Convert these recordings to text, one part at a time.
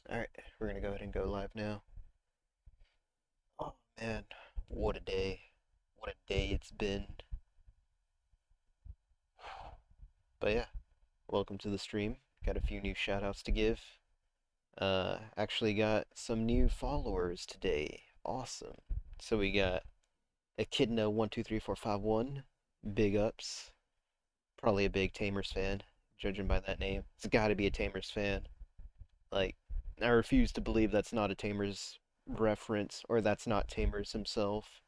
Alright, we're gonna go ahead and go live now. Oh man, what a day. What a day it's been. But yeah, welcome to the stream. Got a few new shout outs to give. Actually got some new followers today. Awesome. So we got Echidna123451. Big ups. Probably a big Tamers fan, judging by that name. It's gotta be a Tamers fan. Like, I refuse to believe that's not a Tamers reference, or that's not Tamers himself.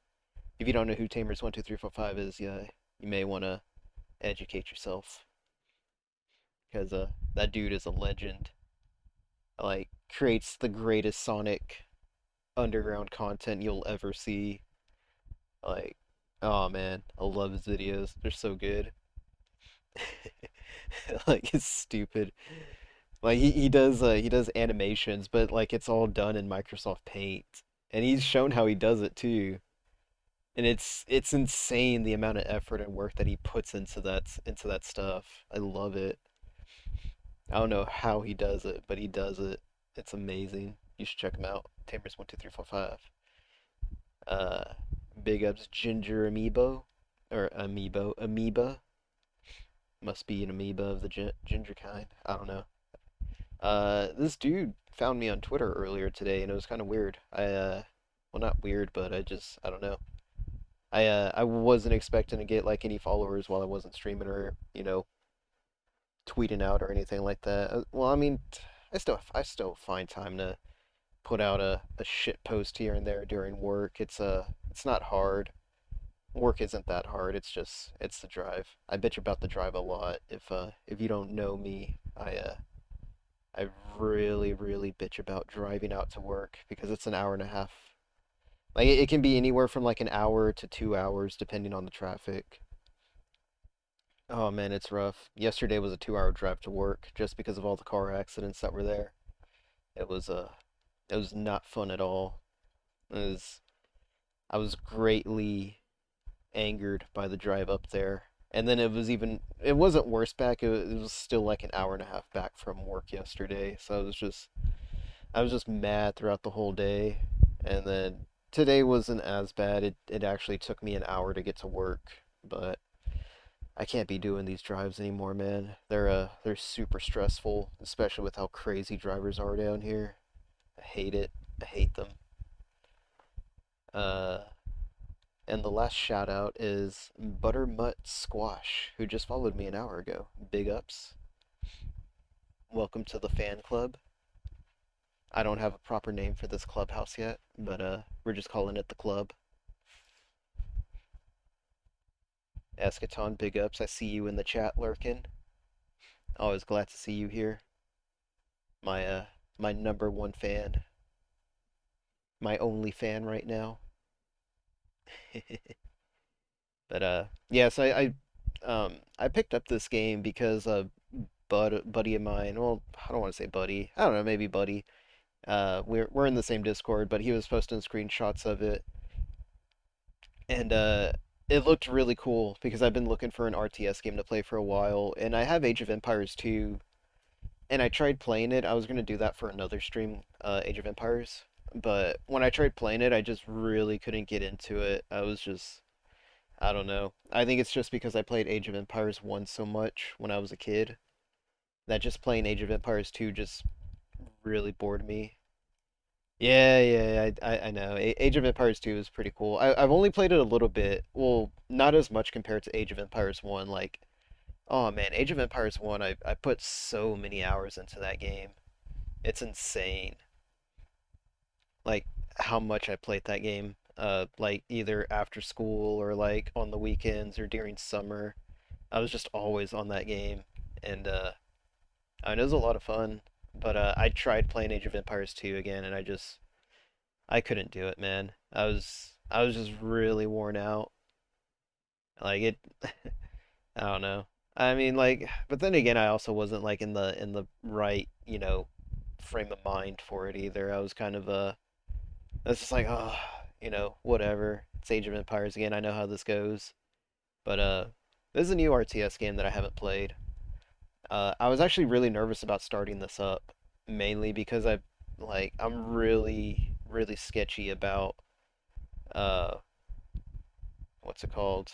If you don't know who Tamers12345 is, yeah, you may want to educate yourself because that dude is a legend. Like, creates the greatest Sonic underground content you'll ever see. Like, oh man, I love his videos. They're so good. Like, it's stupid. Like he does animations, but like it's all done in Microsoft Paint, and he's shown how he does it too. And it's insane the amount of effort and work that he puts into that stuff. I love it. I don't know how he does it, but he does it. It's amazing. You should check him out. Tamers12345. Uh, big ups Ginger Amiibo or Amoeba. Must be an amoeba of the ginger kind. I don't know. This dude found me on Twitter earlier today, and it was kind of weird. Well, not weird, but I don't know. I wasn't expecting to get like any followers while I wasn't streaming or tweeting out or anything like that. Well, I mean, I still find time to put out a shit post here and there during work. It's not hard. Work isn't that hard. It's the drive. I bitch about the drive a lot. If you don't know me, I really really bitch about driving out to work because it's an hour and a half. Like it can be anywhere from like an hour to 2 hours depending on the traffic. Oh man, it's rough. Yesterday was a 2 hour drive to work just because of all the car accidents that were there. It was it was not fun at all. It was I was greatly angered by the drive up there. And then it wasn't worse back. It was still like an hour and a half back from work yesterday. So I was just mad throughout the whole day. And then today wasn't as bad. It actually took me an hour to get to work, but I can't be doing these drives anymore, man. They're super stressful, especially with how crazy drivers are down here. I hate it. I hate them. Uh, and the last shout out is Buttermutt Squash, who just followed me an hour ago. Big ups. Welcome to the fan club. I don't have a proper name for this clubhouse yet, but we're just calling it the club. Eschaton, big ups. I see you in the chat lurking. Always glad to see you here. My number one fan. My only fan right now. But yeah, so I picked up this game because a buddy of mine, well, I don't want to say buddy. I don't know, maybe buddy. We're in the same Discord, but he was posting screenshots of it, and it looked really cool because I've been looking for an RTS game to play for a while, and I have Age of Empires 2, and I tried playing it. I was gonna do that for another stream, Age of Empires, but when I tried playing it, I just really couldn't get into it. I don't know. I think it's just because I played Age of Empires 1 so much when I was a kid that just playing Age of Empires 2 just really bored me. Yeah, yeah, I know. Age of Empires 2 is pretty cool. I've only played it a little bit. Well, not as much compared to Age of Empires 1. Like, oh man, Age of Empires 1, I put so many hours into that game. It's insane. Like, how much I played that game. Like, either after school or like on the weekends or during summer. I was just always on that game. And, I mean, it was a lot of fun. But, I tried playing Age of Empires 2 again, and I couldn't do it, man. I was just really worn out. Like it I don't know. I mean like but then again I also wasn't like in the right, frame of mind for it either. I was kind of I was just like, oh, whatever. It's Age of Empires again. I know how this goes. But this is a new RTS game that I haven't played. I was actually really nervous about starting this up, mainly because like I'm really really sketchy about uh what's it called?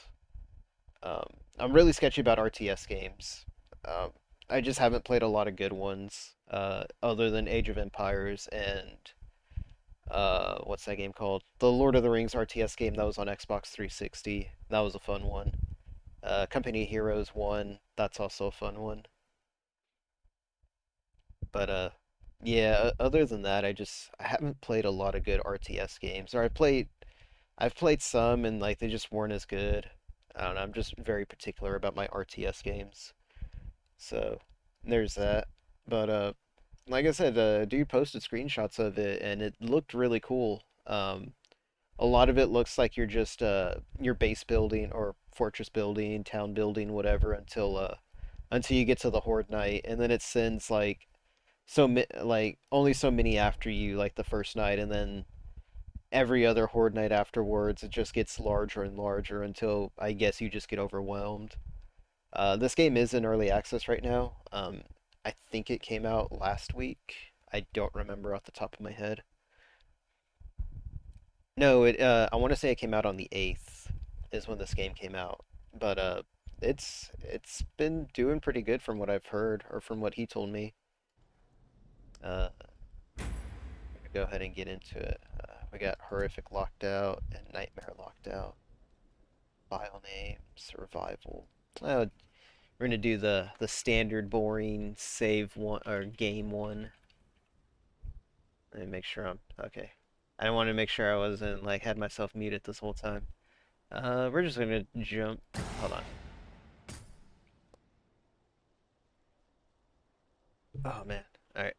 I'm really sketchy about RTS games. Um, I just haven't played a lot of good ones, other than Age of Empires and what's that game called? The Lord of the Rings RTS game that was on Xbox 360. That was a fun one. Company of Heroes 1, that's also a fun one. But yeah, other than that, I haven't played a lot of good RTS games. Or I've played some and like they just weren't as good. I don't know, I'm just very particular about my RTS games. So there's that. But like I said, dude posted screenshots of it and it looked really cool. A lot of it looks like you're just your base building or fortress building, town building, whatever until you get to the Horde Night, and then it sends like like only so many after you like the first night, and then every other Horde Night afterwards it just gets larger and larger until I guess you just get overwhelmed. This game is in early access right now. I think it came out last week. I don't remember off the top of my head. No, it I want to say it came out on the 8th is when this game came out. But it's been doing pretty good from what I've heard or from what he told me. Uh go ahead and get into it. We got Horrific locked out and Nightmare locked out. File name, survival. Uh, we're gonna do the standard boring save one or game one. Let me make sure I'm okay. I want to make sure I wasn't like had myself muted this whole time. We're just gonna jump. Hold on. Oh man. All right.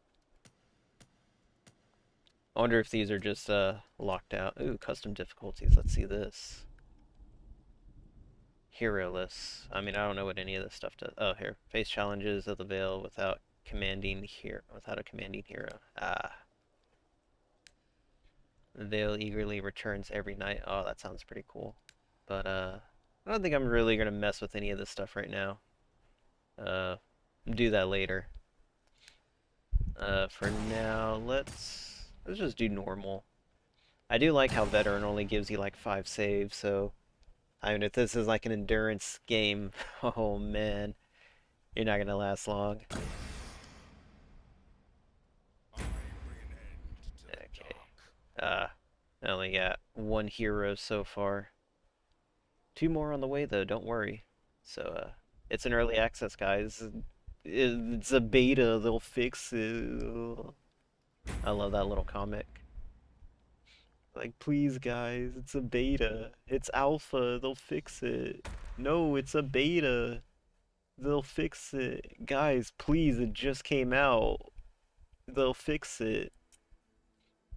I wonder if these are just locked out. Ooh, custom difficulties. Let's see this. Hero-less. I mean, I don't know what any of this stuff does. Oh, here. Face challenges of the Veil without a commanding hero. Ah. The Veil eagerly returns every night. Oh, that sounds pretty cool. But I don't think I'm really gonna mess with any of this stuff right now. Uh, do that later. For now, let's just do normal. I do like how veteran only gives you like 5 saves, so I mean if this is like an endurance game, oh man, you're not gonna last long. Okay. Uh, I only got one hero so far. Two more on the way though, don't worry. So it's an early access, guys. It's a beta, they'll fix it. I love that little comic. Like, please, guys, it's a beta. It's alpha. They'll fix it. No, it's a beta. They'll fix it. Guys, please, it just came out. They'll fix it.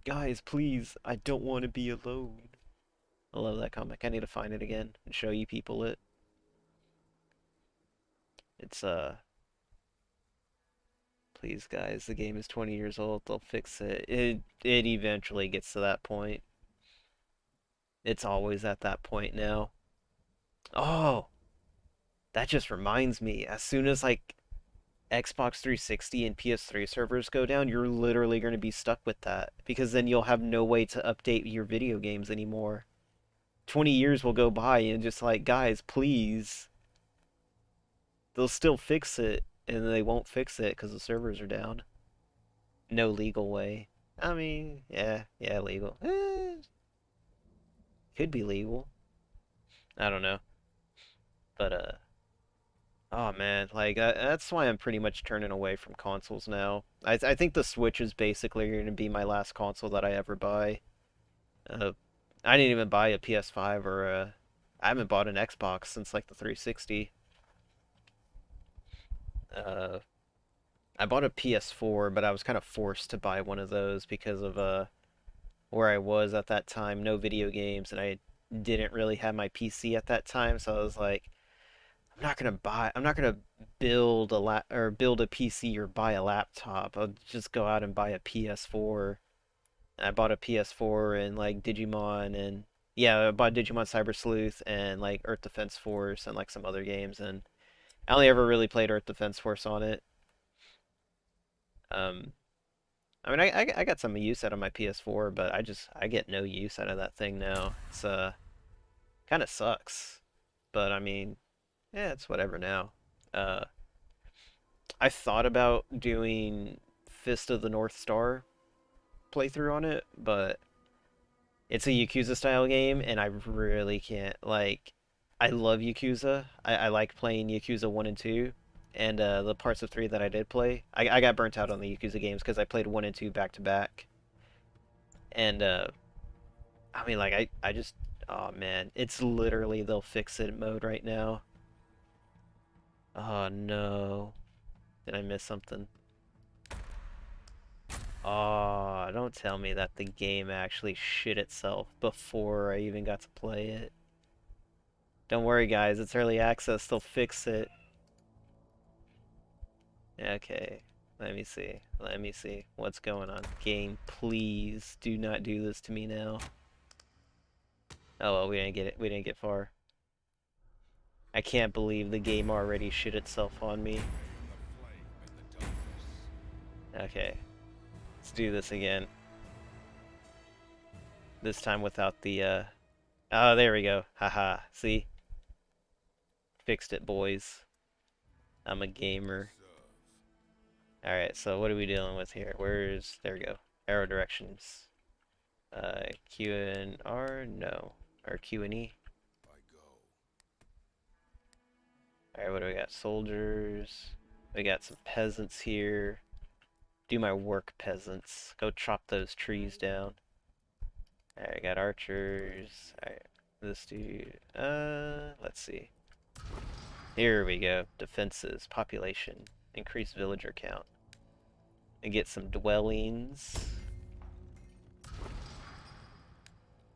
Guys, please, I don't want to be alone. I love that comic. I need to find it again and show you people it. It's, please, guys, the game is 20 years old. They'll fix it. It eventually gets to that point. It's always at that point now. Oh, that just reminds me. As soon as, like, Xbox 360 and PS3 servers go down, you're literally going to be stuck with that because then you'll have no way to update your video games anymore. 20 years will go by and just like, guys, please. They'll still fix it and they won't fix it because the servers are down. No legal way. I mean, yeah, legal. Could be legal. I don't know. But, oh man, like that's why I'm pretty much turning away from consoles now. I think the Switch is basically going to be my last console that I ever buy. Uh, I didn't even buy a PS5 or a. I haven't bought an Xbox since like the 360. Uh, I bought a PS4, but I was kind of forced to buy one of those because of where I was at that time, no video games, and I didn't really have my PC at that time, so I was like, I'm not gonna build a PC or buy a laptop. I'll just go out and buy a PS4. I bought a PS4 and like Digimon and yeah, I bought Digimon Cyber Sleuth and like Earth Defense Force and like some other games and I only ever really played Earth Defense Force on it. Um, I mean, I got some use out of my PS4, but I get no use out of that thing now. It's kind of sucks. But I mean, yeah, it's whatever now. Uh, I thought about doing Fist of the North Star playthrough on it, but it's a Yakuza style game, and I really can't. Like, I love Yakuza. I like playing Yakuza 1 and 2, and the parts of 3 that I did play. I got burnt out on the Yakuza games because I played 1 and 2 back to back. And, I mean, like, I just. Oh, man. It's literally they'll fix it mode right now. Oh, no. Did I miss something? Oh, don't tell me that the game actually shit itself before I even got to play it. Don't worry, guys. It's early access. They'll fix it. Okay. Let me see. Let me see. What's going on? Game, please do not do this to me now. Oh well, we didn't get it. We didn't get far. I can't believe the game already shit itself on me. Okay. Let's do this again. This time without the, Oh, there we go. Haha. See? Fixed it, boys. I'm a gamer. Alright, so what are we dealing with here? There we go. Arrow directions. Q and R? No. Or Q and E? Alright, what do we got? Soldiers. We got some peasants here. Do my work, peasants. Go chop those trees down. Alright, got archers. Alright, this dude. Let's see. Here we go. Defenses, population, increase villager count. And get some dwellings.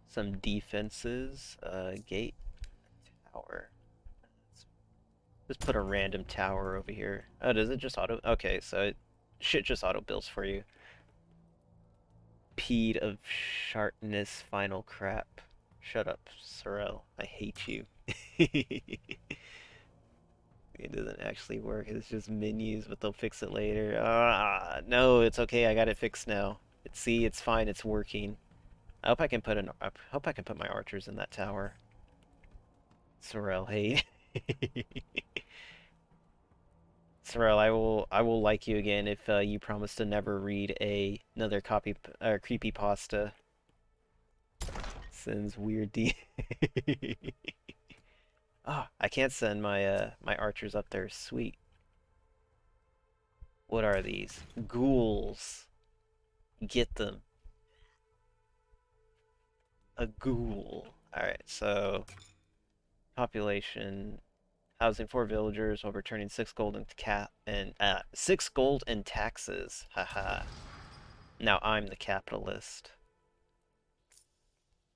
Some defenses. Gate. Tower. Just put a random tower over here. Oh, does it just auto? Okay, so shit just auto builds for you. Peed of sharpness, final crap. Shut up, Sorrel. I hate you. It doesn't actually work. It's just menus, but they'll fix it later. Ah, no, it's okay. I got it fixed now. See, it's fine. It's working. I hope I can put I hope I can put my archers in that tower. Sorrel, hey. Sorrel, I will like you again if you promise to never read another copy creepy pasta. Sends weird D. Oh, I can't send my my archers up there. Sweet. What are these? Ghouls. Get them. A ghoul. Alright, so population housing 4 villagers while returning 6 gold and 6 gold and taxes. Haha. Now I'm the capitalist.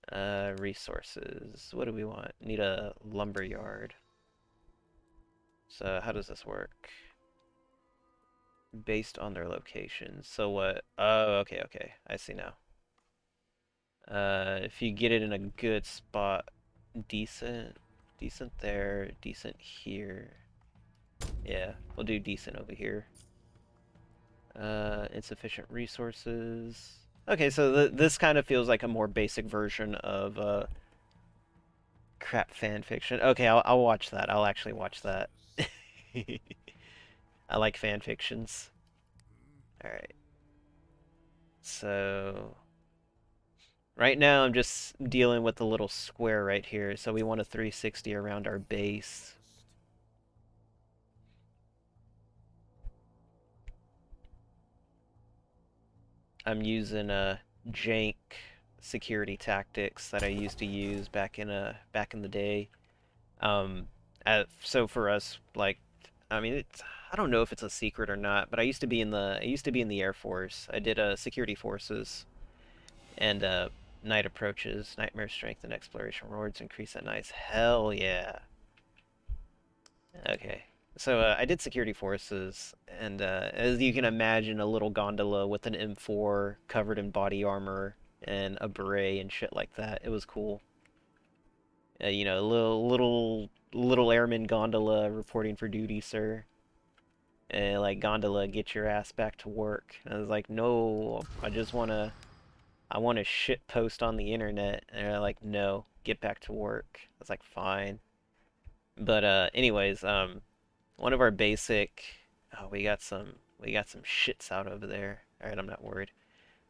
Resources. What do we want? Need a lumber yard. So how does this work? Based on their location. So what? Oh, okay, okay. I see now. If you get it in a good spot, decent there, decent here. Yeah, we'll do decent over here. Insufficient resources. Okay, so this kind of feels like a more basic version of crap fan fiction. Okay, I'll watch that. I'll actually watch that. I like fan fictions. All right. So right now I'm just dealing with the little square right here. So we want a 360 around our base. I'm using a jank security tactics that I used to use back in the day. Um, so for us, like, I mean, I don't know if it's a secret or not, but I used to be in the Air Force. I did security forces and night approaches, nightmare strength and exploration rewards increase at nights. Hell yeah. Okay. So I did security forces, and as you can imagine, a little gondola with an M4 covered in body armor and a beret and shit like that. It was cool. You know, little airman gondola reporting for duty, sir. And like, Gondola, get your ass back to work. And I was like, no, I want to shit post on the internet. And they're like, no, get back to work. I was like, fine. But anyways, one of our basic, oh, we got some shits out over there. All right, I'm not worried.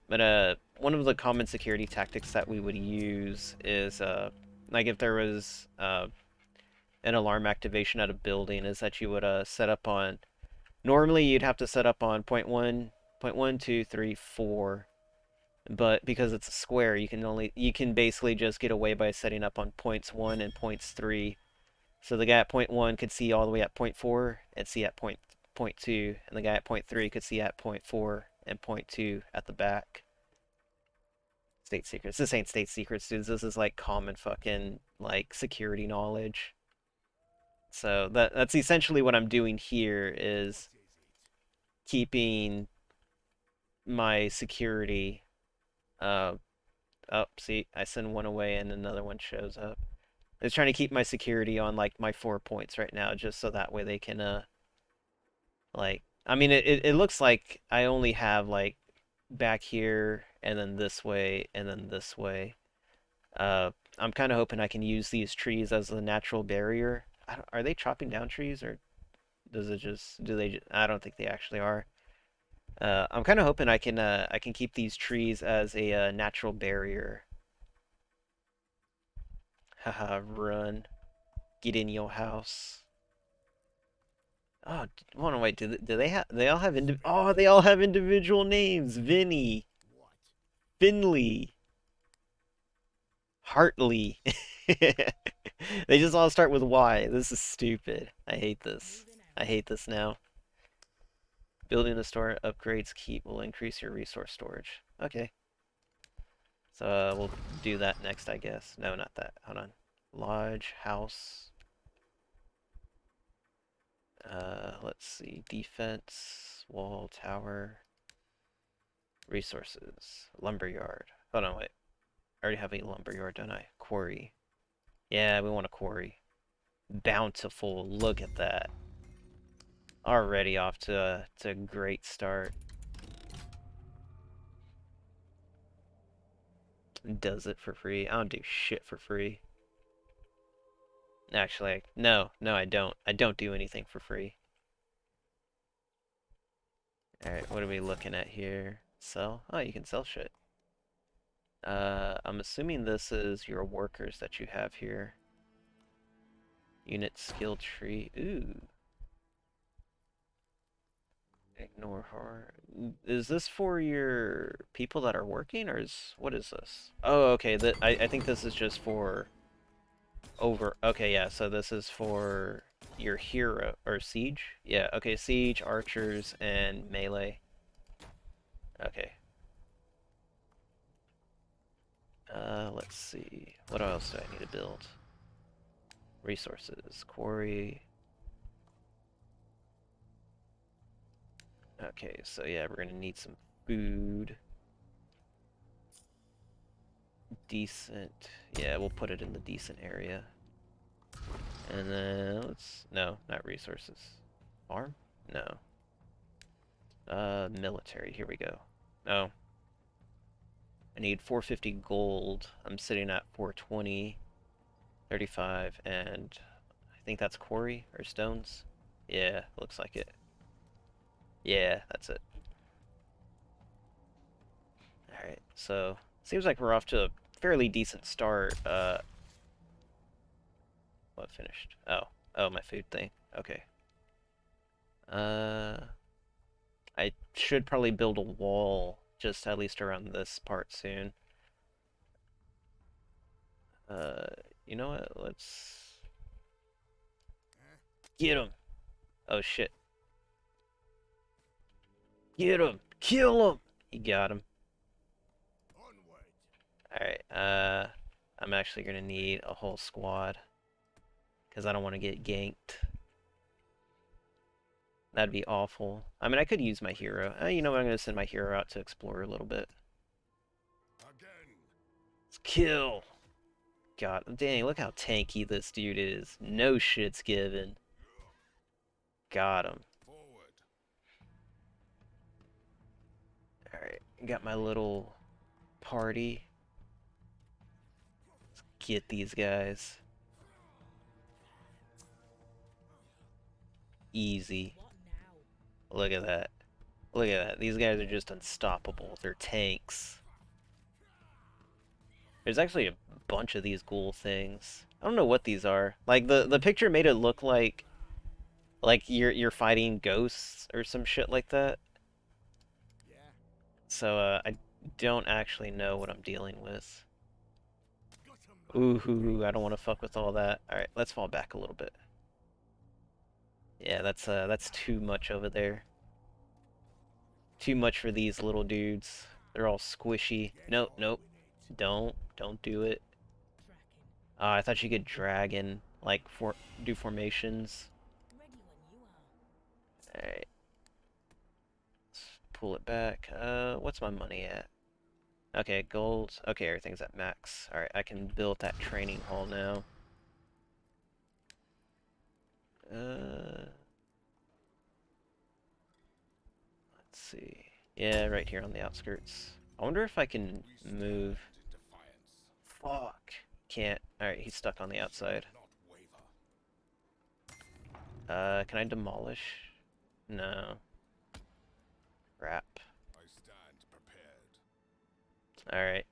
But one of the common security tactics that we would use is like if there was an alarm activation at a building, is that you would set up on. Normally, you'd have to set up on point one, 2, 3, 4. But because it's a square, you can basically just get away by setting up on points 1 and points 3. So the guy at point 1 could see all the way at point 4 and see at point 2, and the guy at point 3 could see at point 4 and point 2 at the back. State secrets. This ain't state secrets, dudes. This is like common fucking like security knowledge. So that's essentially what I'm doing here is keeping my security. Oh, see, I send one away and another one shows up. I was trying to keep my security on like my 4 points right now, just so that way they can like, I mean, it looks like I only have like back here and then this way and then this way. I'm kind of hoping I can use these trees as a natural barrier. Are they chopping down trees or does it just do they? I don't think they actually are. I'm kind of hoping I can keep these trees as a natural barrier. Haha, run. Get in your house. Oh, hold on, wait. Do they have? They all have Oh, they all have individual names. Vinny, Finley, Hartley. They just all start with Y. This is stupid. I hate this. I hate this now. Building a store upgrades keep will increase your resource storage. Okay. So we'll do that next, I guess. No, not that. Hold on. Lodge, house. Let's see. Defense, wall, tower, resources, lumberyard. Hold on, wait. I already have a lumberyard, don't I? Quarry. Yeah, we want a quarry. Bountiful. Look at that. Already off to a great start. Does it for free. I don't do shit for free. Actually, no, I don't. I don't do anything for free. Alright, what are we looking at here? Sell? Oh, you can sell shit. I'm assuming this is your workers that you have here. Unit skill tree. Ooh. Ignore horror. Is this for your people that are working, or what is this? Oh, okay. I think this is just for okay, yeah, so this is for your hero or siege? Yeah, okay, siege, archers, and melee. Okay. Let's see. What else do I need to build? Resources, quarry. Okay, so yeah, we're gonna need some food. Decent. Yeah, we'll put it in the decent area. And then no, not resources. Farm? No. Military, here we go. Oh. I need 450 gold. I'm sitting at 420, 35, and I think that's quarry or stones. Yeah, looks like it. Yeah, that's it. Alright, so seems like we're off to a fairly decent start. What finished? Oh, my food thing. Okay. I should probably build a wall just at least around this part soon. You know what? Let's get him. Oh shit. Get him. Kill him. You got him. Alright, I'm actually gonna need a whole squad because I don't want to get ganked. That'd be awful. I mean, I could use my hero. You know what? I'm gonna send my hero out to explore a little bit. Let's kill. God, dang, look how tanky this dude is. No shit's given. Got him. Got my little party. Get these guys. Easy. Look at that. Look at that. These guys are just unstoppable. They're tanks. There's actually a bunch of these ghoul things. I don't know what these are. Like the picture made it look like you're fighting ghosts or some shit like that. So I don't actually know what I'm dealing with. Ooh, I don't want to fuck with all that. All right, let's fall back a little bit. Yeah, that's too much over there. Too much for these little dudes. They're all squishy. Nope, nope. Don't do it. I thought you could dragon like do formations. All right, let's pull it back. What's my money at? Okay, gold. Okay, everything's at max. All right, I can build that training hall now. Let's see. Yeah, right here on the outskirts. I wonder if I can move. Fuck. Can't. Alright, he's stuck on the outside. Can I demolish? No. Crap. Alright.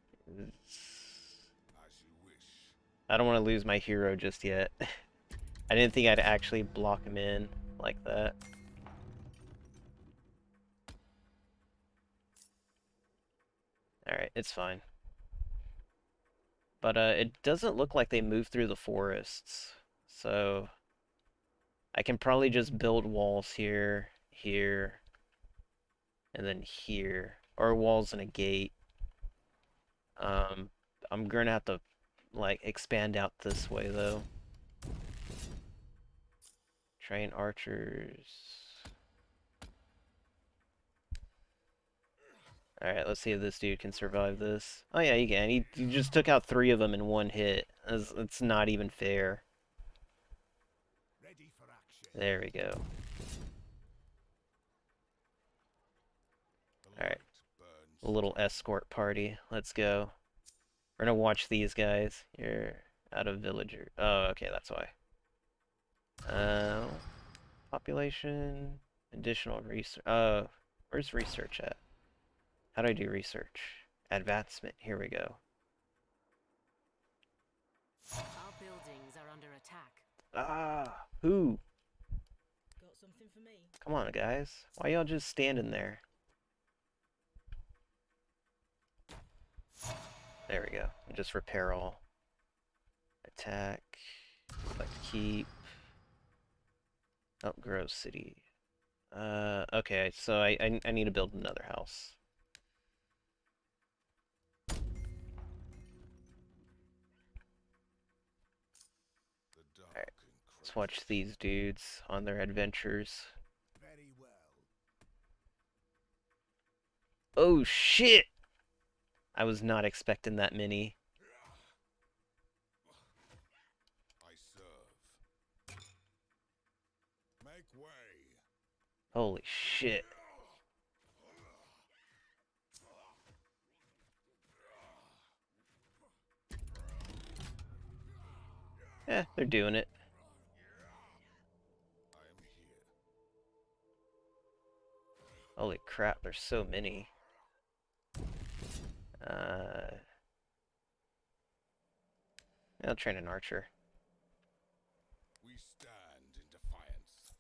I don't want to lose my hero just yet. I didn't think I'd actually block him in like that. Alright, it's fine. But it doesn't look like they moved through the forests. So I can probably just build walls here, here, and then here. Or walls and a gate. I'm gonna have to like expand out this way though. Train archers. Alright, let's see if this dude can survive this. Oh yeah, he can. He just took out 3 of them in one hit. It's not even fair. There we go. Alright. A little escort party. Let's go. We're gonna watch these guys. You're out of villager. Oh, okay, that's why. Population, additional research. Where's research at? How do I do research? Advancement. Here we go. Our buildings are under attack. Ah, who? Got something for me? Come on, guys. Why y'all just standing there? There we go. Just repair all. Attack. Select keep. Oh, grow city. Okay, so I need to build another house. Alright, let's watch these dudes on their adventures. Oh shit! I was not expecting that many. Holy shit. They're doing it. Holy crap, there's so many. I'll train an archer. We stand in defiance.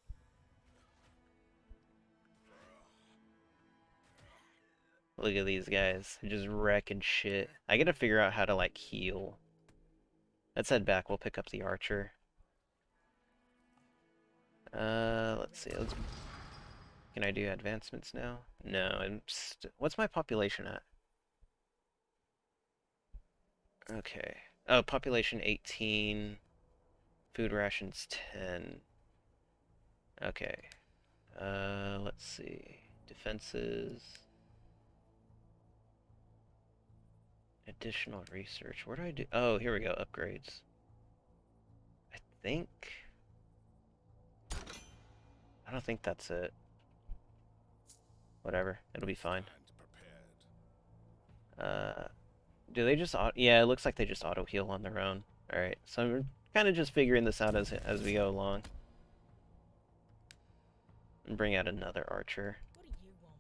Look at these guys. They're just wrecking shit. I gotta figure out how to, like, heal. Let's head back. We'll pick up the archer. Let's see. Can I do advancements now? No, what's my population at? Okay. Oh, population 18. Food rations 10. Okay. Let's see. Defenses. Additional research. Where do I do? Oh, here we go. Upgrades. I think. I don't think that's it. Whatever. It'll be fine. Uh, do they just auto? Yeah, it looks like they just auto heal on their own. All right, so I'm kind of just figuring this out as we go along. And bring out another archer. What do you want?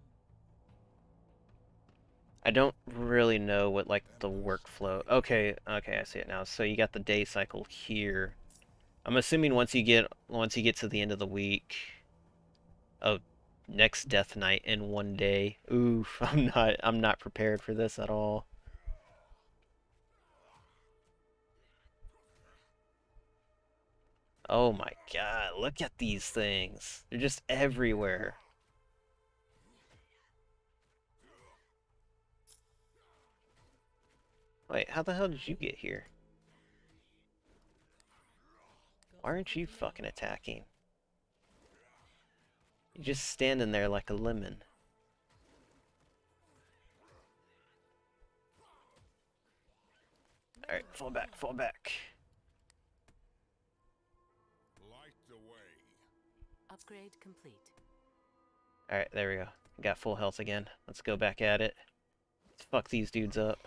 I don't really know what like the Embers workflow. remain. Okay, okay, I see it now. So you got the day cycle here. I'm assuming once you get to the end of the week, oh, next death night in one day. Oof, I'm not prepared for this at all. Oh my god, look at these things. They're just everywhere. Wait, how the hell did you get here? Got Why aren't something you for me? fucking attacking? You're just standing there like a lemon. Ready Alright, when fall you back, are. fall back. Light the way. Upgrade complete. Alright, there we go. Got full health again. Let's go back at it. Let's fuck these dudes up.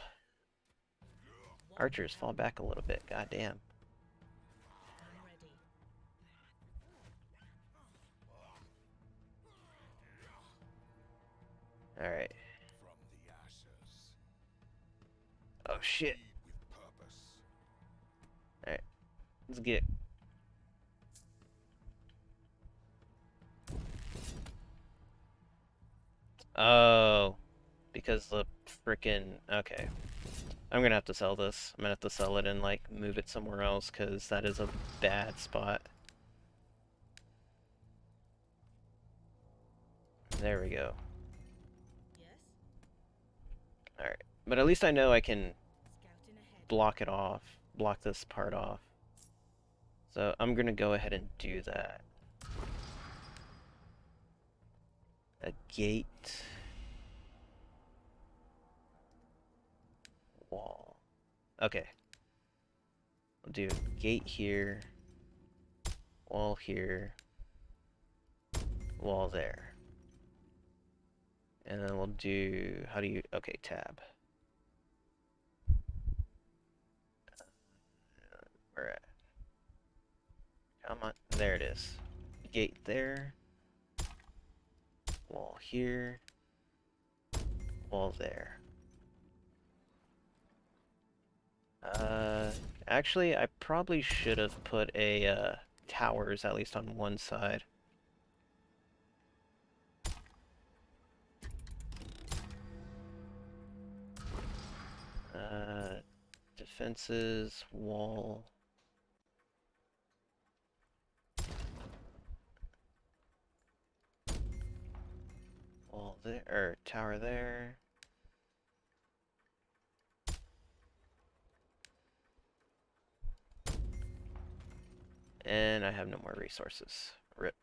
What Archers, now? fall back a little bit. God damn. I'm ready. Alright. From the ashes. Oh shit. Lead with purpose. Alright, let's get... Oh, because the frickin'... Okay. I'm gonna have to sell this. I'm gonna have to sell it and, like, move it somewhere else, because that is a bad spot. There we go. Yes? Alright. But at least I know I can Scouting ahead. block it off. Block this part off. So I'm gonna go ahead and do that. A gate. Wall. Okay. We'll do a gate here. Wall here. Wall there. And then we'll do... How do you... Okay, tab. Where at? Come on. There it is. Gate there. Wall here. Wall there. Actually, I probably should have put a, towers at least on one side. Defenses, wall. Wall there, or tower there. And I have no more resources. Rip.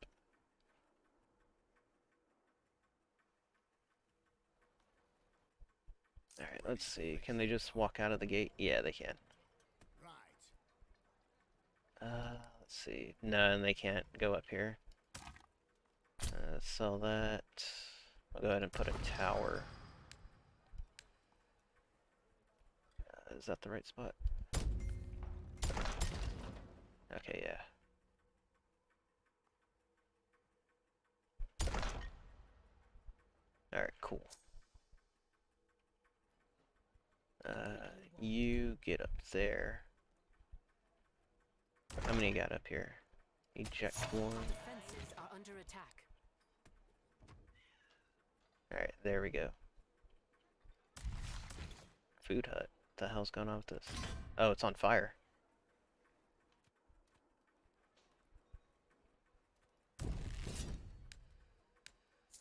Alright, let's see. Can they just walk out of the gate? Yeah, they can. Right. Let's see. No, and they can't go up here. Sell that. I'll go ahead and put a tower. Is that the right spot? Okay, yeah. Alright, cool. You get up there. How many you got up here? Eject one. Defenses are under attack. Alright, there we go. Food hut. What the hell's going on with this? Oh, it's on fire.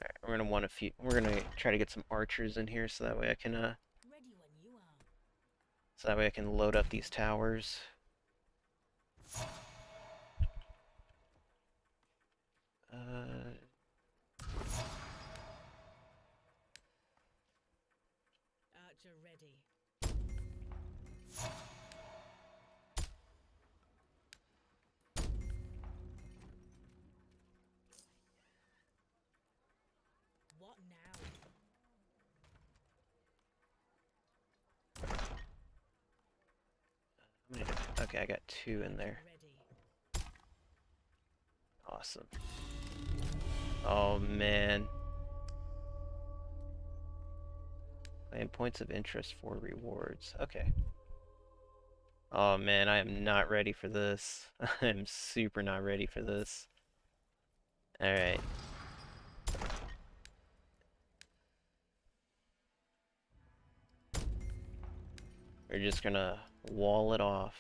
Alright, we're gonna try to get some archers in here so that way I can, Ready when you are. so that way I can load up these towers. Uh, Archer ready. What now? Okay, I got 2 in there. Ready. Awesome. Oh man. Claim points of interest for rewards. Okay. Oh man, I am not ready for this. I am super not ready for this. Alright. We're just gonna wall it off.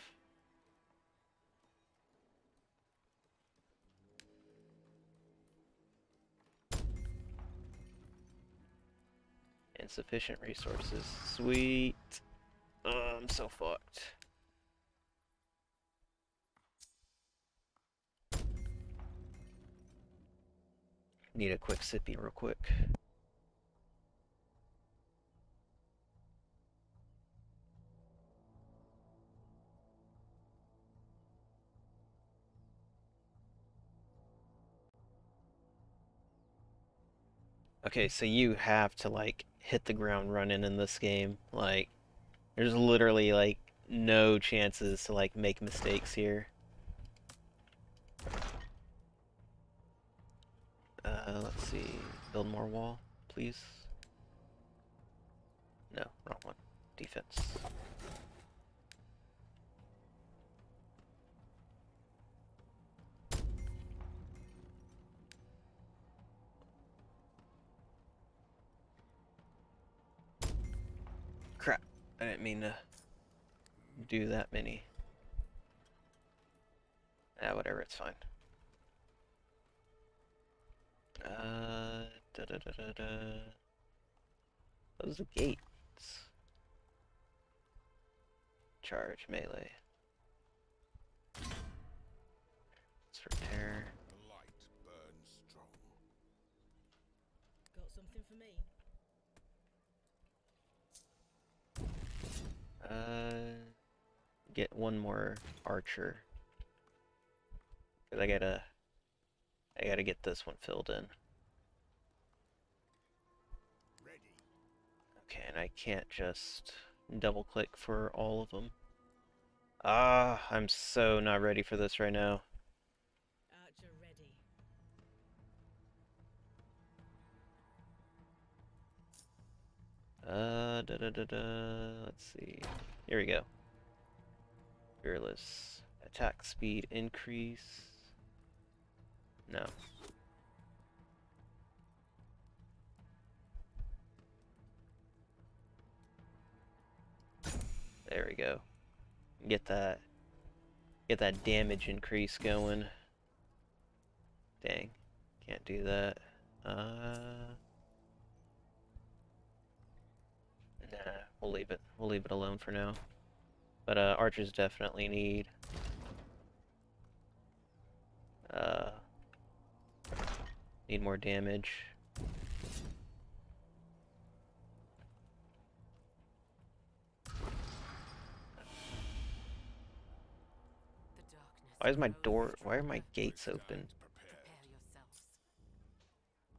Insufficient resources. Sweet. Oh, I'm so fucked. Need a quick sippy real quick. Okay, so you have to like hit the ground running in this game. Like, there's literally like no chances to like make mistakes here. Let's see. Build more wall, please. No, wrong one. Defense. Crap. I didn't mean to do that many. Ah, whatever, it's fine. Da da da da da. Those are gates. Charge, melee. It's for terror. The light burns strong. Got something for me? Get one more archer. 'Cause I gotta get this one filled in. Ready. Okay, and I can't just double click for all of them. Ah, I'm so not ready for this right now. Archer ready. Da da da da. Let's see. Here we go. Fearless. Attack speed increase. No. There we go. Get that damage increase going. Dang. Can't do that. Nah, we'll leave it. We'll leave it alone for now. But archers definitely uh need more damage. The darkness. Why is my grows door, why are my stronger. gates Stand open? prepared. Prepare yourselves.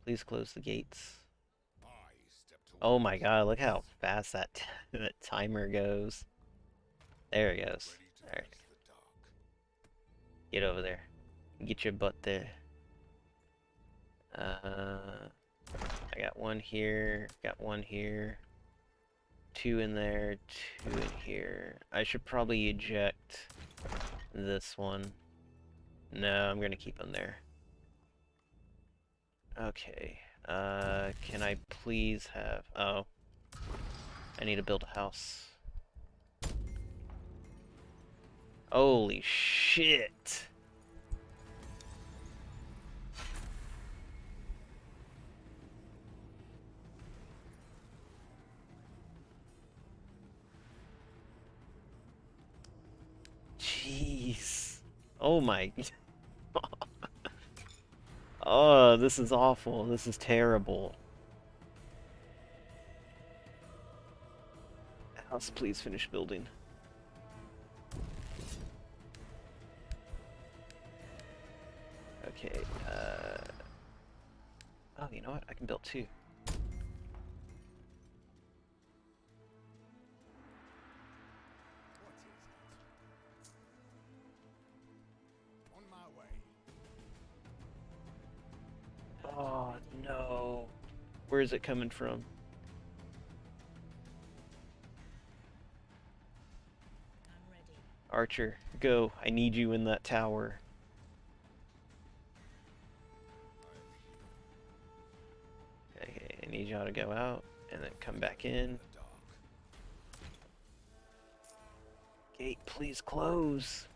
Please close the gates. I step Oh my towards god, look how fast that that timer goes. There it goes. ready to Alright, face the dark. get over there. Get your butt there. I got one here, got one here. 2 in there, 2 in here. I should probably eject this one. No, I'm gonna keep them there. Okay. Can I please have... Oh. I need to build a house. Holy shit! Jeez. Oh my... Oh, this is awful. This is terrible. House, please finish building. Okay, oh, you know what? I can build 2. What is it? Where is it coming from? I'm ready. Archer, go. I need you in that tower. Okay, I need y'all to go out and then come back in. The dark. Gate, please close.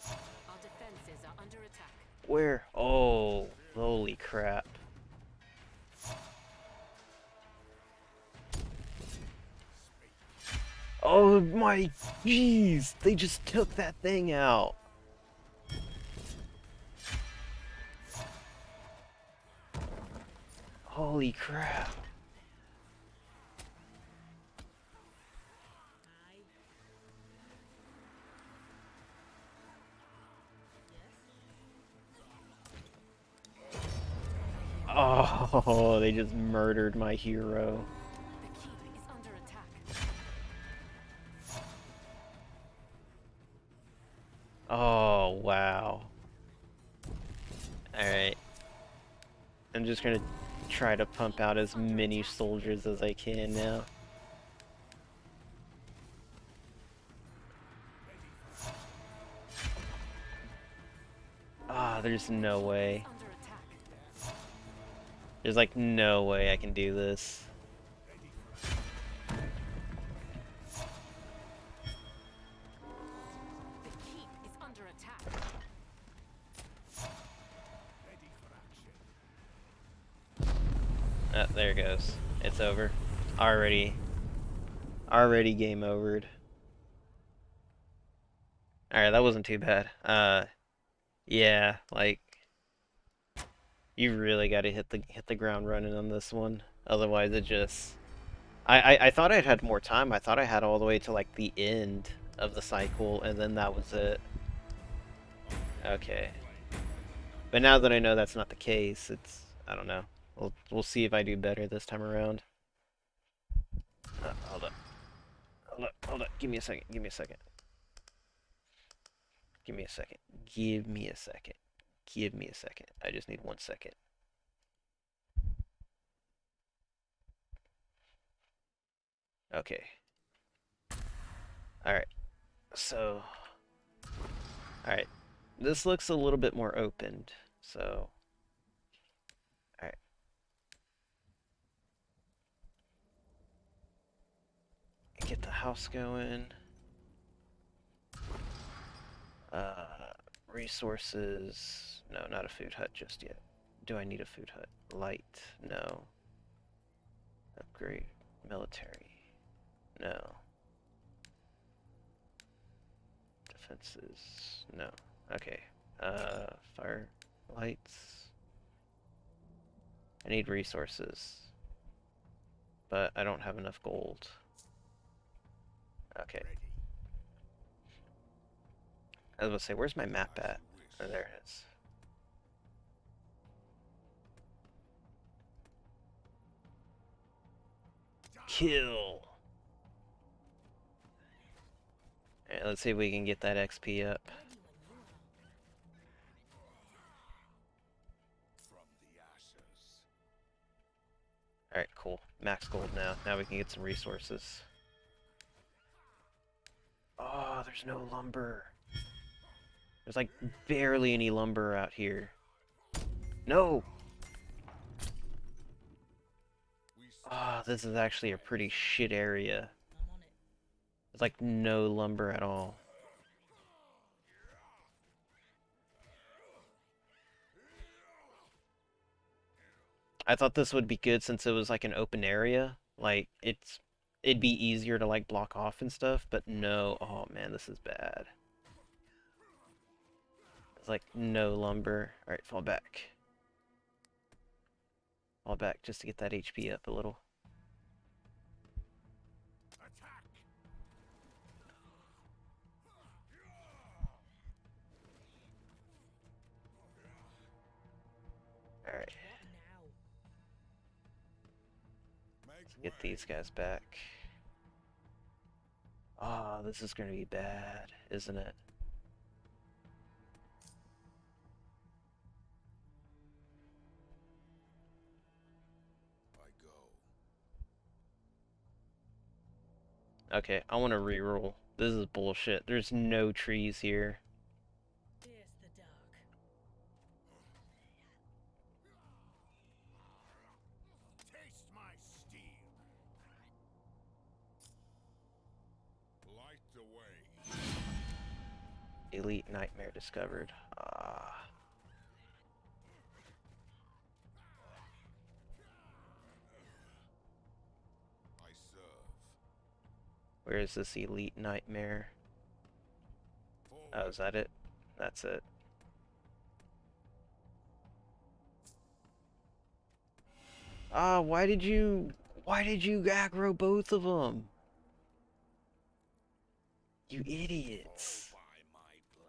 Our defenses are under attack. Where? Oh, holy crap. Oh my jeez, they just took that thing out. Holy crap. Aye. Yes. Oh, they just murdered my hero. The keep is under attack. Oh, wow. Alright. I'm just gonna try to pump out as many soldiers as I can now. Ah, there's no way. Under attack. There's like no way I can do this. The keep is under attack. Ready for action. Ah, there it goes. It's over. Already game overed. Alright, that wasn't too bad. Yeah, like you really got to hit the ground running on this one. Otherwise, it just I thought I'd had more time. I thought I had all the way to like the end of the cycle, and then that was it. Okay, but now that I know that's not the case, it's I don't know. We'll see if I do better this time around. Hold up, hold up. Give me a second. Give me a second. Give me a second. Give me a second. Give me a second. I just need 1 second. Okay. Alright. So. Alright. This looks a little bit more opened. So. Alright. Get the house going. Resources. No, not a food hut just yet. Do I need a food hut? Light. No. Upgrade. Military. No. Defenses. No. Okay. Fire. Lights. I need resources. But I don't have enough gold. Okay. Ready. I was gonna say, where's my map As at? you wish. Oh, there it is. Kill! Alright, let's see if we can get that XP up. Ready when you are. From the ashes. Alright, cool. Max gold now. Now we can get some resources. Oh, there's no lumber. There's like barely any lumber out here. No! We Ah, this is actually a pretty shit area. I'm on it. There's like no lumber at all. I thought this would be good since it was like an open area. Like it'd be easier to like block off and stuff, but no. Oh man, this is bad. There's like no lumber. All right, fall back. Fall back just to get that HP up a little. attack. All right, What now? Make get way. these guys back. Ah, this is gonna be bad, isn't it? Okay, I want to reroll. This is bullshit. There's no trees here. Pierce the dark. Taste my steel. Light the way. Elite nightmare discovered. Ah, I serve. where is this elite nightmare? Oh, Forward. is that it? That's it. Ah, why did you aggro both of them? You Fall idiots. by my blade.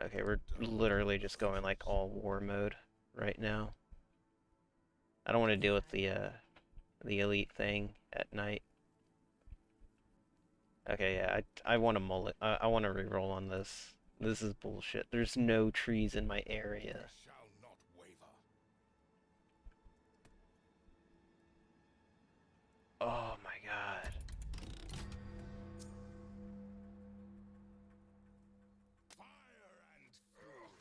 Okay, we're literally just going like all war mode right now. I don't want to deal with the elite thing at night. Okay, yeah, I want to mullet. I want to reroll on this. This is bullshit. There's no trees in my I area. shall not waver. Oh my god. Fire and fury.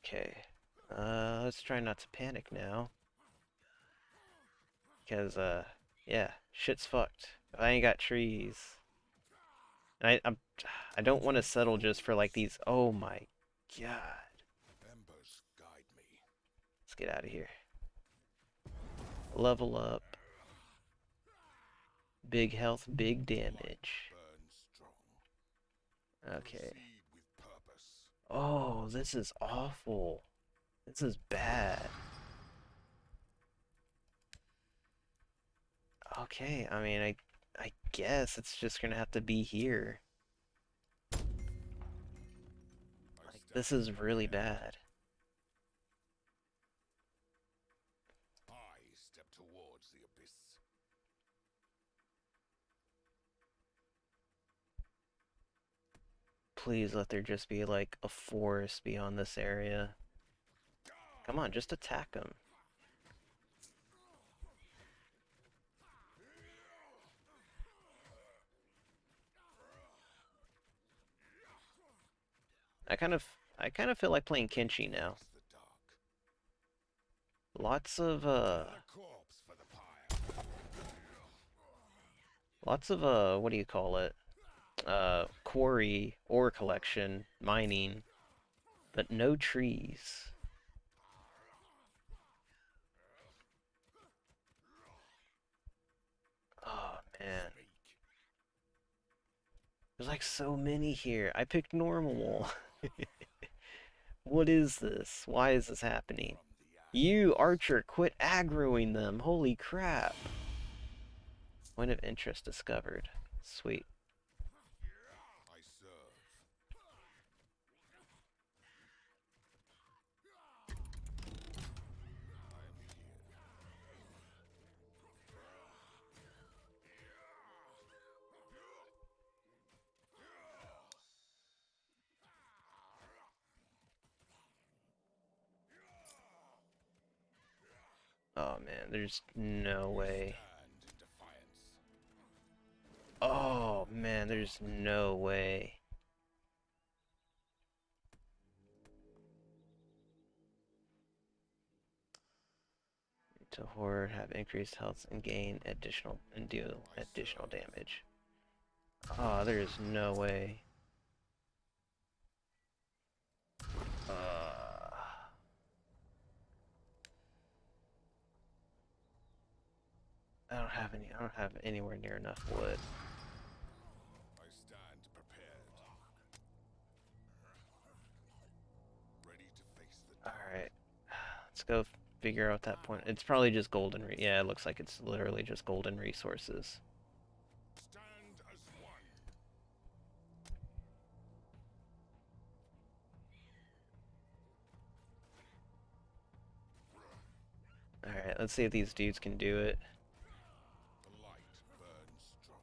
Okay. Let's try not to panic now. Because, yeah, shit's fucked. If I ain't got trees. And I don't want to settle just for like these. Oh my god. Embers guide me. Let's get out of here. Level up. Big health, big damage. Burn strong. Okay. Proceed with purpose. Oh, this is awful. This is bad. Okay, I mean, I guess it's just gonna have to be here. I Like, this stand is really prepared. bad. I step towards the abyss. Please let there just be like a forest beyond this area. Come on, just attack them. I kind of I kind of feel like playing Kenshi now. Face the dark. Lots of Another corpse for the pyre. lots of what do you call it? Quarry ore collection, mining, but no trees. Oh man. Speak There's like so many here. I picked normal. What is this? Why is this happening? from the You, ashes. Archer, quit aggroing them. Holy crap. Point of interest discovered. Sweet. I serve. I am here. Oh man, there's no We way. stand in defiance. Oh man, there's no way. To horde, have increased health and gain additional and deal I additional serve. damage. Oh, there's no way. Uh, I don't have anywhere near enough wood. I stand prepared. Ready to face the dark. Alright. Let's go figure out that point. It's probably just golden yeah, it looks like it's literally just golden resources. Stand as one. Alright, let's see if these dudes can do it. The light burns strong.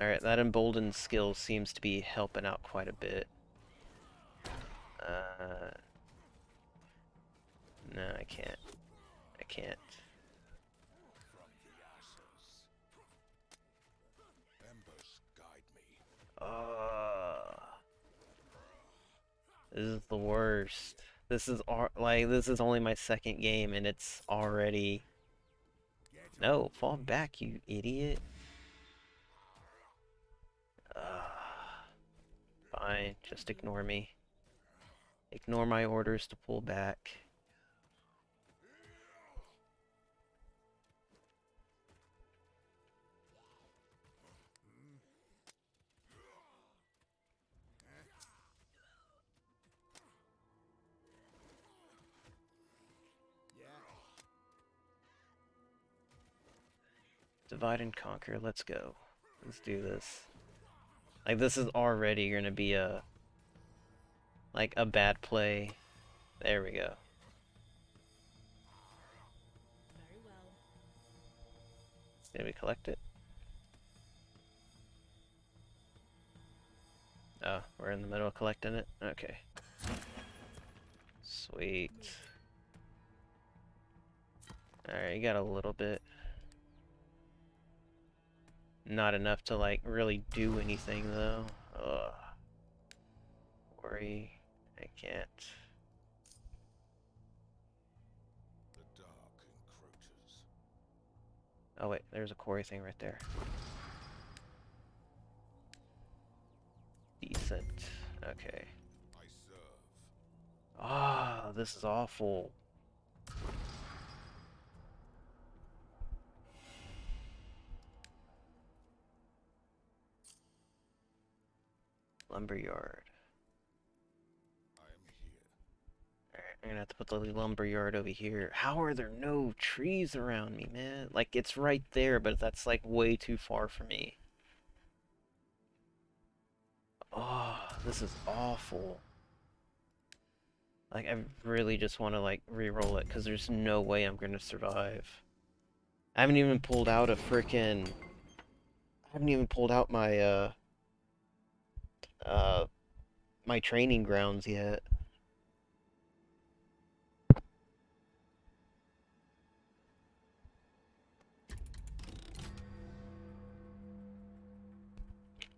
Alright, that emboldened skill seems to be helping out quite a bit. Uh, no, I can't. I can't. From the ashes. Embers guide me. This is the worst. This is only my second game and it's already. No, fall back, you idiot. Fine, just ignore me. Ignore my orders to pull back. Divide and conquer, let's go. Let's do this. Like, this is already gonna be a bad play. There we go. Very well. Did we collect it? Oh, we're in the middle of collecting it? Okay. Sweet. Alright, you got a little bit. Not enough to, like, really do anything, though. Ugh. Worry. I can't. The dark encroaches. Oh, wait, there's a quarry thing right there. Decent. Okay. I serve. Ah, this is awful. Lumberyard. I am here. Alright, I'm gonna have to put the lumberyard over here. How are there no trees around me, man? Like, it's right there, but that's, like, way too far for me. Oh, this is awful. Like, I really just want to, like, re-roll it, because there's no way I'm gonna survive. I haven't even pulled out a frickin'... I haven't even pulled out uh, my training grounds yet.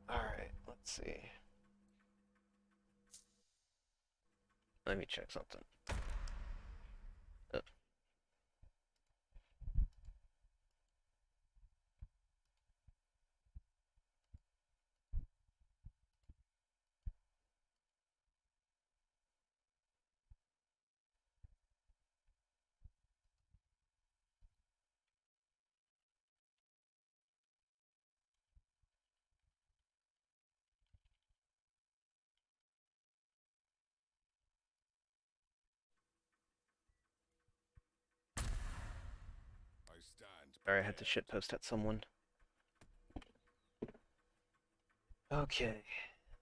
Alright, let's see. Let me check something. Uh, I stand Sorry, I had to prepared. shitpost at someone. Okay,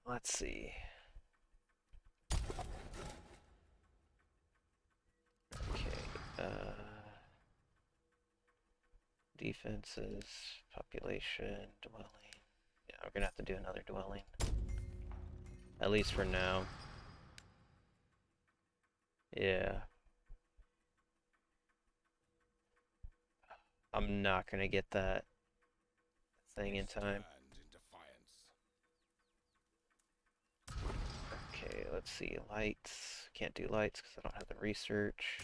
let's see. Okay, defenses, population, dwelling. Yeah, we're gonna have to do another dwelling. At least for now. Yeah. I'm not gonna get that thing in time. Stand in defiance. Okay, let's see. Lights. Can't do lights because I don't have the research.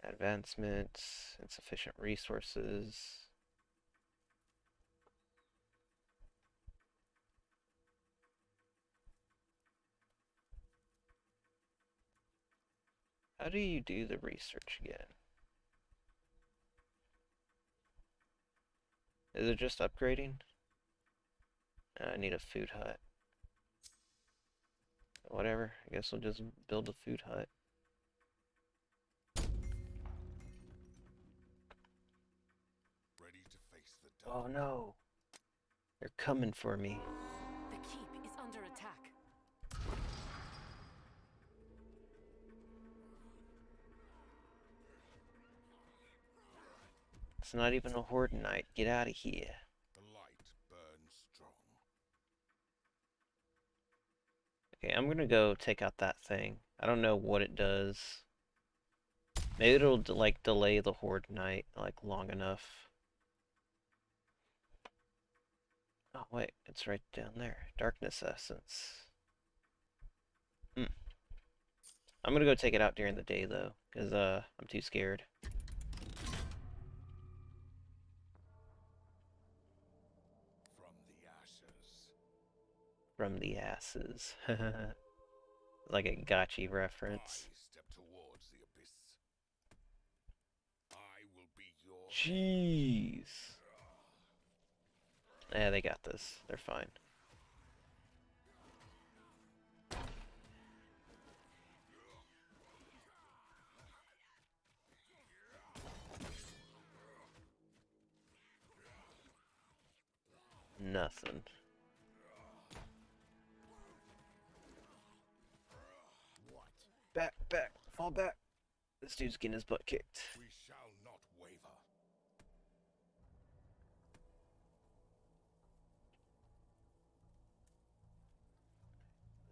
Advancements. Insufficient resources. How do you do the research again? Is it just upgrading? I need a food hut. Whatever. I guess we'll just build a food hut. Ready to face the Oh dark. no. They're coming for me. The keep is under attack. It's not even a horde knight. Get out of here. The light Okay, I'm gonna go take out that thing. I don't know what it does. Maybe it'll like delay the Horde Night like long enough. Oh wait, it's right down there. Darkness Essence. Hmm. I'm gonna go take it out during the day though, cause I'm too scared. From the ashes, From the asses. Like a gotchi reference. I step towards the abyss. I will be your Jeez. Yeah, they got this. They're fine. Nothing. Back, back, fall back. This dude's getting his butt kicked. We shall not waver.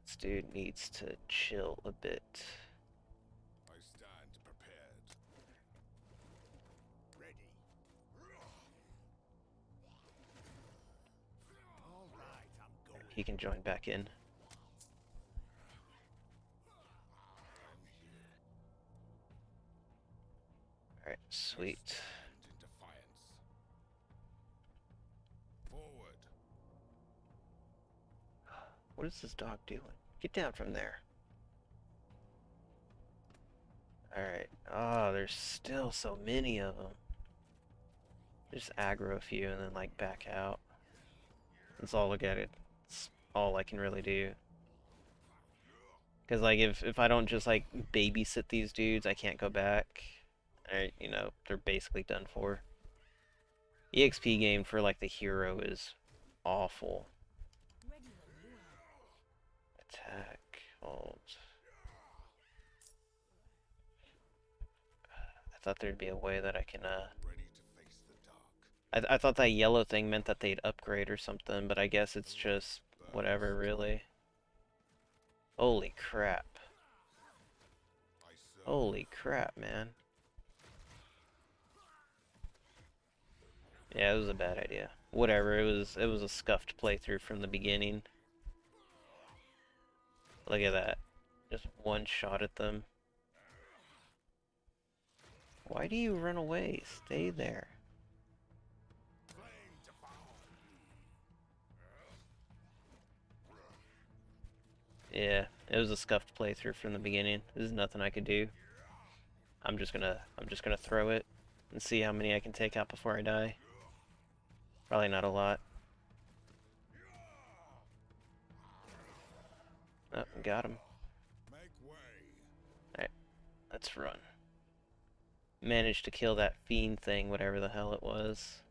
This dude needs to chill a bit. I stand prepared. Ready. All right, I'm going. He can join back in. Alright, sweet. Stand in defiance. Forward. What is this dog doing? Get down from there. Alright. Oh, there's still so many of them. Just aggro a few and then like back out. That's all I got it. It's all I can really do. Because like if I don't just like babysit these dudes, I can't go back. You know, they're basically done for. EXP game for like the hero is awful. Attack, hold. I thought there'd be a way that I can Ready to face the dark. I thought that yellow thing meant that they'd upgrade or something, but I guess it's just whatever really. Holy crap. I serve. Holy crap, man. Yeah, it was a bad idea. Whatever, it was a scuffed playthrough from the beginning. Look at that. Just one shot at them. Why do you run away? Stay there. Flame devour. Yeah, it was a scuffed playthrough from the beginning. There's nothing I could do. I'm just gonna throw it and see how many I can take out before I die. Probably not a lot. Oh, got him. Make way. Alright, let's run. Managed to kill that fiend thing, whatever the hell it was.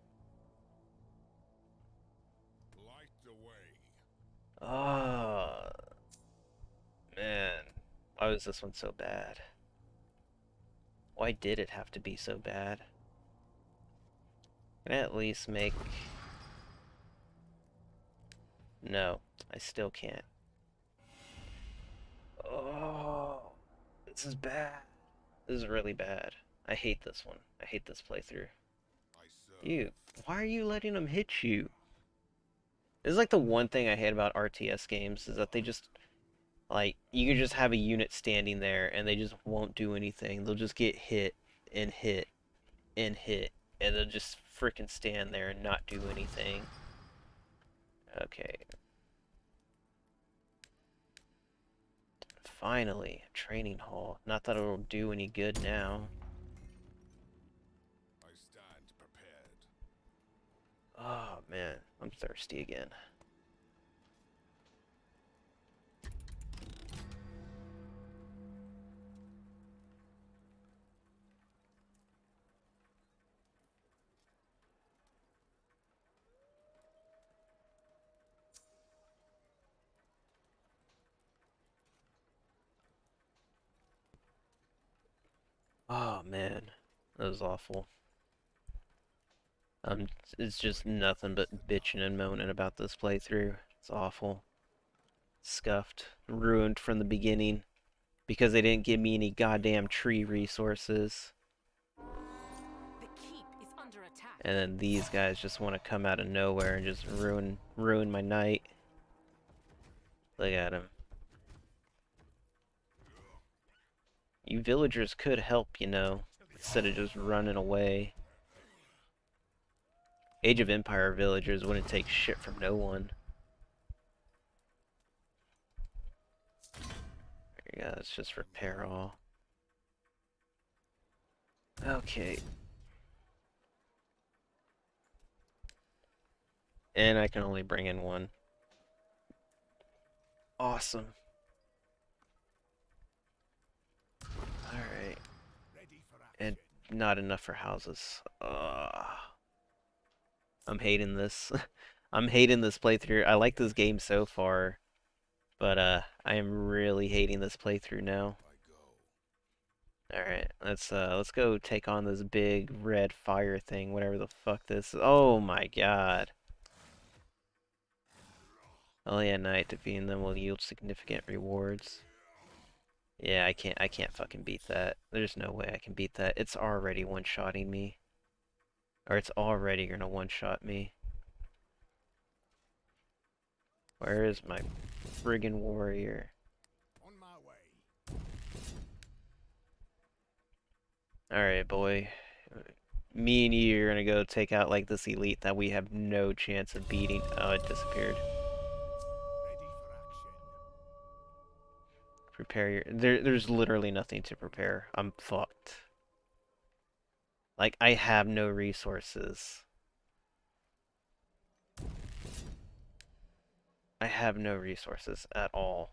Light the way. Oh, man. Why was this one so bad? Why did it have to be so bad? Can I at least make... No, I still can't. Oh, this is bad. This is really bad. I hate this one. I hate this playthrough. I serve. You, why are you letting them hit you? This is like the one thing I hate about RTS games, is that they just, like, you can just have a unit standing there and they just won't do anything. They'll just get hit and hit and hit, and they'll just freaking stand there and not do anything. Okay. Finally, a training hall. Not that it'll do any good now. I stand prepared. Oh man, I'm thirsty again. Oh man, that was awful. It's just nothing but bitching and moaning about this playthrough. It's awful. Scuffed, ruined from the beginning because they didn't give me any goddamn tree resources. The keep is under attack. And then these guys just want to come out of nowhere and just ruin my night. Look at him. You villagers could help, you know, instead of just running away. Age of Empire villagers wouldn't take shit from no one. There you go, let's just repair all. Okay. And I can only bring in one. Awesome. Alright. And not enough for houses. I'm hating this. I'm hating this playthrough. I like this game so far, but I am really hating this playthrough now. Alright, let's go take on this big red fire thing, whatever the fuck this is. Oh my god. Only at night defeating them will yield significant rewards. Yeah, I can't fucking beat that. There's no way I can beat that. It's already one-shotting me. Or it's already gonna one-shot me. Where is my friggin' warrior? On my way. Alright, boy. Me and you are gonna go take out like this elite that we have no chance of beating. Oh, it disappeared. Ready for action. Prepare your... There's literally nothing to prepare. I'm fucked. Like, I have no resources. I have no resources at all.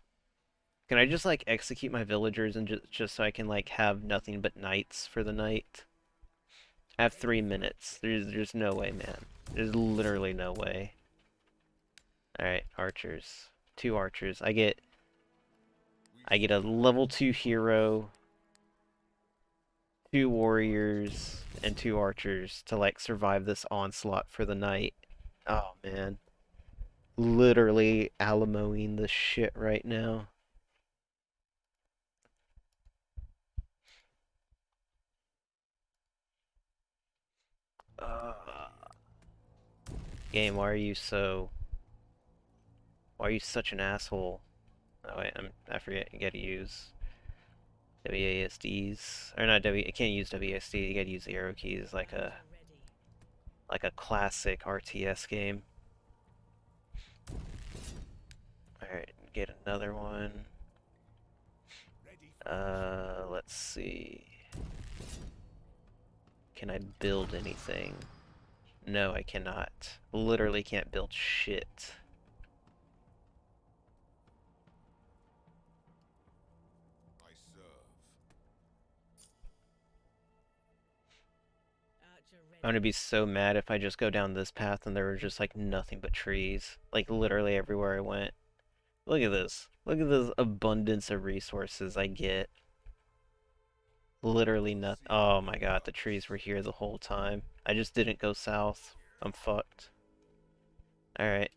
Can I just, like, execute my villagers and just so I can, like, have nothing but knights for the night? I have 3 minutes. There's no way, man. There's literally no way. Alright, archers. 2 archers. I get a level 2 hero, 2 warriors, and 2 archers to like survive this onslaught for the night. Oh man. Literally Alamoing the shit right now. Uh, Game, why are you such an asshole? Oh wait, I forget you gotta use WASDs. Or not I can't use WASD, you gotta use the arrow keys like a classic RTS game. Alright, get another one. Let's see. Can I build anything? No, I cannot. Literally can't build shit. I serve. I'm gonna be so mad if I just go down this path and there were just like nothing but trees. Like literally everywhere I went. Look at this. Look at this abundance of resources I get. Literally nothing. Oh my god, the trees were here the whole time. I just didn't go south. I'm fucked. Alright.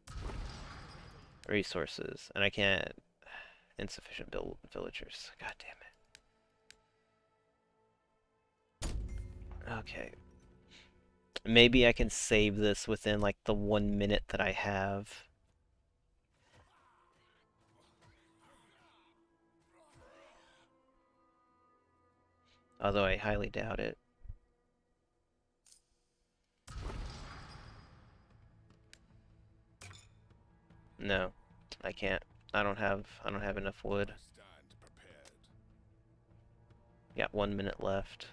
Resources. And I can't... Insufficient villagers. God damn it. Okay. Maybe I can save this within like the 1 minute that I have. Although I highly doubt it. No, I can't. I don't have enough wood. I stand prepared. Got 1 minute left.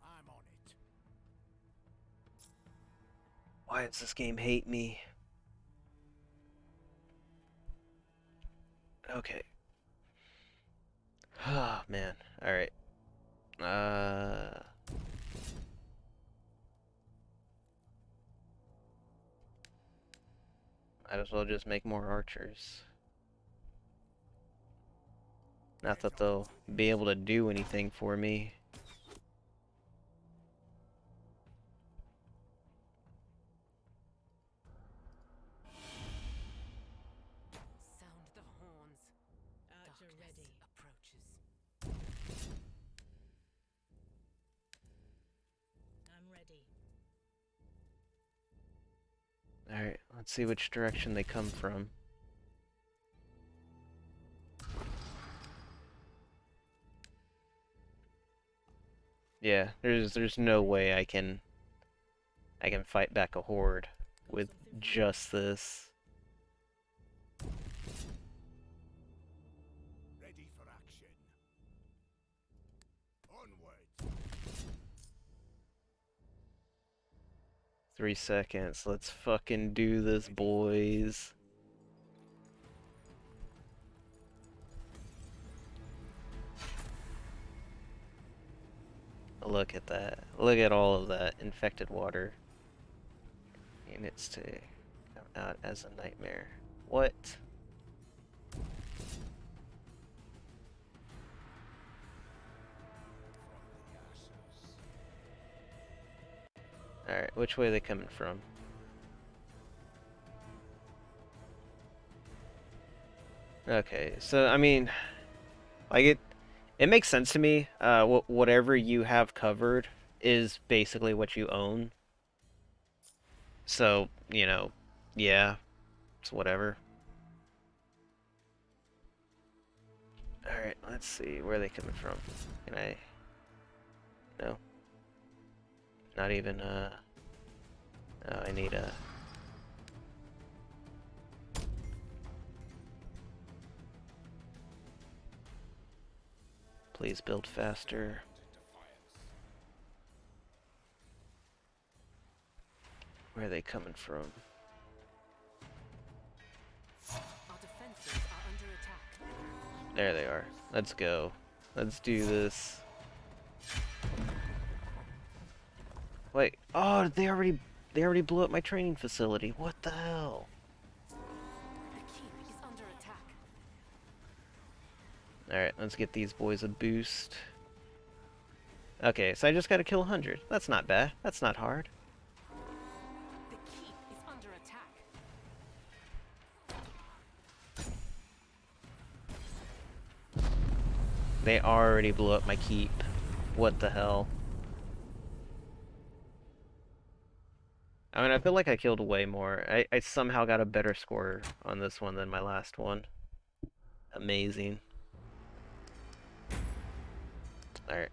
I'm on it. Why does this game hate me? Okay. Oh man. Alright. Might as well just make more archers. Not that they'll be able to do anything for me. ready. Approaches. I'm ready. Alright, let's see which direction they come from. Yeah, there's no way I can fight back a horde with just this. Ready for action. Onward. 3 seconds. Let's fucking do this, boys. Look at that. Look at all of that infected water. Units to come out as a nightmare. What? Alright, which way are they coming from? Okay, so I mean, like it makes sense to me. Whatever you have covered is basically what you own. So, yeah, it's whatever. Alright, let's see. Where are they coming from? Can I... No. Not even, Oh, I need a... Please build faster. Where are they coming from? Our defenses are under attack. There they are. Let's go. Let's do this. Wait. Oh, they already blew up my training facility. What the hell? The keep is under attack. Alright, let's get these boys a boost. Okay, so I just gotta kill 100. That's not bad. That's not hard. The keep is under attack. They already blew up my keep. What the hell? I mean, I feel like I killed way more. I somehow got a better score on this one than my last one. Amazing. Alright,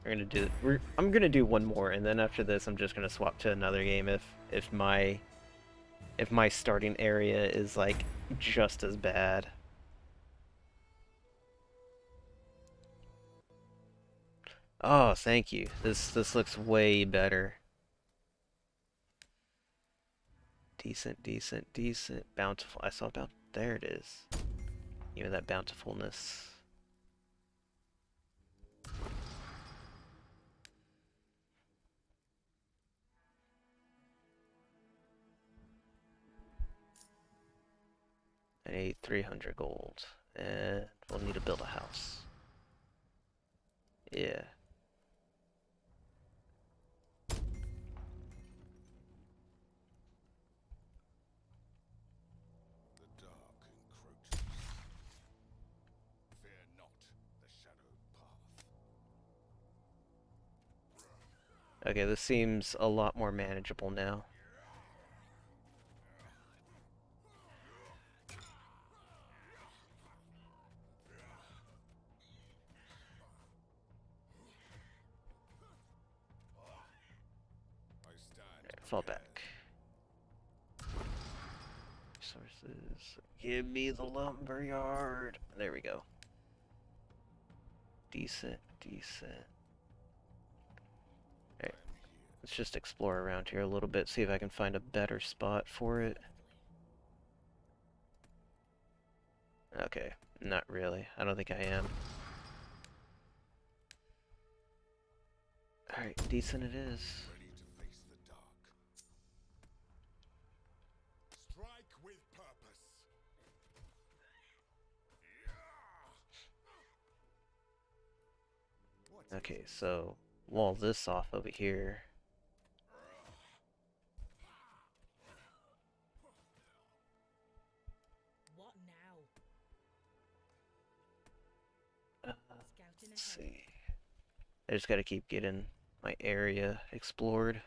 I'm gonna do one more, and then after this I'm just gonna swap to another game if my starting area is like just as bad. Oh, thank you. This looks way better. Decent, decent, decent. Bountiful. I saw about there it is. You know that bountifulness. I need 300 gold. And we'll need to build a house. Yeah. The dark encroaches. Fear not the shadowed path. Okay, this seems a lot more manageable now. I stand Fall prepared. back. Resources. Give me the lumber yard. There we go. Decent, decent. Alright, let's just explore around here a little bit, see if I can find a better spot for it. Okay, not really. I don't think I am. Alright, decent it is. Ready to face the dark. Strike with purpose. What Okay, so wall this off over here. What now? Charging Let's ahead. see. I just gotta keep getting my area explored.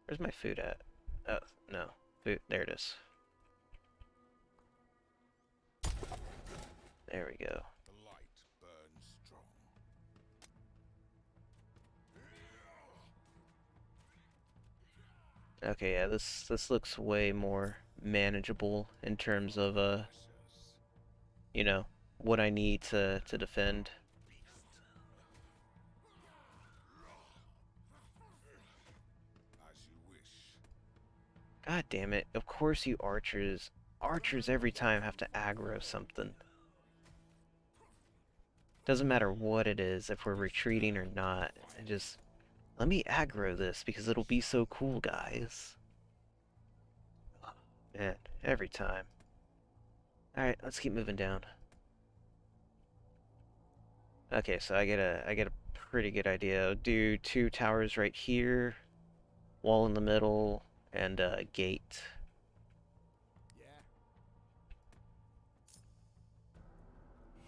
Where's my food at? Oh, no. Food. There it is. There we go. The light burns strong. Okay, yeah, this looks way more manageable in terms of Ashes. you know, what I need to defend. As you wish. God damn it. Of course you archers every time have to aggro something. Doesn't matter what it is, if we're retreating or not. And just let me aggro this because it'll be so cool, guys. Man, every time. Alright, let's keep moving down. Okay, so I get a pretty good idea. I'll do 2 towers right here, wall in the middle, and a gate. Yeah.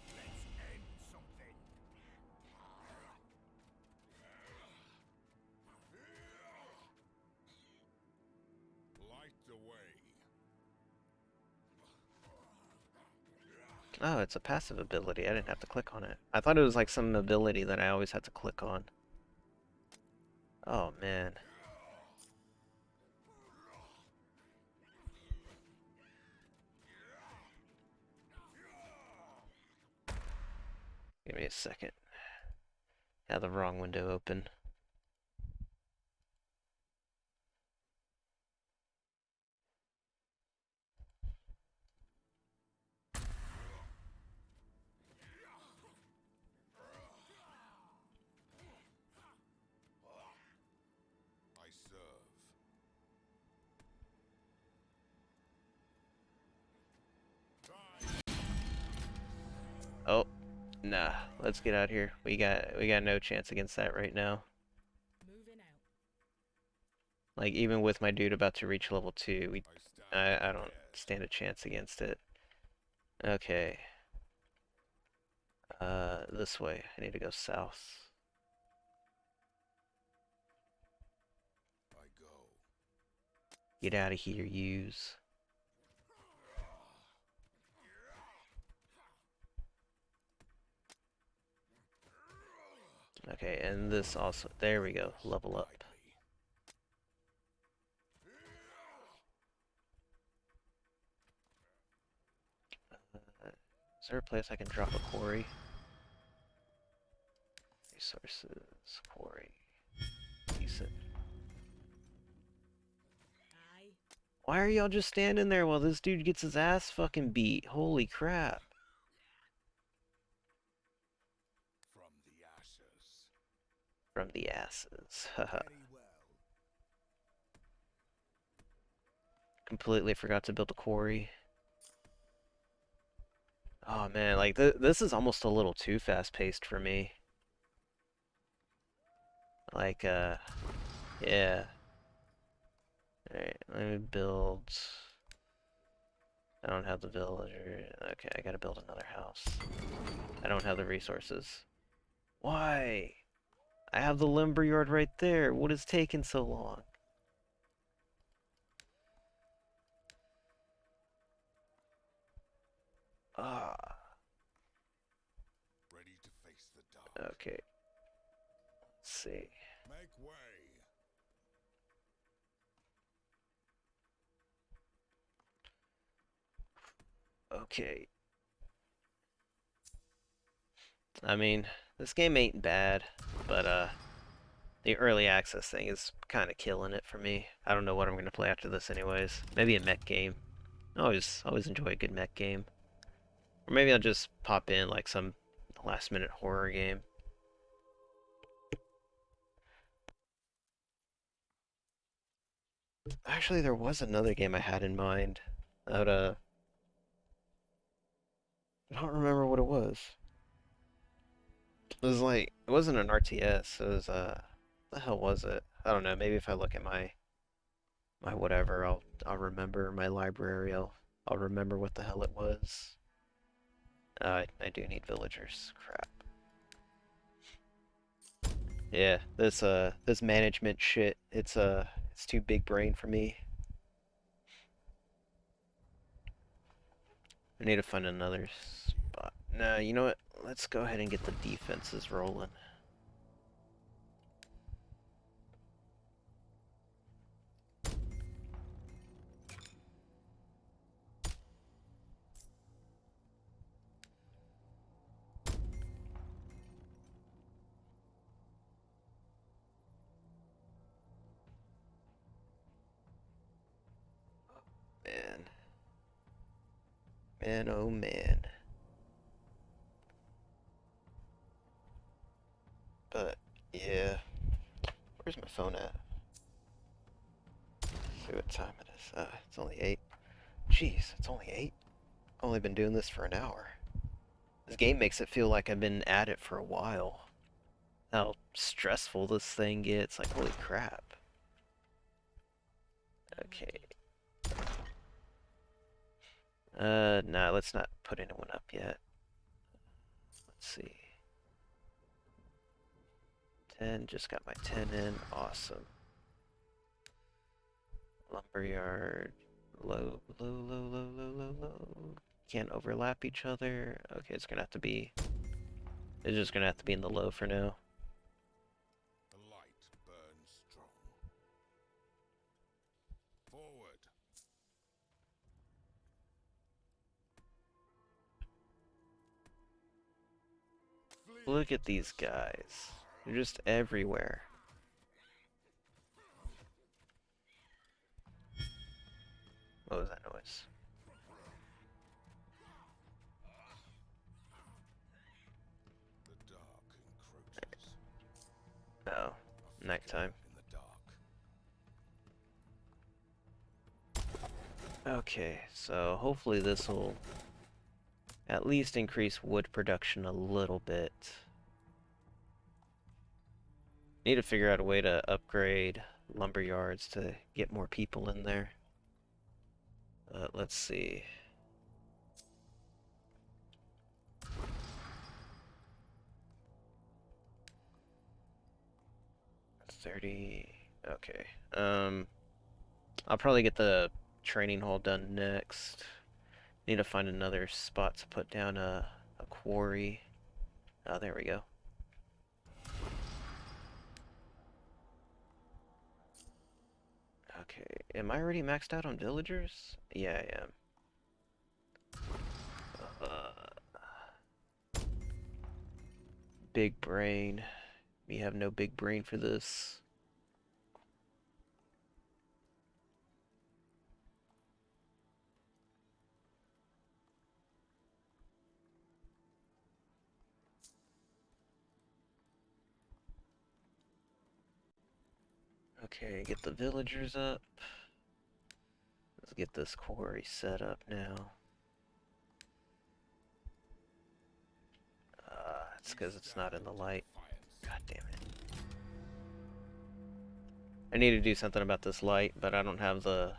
Let's end something. Light the way. Oh, it's a passive ability. I didn't have to click on it. I thought it was like some ability that I always had to click on. Oh man. Give me a second. Had the wrong window open. I serve. Oh, nah. Let's get out here. We got no chance against that right now. Moving out. Like even with my dude about to reach level 2, I stand I don't prepared. stand a chance against it. Okay. This way. I need to go south. I go. Get out of here, use. Okay, and this also. There we go. Level up. Guide me. Is there a place I can drop a quarry? Resources, quarry. Decent. Aye. Why are y'all just standing there while this dude gets his ass fucking beat? Holy crap. From the ashes. From the asses. Haha. Very well. Completely forgot to build a quarry. Oh man, like this is almost a little too fast-paced for me. Like, yeah. Alright, let me build. I don't have the villager. Okay, I gotta build another house. I don't have the resources. Why? I have the lumberyard right there. What is taking so long? Ah, Ready to face the dark. okay. Let's see. Make way. Okay. I mean, this game ain't bad, but the early access thing is kind of killing it for me. I don't know what I'm gonna play after this anyways. Maybe a mech game. I always enjoy a good mech game. Or maybe I'll just pop in like some last minute horror game. Actually, there was another game I had in mind that I don't remember what it was. It was like it wasn't an RTS. It was what the hell was it? I don't know. Maybe if I look at my whatever, I'll remember my library. I'll remember what the hell it was. I do need villagers. Crap. Yeah, this management shit, it's too big brain for me. I need to find another spot. Nah, you know what? Let's go ahead and get the defenses rolling. Man. Man, oh man. But, yeah. Where's my phone at? Let's see what time it is. It's only 8. Jeez, it's only 8? Only been doing this for an hour. This game makes it feel like I've been at it for a while. How stressful this thing gets. Like, holy crap. Okay. Nah, let's not put anyone up yet. Let's see. 10, just got my 10 in. Awesome. Lumberyard. Low, low, low, low, low, low, low. Can't overlap each other. Okay, it's gonna have to be... It's just gonna have to be in the low for now. The light burns strong. Forward. Look at these guys. They're just everywhere. What was that noise? The dark encroaches. Oh, nighttime. In the dark. Okay, so hopefully this will at least increase wood production a little bit. Need to figure out a way to upgrade lumber yards to get more people in there. Let's see. 30. Okay. I'll probably get the training hall done next. Need to find another spot to put down a quarry. Oh, there we go. Okay, am I already maxed out on villagers? Yeah, I am. Big brain. We have no big brain for this. Okay, get the villagers up. Let's get this quarry set up now. It's because it's not in the light. God damn it. I need to do something about this light, but I don't have the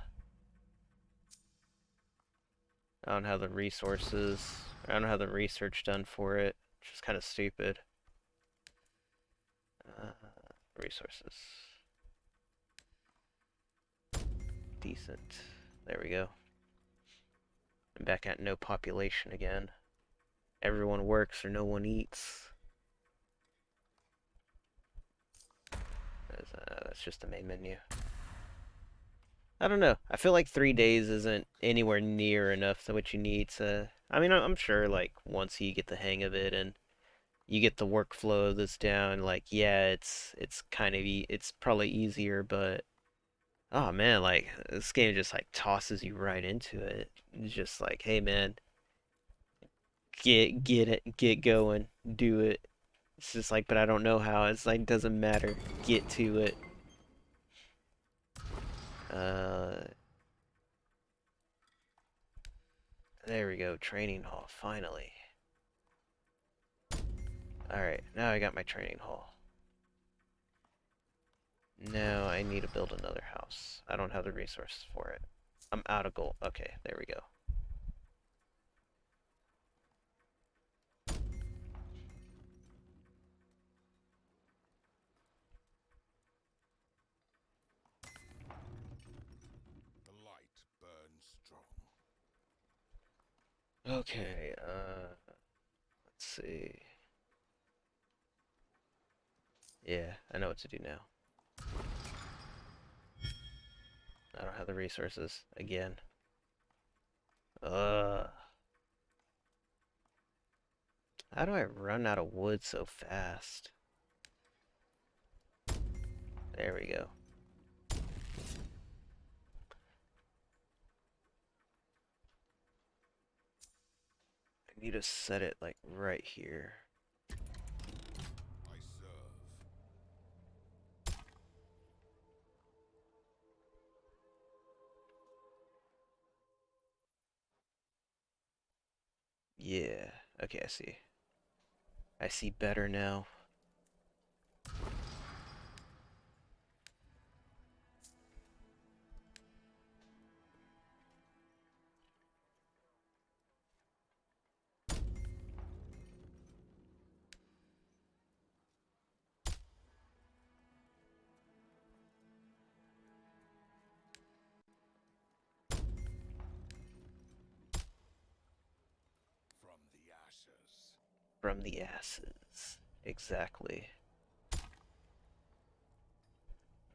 resources. I don't have the research done for it, which is kind of stupid. Uh, Resources. Decent. There we go. I'm back at no population again. Everyone works or no one eats. That's just the main menu. I don't know. I feel like 3 days isn't anywhere near enough to what you need to... I mean, I'm sure, like, once you get the hang of it and you get the workflow of this down, like, yeah, it's kind of... it's probably easier, but... Oh, man, like, this game just, like, tosses you right into it. It's just like, hey, man, get it, get going, do it. It's just like, but I don't know how. It's like, doesn't matter. Get to it. Uh, there we go. Training hall, finally. Alright, now I got my training hall. Now I need to build another house. I don't have the resources for it. I'm out of gold. Okay, there we go. Okay, let's see. Yeah, I know what to do now. I don't have the resources again. Ugh. How do I run out of wood so fast? There we go. I need to set it like right here. I serve. Yeah. Okay, I see. I see better now. From the ashes. From the asses. Exactly.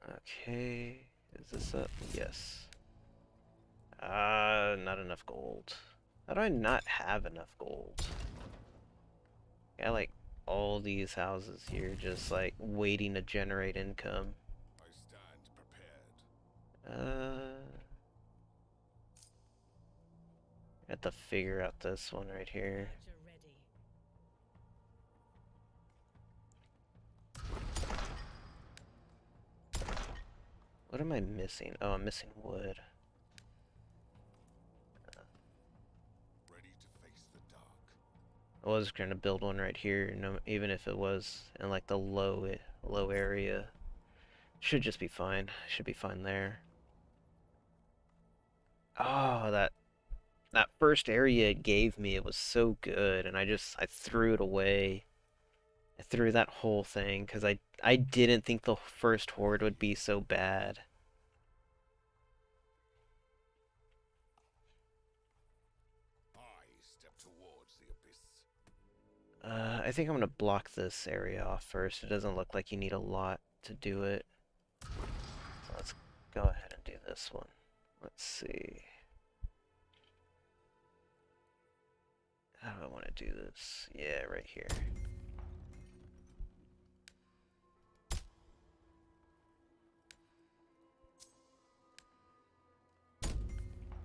Okay. Is this up? Yes. Not enough gold. How do I not have enough gold? Got like all these houses here just like waiting to generate income. I stand prepared. Uh, I have to figure out this one right here. Archer ready. What am I missing? Oh, I'm missing wood. Ready to face the dark. I was gonna build one right here, no, even if it was in like the low area. Should just be fine. Should be fine there. Oh, that first area it gave me, it was so good, and I threw it away. I threw that whole thing because I didn't think the first horde would be so bad. I step towards the abyss. I think I'm gonna block this area off first. It doesn't look like you need a lot to do it. So let's go ahead and do this one. Let's see. How do I want to do this? Yeah, right here.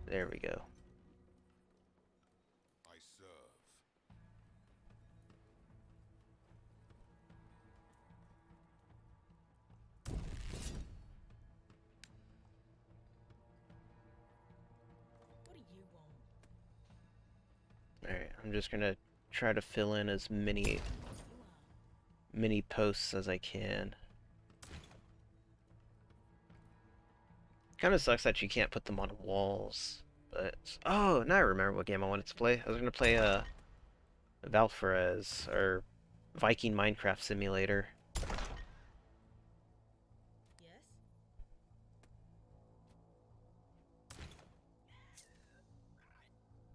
There we go. I serve. What do you want? Alright, I'm just gonna try to fill in as You are. many posts as I can. Kind of sucks that you can't put them on walls, but oh, now I remember what game I wanted to play. I was gonna play Valfares or Viking Minecraft Simulator. Yes?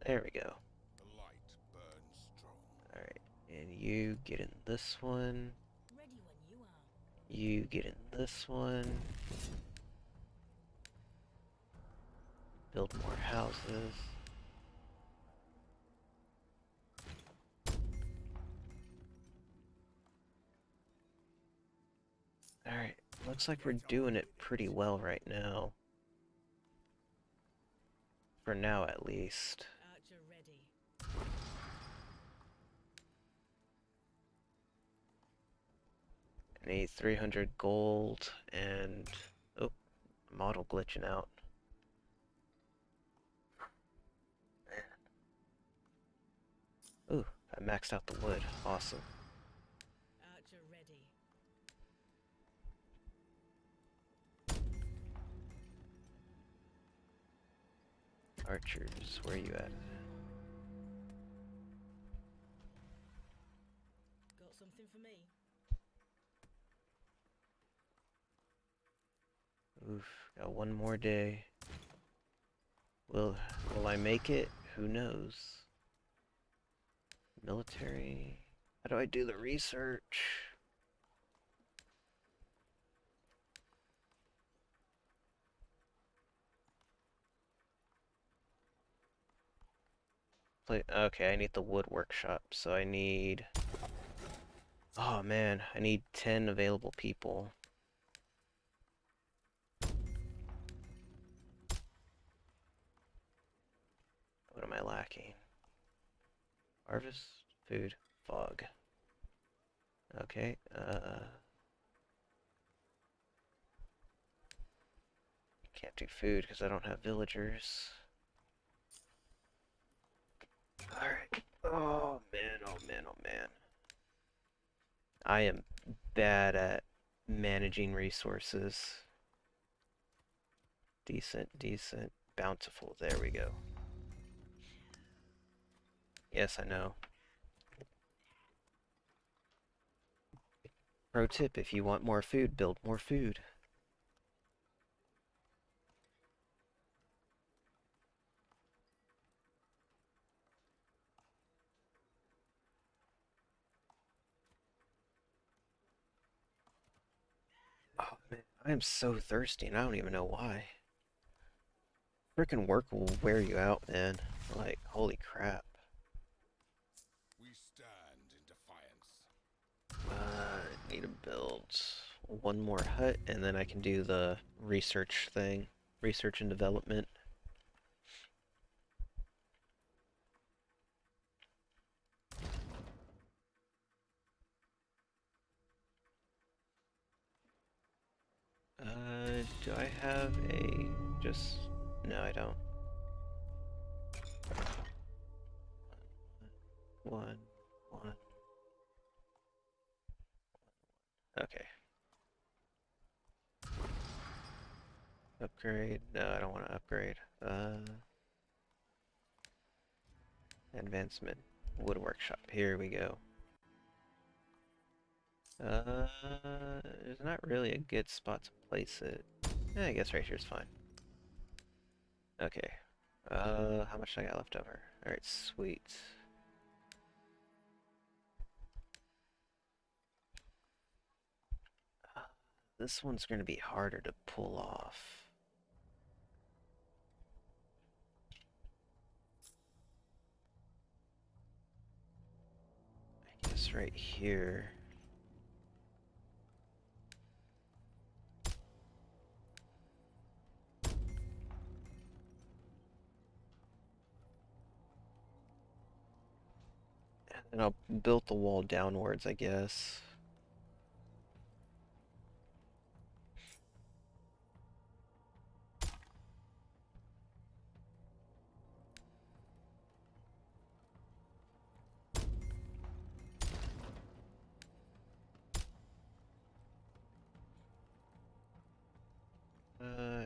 There we go. The light burns strong. Alright, and you get in this one. Ready when you are. You get in this one. Build more houses. Alright, looks like we're doing it pretty well right now. For now, at least. Archer ready. I need 300 gold and... Oh, model glitching out. Ooh, I maxed out the wood. Awesome. Archer ready. Archers, where are you at? Got something for me? Oof, got one more day. Will I make it? Who knows? Military. How do I do the research? Okay, I need the wood workshop, so I need... Oh man, I need 10 available people. What am I lacking? Harvest, food, fog. Okay, can't do food because I don't have villagers. Alright. Oh man, oh man, oh man. I am bad at managing resources. Decent, decent, bountiful. There we go. Yes, I know. Pro tip, if you want more food, build more food. Oh man, I am so thirsty and I don't even know why. Freaking work will wear you out, man. Like, holy crap. We stand in defiance. Need to build one more hut and then I can do the research thing. Research and development. Do I have a just... No, I don't. One, one. Okay. Upgrade. No, I don't want to upgrade. Advancement. Wood workshop. Here we go. There's not really a good spot to place it. I guess right here's fine. Okay. How much I got left over? Alright, sweet. This one's gonna be harder to pull off. I guess right here. And I'll build the wall downwards, I guess.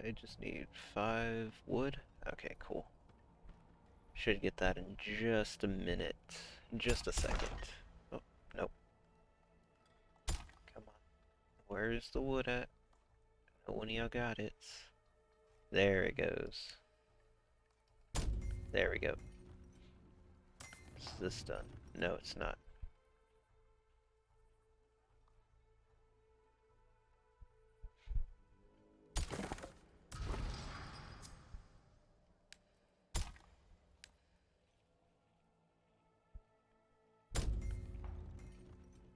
I just need 5 wood. Okay, cool. Should get that in just a minute. Just a second. Oh, nope. Come on. Where's the wood at? No one of y'all got it. There it goes. There we go. Is this done? No, it's not.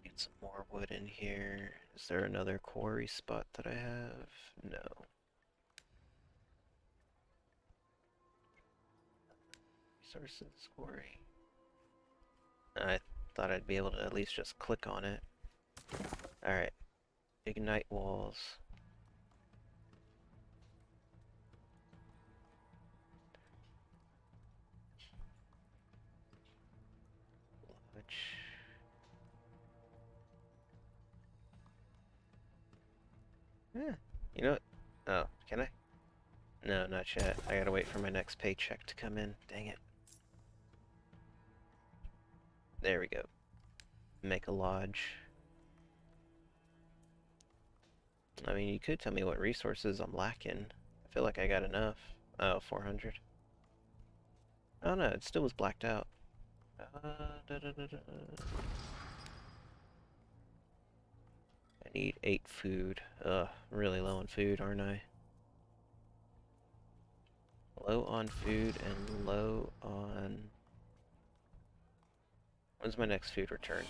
Get some more wood in here. Is there another quarry spot that I have? No. Resources quarry. I thought I'd be able to at least just click on it. Alright. Ignite walls. Which... Yeah. You know what? Oh, can I? No, not yet. I gotta wait for my next paycheck to come in. Dang it. There we go. Make a lodge. I mean, you could tell me what resources I'm lacking. I feel like I got enough. Oh, 400. Oh no, it still was blacked out. I need 8 food. Ugh, really low on food, aren't I? Low on food and low on... When's my next food return?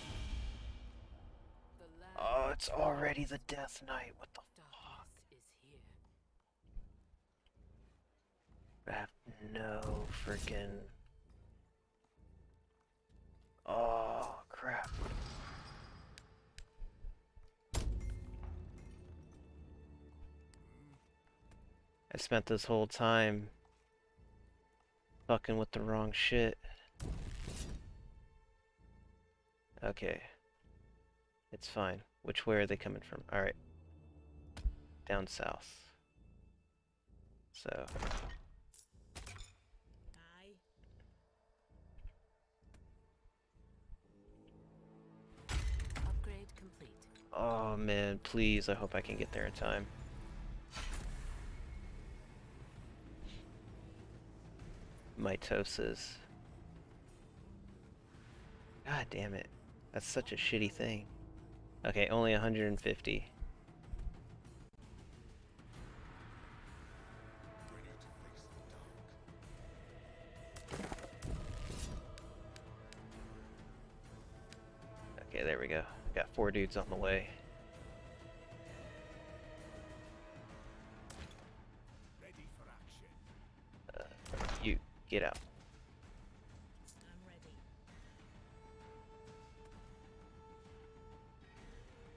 The land Oh, it's already the is Death Knight. What the fuck? darkness is here. I have no freaking... Oh, crap. I spent this whole time fucking with the wrong shit. Okay. It's fine. Which way are they coming from? Alright. Down south. So, Aye. Upgrade complete. oh man, please, I hope I can get there in time. Mitosis. God damn it. That's such a shitty thing. Okay, only 150. Ready to face the dark. Okay, there we go. Got 4 dudes on the way. Ready for action. You, get out. I'm ready.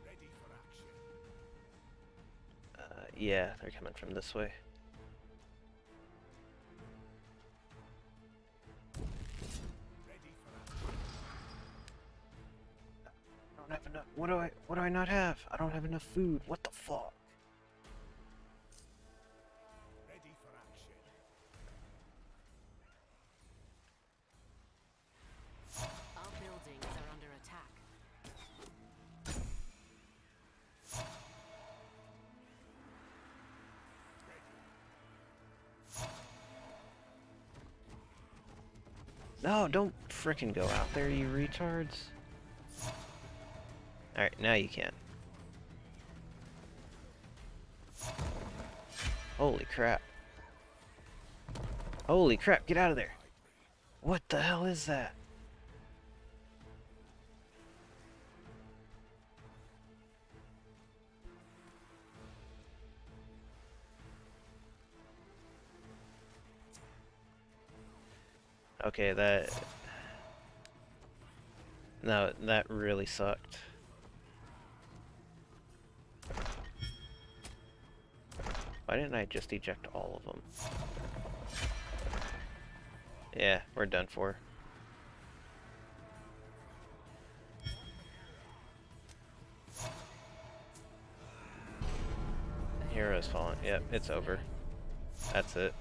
Ready for action. Yeah, they're coming from this way. Ready for action. I don't have enough. What do I not have? I don't have enough food. What the fuck? Ready for action. Our buildings are under attack. No, don't frickin' go out there, you retards. Alright, now you can. Holy crap. Holy crap, get out of there. What the hell is that? Okay, that... No, that really sucked. Why didn't I just eject all of them? Yeah, we're done for. Hero's fallen. Yep, it's over. That's it.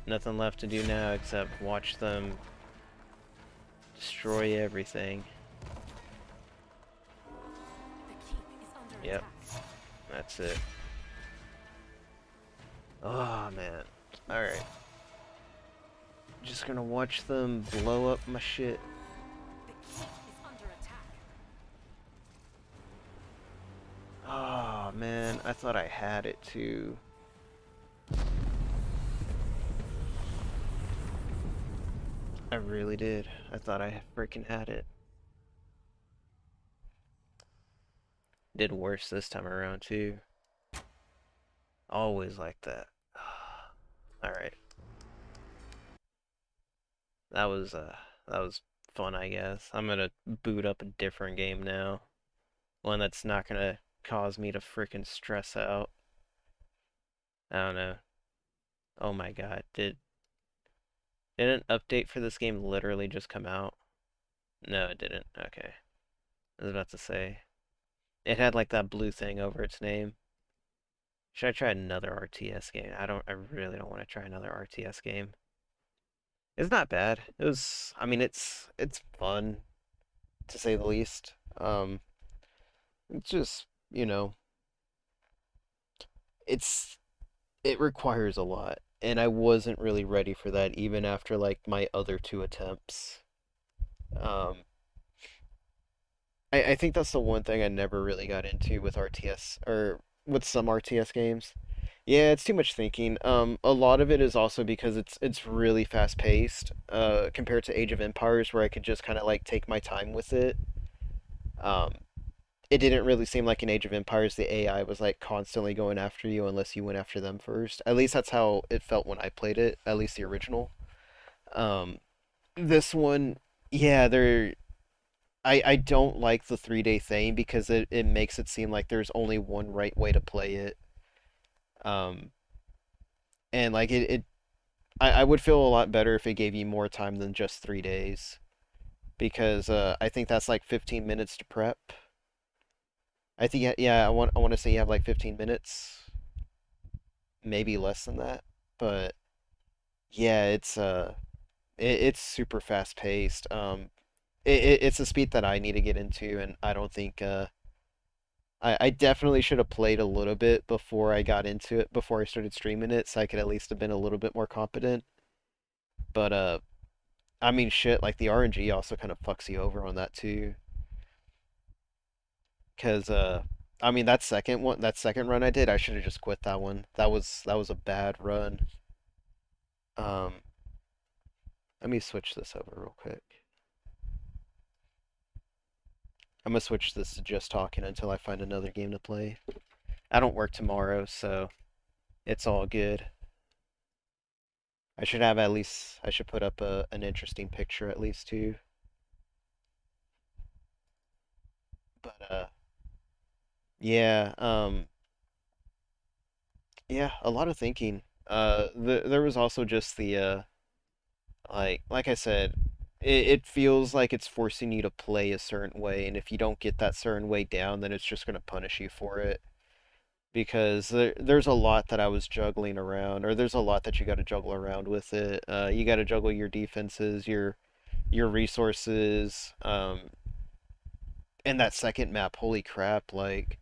Nothing left to do now except watch them destroy everything. The keep is under Yep, attack. that's it. Oh man. Alright. Just gonna watch them blow up my shit. The keep is under attack. Oh man, I thought I had it too. I really did. I thought I freaking had it. Did worse this time around too. Always like that. Alright. That was fun, I guess. I'm gonna boot up a different game now. One that's not gonna cause me to freaking stress out. I don't know. Oh my god, did an update for this game literally just come out? No, it didn't. Okay. I was about to say. It had like that blue thing over its name. Should I try another RTS game? I really don't want to try another RTS game. It's not bad. I mean, it's fun, to say the least. It's just, it's, it requires a lot. And I wasn't really ready for that even after like my other 2 attempts. Um, I think that's the one thing I never really got into with RTS or with some RTS games. Yeah, it's too much thinking. A lot of it is also because it's really fast paced, compared to Age of Empires, where I could just kind of like take my time with it. Um, it didn't really seem like in Age of Empires the AI was like constantly going after you unless you went after them first. At least that's how it felt when I played it, at least the original. Um, this one, yeah, I don't like the 3 day thing because it makes it seem like there's only one right way to play it. Um, and like I would feel a lot better if it gave you more time than just 3 days because I think that's like 15 minutes to prep. I think yeah, I want to say you have like 15 minutes, maybe less than that, but yeah, it's super fast paced. It's a speed that I need to get into, and I don't think I definitely should have played a little bit before I got into it, before I started streaming it, so I could at least have been a little bit more competent. But I mean, shit, like the RNG also kind of fucks you over on that too, because I mean that second run I did, I should have just quit that one. That was a bad run. Um, let me switch this over real quick. I'm gonna switch this to just talking until I find another game to play. I don't work tomorrow, so it's all good. I should put up an interesting picture at least too. But yeah, yeah, a lot of thinking. There was also just the like I said, it feels like it's forcing you to play a certain way, and if you don't get that certain way down, then it's just gonna punish you for it. Because there's a lot that I was juggling around, or there's a lot that you got to juggle around with it. You got to juggle your defenses, your resources. And that second map, holy crap! Like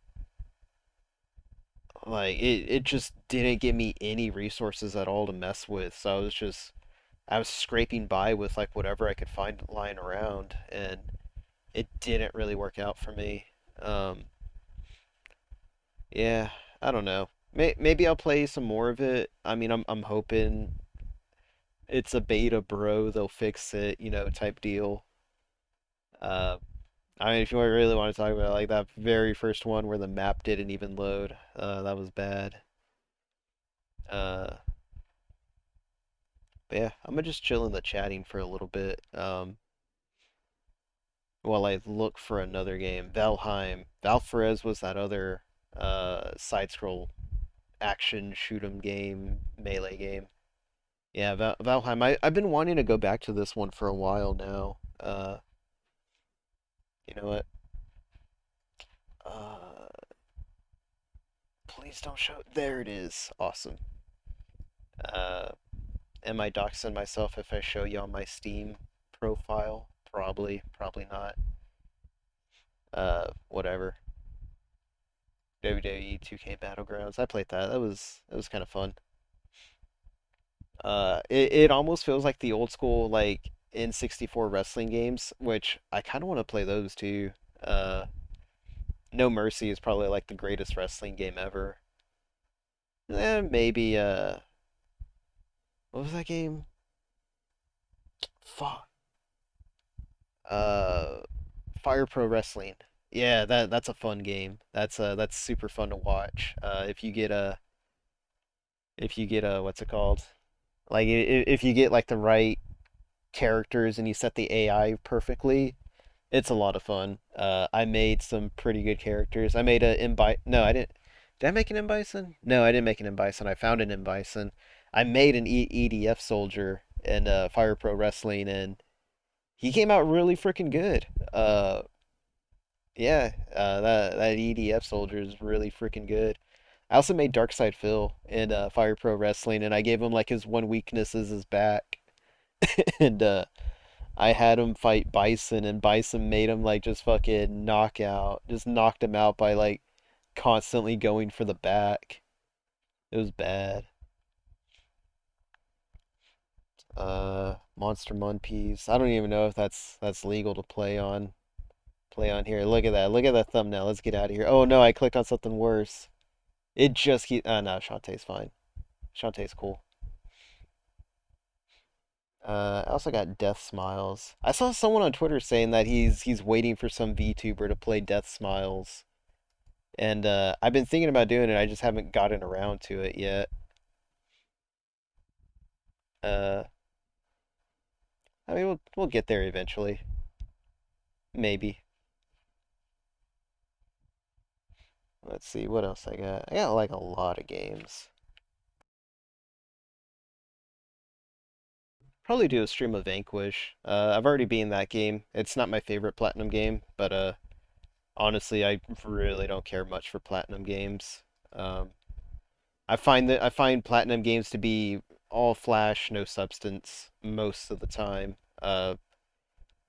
it just didn't give me any resources at all to mess with. So I was scraping by with like whatever I could find lying around, and it didn't really work out for me. Um, yeah, I don't know. Maybe I'll play some more of it. I mean, I'm hoping it's a beta, bro. They'll fix it, type deal. Uh, I mean, if you really want to talk about like that very first one where the map didn't even load, that was bad. Uh, but yeah, I'm gonna just chill in the chatting for a little bit, while I look for another game. Valheim. Valferez was that other side scroll action shoot 'em game, melee game. Yeah, Valheim. I've been wanting to go back to this one for a while now. You know what? Uh, please don't show. There it is. Awesome. Uh, am I doxing myself if I show you on my Steam profile? Probably, probably not. Whatever. WWE 2K Battlegrounds. I played that. That was kind of fun. It almost feels like the old school like N64 wrestling games, which I kind of want to play those too. Uh, No Mercy is probably like the greatest wrestling game ever. Maybe what was that game? Fuck. Uh, Fire Pro Wrestling. Yeah, that's a fun game. That's super fun to watch. If you get a what's it called? Like if you get like the right characters and you set the AI perfectly, it's a lot of fun. I made some pretty good characters. I made a M Bison. No, I didn't. Did I make an M Bison? No, I didn't make an M Bison. I found an M Bison. I made an EDF soldier in Fire Pro Wrestling, and he came out really freaking good. Yeah, that EDF soldier is really freaking good. I also made Darkside Phil in Fire Pro Wrestling, and I gave him like his one weakness is his back, and I had him fight Bison, and Bison made him like just fucking knockout, just knocked him out by like constantly going for the back. It was bad. Monster Mun Peas. I don't even know if that's legal to play on here. Look at that. Look at that thumbnail. Let's get out of here. Oh no, I clicked on something worse. It just keep. No, Shantae's fine. Shantae's cool. I also got Death Smiles. I saw someone on Twitter saying that he's waiting for some VTuber to play Death Smiles, and I've been thinking about doing it. I just haven't gotten around to it yet. Uh, I mean, we'll get there eventually. Maybe. Let's see what else I got. I got like a lot of games. Probably do a stream of Vanquish. I've already beaten that game. It's not my favorite Platinum game, but honestly, I really don't care much for Platinum games. Um, I find Platinum games to be all flash, no substance most of the time.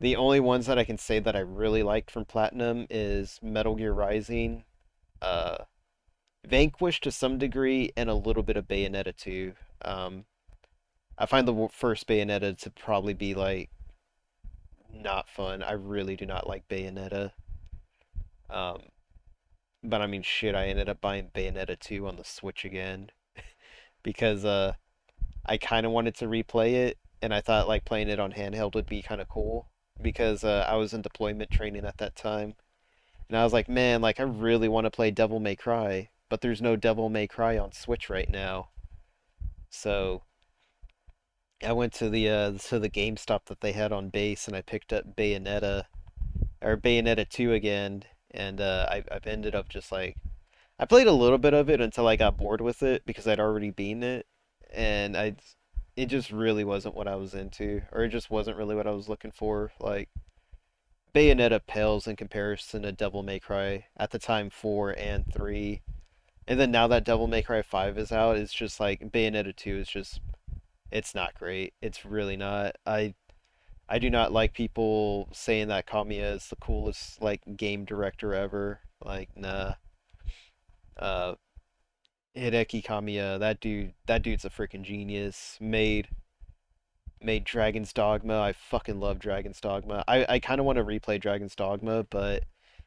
The only ones that I can say that I really liked from Platinum is Metal Gear Rising, uh, Vanquish to some degree, and a little bit of Bayonetta 2. Um, I find the first Bayonetta to probably be like not fun. I really do not like Bayonetta. Um, but I mean, shit, I ended up buying Bayonetta 2 on the Switch again because I kind of wanted to replay it, and I thought like playing it on handheld would be kind of cool because I was in deployment training at that time, and I was like, man, like I really want to play Devil May Cry, but there's no Devil May Cry on Switch right now. So I went to the GameStop that they had on base, and I picked up Bayonetta or Bayonetta 2 again, and I've ended up just like I played a little bit of it until I got bored with it because I'd already beaten it, and it just really wasn't what I was into, or it just wasn't really what I was looking for. Like Bayonetta pales in comparison to Devil May Cry at the time 4 and 3. And then now that Devil May Cry 5 is out, it's just like Bayonetta 2 is just it's not great. It's really not. I do not like people saying that Kamiya is the coolest like game director ever. Like nah. Uh Hideki Kamiya, that dude's a freaking genius. Made Dragon's Dogma. I fucking love Dragon's Dogma. I kind of want to replay Dragon's Dogma, but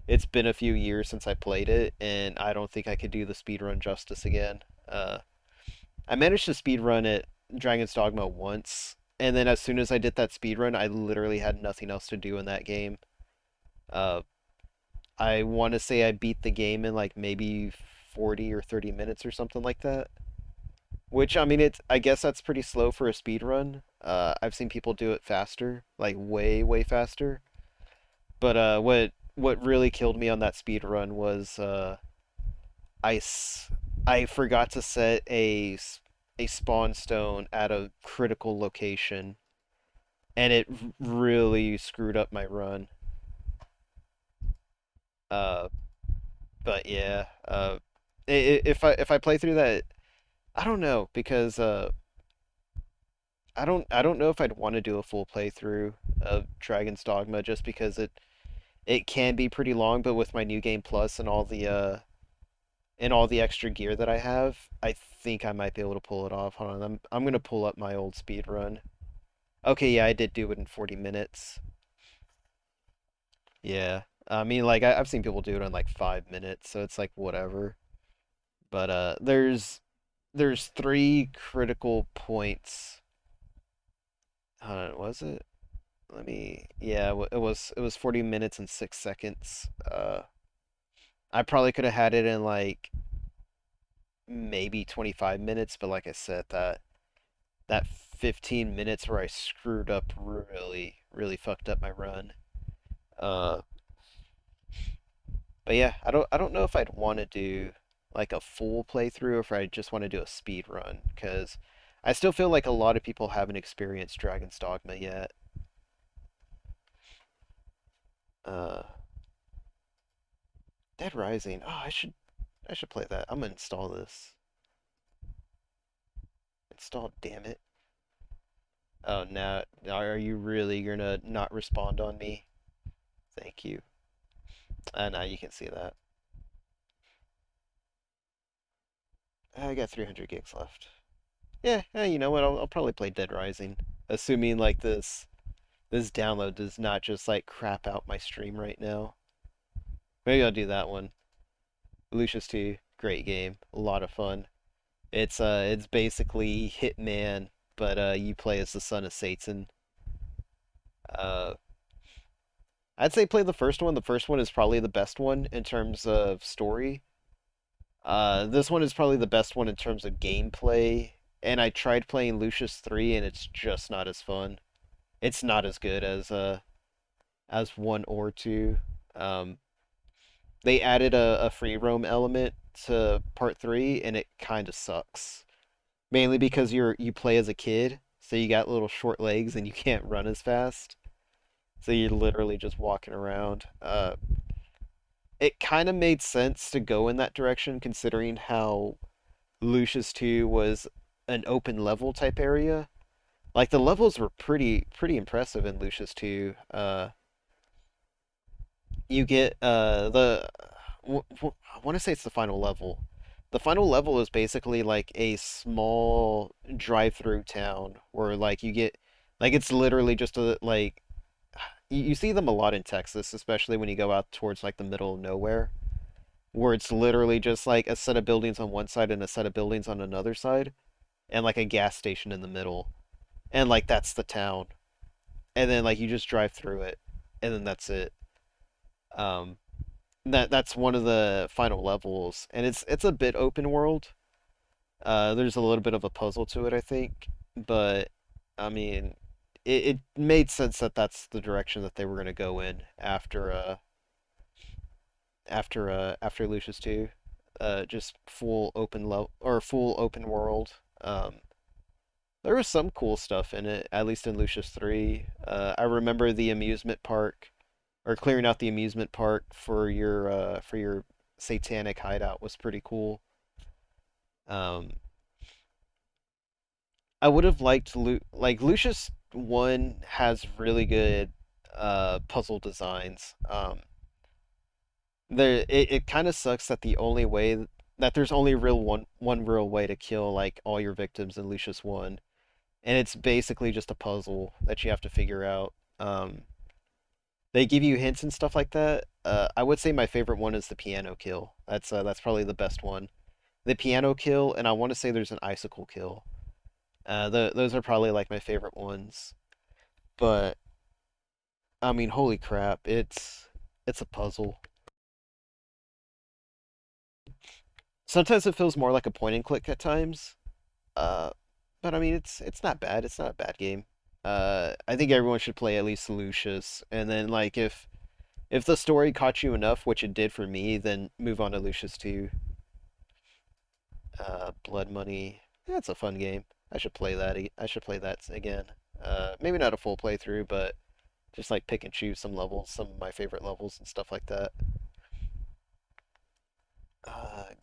it's been a few years since I played it, and I don't think I could do the speedrun justice again. I managed to speedrun it Dragon's Dogma once, and then as soon as I did that speedrun, I literally had nothing else to do in that game. Uh, I want to say I beat the game in like maybe 40 or 30 minutes or something like that. Which I mean, I guess that's pretty slow for a speed run. I've seen people do it faster, like way faster. But what really killed me on that speed run was I I forgot to set a spawn stone at a critical location, and it really screwed up my run. Uh, but yeah, if I play through that, I don't know because I don't know if I'd want to do a full playthrough of Dragon's Dogma just because it can be pretty long, but with my new game plus and all the extra gear that I have, I think I might be able to pull it off. Hold on, I'm gonna pull up my old speed run. Okay, yeah, I did do it in 40 minutes. Yeah. I mean like I've seen people do it in like 5 minutes, so it's like whatever. But there's three critical points. Hold on, was it? Let me. Yeah, it was 40 minutes and 6 seconds. I probably could have had it in like maybe 25 minutes, but like I said, that 15 minutes where I screwed up really fucked up my run. Uh, but yeah, I don't know if I'd want to do like a full playthrough or if I just want to do a speed run because I still feel like a lot of people haven't experienced Dragon's Dogma yet. Uh, Dead Rising. Oh, I should play that. I'm gonna install this. Install, damn it. Oh, now are you really gonna not respond on me? Thank you. Now you can see that. I got 300 gigs left. Yeah, you know what? I'll probably play Dead Rising. assuming like this download does not just like crap out my stream right now. Maybe I'll do that one. Lucius 2, great game, a lot of fun. It's basically Hitman, but you play as the son of Satan. Uh, I'd say play the first one. The first one is probably the best one in terms of story. This one is probably the best one in terms of gameplay. And I tried playing Lucius 3 and it's just not as fun. It's not as good as 1 or 2. Um, they added a free roam element to part 3 and it kind of sucks. Mainly because you play as a kid, so you got little short legs and you can't run as fast. So you're literally just walking around. It kind of made sense to go in that direction considering how Lucius 2 was an open level type area. Like the levels were pretty impressive in Lucius 2. You get I want to say it's the final level. The final level is basically like a small drive-through town where like you get like it's literally just a like you see them a lot in Texas, especially when you go out towards like the middle of nowhere, where it's literally just like a set of buildings on one side and a set of buildings on another side, and like a gas station in the middle, and like that's the town, and then like you just drive through it, and then that's it. Um, that's one of the final levels, and it's a bit open world. There's a little bit of a puzzle to it, I think, but I mean, it made sense that that's the direction that they were gonna go in after Lucius 2. Just full open level or full open world. There was some cool stuff in it, at least in Lucius 3. I remember the amusement park or clearing out the amusement park for your satanic hideout was pretty cool. Um, I would have liked like Lucius 1 has really good puzzle designs. It kind of sucks that that there's only one real way to kill like all your victims in Lucius 1, and it's basically just a puzzle that you have to figure out. They give you hints and stuff like that. I would say my favorite one is the piano kill. That's probably the best one. The piano kill, and I want to say there's an icicle kill. Those are probably like my favorite ones. But I mean, holy crap, it's a puzzle. Sometimes it feels more like a point and click at times. Uh, but I mean, it's not bad. It's not a bad game. I think everyone should play at least Lucius, and then like if the story caught you enough, which it did for me, then move on to Lucius 2. Blood Money. That's a fun game. I should play that. I should play that again. Maybe not a full playthrough, but just like pick and choose some levels, some of my favorite levels and stuff like that.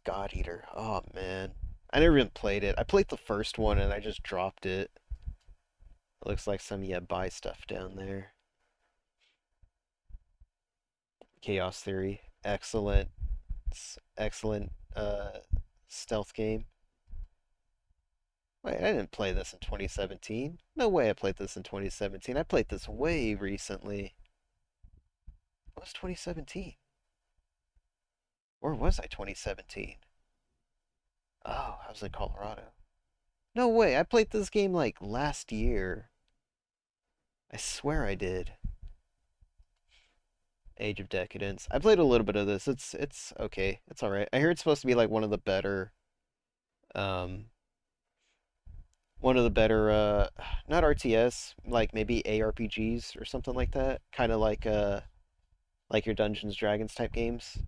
God Eater. Oh man, I never even played it. I played the first one and I just dropped it. It looks like some yeah buy stuff down there. Chaos Theory. Excellent, excellent stealth game. Wait, I didn't play this in 2017. No way I played this in 2017. I played this way recently. What was 2017? Or was I 2017? Oh, I was in Colorado. No way, I played this game like last year. I swear I did. Age of Decadence. I played a little bit of this. It's okay. It's alright. I hear it's supposed to be like um one of the better not RTS, like maybe ARPGs or something like that. Kind of like your Dungeons Dragons type games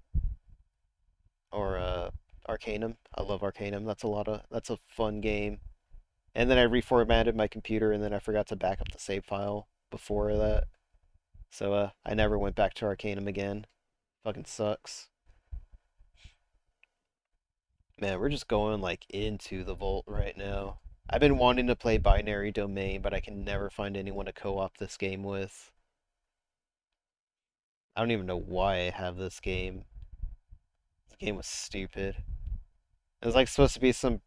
or Arcanum. I love Arcanum. That's a fun game. And then I reformatted my computer and then I forgot to back up the save file before that. So I never went back to Arcanum again. Fucking sucks. Man, we're just going like into the vault right now. I've been wanting to play Binary Domain, but I can never find anyone to co-op this game with. I don't even know why I have this game. This game was stupid. It was like supposed to be some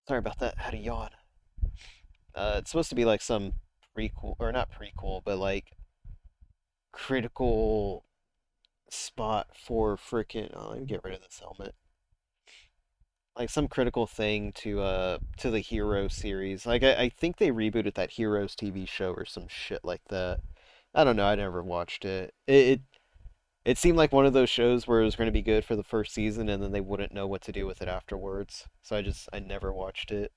Sorry about that. I had a yawn. It's supposed to be like some prequel, or not prequel, but like critical spot for frickin'. Oh, let me get rid of this helmet. Like some critical thing to the Hero series. Like I think they rebooted that Heroes TV show or some shit like that. I don't know. I never watched it. It seemed like one of those shows where it was going to be good for the first season and then they wouldn't know what to do with it afterwards. So I never watched it.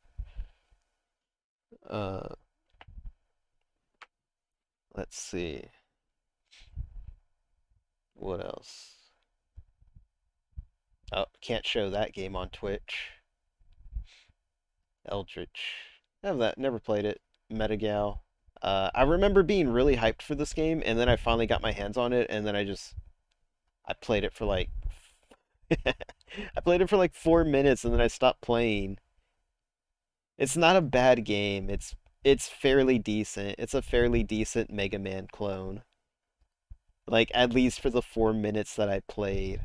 Uh, let's see. What else? Oh, can't show that game on Twitch. Eldritch. Have that. Never played it. Metagal. I remember being really hyped for this game, and then I finally got my hands on it, and then I played it for like I played it for like 4 minutes, and then I stopped playing. It's not a bad game. It's fairly decent. It's a fairly decent Mega Man clone. Like at least for the 4 minutes that I played,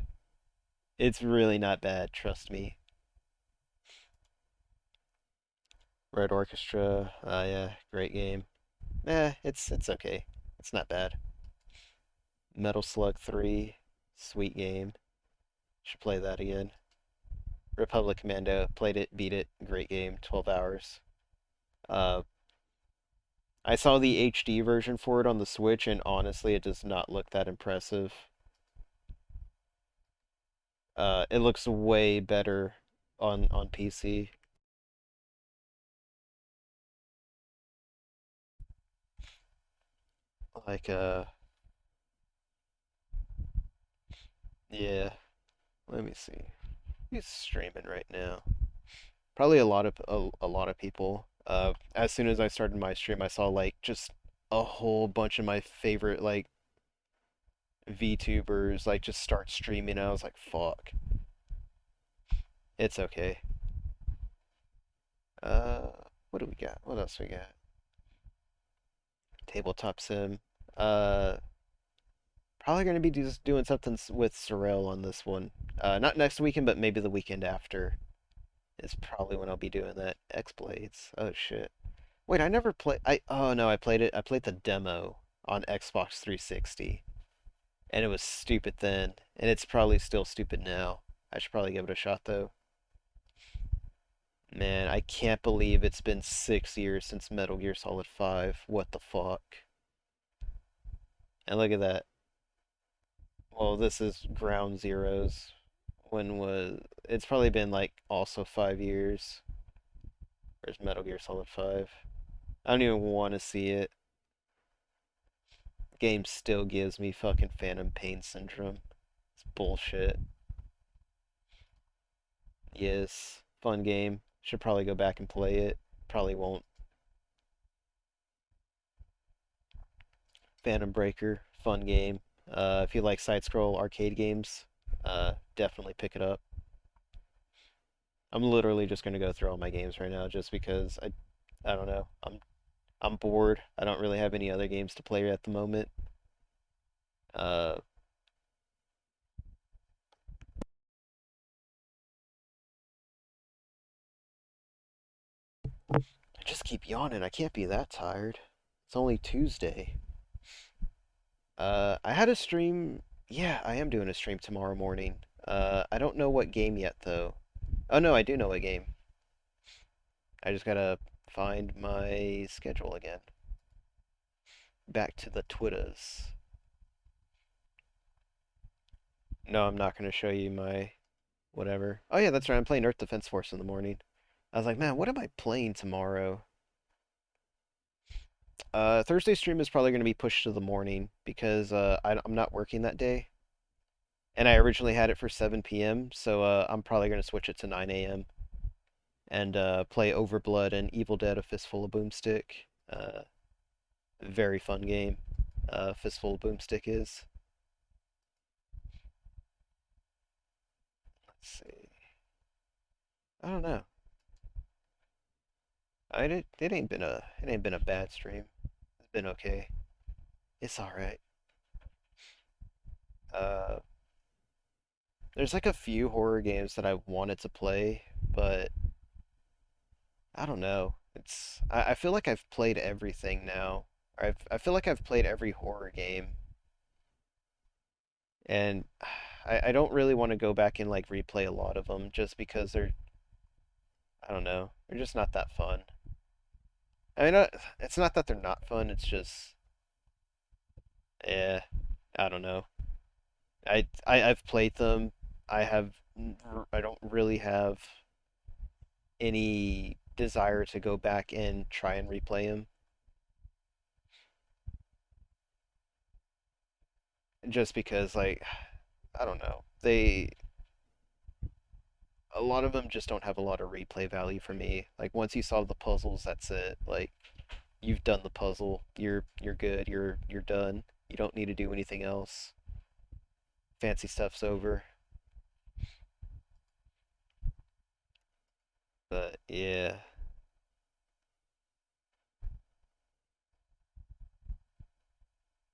it's really not bad. Trust me. Red Orchestra. Yeah, great game. It's okay. It's not bad. Metal Slug 3, sweet game. Should play that again. Republic Commando, played it, beat it, great game, 12 hours. Uh, I saw the HD version for it on the Switch, and honestly, it does not look that impressive. It looks way better on PC. Like, yeah. Let me see. He's streaming right now. Probably a lot of people. As soon as I started my stream, I saw like just a whole bunch of my favorite like VTubers like just start streaming. I was like, fuck, it's okay. Uh, what do we got? What else we got? Tabletop sim. Uh, Probably gonna be just doing something with Sorel on this one. Not next weekend, but maybe the weekend after is probably when I'll be doing that. X Blades. Oh shit. Wait, I never played. Oh no, I played it. I played the demo on Xbox 360, and it was stupid then, and it's probably still stupid now. I should probably give it a shot though. Man, I can't believe it's been 6 years since Metal Gear Solid 5. What the fuck? And look at that. Well, this is Ground Zeroes. When was... It's probably been like also 5 years. Where's Metal Gear Solid 5? I don't even want to see it. Game still gives me fucking phantom pain syndrome. It's bullshit. Yes. Fun game. Should probably go back and play it. Probably won't. Phantom Breaker. Fun game. If you like side scroll arcade games, definitely pick it up. I'm literally just gonna go through all my games right now just because I don't know. I'm bored. I don't really have any other games to play at the moment. Uh I just keep yawning. I can't be that tired. It's only Tuesday. I had a stream. Yeah, I am doing a stream tomorrow morning. I don't know what game yet though. Oh no, I do know what game. I just gotta find my schedule again. Back to the Twitters. No, I'm not gonna show you my whatever. Oh yeah, that's right. I'm playing Earth Defense Force in the morning. I was like, man, what am I playing tomorrow? Thursday stream is probably going to be pushed to the morning because I'm not working that day. And I originally had it for 7 p.m., so I'm probably going to switch it to 9 a.m. and play Overblood and Evil Dead: A Fistful of Boomstick. Very fun game. Fistful of Boomstick is. Let's see. I don't know. It ain't been a bad stream. It's been okay. It's all right. Uh, there's like a few horror games that I wanted to play, but I don't know. I feel like I've played everything now. I feel like I've played every horror game, and I don't really want to go back and like replay a lot of them just because I don't know, they're just not that fun. I mean, it's not that they're not fun. It's just, eh, I don't know. I've played them. I have I don't really have any desire to go back and try and replay them just because like I don't know. A lot of them just don't have a lot of replay value for me. Like once you solve the puzzles, that's it. Like you've done the puzzle. You're good. You're done. You don't need to do anything else. Fancy stuff's over. But yeah,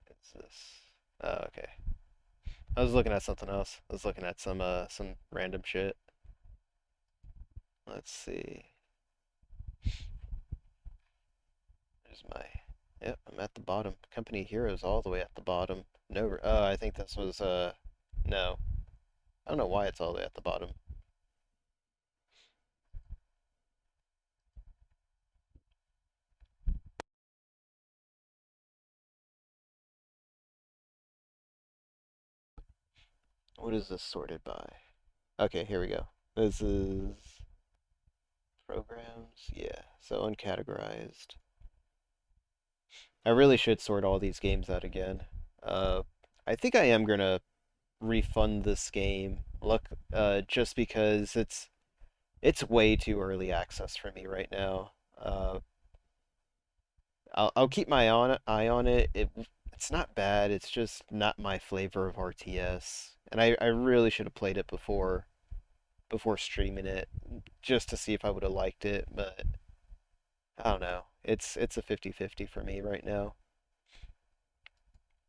it's this. Oh, okay. I was looking at something else. I was looking at some random shit. Let's see. There's my. Yep, I'm at the bottom. Company heroes all the way at the bottom. No, I think this was no. I don't know why it's all the way at the bottom. What is this sorted by? Okay, here we go. This is programs. Yeah, so uncategorized. I really should sort all these games out again. Uh, I think I am gonna refund this game. Look, just because it's way too early access for me right now. I'll keep my eye on it. It's not bad. It's just not my flavor of RTS, and I really should have played it before streaming it just to see if I would have liked it. But I don't know. It's a 50-50 for me right now.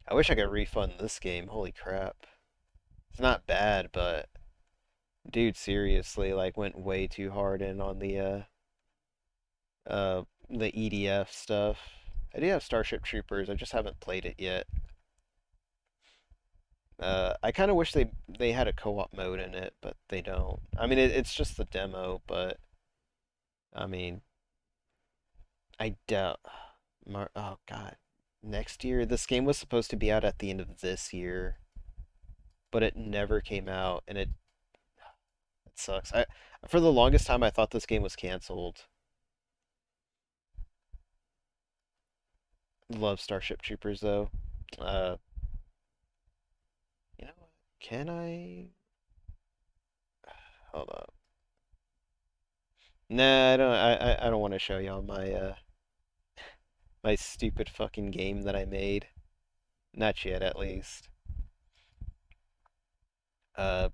I wish I could refund this game. Holy crap. It's not bad, but dude, seriously, like went way too hard in on the EDF stuff. I do have Starship Troopers. I just haven't played it yet. I kind of wish they had a co-op mode in it, but they don't. I mean, it's just the demo, but I mean, I doubt. Oh God, next year. This game was supposed to be out at the end of this year, but it never came out, and it sucks. I For the longest time I thought this game was canceled. Love Starship Troopers though. Uh, you know what? Can I? Hold up. Nah, I don't. I don't want to show y'all my stupid fucking game that I made. Not yet, at least. Uh,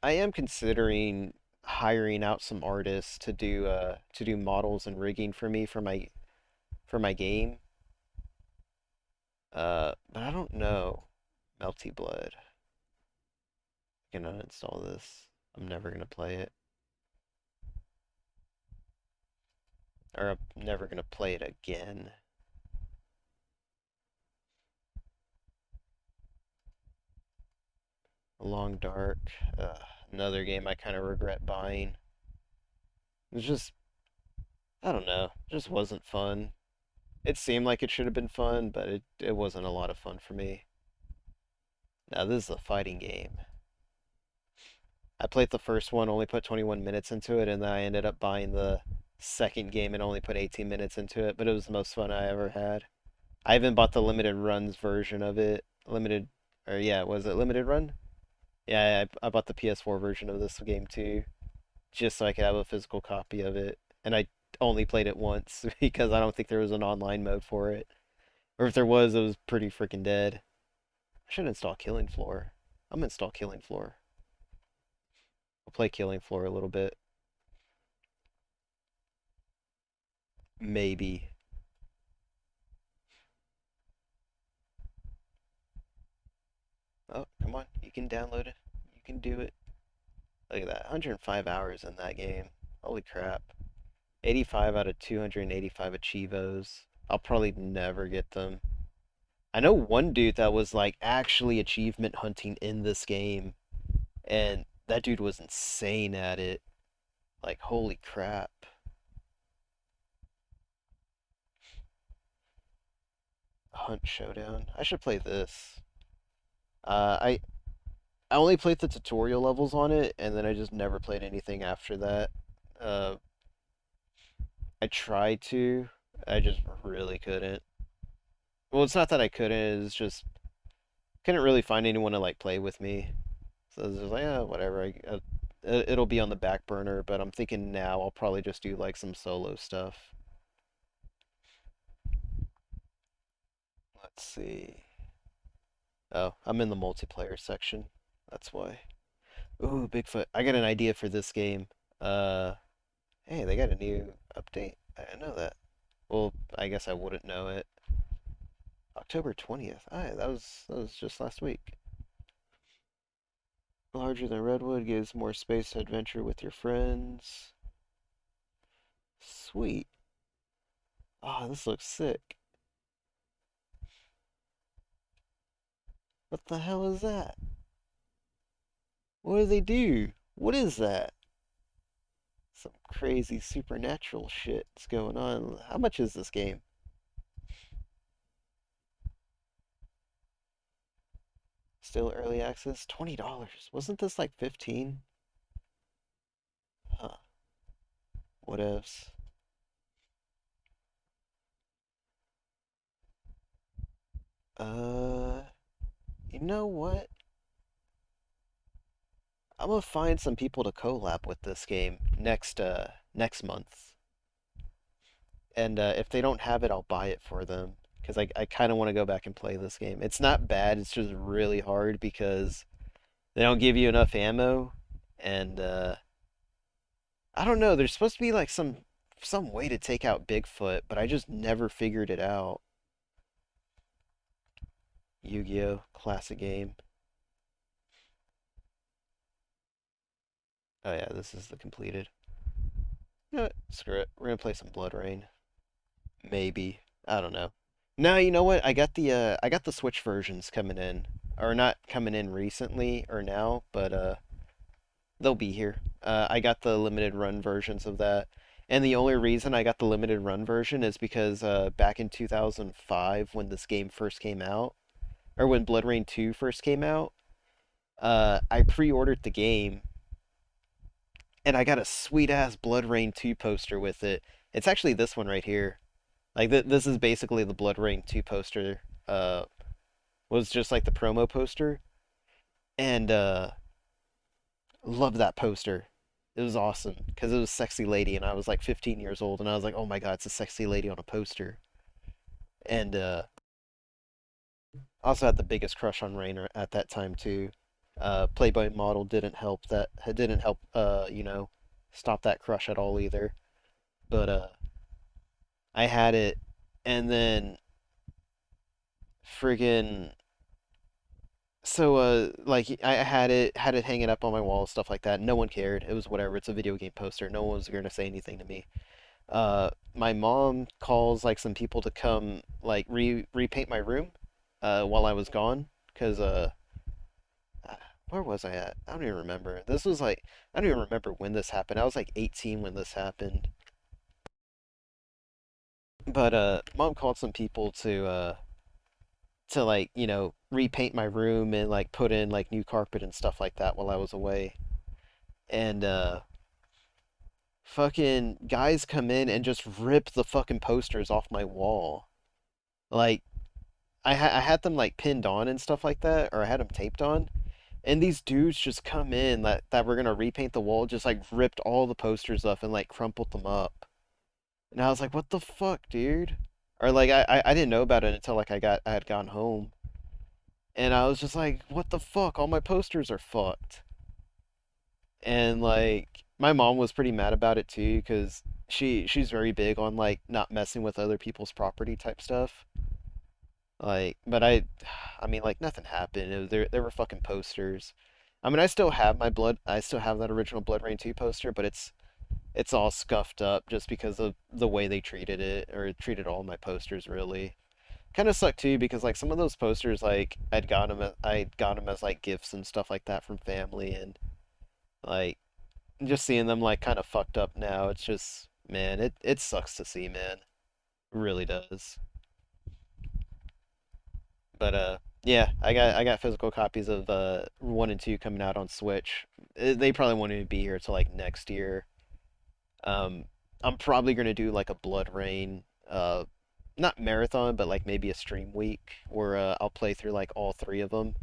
I am considering hiring out some artists to do models and rigging for me for my game. But I don't know. Melty Blood. I'm gonna uninstall this. I'm never gonna play it, or I'm never gonna play it again. Long Dark. Another game I kind of regret buying. It's just I don't know. It just wasn't fun. It seemed like it should have been fun, but it wasn't a lot of fun for me. Now this is a fighting game. I played the first one, only put 21 minutes into it, and then I ended up buying the second game and only put 18 minutes into it, but it was the most fun I ever had. I even bought the limited runs version of it. Limited, or yeah, was it limited run? Yeah, I bought the PS4 version of this game too, just so I could have a physical copy of it. And I only played it once because I don't think there was an online mode for it. Or if there was, it was pretty freaking dead. I should install Killing Floor. I'm gonna install Killing Floor. We'll play Killing Floor a little bit. Maybe. Oh, come on. You can download it. You can do it. Look at that. 105 hours in that game. Holy crap. 85 out of 285 Achievos. I'll probably never get them. I know one dude that was like actually achievement hunting in this game, and that dude was insane at it. Like, holy crap. Hunt Showdown. I should play this. I only played the tutorial levels on it, and then I just never played anything after that. Uh, I tried to, I just really couldn't. Well, it's not that I couldn't, it's just couldn't really find anyone to like play with me. So I was just like, yeah, whatever. It'll be on the back burner, but I'm thinking now I'll probably just do like some solo stuff. Let's see. Oh, I'm in the multiplayer section. That's why. Ooh, Bigfoot. I got an idea for this game. Uh, Hey, they got a new update. I didn't know that. Well, I guess I wouldn't know it. October 20th. That was just last week. Larger than Redwood gives more space to adventure with your friends. Sweet. Oh, this looks sick. What the hell is that? What do they do? What is that? Some crazy supernatural shit's going on. How much is this game? Still early access? $20. Wasn't this like 15? Huh. What ifs? Uh, you know what? I'm gonna find some people to collab with this game next month. And if they don't have it, I'll buy it for them because I kind of want to go back and play this game. It's not bad. It's just really hard because they don't give you enough ammo, and I don't know. There's supposed to be like some way to take out Bigfoot, but I just never figured it out. Yu-Gi-Oh! Classic game. Oh yeah, this is the completed. You know what? Screw it. We're gonna play some Blood Rain. Maybe. I don't know. No, you know what? I got the Switch versions coming in. Or not coming in recently or now, but they'll be here. I got the limited run versions of that. And the only reason I got the limited run version is because back in 2005 when this game first came out, or when Blood Rain 2 first came out, I pre-ordered the game and I got a sweet ass Blood Rain 2 poster with it. It's actually this one right here. Like this is basically the Blood Rain 2 poster. Was just like the promo poster, and love that poster. It was awesome because it was sexy lady, and I was like 15 years old, and I was like, oh my god, it's a sexy lady on a poster. And also had the biggest crush on Rainer at that time too. Playboy model didn't help that. It didn't help. Stop that crush at all either. But I had it, and then friggin' so like I had it hanging up on my wall, stuff like that. No one cared. It was whatever. It's a video game poster. No one was gonna say anything to me. My mom calls like some people to come like repaint my room while I was gone because uh, where was I at? I don't even remember. This was like I don't even remember when this happened. I was like 18 when this happened. But mom called some people to like, repaint my room and like put in like new carpet and stuff like that while I was away. And fucking guys come in and just rip the fucking posters off my wall. Like I had them like pinned on and stuff like that, or I had them taped on. And these dudes just come in that were gonna repaint the wall, just like ripped all the posters off and like crumpled them up. And I was like, what the fuck, dude? Or like I didn't know about it until like I had gone home. And I was just like, what the fuck? All my posters are fucked. And like my mom was pretty mad about it too because she's very big on like not messing with other people's property type stuff. Like, but I mean like nothing happened. There were fucking posters. I mean I still have that original Blood Rain 2 poster, but it's all scuffed up just because of the way they treated it or treated all my posters really. Kind of sucked too because like some of those posters like I'd got them as like gifts and stuff like that from family and like just seeing them like kind of fucked up now. It's just man, it sucks to see, man. It really does. But yeah, I got physical copies of 1 and 2 coming out on Switch. They probably won't even be here till like next year. Um, I'm probably gonna do like a Blood Rain, not marathon, but like maybe a stream week where I'll play through like all three of them.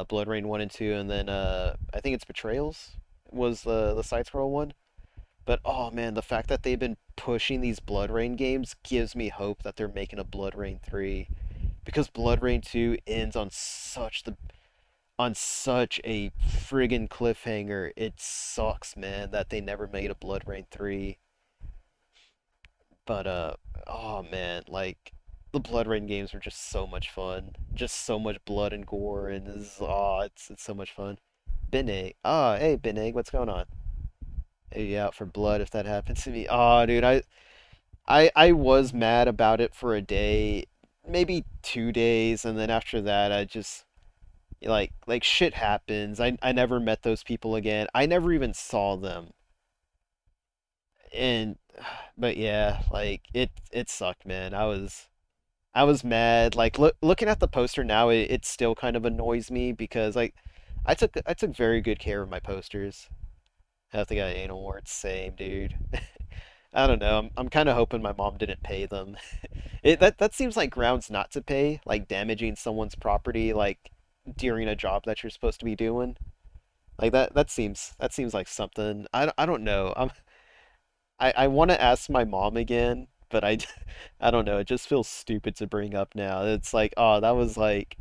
Blood Rain 1 and 2, and then I think it's Betrayals was the side scroll one. But oh man, the fact that they've been pushing these Blood Rain games gives me hope that they're making a Blood Rain 3 because Blood Rain 2 ends on such a friggin' cliffhanger. It sucks, man, that they never made a Blood Rain 3. But oh man, like the Blood Rain games are just so much fun. Just so much blood and gore and it's so much fun. Beneg. Oh, hey Beneg, what's going on? Hey, you out for blood if that happens to me. Oh, dude, I was mad about it for a day, maybe 2 days, and then after that I just like shit happens. I never met those people again. I never even saw them. And but yeah, like it sucked, man. I was mad. Like looking at the poster now, it still kind of annoys me because like I took very good care of my posters. Half the guy anal warts, same dude. I don't know. I'm kind of hoping my mom didn't pay them. That seems like grounds not to pay, like damaging someone's property, like during a job that you're supposed to be doing. Like that seems like something. I don't know. I want to ask my mom again, but I don't know. It just feels stupid to bring up now. It's like, oh, that was like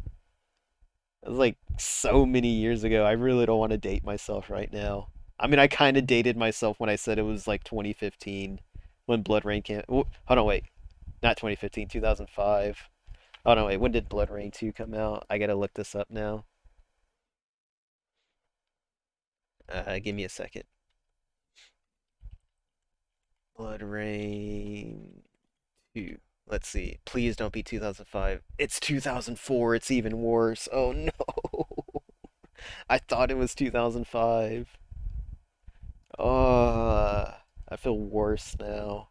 so many years ago. I really don't want to date myself right now. I mean, I kind of dated myself when I said it was like 2015 when Blood Rain came. Hold on, wait. Not 2015, 2005. Oh no, wait. When did Blood Rain 2 come out? I gotta look this up now. Give me a second. Blood Rain 2. Let's see. Please don't be 2005. It's 2004. It's even worse. Oh no. I thought it was 2005. Oh, I feel worse now.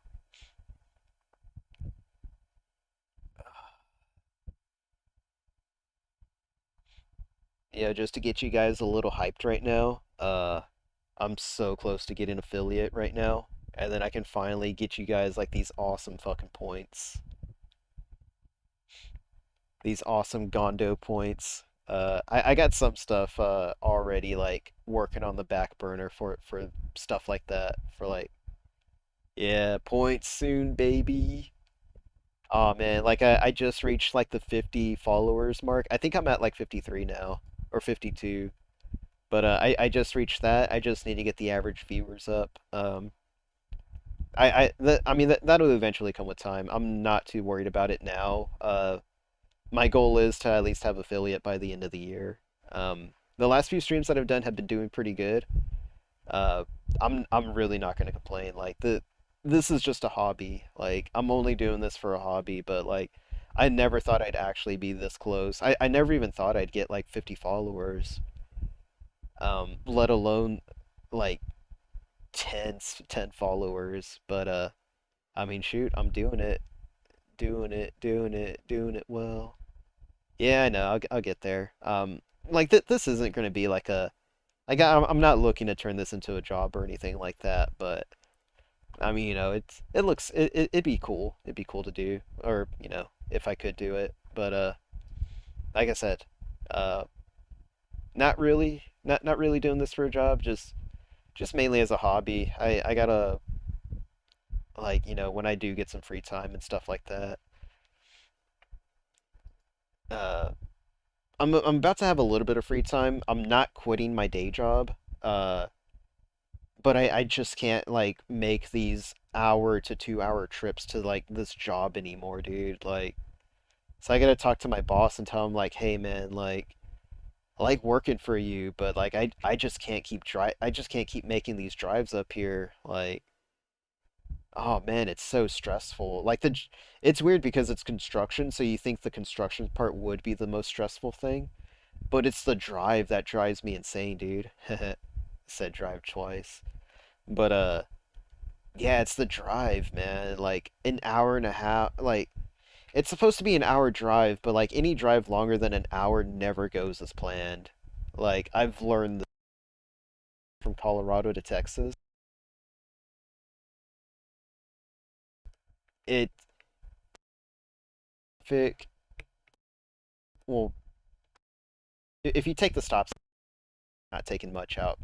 Yeah, just to get you guys a little hyped right now. I'm so close to getting affiliate right now, and then I can finally get you guys like these awesome fucking points. These awesome Gondo points. I got some stuff already like working on the back burner for stuff like that. For like, yeah, points soon, baby. Oh man, like I just reached like the 50 followers mark. I think I'm at like 53 now or 52. But I just reached that. I just need to get the average viewers up. I mean that'll eventually come with time. I'm not too worried about it now. My goal is to at least have affiliate by the end of the year. The last few streams that I've done have been doing pretty good. Uh, I'm really not gonna complain. Like this is just a hobby. Like I'm only doing this for a hobby, but like I never thought I'd actually be this close. I never even thought I'd get like 50 followers. Let alone like 10 followers. But I mean, shoot, I'm doing it well. Yeah, I know. I'll get there. Like this isn't going to be like a like I'm not looking to turn this into a job or anything like that. But I mean, it'd be cool. It'd be cool to do, or if I could do it. But like I said, uh, not really doing this for a job. Just mainly as a hobby. I gotta like when I do get some free time and stuff like that. Uh, I'm about to have a little bit of free time. I'm not quitting my day job. Uh, but I just can't like make these hour to 2 hour trips to like this job anymore, dude. Like, so I gotta talk to my boss and tell him like, hey man, I like working for you, but like I just can't I just can't keep making these drives up here. Like, oh man, it's so stressful. It's weird because it's construction, so you think the construction part would be the most stressful thing, but it's the drive that drives me insane, dude. Said drive twice. But yeah, it's the drive, man. Like an hour and a half, like it's supposed to be an hour drive, but like any drive longer than an hour never goes as planned. Like I've learned from Colorado to Texas. It Traffic, well, if you take the stops, not taking much out.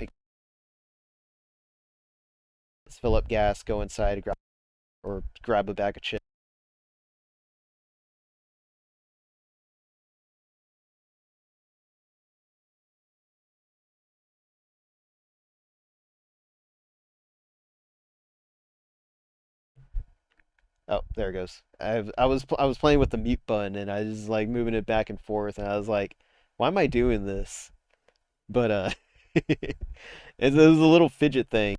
Fill up gas, go inside, grab a bag of chips. Oh, there it goes. I was playing with the mute button and I was like moving it back and forth and I was like, why am I doing this? But it was a little fidget thing.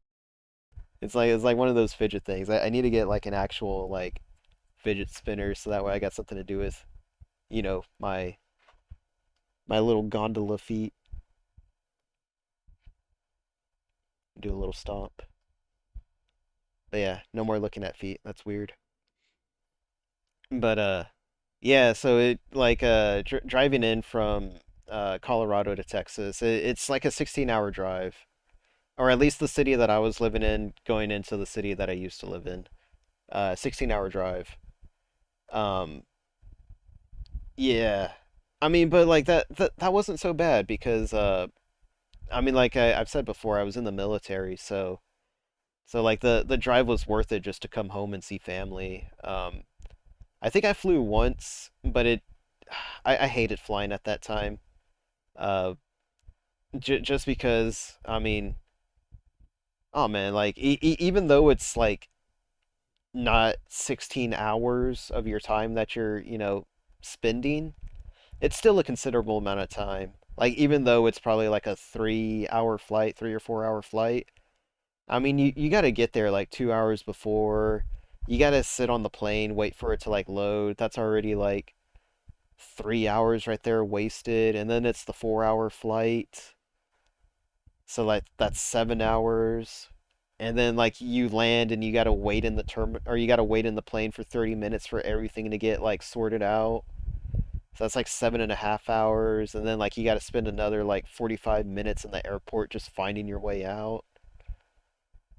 It's like one of those fidget things. I need to get like an actual like fidget spinner so that way I got something to do with, my little gondola feet. Do a little stomp. But yeah, no more looking at feet. That's weird. But yeah, so it like driving in from Colorado to Texas, it's like a 16-hour drive, or at least the city that I was living in going into the city that I used to live in. 16-hour drive. Um, yeah. I mean, but like that wasn't so bad because I mean like I've said before, I was in the military, so like the drive was worth it just to come home and see family. I think I flew once, but I hated flying at that time. Uh, j just because, I mean, oh man, like even though it's like not 16 hours of your time that you're, spending, it's still a considerable amount of time. Like even though it's probably like a 3-hour flight, 3 or 4 hour flight, I mean, you got to get there like 2 hours before. You got to sit on the plane, wait for it to like load. That's already like 3 hours right there wasted, and then it's the 4 hour flight. So like that's 7 hours. And then like you land and you gotta wait in the or you gotta wait in the plane for 30 minutes for everything to get like sorted out. So that's like 7.5 hours, and then like you gotta spend another like 45 minutes in the airport just finding your way out.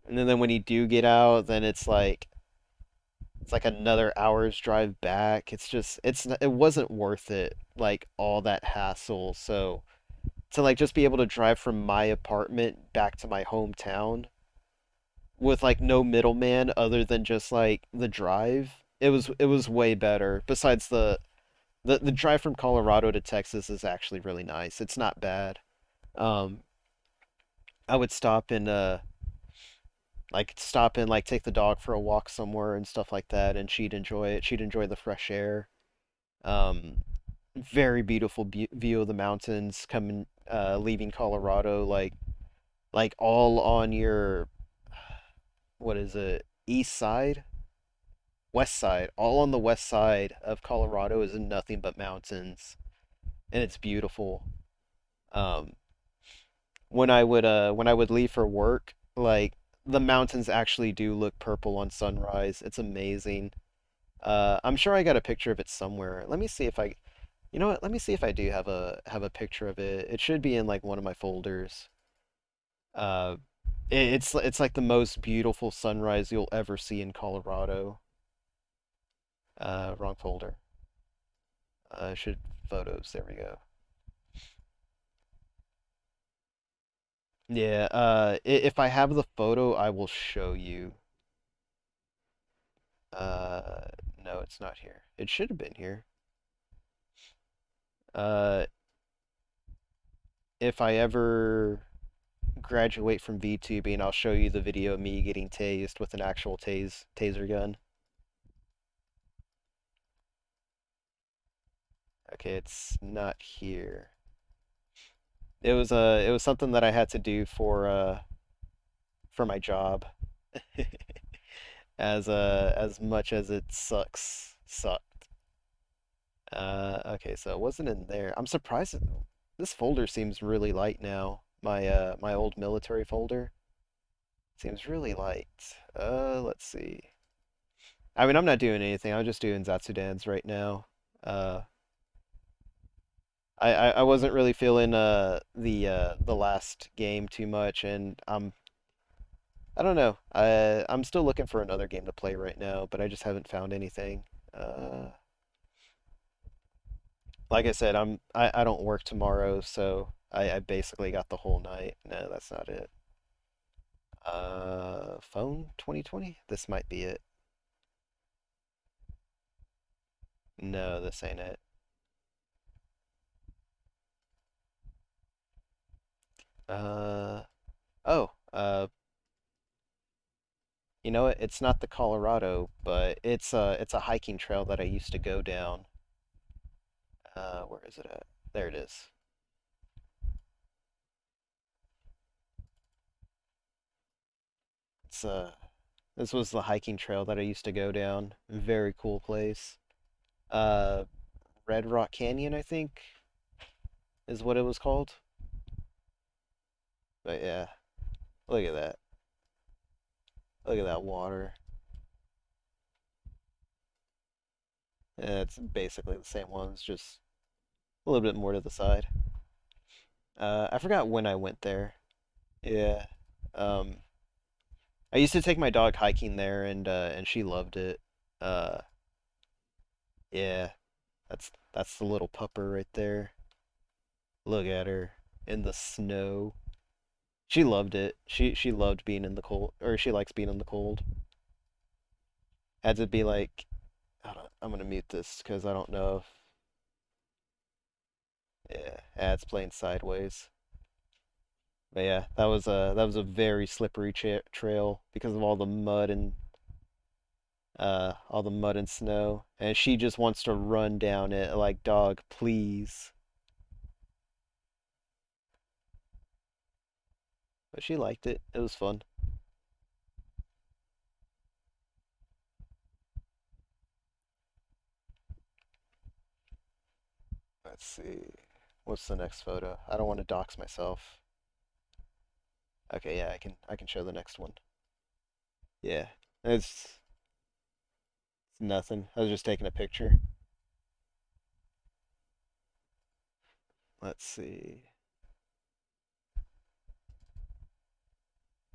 And then when you do get out, then it's like another hour's drive back. It wasn't worth it, like all that hassle. So to like just be able to drive from my apartment back to my hometown with like no middleman other than just like the drive, it was way better. Besides the drive from Colorado to Texas is actually really nice. It's not bad. Um, I would stop and like take the dog for a walk somewhere and stuff like that, and she'd enjoy it. She'd enjoy the fresh air. Um, Very beautiful view of the mountains coming leaving Colorado, like all on your, what is it, east side, west side, all on the west side of Colorado is nothing but mountains, and it's beautiful. Um, when I would leave for work, like the mountains actually do look purple on sunrise. It's amazing. I'm sure I got a picture of it somewhere. Let me see if I, you know what? Let me see if I do have a picture of it. It should be in like one of my folders. Uh, it's like the most beautiful sunrise you'll ever see in Colorado. Wrong folder. Should photos. There we go. Yeah. If I have the photo, I will show you. No, it's not here. It should have been here. Uh, if I ever graduate from VTubing, I'll show you the video of me getting tased with an actual taser gun. Okay, it's not here. it was something that I had to do for my job. As much as it sucked. Okay, so it wasn't in there. I'm surprised this folder seems really light now. My old military folder seems really light. Let's see. I mean, I'm not doing anything. I'm just doing Zatsudans right now. Uh, I wasn't really feeling the last game too much, and I don't know. I'm still looking for another game to play right now, but I just haven't found anything. Uh, like I said, I don't work tomorrow, so I basically got the whole night. No, that's not it. Phone 2020? This might be it. No, this ain't it. Uh oh, you know what? It's not the Colorado, but it's a hiking trail that I used to go down. Where is it at? There it is. It's this was the hiking trail that I used to go down. Very cool place. Uh, Red Rock Canyon, I think, is what it was called. But yeah, look at that. Look at that water. It's basically the same ones, just a little bit more to the side. I forgot when I went there. Yeah. Um, I used to take my dog hiking there, and she loved it. Uh, yeah, that's the little pupper right there. Look at her in the snow. She loved it. She loved being in the cold, or she likes being in the cold. Had to be like, I don't, I'm gonna mute this because I don't know if yeah, it's playing sideways. But yeah, that was a very slippery trail because of all the mud and snow, and she just wants to run down it like, dog, please. But she liked it. It was fun. Let's see. What's the next photo? I don't want to dox myself. Okay, yeah, I can show the next one. Yeah. It's nothing. I was just taking a picture. Let's see.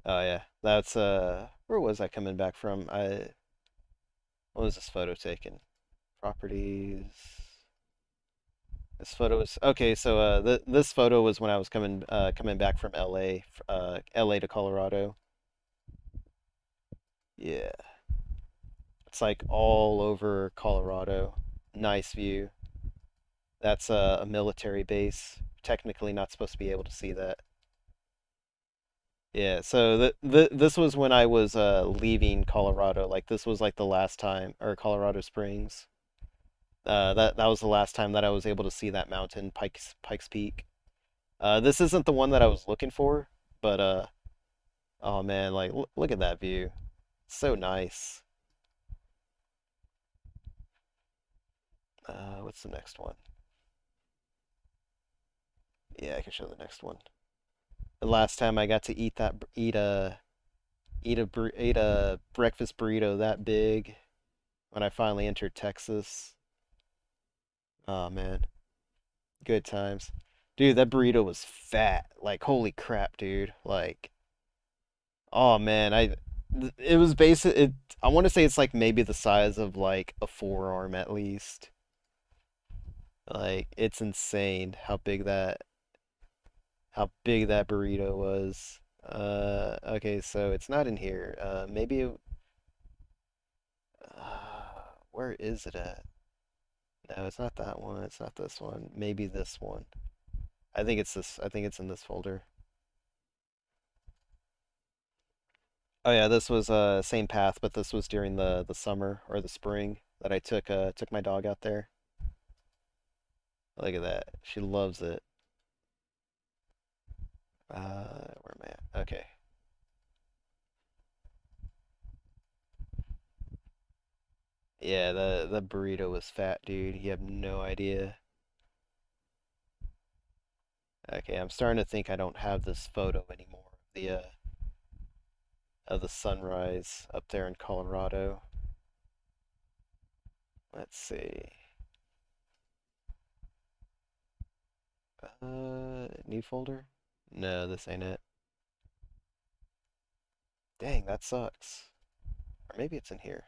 Oh yeah. That's where was I coming back from? What was this photo taken? Properties. This photo is okay, so this photo was when I was coming back from LA, LA to Colorado. Yeah. It's like all over Colorado. Nice view. That's a military base. Technically not supposed to be able to see that. Yeah, so this was when I was leaving Colorado. Like this was like the last time, or Colorado Springs. That was the last time that I was able to see that mountain, Pikes Peak. This isn't the one that I was looking for, but oh man, like look at that view. So nice. What's the next one? Yeah, I can show the next one. The last time I got to eat a breakfast burrito that big when I finally entered Texas. Oh man, good times. Dude, that burrito was fat. Like holy crap, dude. Like oh man, it was basic it I want to say it's like maybe the size of like a forearm at least. Like it's insane how big that burrito was. Okay, so it's not in here. Where is it at? No, it's not that one. It's not this one. Maybe this one. I think it's this. I think it's in this folder. Oh yeah, this was same path, but this was during the summer or the spring that I took my dog out there. Look at that. She loves it. Where am I at? Okay. Yeah, the burrito was fat, dude. You have no idea. Okay, I'm starting to think I don't have this photo anymore. The of the sunrise up there in Colorado. Let's see. New folder? No, this ain't it. Dang, that sucks. Or maybe it's in here.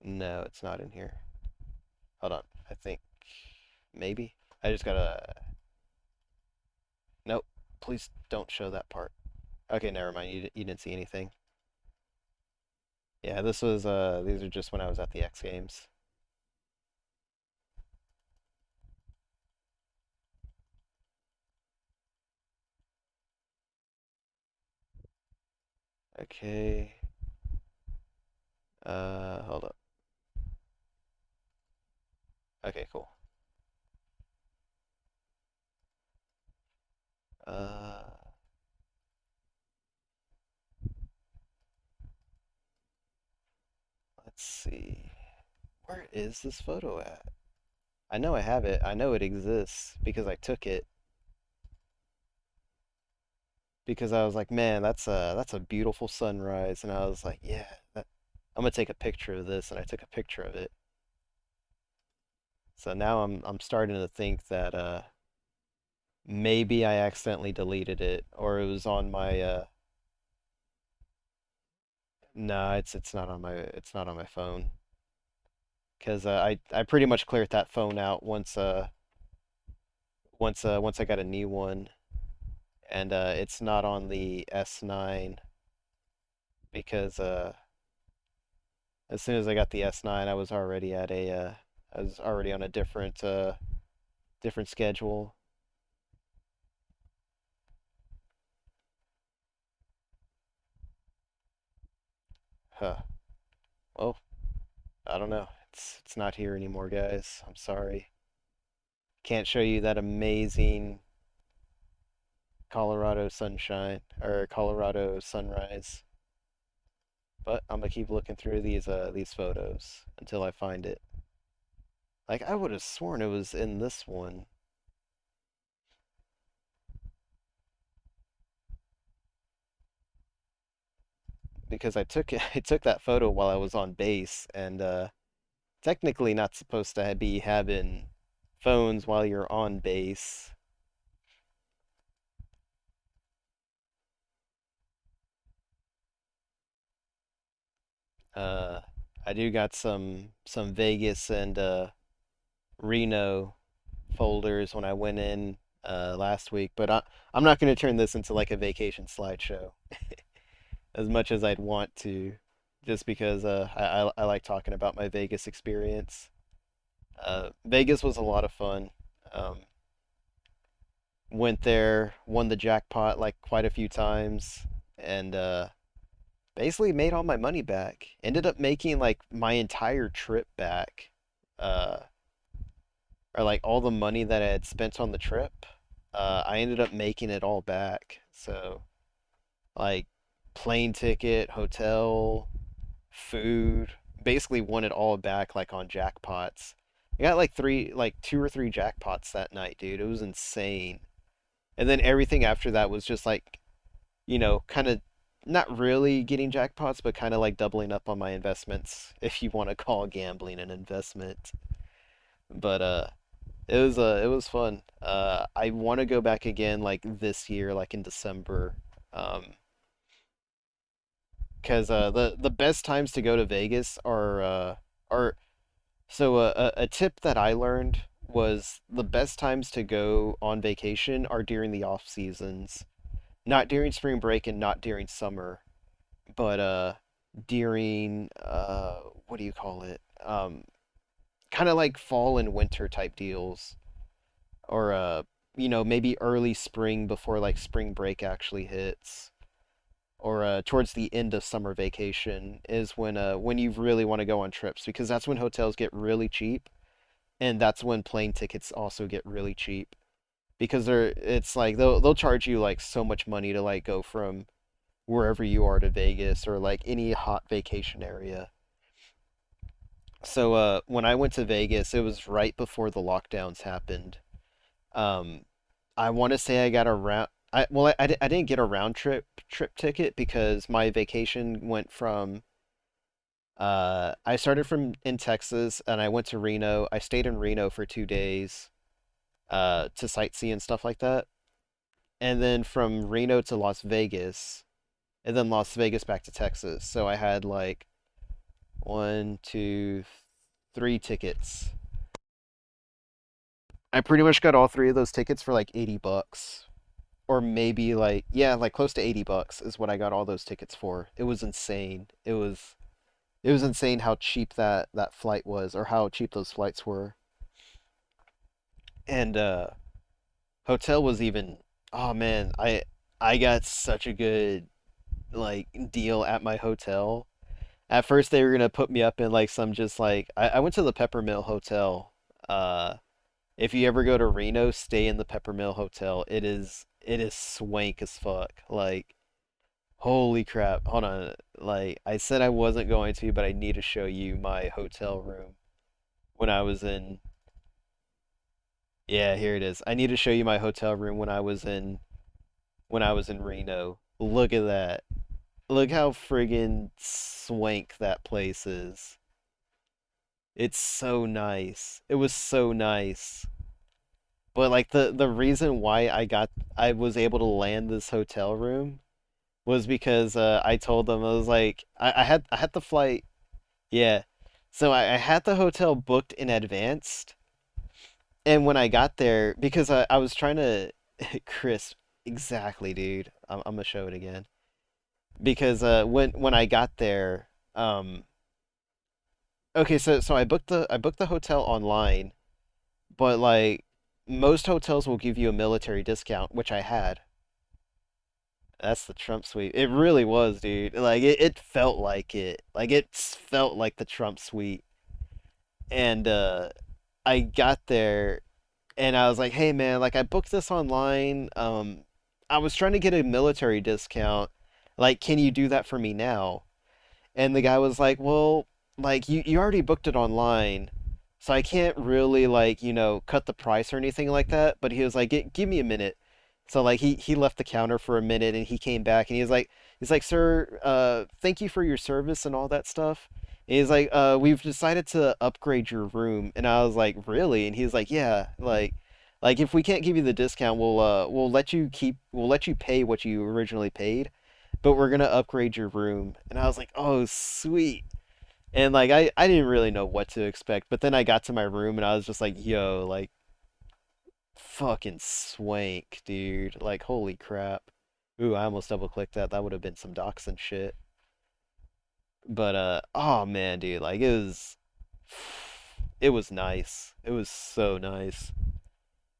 No, it's not in here. Hold on. I think maybe. I just gotta. Nope. Please don't show that part. Okay, never mind. You didn't see anything. Yeah, this was these are just when I was at the X Games. Okay. Hold up. Okay, cool. Uh, let's see. Where is this photo at? I know I have it. I know it exists because I took it because I was like, man, that's a beautiful sunrise, and I was like, yeah, I'm gonna take a picture of this, and I took a picture of it. So now I'm starting to think that maybe I accidentally deleted it or it was on my no, it's not on my phone because I pretty much cleared that phone out once I got a new one, and it's not on the S9 because as soon as I got the S9 I was already on a different schedule. Huh. Well, I don't know. It's not here anymore, guys. I'm sorry. Can't show you that amazing Colorado sunshine or Colorado sunrise. But I'm gonna keep looking through these photos until I find it. Like I would have sworn it was in this one because I took that photo while I was on base and technically not supposed to be having phones while you're on base. Uh I do got some Vegas and Reno folders when I went in last week, but I'm not going to turn this into like a vacation slideshow as much as I'd want to, just because I like talking about my Vegas experience. Vegas was a lot of fun. Um, Went there, won the jackpot like quite a few times, and basically made all my money back. Ended up making like my entire trip back. Uh, or like all the money that I had spent on the trip, I ended up making it all back. So like plane ticket, hotel, food, basically won it all back like on jackpots. I got like two or three jackpots that night, dude. It was insane. And then everything after that was just like, kind of not really getting jackpots, but kind of like doubling up on my investments, if you want to call gambling an investment. But it was fun. I want to go back again like this year, like in December. Because the best times to go to Vegas are so a tip that I learned was the best times to go on vacation are during the off seasons, not during spring break and not during summer, but during what do you call it? Kind of like fall and winter type deals, or maybe early spring before like spring break actually hits, or towards the end of summer vacation is when you really want to go on trips because that's when hotels get really cheap and that's when plane tickets also get really cheap. because it's like they'll charge you like so much money to like go from wherever you are to Vegas or like any hot vacation area. So when I went to Vegas, it was right before the lockdowns happened. Um I want to say I got a round I didn't get a round trip ticket because my vacation went from I started from in Texas and I went to Reno. I stayed in Reno for 2 days to sightsee and stuff like that. And then from Reno to Las Vegas, and then Las Vegas back to Texas. So I had like one, two, three tickets. I pretty much got all three of those tickets for like $80. Or maybe like yeah, like close to $80 is what I got all those tickets for. It was insane. It was insane how cheap that flight was or how cheap those flights were. And hotel was even oh man, I got such a good like deal at my hotel. At first they were gonna put me up in like some just like I went to the Peppermill Hotel. Uh if you ever go to Reno, stay in the Peppermill Hotel. It is swank as fuck. Like holy crap. Hold on. Like I said I wasn't going to, but I need to show you my hotel room when I was in yeah, here it is. I need to show you my hotel room when I was in Reno. Look at that. Look how friggin' swank that place is. It's so nice. It was so nice. But like the reason why I was able to land this hotel room was because I told them I was like I had the flight yeah. So I had the hotel booked in advance and when I got there because I was trying to Chris exactly dude. I'm gonna show it again. Because when I got there okay so I booked the hotel online but like most hotels will give you a military discount, which I had. That's the Trump suite. It really was, dude. Like it felt like it. Like it felt like the Trump suite. And I got there and I was like, "Hey man, like I booked this online. I was trying to get a military discount. Like, can you do that for me now?" And the guy was like, "Well, like you already booked it online, so I can't really like, cut the price or anything like that." But he was like, "Give me a minute." So like he left the counter for a minute and he came back and he's like, "Sir, thank you for your service and all that stuff." And he's like, "We've decided to upgrade your room." And I was like, "Really?" And he's like, "Yeah, like if we can't give you the discount, we'll let you pay what you originally paid, but we're gonna upgrade your room." And I was like, "Oh, sweet." And like I didn't really know what to expect, but then I got to my room and I was just like, "Yo, like fucking swank, dude. Like holy crap." Ooh, I almost double clicked that. That would have been some docs and shit. But oh man, dude, like it was nice. It was so nice.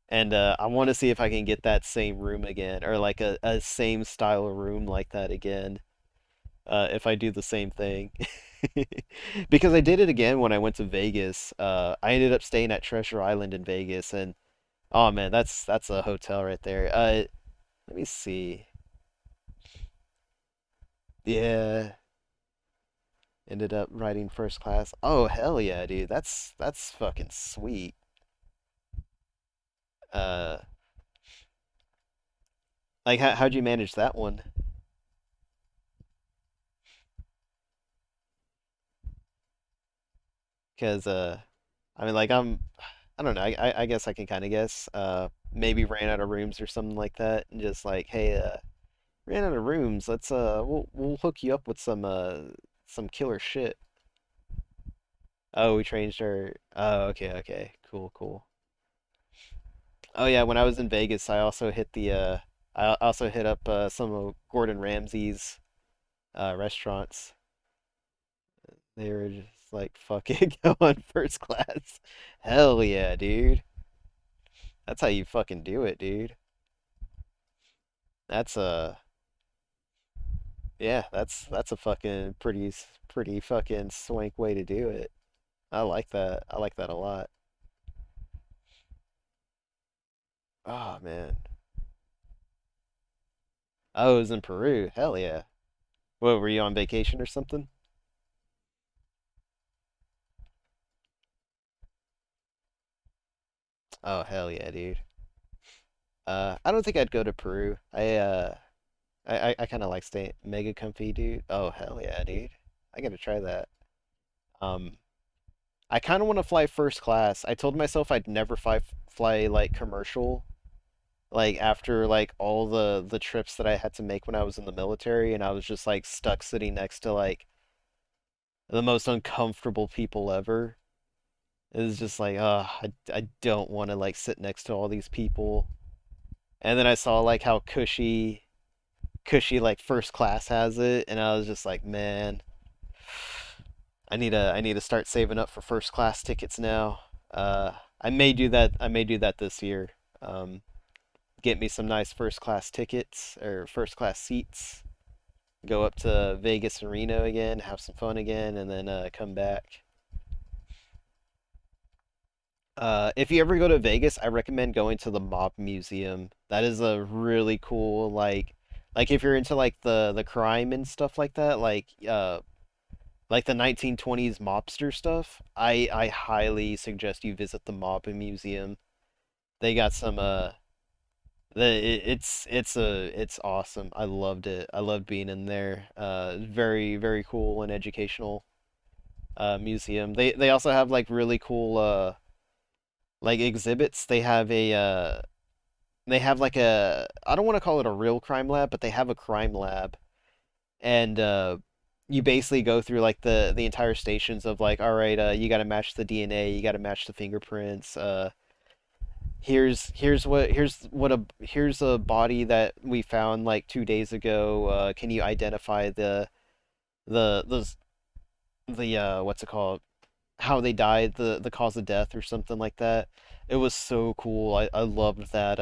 And I want to see if I can get that same room again or like a same style room like that again. If I do the same thing. Because I did it again when I went to Vegas. I ended up staying at Treasure Island in Vegas, and oh man, that's a hotel right there. Let me see. Yeah, ended up riding first class. Oh hell yeah, dude, that's fucking sweet. Uh, like how'd you manage that one? Because I mean, like I don't know. I guess I can kind of guess. Maybe ran out of rooms or something like that, and just like, hey, ran out of rooms. We'll hook you up with some killer shit. Oh, we changed our. Oh, okay, okay, cool, cool. Oh yeah, when I was in Vegas, I also hit up some of Gordon Ramsay's restaurants. They were just like fucking going first class. Hell yeah, dude. That's how you fucking do it, dude. That's a yeah, that's a fucking pretty fucking swank way to do it. I like that. I like that a lot. Oh man. Oh, it was in Peru. Hell yeah. What, were you on vacation or something? Oh, hell yeah, dude. I don't think I'd go to Peru. I kind of like staying mega comfy, dude. Oh, hell yeah, dude. I gotta try that. Um, I kind of want to fly first class. I told myself I'd never fly like commercial, like after like all the trips that I had to make when I was in the military, and I was just like stuck sitting next to like the most uncomfortable people ever. It was just like, I don't want to like sit next to all these people. And then I saw like how cushy like first class has it, and I was just like, man, I need to start saving up for first class tickets now. I may do that. I may do that this year. Um, get me some nice first class tickets or first class seats. Go up to Vegas and Reno again, have some fun again, and then come back. If you ever go to Vegas, I recommend going to the Mob Museum. That is a really cool like if you're into like the crime and stuff like the 1920s mobster stuff, I highly suggest you visit the Mob Museum. They got some it's awesome. I loved it. I loved being in there. Very very cool and educational museum. They also have like really cool like exhibits. They have like a I don't want to call it a real crime lab, but they have a crime lab, and you basically go through like the entire stations of like, all right, you got to match the DNA, you got to match the fingerprints. Here's a body that we found like 2 days ago. Can you identify the the the what's it called? How they died, the cause of death or something like that. It was so cool. I loved that.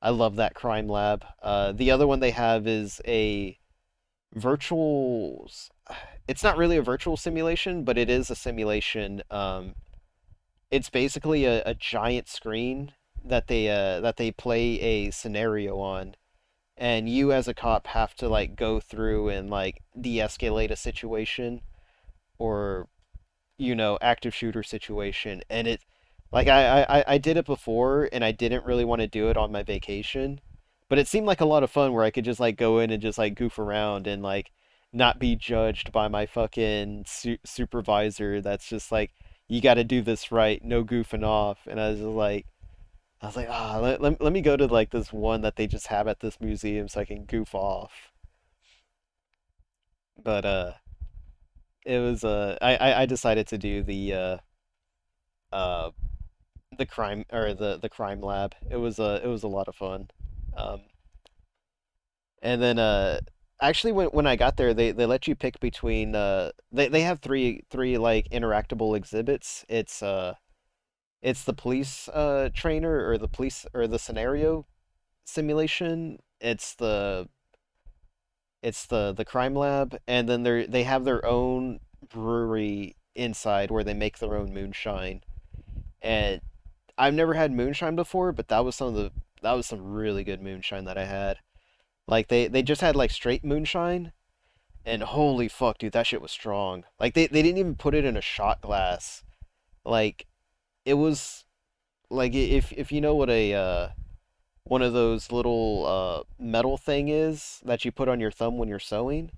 I love that crime lab. The other one they have is a virtual. It's not really a virtual simulation, but it is a simulation. It's basically a giant screen that they play a scenario on, and you as a cop have to like go through and like de-escalate a situation or active shooter situation. And it like I did it before and I didn't really want to do it on my vacation, but it seemed like a lot of fun where I could just like go in and just like goof around and like not be judged by my fucking supervisor that's just like, you got to do this right, no goofing off. And I was like, let me go to like this one that they just have at this museum so I can goof off. But it was I decided to do uh the crime or the crime lab. It was a lot of fun. Um, and then actually when I got there, they let you pick between they have three like interactable exhibits. It's the police trainer or the police or the scenario simulation. It's the crime lab, and then they have their own brewery inside where they make their own moonshine. And I've never had moonshine before, but that was some really good moonshine that I had. Like they just had like straight moonshine, and holy fuck, dude, that shit was strong. Like they didn't even put it in a shot glass. Like it was like if you know what a one of those little metal thing is that you put on your thumb when you're sewing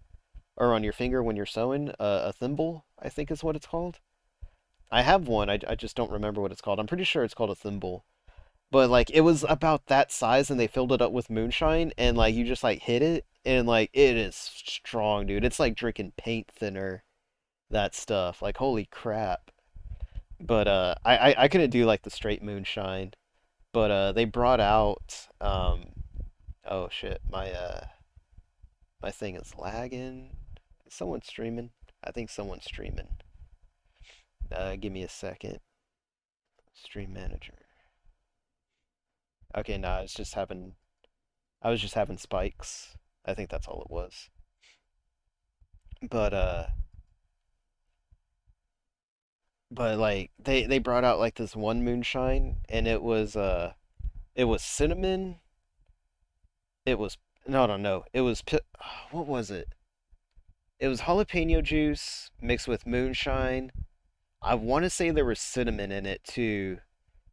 or on your finger when you're sewing, a thimble, I think is what it's called. I have one. I just don't remember what it's called. I'm pretty sure it's called a thimble. But like it was about that size and they filled it up with moonshine and like you just like hit it and like it is strong, dude. It's like drinking paint thinner, that stuff. Like holy crap. But I couldn't do like the straight moonshine. But they brought out oh shit, my thing is lagging. Is someone streaming? I think someone's streaming. Give me a second. Stream manager. Okay, nah, it's just having I was just having spikes. I think that's all it was. But like they brought out like this one moonshine and it was It was cinnamon. It was no, no, no. It was what was it? It was jalapeno juice mixed with moonshine. I want to say there was cinnamon in it too,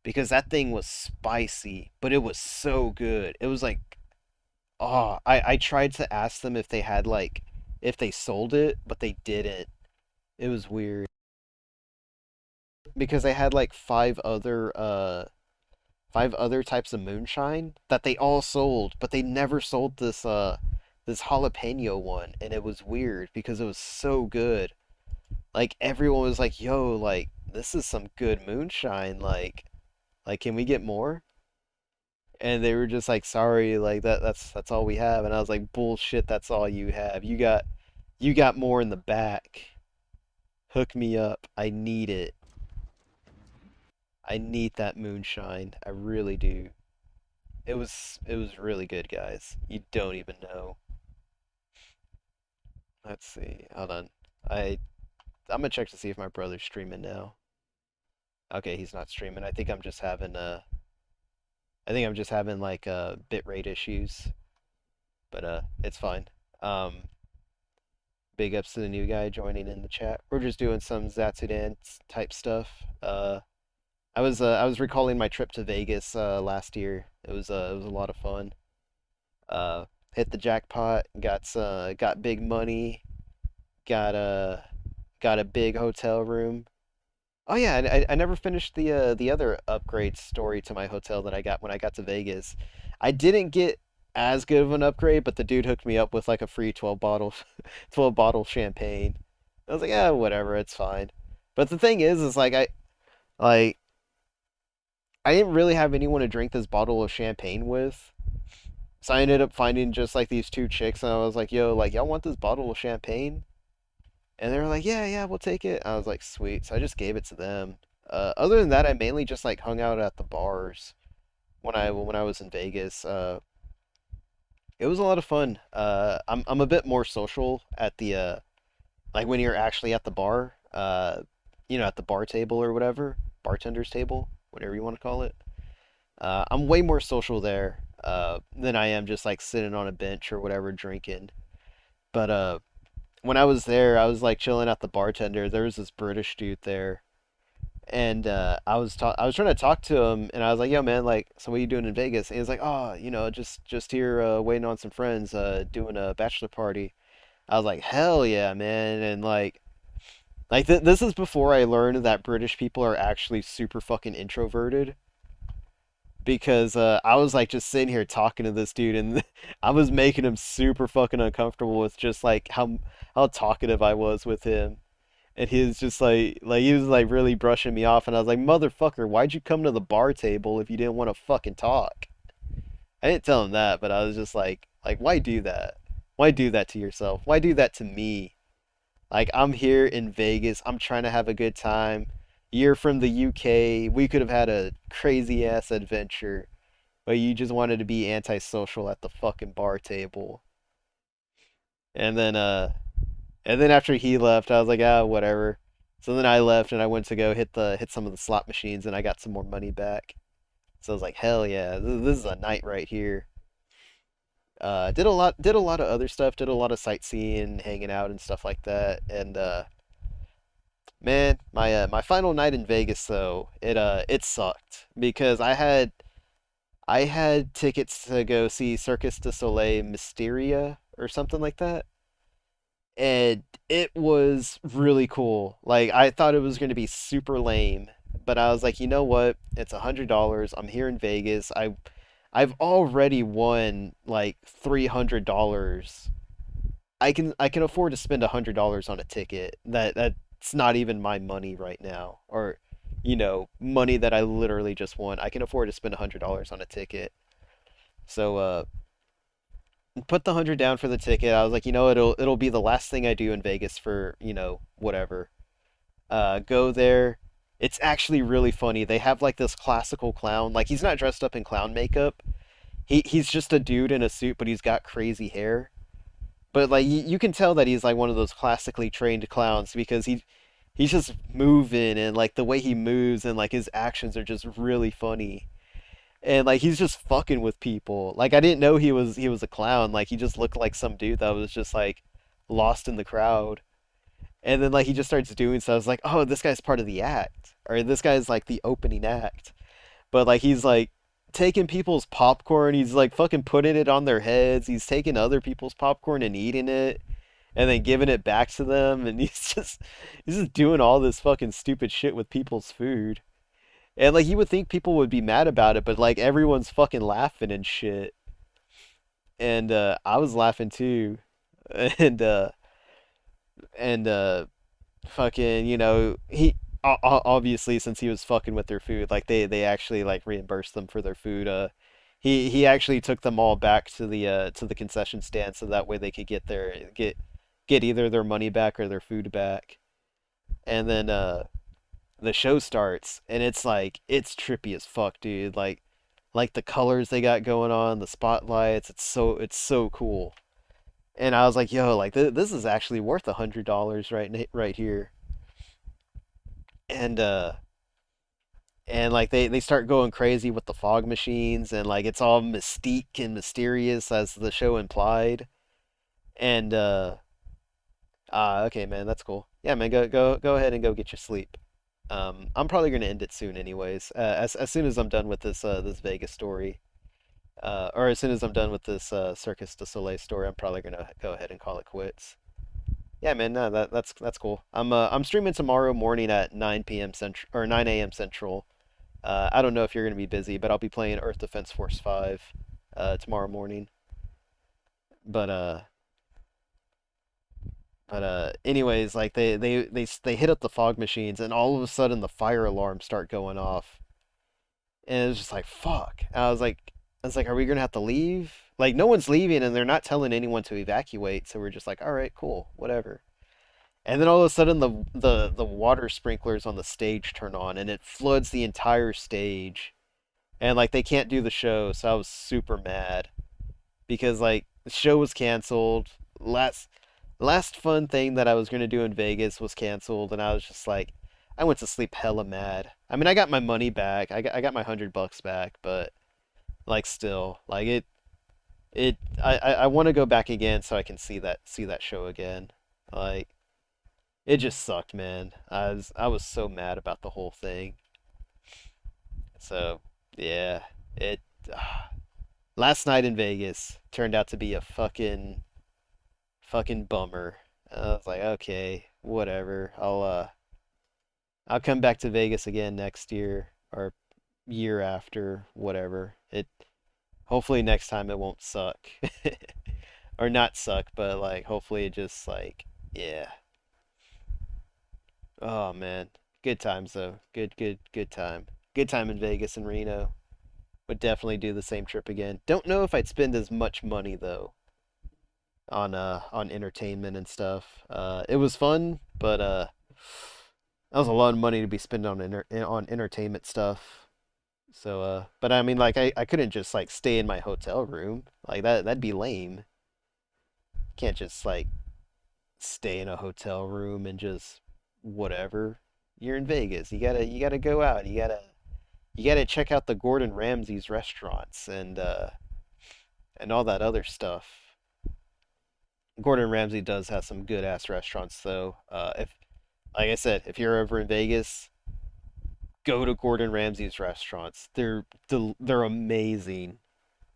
because that thing was spicy, but it was so good. It was like, oh, I tried to ask them if they had like if they sold it, but they didn't. It was weird because they had like five other types of moonshine that they all sold, but they never sold this jalapeno one, and it was weird because it was so good. Like everyone was like, "Yo, like this is some good moonshine. Like can we get more?" And they were just like, "Sorry, like that's all we have." And I was like, "Bullshit, that's all you have. You got more in the back. Hook me up. I need it. I need that moonshine. I really do." It was really good, guys. You don't even know. Let's see. Hold on. I I'm gonna check to see if my brother's streaming now. Okay, he's not streaming. I think I'm just having like bitrate issues, but it's fine. Um Big ups to the new guy joining in the chat. We're just doing some Zatsudan type stuff. I was recalling my trip to Vegas last year. It was a lot of fun. Hit the jackpot, got big money, got a got a big hotel room. Oh yeah, and I never finished the other upgrade story to my hotel that I got when I got to Vegas. I didn't get as good of an upgrade, but the dude hooked me up with like a free 12 bottle 12 bottle champagne. I was like, yeah, whatever, it's fine. But the thing is like like I didn't really have anyone to drink this bottle of champagne with. So I ended up finding just like these two chicks and I was like, yo, like y'all want this bottle of champagne? And they were like, yeah, yeah, we'll take it. I was like, sweet. So I just gave it to them. Other than that, I mainly just like hung out at the bars when I was in Vegas. It was a lot of fun. I'm a bit more social at the like when you're actually at the bar. You know, at the bar table or whatever, bartender's table, whatever you want to call it. I'm way more social there than I am just like sitting on a bench or whatever drinking. But when I was there, I was like chilling at the bartender. There was this British dude there, and I was trying to talk to him, and I was like, "Yo, man, like, so what are you doing in Vegas?" And he was like, "Oh, you know, just here waiting on some friends, doing a bachelor party." I was like, "Hell yeah, man!" And like this is before I learned that British people are actually super fucking introverted. Because I was like just sitting here talking to this dude, and I was making him super fucking uncomfortable with just like how talkative I was with him. And he was just like he was like really brushing me off, and I was like, motherfucker, why'd you come to the bar table if you didn't want to fucking talk? I didn't tell him that, but I was just like why do that? Why do that to yourself? Why do that to me? Like I'm here in Vegas, I'm trying to have a good time. You're from the UK, we could have had a crazy ass adventure, but you just wanted to be antisocial at the fucking bar table. And then after he left, I was like, ah, whatever. So then I left and I went to go hit some of the slot machines and I got some more money back. So I was like, hell yeah, this is a night right here. Did a lot of other stuff, did a lot of sightseeing, hanging out and stuff like that. And man, my final night in Vegas though, it sucked because I had tickets to go see Circus du Soleil Mysteria or something like that. And it was really cool. Like I thought it was going to be super lame, but I was like, you know what? It's $100. I'm here in Vegas. I've already won like $300. I can afford to spend $100 on a ticket. That's not even my money right now, or you know, money that I literally just won. I can afford to spend $100 on a ticket. So put the 100 down for the ticket. I was like, you know, it'll be the last thing I do in Vegas for, you know, whatever. Go there. It's actually really funny. They have like this classical clown. Like he's not dressed up in clown makeup. He's just a dude in a suit, but he's got crazy hair. But like you can tell that he's like one of those classically trained clowns because he's just moving and like the way he moves and like his actions are just really funny. And like he's just fucking with people. Like I didn't know he was a clown. Like he just looked like some dude that was just like lost in the crowd. And then like he just starts doing stuff. I was like, oh, this guy's part of the act, or this guy's like the opening act. But like he's like taking people's popcorn. He's like fucking putting it on their heads. He's taking other people's popcorn and eating it, and then giving it back to them. And he's just doing all this fucking stupid shit with people's food. And like you would think people would be mad about it, but like everyone's fucking laughing and shit. And I was laughing too. And and fucking, he obviously since he was fucking with their food, like they actually like reimbursed them for their food. He actually took them all back to the concession stand so that way they could get either their money back or their food back. And then the show starts and it's like it's trippy as fuck, dude. Like the colors they got going on, the spotlights, it's so cool. And I was like, yo, like this is actually worth $100 right here. And like they start going crazy with the fog machines and like it's all mystique and mysterious as the show implied. And okay, man, that's cool. Yeah, man, go ahead and go get your sleep. I'm probably gonna end it soon anyways. As soon as I'm done with this Vegas story. Or as soon as I'm done with this Circus du Soleil story, I'm probably gonna go ahead and call it quits. Yeah, man, no, that's cool. I'm streaming tomorrow morning at 9 p.m. Central or 9 a.m. Central. I don't know if you're gonna be busy, but I'll be playing Earth Defense Force 5 tomorrow morning. But anyways, like they hit up the fog machines, and all of a sudden the fire alarms start going off, and it was just like fuck. I was like, are we gonna have to leave? Like no one's leaving, and they're not telling anyone to evacuate, so we're just like, all right, cool, whatever. And then all of a sudden the water sprinklers on the stage turn on and it floods the entire stage. And like they can't do the show, so I was super mad because like the show was canceled. Last fun thing that I was gonna do in Vegas was canceled, and I was just like, I went to sleep hella mad. I mean, I got my money back. I got my $100 back, but like still, like I want to go back again so I can see that show again. Like it just sucked, man. I was so mad about the whole thing. So yeah, it last night in Vegas turned out to be a fucking bummer. I was like, okay, whatever. I'll come back to Vegas again next year or year after, whatever. It hopefully next time it won't suck. Or not suck, but like hopefully it just like yeah. Oh man, good times though. Good time. Good time in Vegas and Reno. Would definitely do the same trip again. Don't know if I'd spend as much money though on entertainment and stuff. It was fun, but that was a lot of money to be spending on entertainment stuff. So but I mean like I couldn't just like stay in my hotel room. Like that'd be lame. Can't just like stay in a hotel room and just whatever. You're in Vegas. You gotta go out. You gotta check out the Gordon Ramsay's restaurants and all that other stuff. Gordon Ramsay does have some good ass restaurants though. If like I said, if you're over in Vegas, go to Gordon Ramsay's restaurants. They're amazing.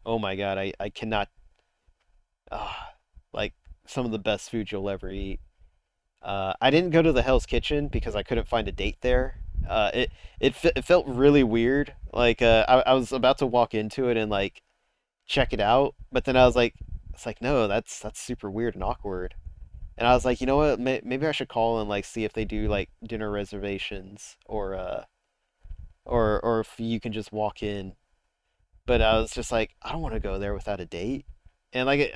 Oh my God, I cannot like some of the best food you'll ever eat. I didn't go to the Hell's Kitchen because I couldn't find a date there. It felt really weird. Like I was about to walk into it and like check it out, but then I was like, it's like no, that's super weird and awkward. And I was like, you know what? Maybe I should call and like see if they do like dinner reservations or if you can just walk in. But I was just like, I don't want to go there without a date. And like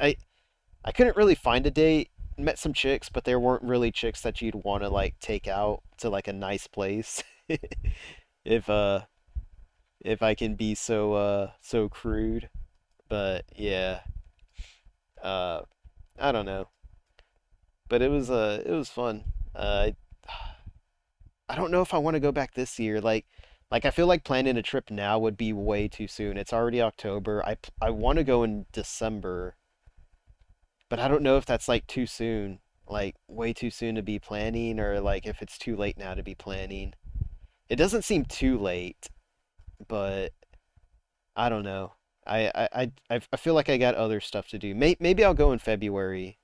I couldn't really find a date. Met some chicks, but they weren't really chicks that you'd want to like take out to like a nice place. If if I can be so crude. But yeah. Uh I don't know. But it was fun. I don't know if I want to go back this year. Like Like I feel like planning a trip now would be way too soon. It's already October. I want to go in December, but I don't know if that's like too soon. Like way too soon to be planning or like if it's too late now to be planning. It doesn't seem too late, but I don't know. I feel like I got other stuff to do. Maybe I'll go in February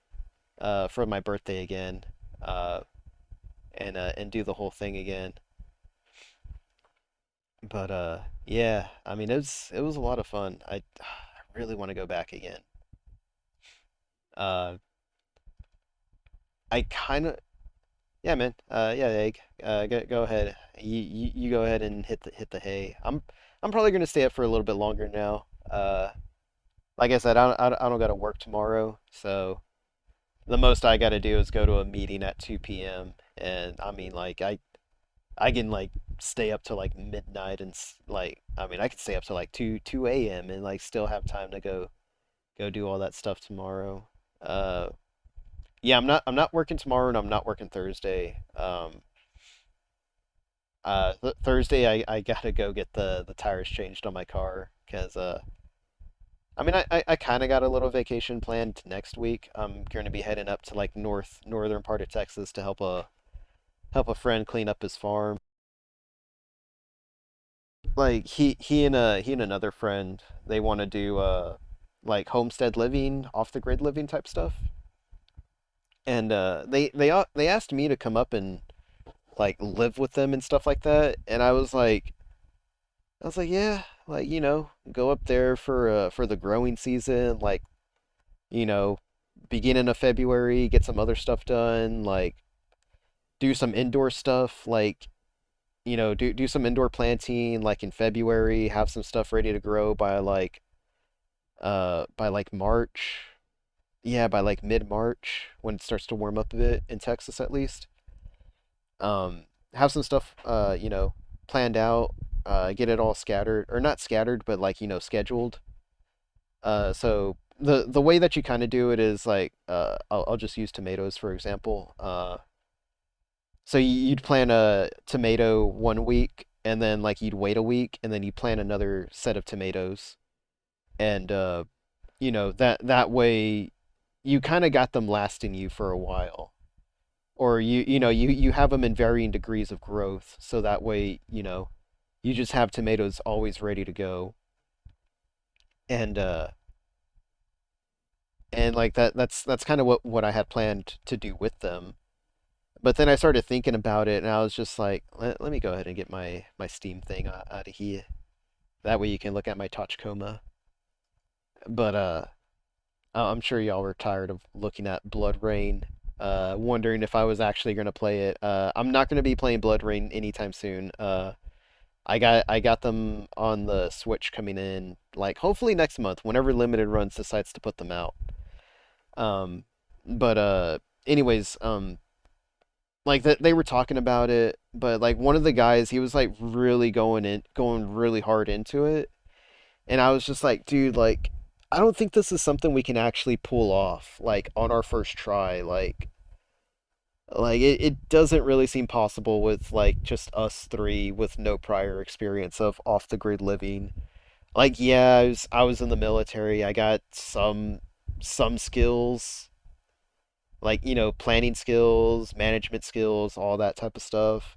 for my birthday again. Uh and do the whole thing again. But yeah, I mean it was a lot of fun. I really want to go back again. Uh I kind of yeah, man. Yeah, Egg. Go ahead. You go ahead and hit the hay. I'm probably gonna stay up for a little bit longer now. Like I said, I don't gotta work tomorrow, so the most I gotta do is go to a meeting at 2 p.m. And I mean, like I can like stay up to like midnight and like I mean I could stay up to like 2 a.m. and like still have time to go do all that stuff tomorrow. Uh, yeah, I'm not working tomorrow and I'm not working Thursday. Th Thursday I gotta go get the tires changed on my car because I mean I kind of got a little vacation planned next week. I'm going to be heading up to like northern part of Texas to help a friend clean up his farm. Like he and another friend they want to do like homestead living, off the grid living type stuff. And they asked me to come up and like live with them and stuff like that. And I was like yeah, like go up there for the growing season, like you know beginning of February, get some other stuff done, like do some indoor stuff, like do some indoor planting like in February, have some stuff ready to grow by like March. Yeah, by like mid-March when it starts to warm up a bit in Texas at least. Have some stuff planned out, get it all scattered or not scattered but like scheduled. So the way that you kind of do it is like I'll just use tomatoes for example. So you'd plant a tomato 1 week and then like you'd wait a week and then you plant another set of tomatoes and that way you kind of got them lasting you for a while. Or you have them in varying degrees of growth, so that way, you just have tomatoes always ready to go. And like that's kind of what I had planned to do with them. But then I started thinking about it and I was just like, let me go ahead and get my Steam thing out of here. That way you can look at my Tachikoma. But I'm sure y'all were tired of looking at Blood Rain, wondering if I was actually going to play it. I'm not going to be playing Blood Rain anytime soon. I got them on the Switch coming in, like hopefully next month, whenever Limited Runs decides to put them out. Um, but anyways, like that they were talking about it, but like one of the guys, he was like really going really hard into it. And I was just like, dude, like, I don't think this is something we can actually pull off, like, on our first try. Like it doesn't really seem possible with, like, just us three with no prior experience of off the grid living. Like, yeah, I was in the military. I got some skills, like, planning skills, management skills, all that type of stuff.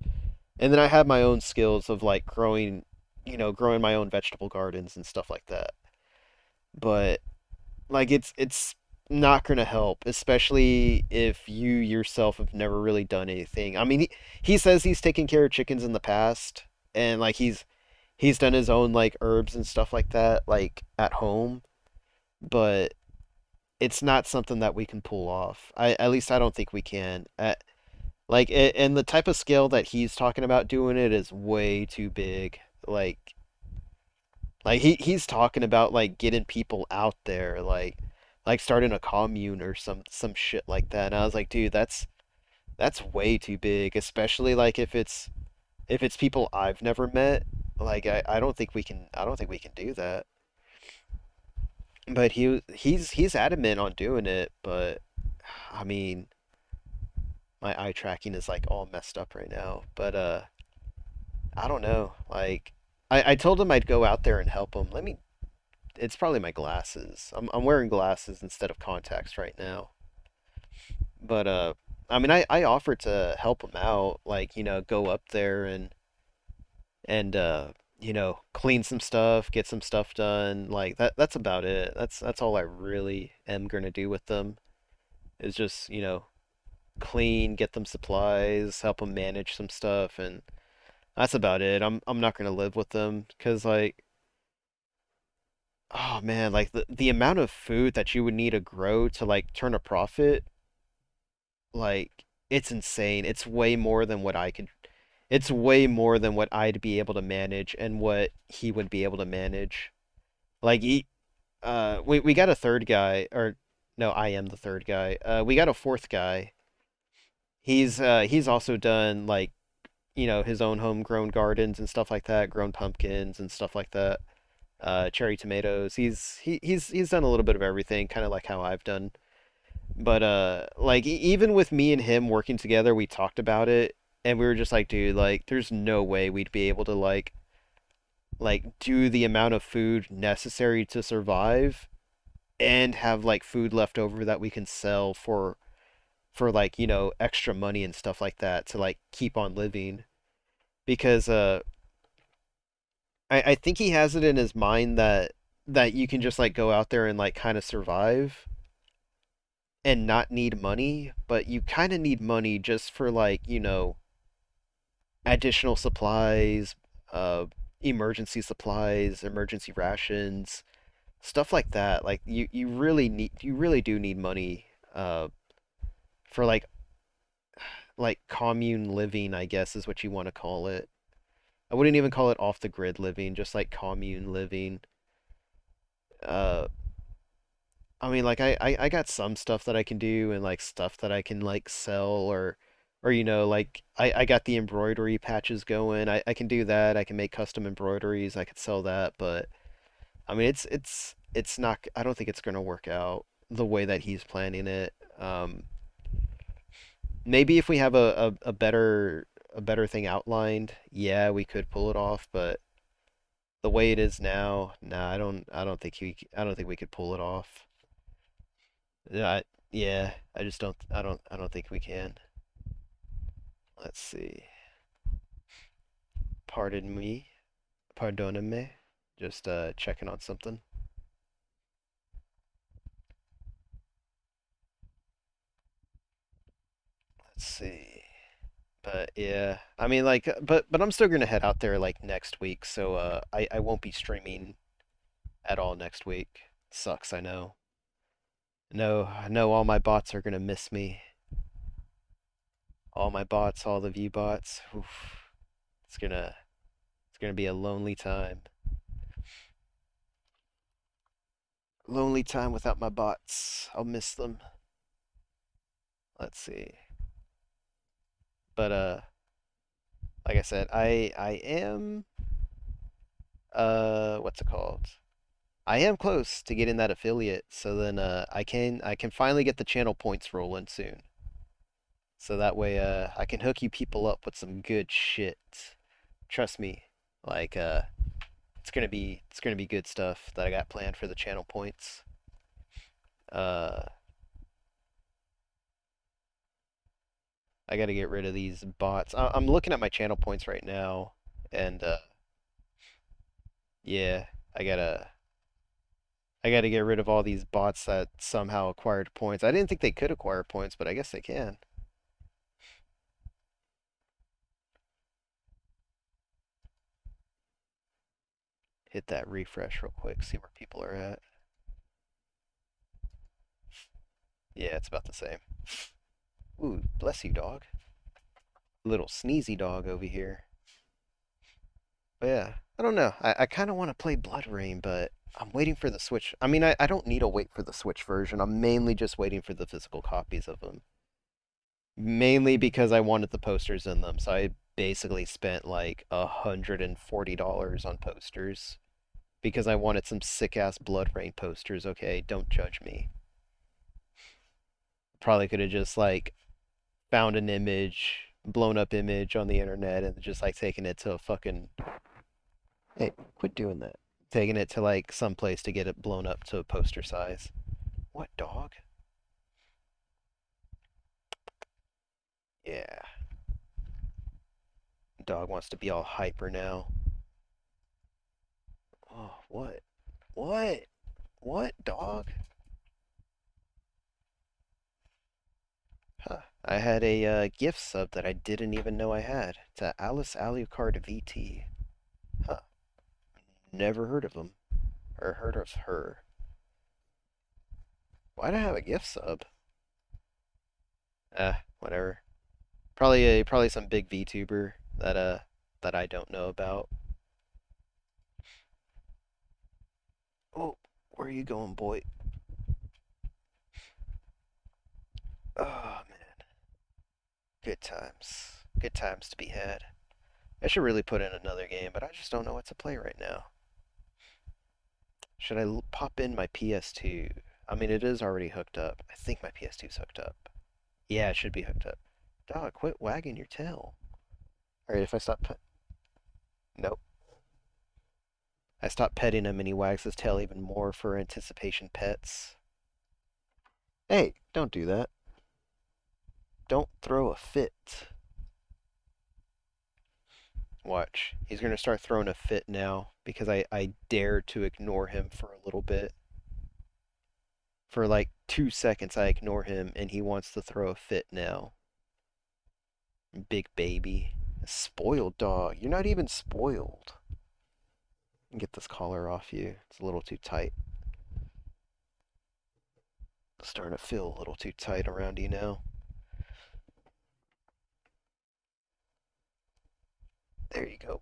And then I have my own skills of, like, growing my own vegetable gardens and stuff like that. But like it's not gonna help, especially if you yourself have never really done anything. I mean, he says he's taken care of chickens in the past, and like he's done his own like herbs and stuff like that, like at home, but it's not something that we can pull off. At least I don't think we can. And the type of scale that he's talking about doing it is way too big. Like he's talking about like getting people out there, like starting a commune or some shit like that. And I was like, dude, that's way too big, especially like if it's people I've never met. Like I don't think we can do that. But he's adamant on doing it, but I mean, my eye tracking is like all messed up right now. But I don't know. Like, I told him I'd go out there and help him. It's probably my glasses. I'm wearing glasses instead of contacts right now. But I mean, I offered to help him out, like, go up there and clean some stuff, get some stuff done. Like that's about it. That's all I really am gonna do with them is just, clean, get them supplies, help them manage some stuff, and that's about it. I'm not gonna live with them because like, oh man, like the amount of food that you would need to grow to like turn a profit, like it's insane. It's way more than what I'd be able to manage and what he would be able to manage. Like we got a third guy, or no, I am the third guy. We got a fourth guy. He's also done like, his own homegrown gardens and stuff like that, grown pumpkins and stuff like that. Cherry tomatoes. He's done a little bit of everything, kind of like how I've done. But like even with me and him working together, we talked about it and we were just like, dude, like there's no way we'd be able to like do the amount of food necessary to survive and have like food left over that we can sell for like, extra money and stuff like that to like keep on living because I think he has it in his mind that you can just like go out there and like kind of survive and not need money, but you kind of need money just for like, additional supplies, uh, emergency supplies, emergency rations, stuff like that. Like you really do need money, for like commune living, I guess is what you want to call it. I wouldn't even call it off the grid living, just like commune living. Uh, I mean, like I got some stuff that I can do and like stuff that I can like sell or like I got the embroidery patches going. I can do that. I can make custom embroideries. I could sell that, but I mean it's not I don't think it's gonna work out the way that he's planning it. Maybe if we have a better thing outlined, yeah, we could pull it off, but the way it is now, nah, I don't think we could pull it off. Yeah, I just I don't think we can. Let's see. Pardon me. Pardonne me. Just checking on something. Let's see. But yeah, I mean like but I'm still gonna head out there like next week, so I won't be streaming at all next week. Sucks, I know. No, I know all my bots are gonna miss me. All my bots, all the view bots. Oof. It's gonna it's gonna be a lonely time. Lonely time without my bots. I'll miss them. Let's see. But like I said, I am what's it called? I am close to getting that affiliate, so then I can finally get the channel points rolling soon. So that way I can hook you people up with some good shit. Trust me. Like it's gonna be good stuff that I got planned for the channel points. Uh I gotta get rid of these bots. I'm looking at my channel points right now, and yeah, I gotta I gotta get rid of all these bots that somehow acquired points. I didn't think they could acquire points, but I guess they can. Hit that refresh real quick, see where people are at. Yeah, it's about the same. Ooh, bless you, dog. Little sneezy dog over here. But yeah, I don't know. I kind of want to play Blood Rain, but I'm waiting for the Switch. I mean, I don't need to wait for the Switch version. I'm mainly just waiting for the physical copies of them. Mainly because I wanted the posters in them. So I basically spent like $140 on posters because I wanted some sick ass Blood Rain posters. Okay, don't judge me. Probably could have just like found an image, blown up image on the internet and just like taking it to a fucking hey, quit doing that. Taking it to like some place to get it blown up to a poster size. What dog? Yeah. Dog wants to be all hyper now. Oh, what? What? What, dog? Huh. I had a gift sub that I didn't even know I had. To Alice Alucard VT. Huh. Never heard of him. Or heard of her. Why'd I have a gift sub? Whatever. Probably some big VTuber that I don't know about. Oh, where are you going, boy? Oh man, good times. Good times to be had. I should really put in another game, but I just don't know what to play right now. Should I pop in my PS2? I mean, it is already hooked up. I think my PS2 is hooked up. Yeah, it should be hooked up. Dog, quit wagging your tail. Alright, if I stop Nope. I stop petting him and he wags his tail even more for anticipation pets. Hey, don't do that. Don't throw a fit. Watch. He's gonna start throwing a fit now because I dare to ignore him for a little bit. For like 2 seconds I ignore him and he wants to throw a fit now. Big baby. Spoiled dog. You're not even spoiled. Get this collar off you. It's a little too tight. It's starting to feel a little too tight around you now. There you go.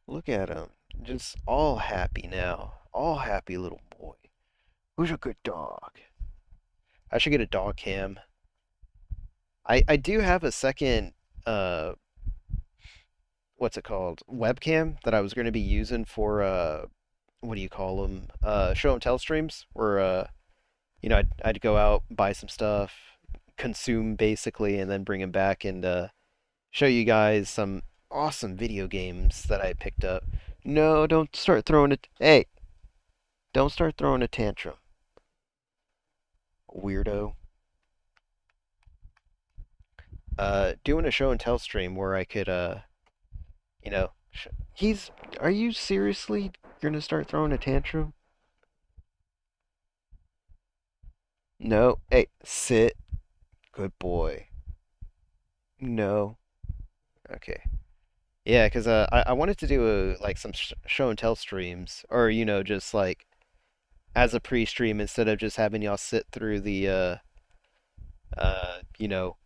Look at him. Just all happy now. All happy little boy. Who's a good dog? I should get a dog cam. I do have a second uh what's it called? Webcam that I was going to be using for what do you call them? Show and tell streams where I'd go out, buy some stuff, consume basically, and then bring them back and show you guys some awesome video games that I picked up. No, don't start throwing it. Hey, don't start throwing a tantrum, weirdo. Doing a show and tell stream where I could you know, he's. Are you seriously gonna start throwing a tantrum? No. Hey, sit. Good boy. No. Okay. Yeah, because I wanted to do like some show and tell streams, or just like as a pre-stream instead of just having y'all sit through the uh you know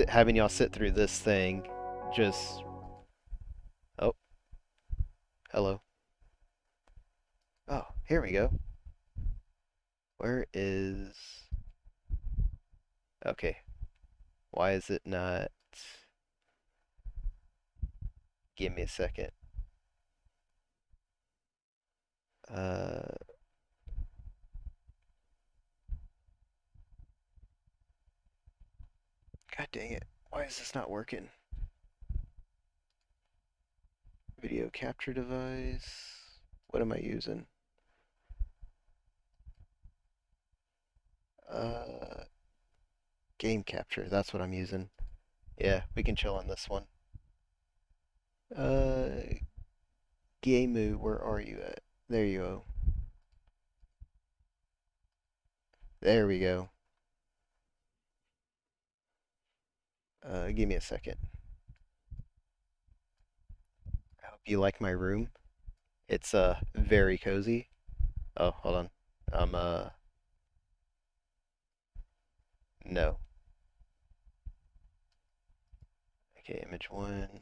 having y'all sit through this thing. Just oh, hello. Oh, here we go. Where is? Okay. Why is it not? Give me a second. Uh, God dang it. Why is this not working? Video capture device. What am I using? Uh, Game capture. That's what I'm using. Yeah, we can chill on this one. Uh, Gameu, where are you at? There you go. There we go. Give me a second. I hope you like my room. It's very cozy. Oh, hold on. No. Okay, image one.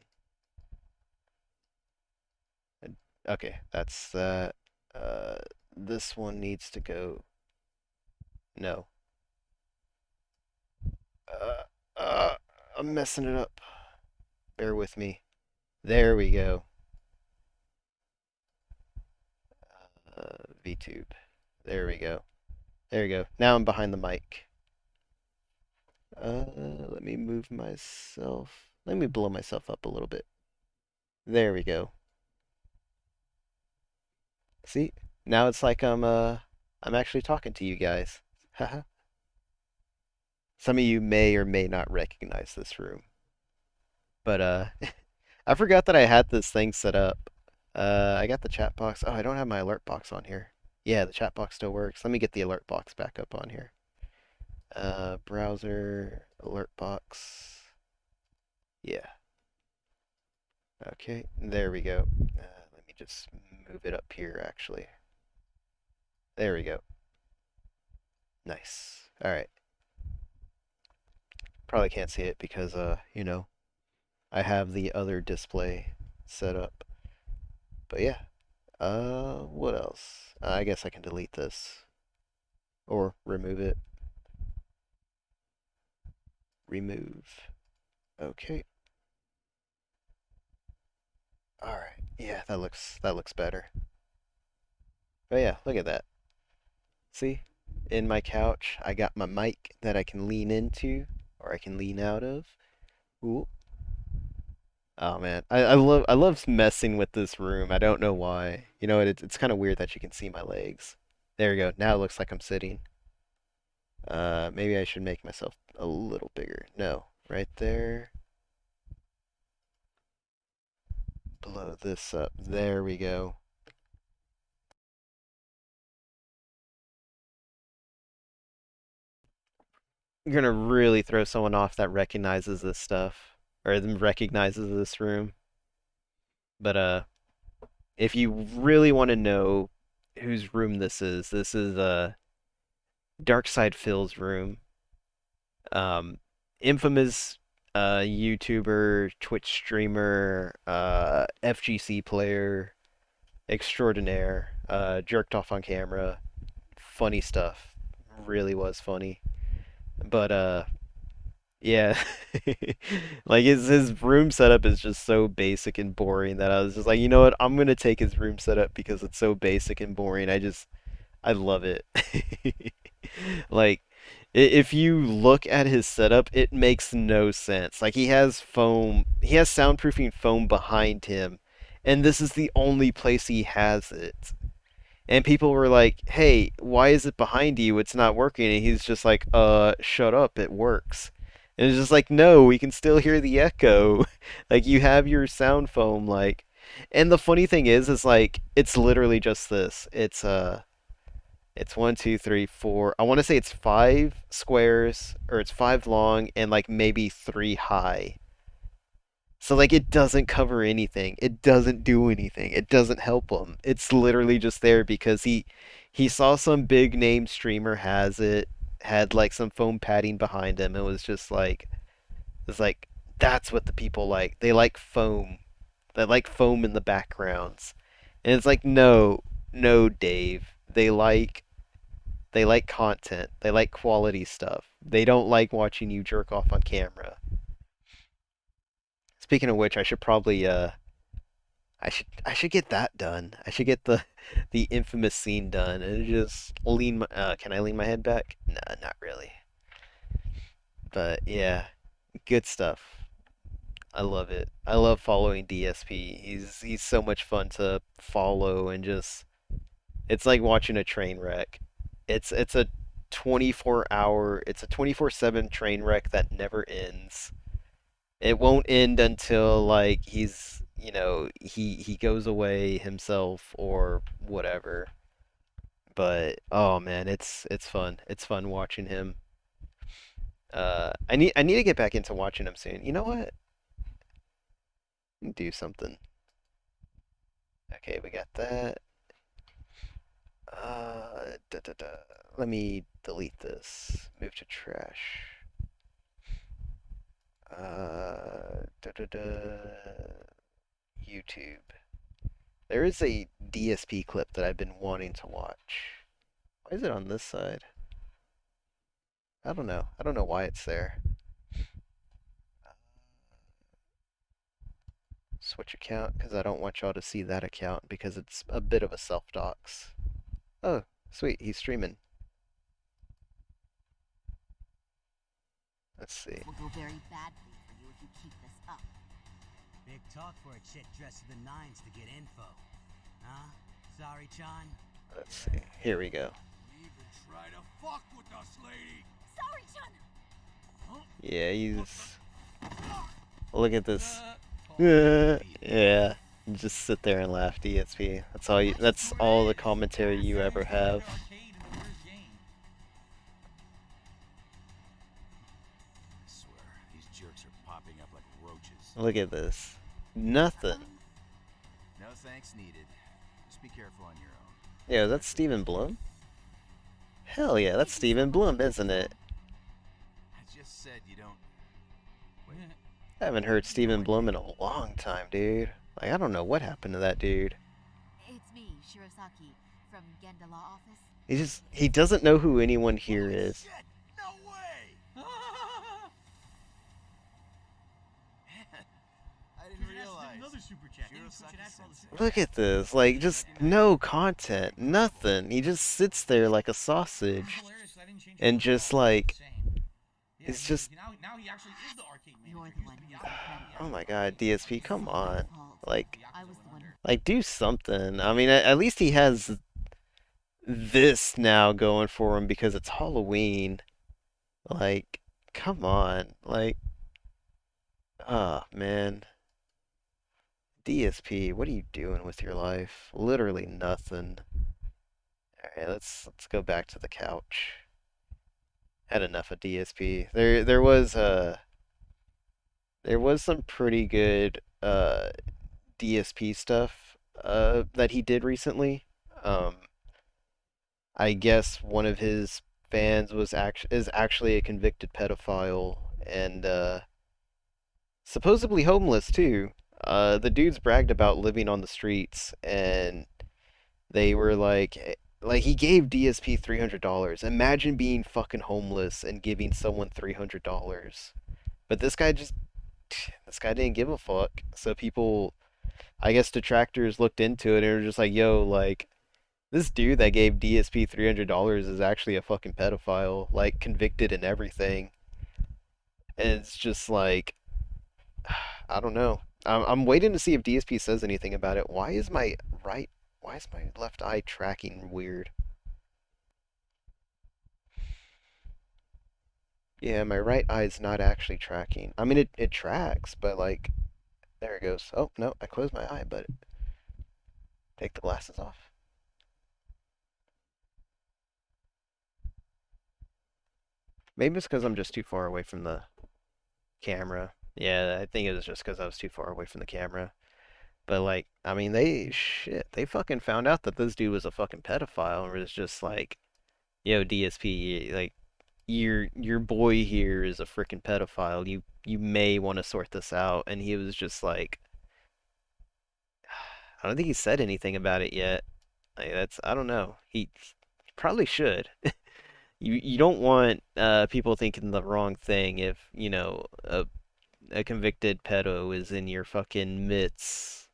Okay, that's that. Uh, this one needs to go. No. Uh, uh, I'm messing it up. Bear with me. There we go. VTube. There we go. There you go. Now I'm behind the mic. Let me move myself. Let me blow myself up a little bit. There we go. See? Now it's like I'm actually talking to you guys. Haha. Some of you may or may not recognize this room. But I forgot that I had this thing set up. I got the chat box. Oh, I don't have my alert box on here. Yeah, the chat box still works. Let me get the alert box back up on here. Browser, alert box. Yeah. Okay, there we go. Let me just move it up here, actually. There we go. Nice. All right. Probably can't see it because, I have the other display set up. But yeah. What else? I guess I can delete this or remove it. Remove. Okay. All right. Yeah, that looks better. But yeah, look at that. See? In my couch, I got my mic that I can lean into or I can lean out of. Ooh. Oh man, I love messing with this room. I don't know why. You know, it's kind of weird that you can see my legs. There we go. Now it looks like I'm sitting. Maybe I should make myself a little bigger. No, right there. Blow this up. There we go. You're gonna really throw someone off that recognizes this stuff or recognizes this room. But if you really want to know whose room this is Darkside Phil's room. Infamous YouTuber, Twitch streamer, FGC player extraordinaire, jerked off on camera, funny stuff. Really was funny. But yeah. Like his room setup is just so basic and boring that I was just like, you know what? I'm gonna take his room setup because it's so basic and boring. I love it. Like, if you look at his setup, it makes no sense. Like, he has soundproofing foam behind him, and this is the only place he has it. And people were like, hey, why is it behind you? It's not working. And he's just like, shut up, it works. And it's just like, no, we can still hear the echo. Like, you have your sound foam, like. And the funny thing is like, it's literally just this. It's one, two, three, four. I want to say it's five squares, or it's five long, and like maybe three high. So like it doesn't cover anything. It doesn't do anything. It doesn't help him. It's literally just there because he saw some big name streamer has it, had like some foam padding behind him. It was just like it's like that's what the people like. They like foam. They like foam in the backgrounds. And it's like no, no, Dave. They like content. They like quality stuff. They don't like watching you jerk off on camera. Speaking of which, I should get that done. I should get the infamous scene done and just lean my can I lean my head back? Nah, not really. But yeah, good stuff. I love it. I love following DSP. He's so much fun to follow and just it's like watching a train wreck. It's a 24 hour, it's a 24/7 train wreck that never ends. It won't end until like he goes away himself or whatever. But oh man, it's fun. It's fun watching him. I need to get back into watching him soon. You know what? Do something. Okay, we got that. Da, da, da. Let me delete this. Move to trash. Da, da, da. YouTube. There is a DSP clip that I've been wanting to watch. Why is it on this side? I don't know. I don't know why it's there. Switch account because I don't want y'all to see that account because it's a bit of a self-dox. Oh, sweet. He's streaming. Let's see. This will go very badly for you if you keep this up. Big talk for a chick dressed to the nines to get info. Huh? Sorry, Chan? Let's see. Here we go. Even try to fuck with us, lady. Sorry, Chun! Yeah, he's. Look at this. Yeah. Just sit there and laugh, DSP. That's all you. That's all the commentary you ever have. I swear, these jerks are popping up like roaches. Look at this. Nothing. No thanks needed. Just be careful on your own. Yeah, that's Steven Blum? Hell yeah, that's Steven Blum, isn't it? I just said you don't. Wait. I haven't heard Steven Blum in a long time, dude. Like, I don't know what happened to that dude. It's me, Shirosaki, from Genda Law Office. He doesn't know who anyone here Holy is. Shit! No way! I didn't realize. Another super chat. Shirosaki-sensei. Look at this, like, just no content, nothing. He just sits there like a sausage. And just, like, it's just, Now he actually is the arcade You're manager. the one who's the oh my god, DSP, come on. Like, I was the one who... do something. I mean, at least he has this now going for him because it's Halloween. Like, come on. Like, oh, man. DSP, what are you doing with your life? Literally nothing. Alright, let's go back to the couch. Had enough of DSP. There was some pretty good DSP stuff that he did recently. I guess one of his fans is actually a convicted pedophile and supposedly homeless too. The dudes bragged about living on the streets, and they were like he gave DSP $300. Imagine being fucking homeless and giving someone $300. But this guy didn't give a fuck. So people, I guess detractors looked into it and were just like, yo, like, this dude that gave DSP $300 is actually a fucking pedophile, like, convicted and everything. And it's just like, I don't know. I'm waiting to see if DSP says anything about it. Why is my left eye tracking weird? Yeah, my right eye's not actually tracking. I mean, it tracks, but like, there it goes. Oh, no, I closed my eye, but take the glasses off. Maybe it's because I'm just too far away from the camera. Yeah, I think it was just because I was too far away from the camera. But like, I mean, they fucking found out that this dude was a fucking pedophile and was just like, yo, DSP, like, your boy here is a freaking pedophile. You may want to sort this out. And he was just like, I don't think he said anything about it yet. Like, I don't know. He probably should. You don't want people thinking the wrong thing if, you know, a convicted pedo is in your fucking midst,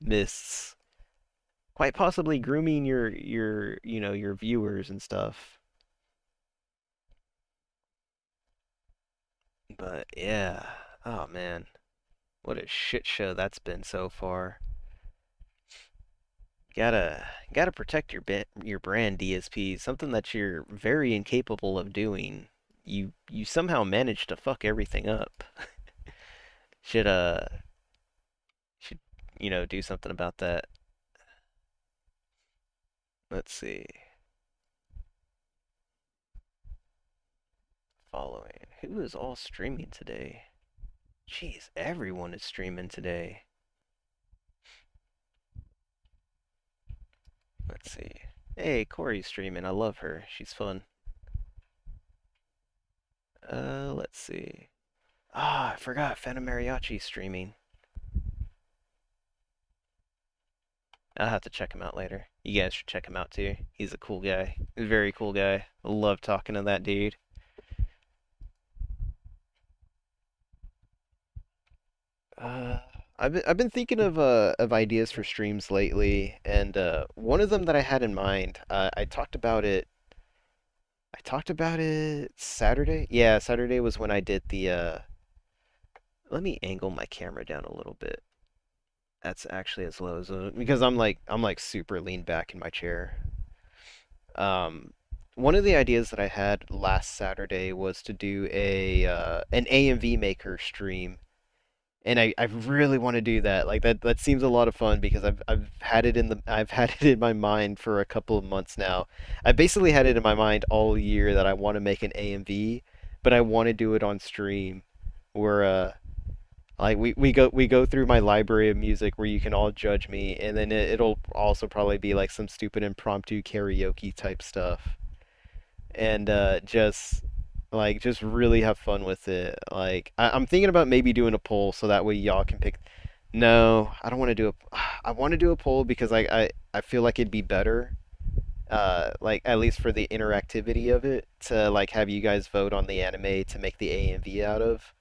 quite possibly grooming your viewers and stuff. But yeah, oh man, what a shit show that's been so far. Gotta protect your brand, DSP. Something that you're very incapable of doing. You somehow managed to fuck everything up. should should do something about that. Let's see. Following. Who is all streaming today? Jeez, everyone is streaming today. Let's see. Hey, Corey's streaming. I love her. She's fun. Let's see. Ah, I forgot. Phantom Mariachi's streaming. I'll have to check him out later. You guys should check him out too. He's a cool guy. He's a very cool guy. I love talking to that dude. Uh, I've been thinking of ideas for streams lately, and one of them that I had in mind, I talked about it. I talked about it Saturday. Yeah, Saturday was when I did the let me angle my camera down a little bit. That's actually as low as because I'm like super leaned back in my chair. Um, one of the ideas that I had last Saturday was to do a an AMV maker stream, and I really want to do that. Like that seems a lot of fun because I've had it in my mind for a couple of months now. I basically had it in my mind all year that I want to make an AMV, but I want to do it on stream, where like we go through my library of music where you can all judge me, and then it'll also probably be like some stupid impromptu karaoke type stuff, and just really have fun with it. Like I'm thinking about maybe doing a poll so that way y'all can pick. No, I don't want to do a. I want to do a poll because I feel like it'd be better. Like at least for the interactivity of it, to like have you guys vote on the anime to make the AMV out of,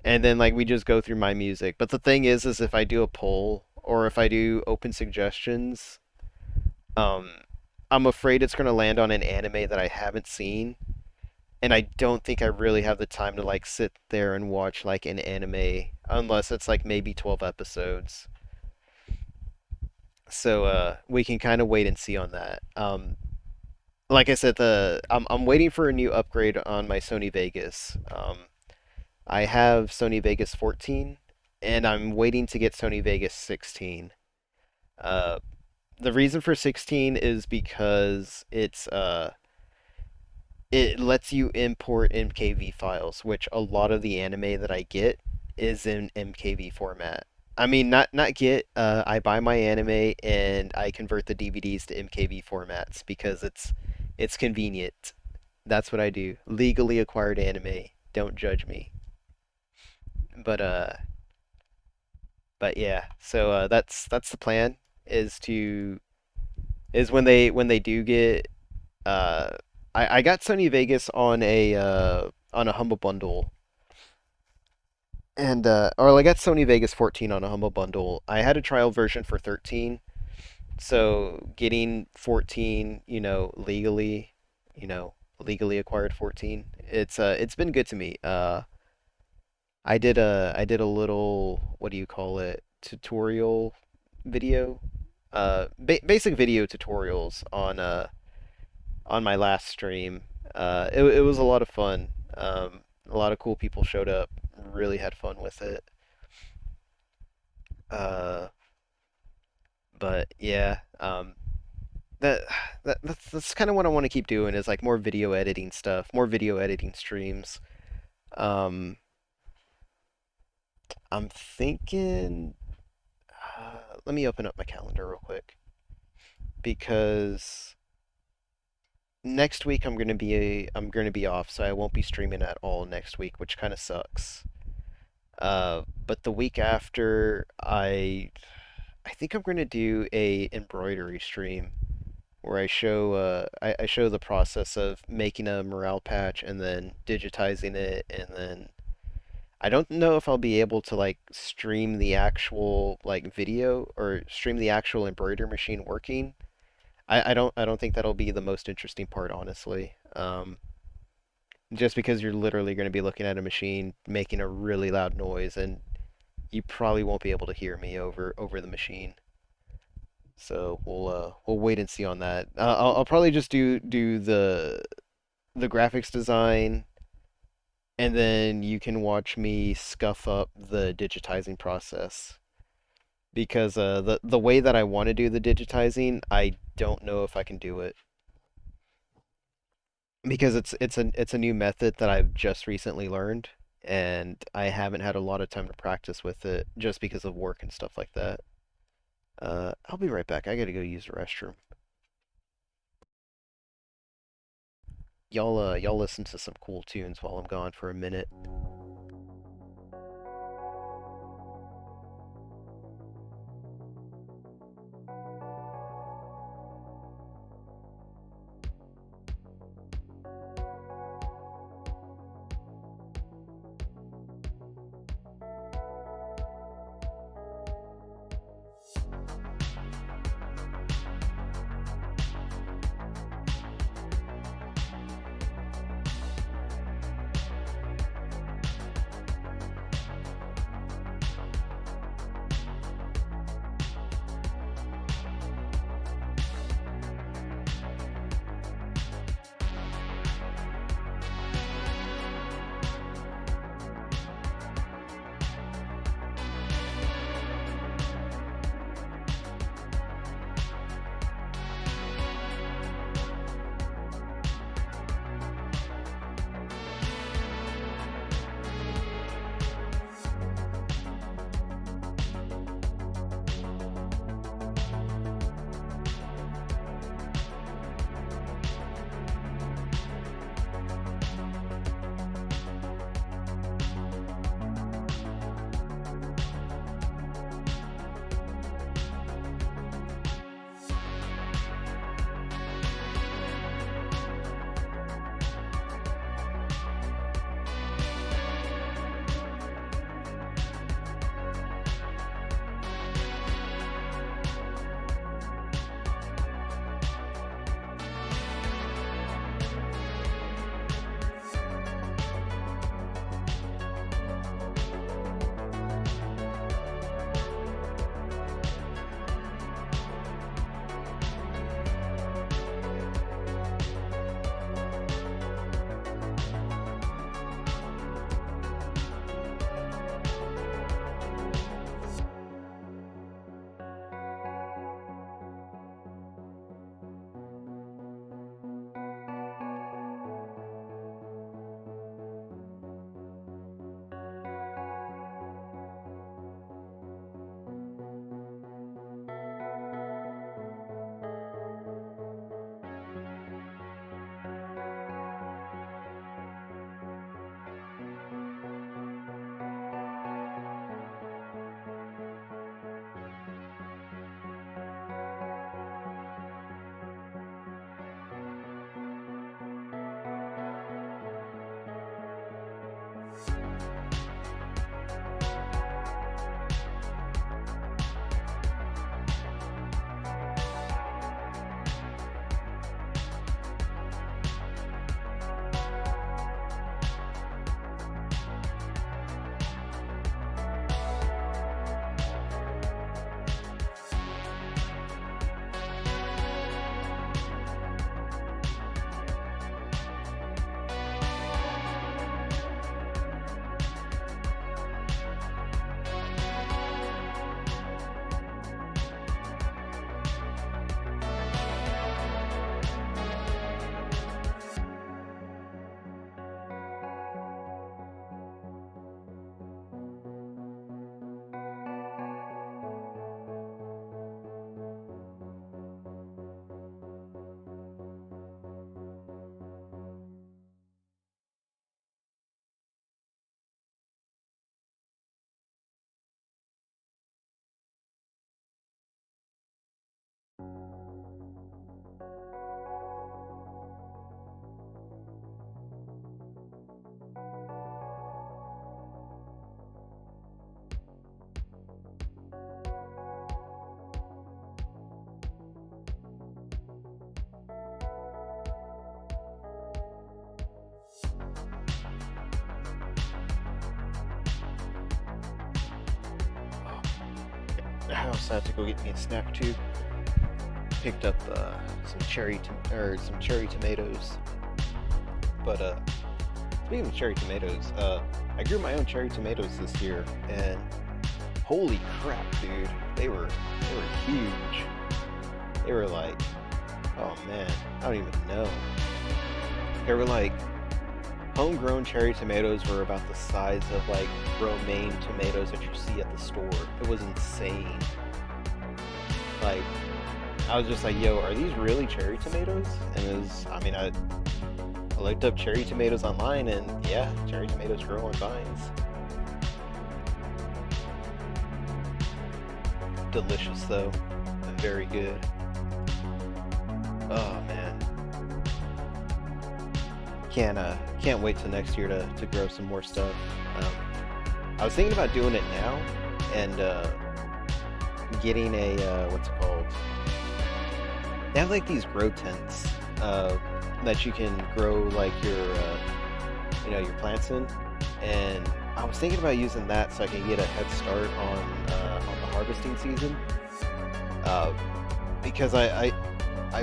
and then like we just go through my music. But the thing is if I do a poll or if I do open suggestions, um, I'm afraid it's gonna land on an anime that I haven't seen, and I don't think I really have the time to like sit there and watch like an anime unless it's like maybe 12 episodes. So we can kind of wait and see on that. Like I said, I'm waiting for a new upgrade on my Sony Vegas. I have Sony Vegas 14, and I'm waiting to get Sony Vegas 16. Uh, the reason for 16 is because it lets you import MKV files, which a lot of the anime that I get is in MKV format. I mean, not get. I buy my anime and I convert the DVDs to MKV formats because it's convenient. That's what I do. Legally acquired anime. Don't judge me. But but yeah. So that's the plan is to is when they do get uh I got Sony Vegas on a Humble Bundle, and or I got Sony Vegas 14 on a Humble Bundle. I had a trial version for 13, so getting 14, legally acquired 14, it's been good to me. I did a little, what do you call it, tutorial video, basic video tutorials on my last stream. It was a lot of fun. A lot of cool people showed up. Really had fun with it. Uh, but yeah, that that's kind of what I want to keep doing is like more video editing stuff, more video editing streams. Um, I'm thinking. Let me open up my calendar real quick because next week I'm gonna be off, so I won't be streaming at all next week, which kind of sucks. But the week after, I think I'm gonna do a embroidery stream where I show the process of making a morale patch and then digitizing it, and then I don't know if I'll be able to like stream the actual like video or stream the actual embroidery machine working. I don't think that'll be the most interesting part, honestly. Just because you're literally going to be looking at a machine making a really loud noise, and you probably won't be able to hear me over the machine. So we'll wait and see on that. I'll probably just do the graphics design, and then you can watch me scuff up the digitizing process. Because the way that I want to do the digitizing, I don't know if I can do it. Because it's a new method that I've just recently learned, and I haven't had a lot of time to practice with it just because of work and stuff like that. I'll be right back. I gotta go use the restroom. Y'all listen to some cool tunes while I'm gone for a minute. I also have to go get me a snack too. Picked up some cherry tomatoes. But speaking of cherry tomatoes, I grew my own cherry tomatoes this year, and holy crap, dude, they were huge. They were like, oh man, I don't even know. They were like homegrown cherry tomatoes were about the size of like romaine tomatoes that you see at the store. It was insane. Like, I was just like, yo, are these really cherry tomatoes? And it was, I mean, I looked up cherry tomatoes online, and yeah, cherry tomatoes grow on vines. Delicious though, very good. Oh man, can't wait till next year to grow some more stuff. I was thinking about doing it now, and getting a what's it called? They have like these grow tents that you can grow like your plants in, and I was thinking about using that so I can get a head start on the harvesting season. Because I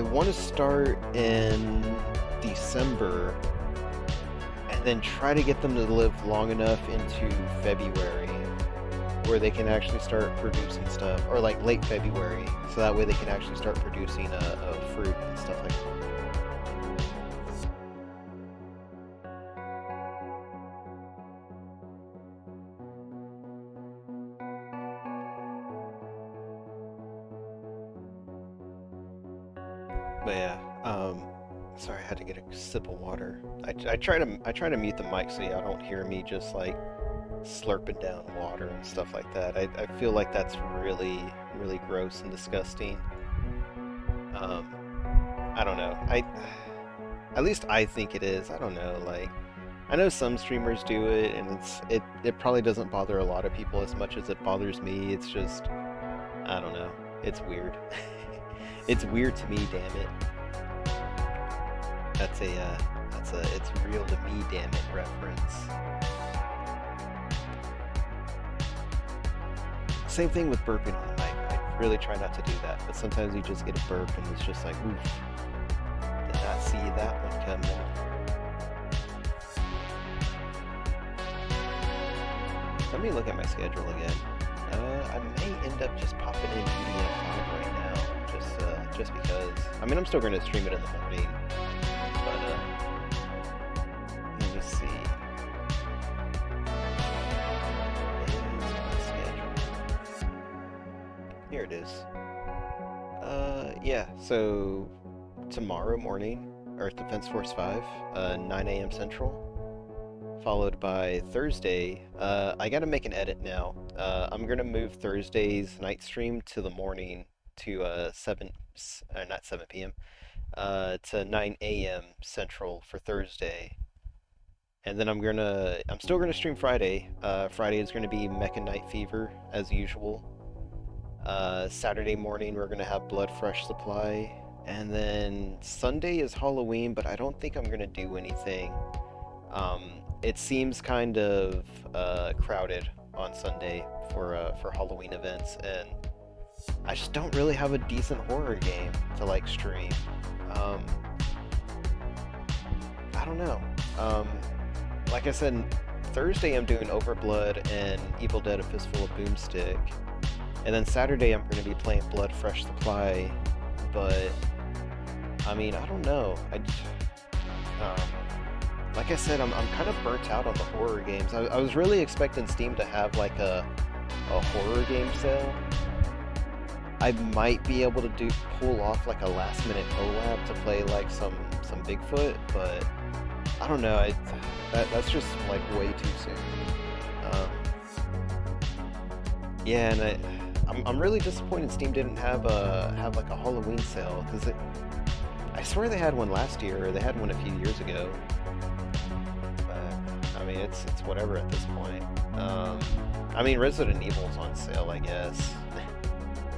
want to start in December and then try to get them to live long enough into February where they can actually start producing stuff, or like late February, so that way they can actually start producing a fruit and stuff like that. But yeah, sorry, I had to get a sip of water. I try to mute the mic so y'all don't hear me just like slurping down water and stuff like that. I feel like that's really gross and disgusting. I don't know. At least I think it is. I don't know. Like, I know some streamers do it, and it probably doesn't bother a lot of people as much as it bothers me. It's just, I don't know. It's weird. It's weird to me, damn it. That's a it's real to me, damn it reference. Same thing with burping on the mic. I really try not to do that, but sometimes you just get a burp and it's just like, oof, did not see that one coming. Let me look at my schedule again. I may end up just popping in EDM5 right now, just because. I mean, I'm still going to stream it in the morning, but let me see. Where's my schedule? Here it is. Yeah. So tomorrow morning, Earth Defense Force 5, 9 a.m. Central. Followed by Thursday. I gotta make an edit now. I'm gonna move Thursday's night stream to the morning to not 7 p.m. To 9 a.m. Central for Thursday. And then I'm still gonna stream Friday. Friday is gonna be Mecha Night Fever as usual. Saturday morning we're gonna have Blood Fresh Supply. And then Sunday is Halloween, but I don't think I'm gonna do anything. It seems kind of crowded on Sunday for Halloween events, and I just don't really have a decent horror game to like stream. I don't know. Like I said, Thursday I'm doing Overblood and Evil Dead: A Fistful of Boomstick, and then Saturday I'm going to be playing Blood Fresh Supply. But I mean, I don't know. Like I said, I'm kind of burnt out on the horror games. I was really expecting Steam to have like a horror game sale. I might be able to pull off like a last minute collab to play like some Bigfoot, but I don't know. That's just like way too soon. Yeah, and I'm really disappointed Steam didn't have like a Halloween sale, because I swear they had one last year, or they had one a few years ago. I mean, it's whatever at this point. I mean, Resident Evil's on sale, I guess.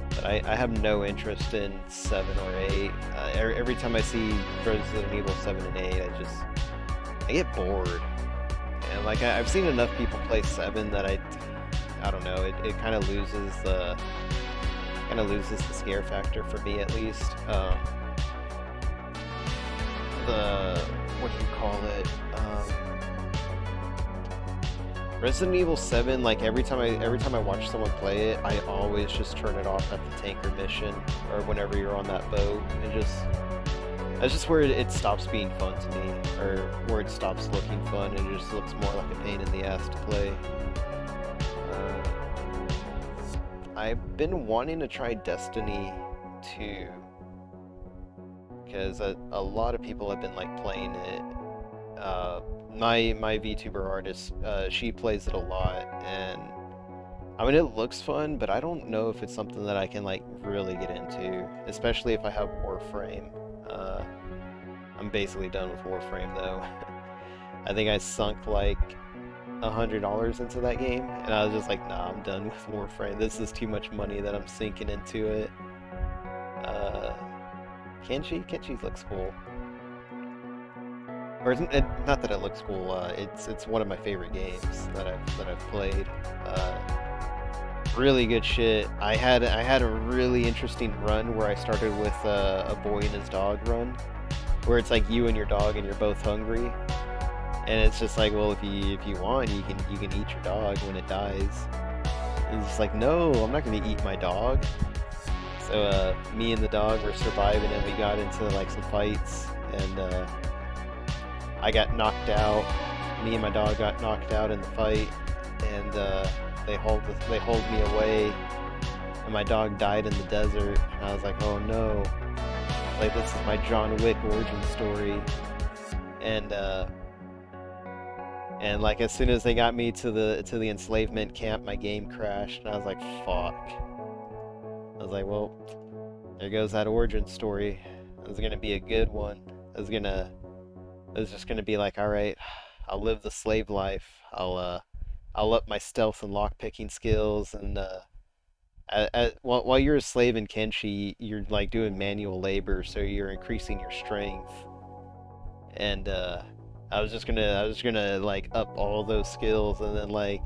But I have no interest in 7 or 8. Every time I see Resident Evil 7 and 8, I get bored. And like, I've seen enough people play 7 that I don't know, it kind of loses kind of loses the scare factor for me at least. The what do you call it? Resident Evil 7, like every time I watch someone play it, I always just turn it off at the tanker mission or whenever you're on that boat. That's just where it stops being fun to me, or where it stops looking fun and it just looks more like a pain in the ass to play. I've been wanting to try Destiny 2 because a lot of people have been like playing it. My VTuber artist, she plays it a lot, and I mean it looks fun, but I don't know if it's something that I can like really get into, especially if I have Warframe. I'm basically done with Warframe though. I think I sunk like $100 into that game, and I was just like, nah, I'm done with Warframe. This is too much money that I'm sinking into it. Kenshi looks cool. Or isn't it, not that it looks cool. It's one of my favorite games that I've played. Really good shit. I had a really interesting run where I started with a boy and his dog run, where it's like you and your dog and you're both hungry, and it's just like, well, if you want, you can eat your dog when it dies. And it's just like, no, I'm not gonna eat my dog. So me and the dog were surviving, and we got into like some fights, and I got knocked out. Me and my dog got knocked out in the fight, and they hauled me away, and my dog died in the desert. And I was like, oh no, like this is my John Wick origin story. And like as soon as they got me to the enslavement camp, my game crashed, and I was like, fuck. I was like, well, there goes that origin story. It was gonna be a good one. It was just gonna be like, all right, I'll live the slave life. I'll up my stealth and lockpicking skills, and while you're a slave in Kenshi, you're like doing manual labor, so you're increasing your strength. And I was just gonna like up all those skills, and then like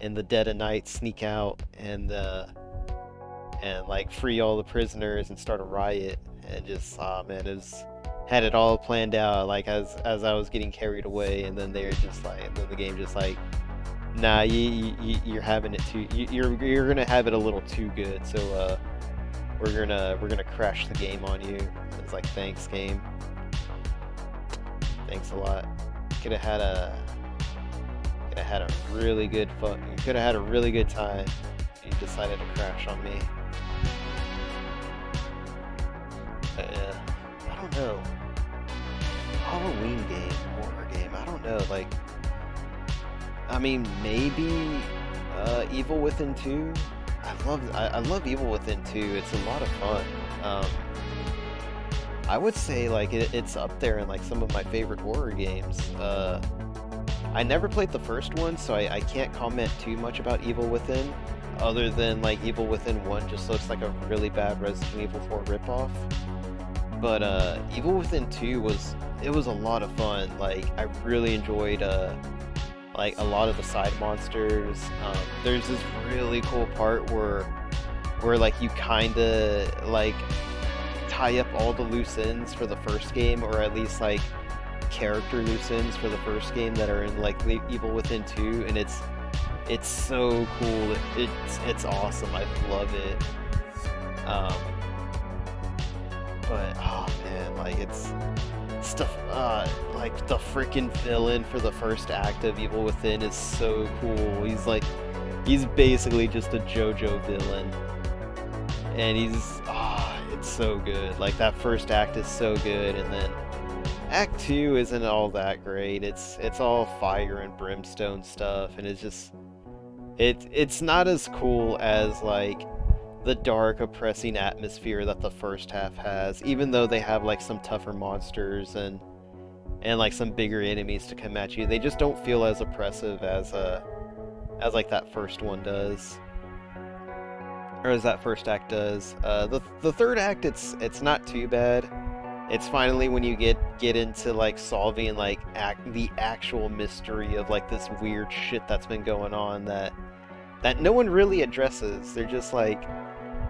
in the dead of night sneak out and like free all the prisoners and start a riot, and just man, had it all planned out, like as I was getting carried away, and then they're just like, and then the game just like, nah, you're having it too, you're gonna have it a little too good, so we're gonna crash the game on you. It's like, thanks game, thanks a lot. Could have had a really good fun. You could have had a really good time. You decided to crash on me. I don't know. Halloween game, horror game. I don't know. Like, I mean, maybe Evil Within 2. I love Evil Within 2. It's a lot of fun. I would say like it's up there in like some of my favorite horror games. I never played the first one, so I can't comment too much about Evil Within, other than like Evil Within 1 just looks like a really bad Resident Evil 4 ripoff. But Evil Within 2 was a lot of fun. Like, I really enjoyed like a lot of the side monsters. There's this really cool part where like you kinda like tie up all the loose ends for the first game, or at least like character loose ends for the first game that are in like Evil Within 2, and it's so cool. It's awesome. I love it. But oh man, like it's stuff. Like the freaking villain for the first act of Evil Within is so cool. He's basically just a JoJo villain, and it's so good. Like that first act is so good, and then Act 2 isn't all that great. It's all fire and brimstone stuff, and it's not as cool as like the dark, oppressing atmosphere that the first half has, even though they have like some tougher monsters and like some bigger enemies to come at you. They just don't feel as oppressive as like that first one does, or as that first act does. The third act, it's not too bad. It's finally when you get into like solving like the actual mystery of like this weird shit that's been going on that no one really addresses. They're just like,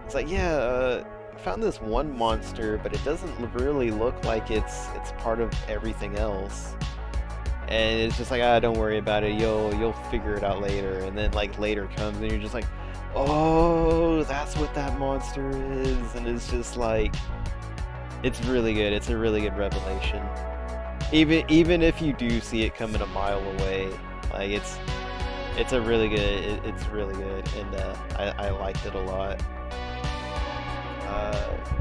It's like, yeah, I found this one monster, but it doesn't really look like it's part of everything else. And it's just like, ah, don't worry about it. You'll figure it out later. And then like later comes, and you're just like, oh, that's what that monster is. And it's just like, it's really good. It's a really good revelation. Even if you do see it coming a mile away, like it's a really good. It's really good, and I liked it a lot.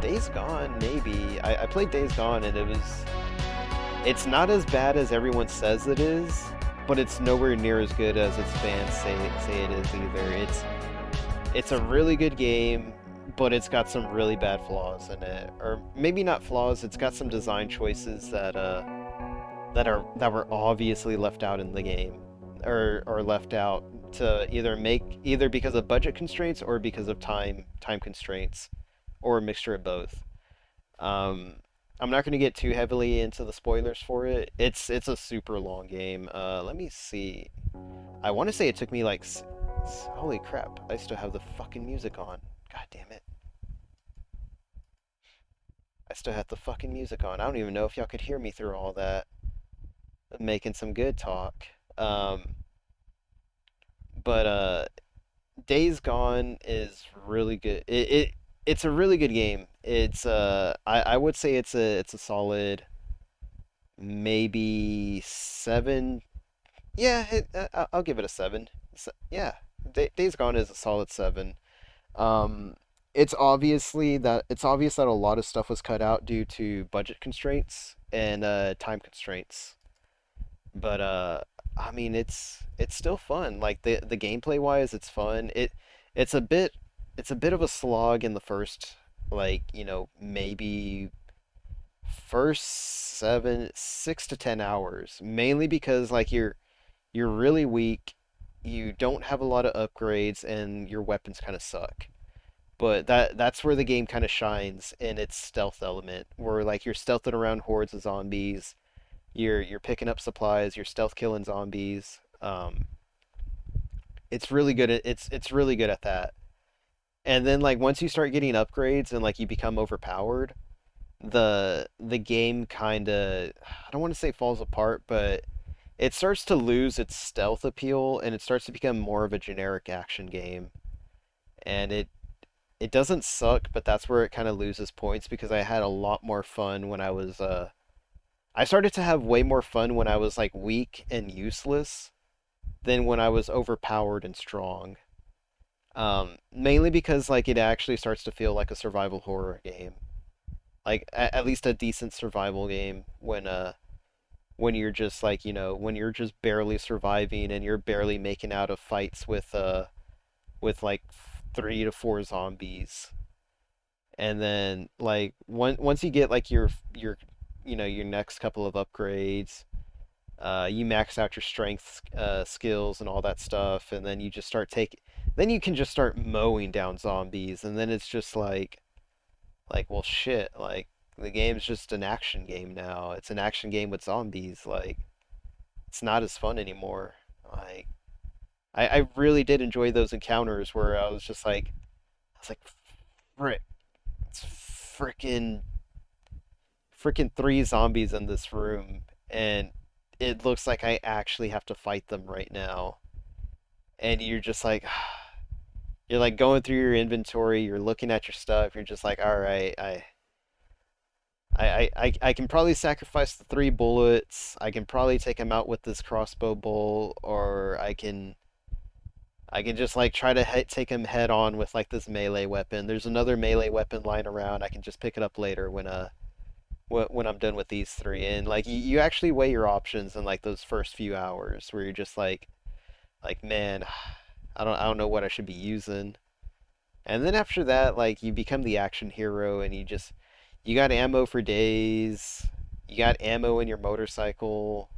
Days Gone, maybe. I played Days Gone, and it's not as bad as everyone says it is, but it's nowhere near as good as its fans say it is either. It's a really good game, but it's got some really bad flaws in it, or maybe not flaws. It's got some design choices that were obviously left out in the game, or left out to either because of budget constraints or because of time constraints, or a mixture of both. Um, I'm not going to get too heavily into the spoilers for it. It's a super long game. Let me see. I want to say it took me like holy crap! I still have the fucking music on. God damn it! I still have the fucking music on. I don't even know if y'all could hear me through all that. Making some good talk. Um, but Days Gone is really good. It's a really good game. I would say it's a solid maybe 7. Yeah, I'll give it a 7. Yeah, Days Gone is a solid 7. Um, it's obvious that a lot of stuff was cut out due to budget constraints and time constraints. But I mean it's still fun. Like the gameplay wise, it's fun. It's a bit it's a bit of a slog in the first, like, maybe first 6 to 10 hours, mainly because like you're really weak, you don't have a lot of upgrades, and your weapons kind of suck. But that's where the game kind of shines in its stealth element, where like you're stealthing around hordes of zombies, you're picking up supplies, you're stealth killing zombies. It's really good at that. And then like once you start getting upgrades and like you become overpowered, the game kind of, I don't want to say falls apart, but it starts to lose its stealth appeal, and it starts to become more of a generic action game. And it doesn't suck, but that's where it kind of loses points, because I had a lot more fun when I started to have way more fun when I was like weak and useless than when I was overpowered and strong. Mainly because like it actually starts to feel like a survival horror game, like at least a decent survival game when you're just like, when you're just barely surviving and you're barely making out of fights with like 3 to 4 zombies. And then like once you get like your your next couple of upgrades, you max out your strength skills and all that stuff, and then then you can just start mowing down zombies, and then it's just like, well, shit, like the game's just an action game now. It's an action game with zombies. Like it's not as fun anymore. Like I really did enjoy those encounters where I was like, frick, it's freaking 3 zombies in this room, and it looks like I actually have to fight them right now. And you're just like, you're like going through your inventory, you're looking at your stuff, you're just like, all right, I can probably sacrifice the 3 bullets. I can probably take him out with this crossbow bolt, or I can just like try to take him head on with like this melee weapon. There's another melee weapon lying around. I can just pick it up later when I'm done with these 3. And like you actually weigh your options in like those first few hours, where you're just like, man, I don't know what I should be using. And then after that, like you become the action hero, and you got ammo for days. You got ammo in your motorcycle.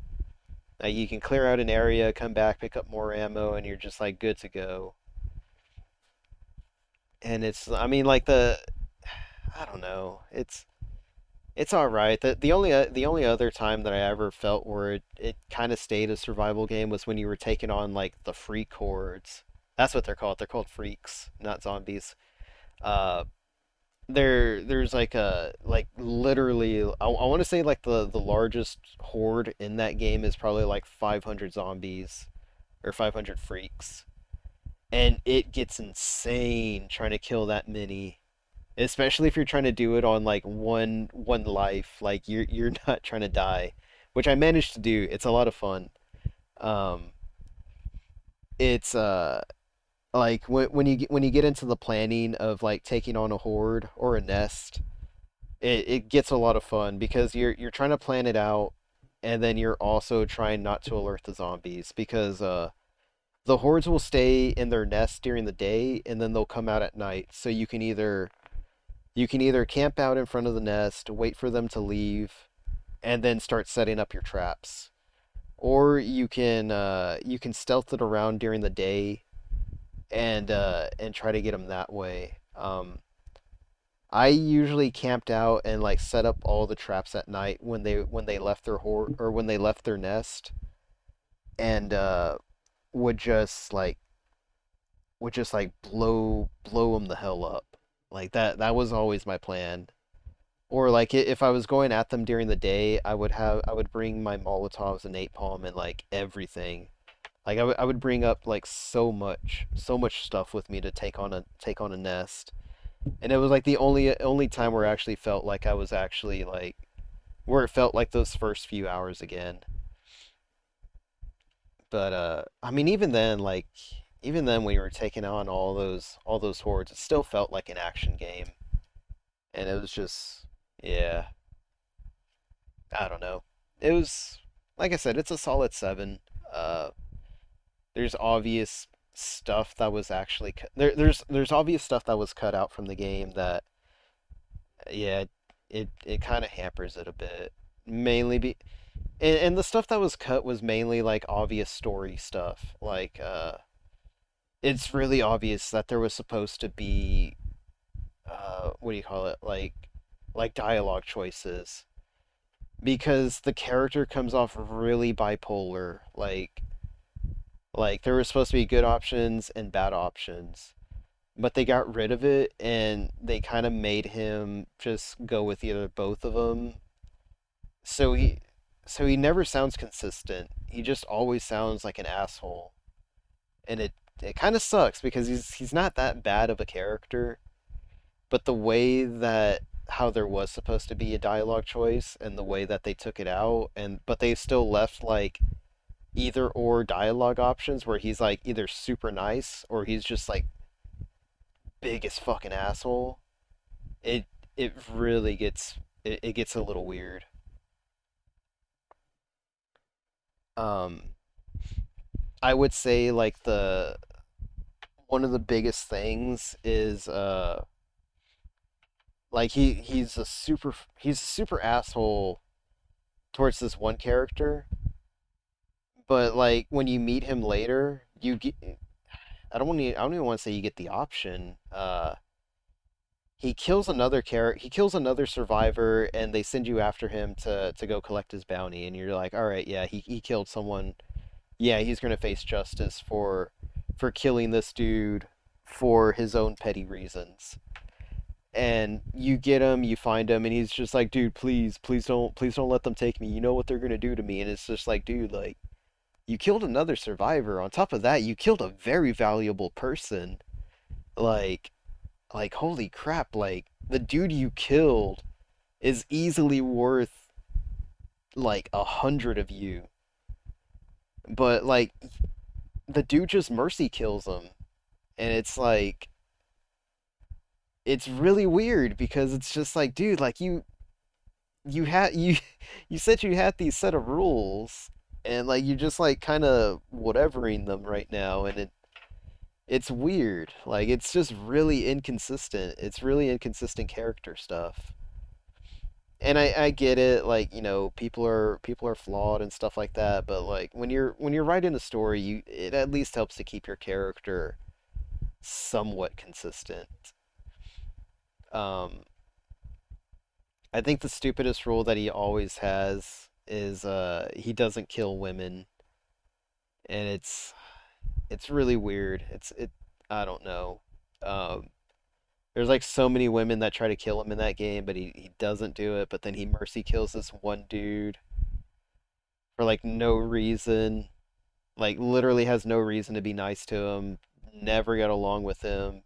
You can clear out an area, come back, pick up more ammo, and you're just like good to go. And I mean, like I don't know, it's all right. The only other time that I ever felt where it kind of stayed a survival game was when you were taking on like the freak hordes. That's what they're called. They're called freaks, not zombies. Uh, there's like a like literally I want to say like the largest horde in that game is probably like 500 zombies or 500 freaks, and it gets insane trying to kill that many, especially if you're trying to do it on like one life. Like you're not trying to die, which I managed to do. It's a lot of fun. Um, it's like when you get into the planning of like taking on a horde or a nest, it gets a lot of fun because you're trying to plan it out, and then you're also trying not to alert the zombies because the hordes will stay in their nest during the day and then they'll come out at night. So you can either camp out in front of the nest, wait for them to leave, and then start setting up your traps. Or you can stealth it around during the day and try to get them that way. I usually camped out and like set up all the traps at night when they left their horde or when they left their nest, and would just like blow them the hell up. Like that was always my plan. Or like if I was going at them during the day, I would bring my Molotovs and napalm and like everything. Like I would bring up like so much stuff with me to take on a nest. And it was like the only time where I actually felt like I was actually like where it felt like those first few hours again. But I mean even then when you were taking on all those hordes, it still felt like an action game. And it was just yeah, I don't know. It was like I said, it's a solid 7. Uh there's obvious stuff that was actually there's obvious stuff that was cut out from the game that yeah, it kind of hampers it a bit. Mainly be and the stuff that was cut was mainly like obvious story stuff. Like it's really obvious that there was supposed to be what do you call it? Like dialogue choices because the character comes off really bipolar. Like there were supposed to be good options and bad options, but they got rid of it and they kind of made him just go with either both of them. So he never sounds consistent. He just always sounds like an asshole. And it kind of sucks because he's not that bad of a character, but the way that how there was supposed to be a dialogue choice and the way that they took it out and but they still left like either or dialogue options where he's like either super nice or he's just like biggest fucking asshole. It it really it gets a little weird. Um, I would say like the one of the biggest things is like he's a super asshole towards this one character, but like when you meet him later, you get I don't even want to say you get the option. He kills another survivor and they send you after him to go collect his bounty and you're like, "All right, yeah, he killed someone. Yeah, he's going to face justice for killing this dude for his own petty reasons." And you get him, you find him and he's just like, "Dude, please don't let them take me. You know what they're going to do to me." And it's just like, "Dude, like you killed another survivor. On top of that, you killed a very valuable person. Like holy crap, like the dude you killed is easily worth like 100 of you. But like the dude just mercy kills him." And it's like it's really weird because it's just like, dude, like you had you said you had these set of rules and like you just like kind of whatevering them right now and it's weird. Like it's just really inconsistent. It's really inconsistent character stuff. And I get it, like, you know, people are flawed and stuff like that, but like when you're writing a story, you it at least helps to keep your character somewhat consistent. Um, I think the stupidest rule that he always has is he doesn't kill women, and it's really weird. It's it I don't know. Um, There's like so many women that try to kill him in that game, but he doesn't do it. But then he mercy kills this one dude for like no reason. Like literally has no reason to be nice to him. Never got along with him.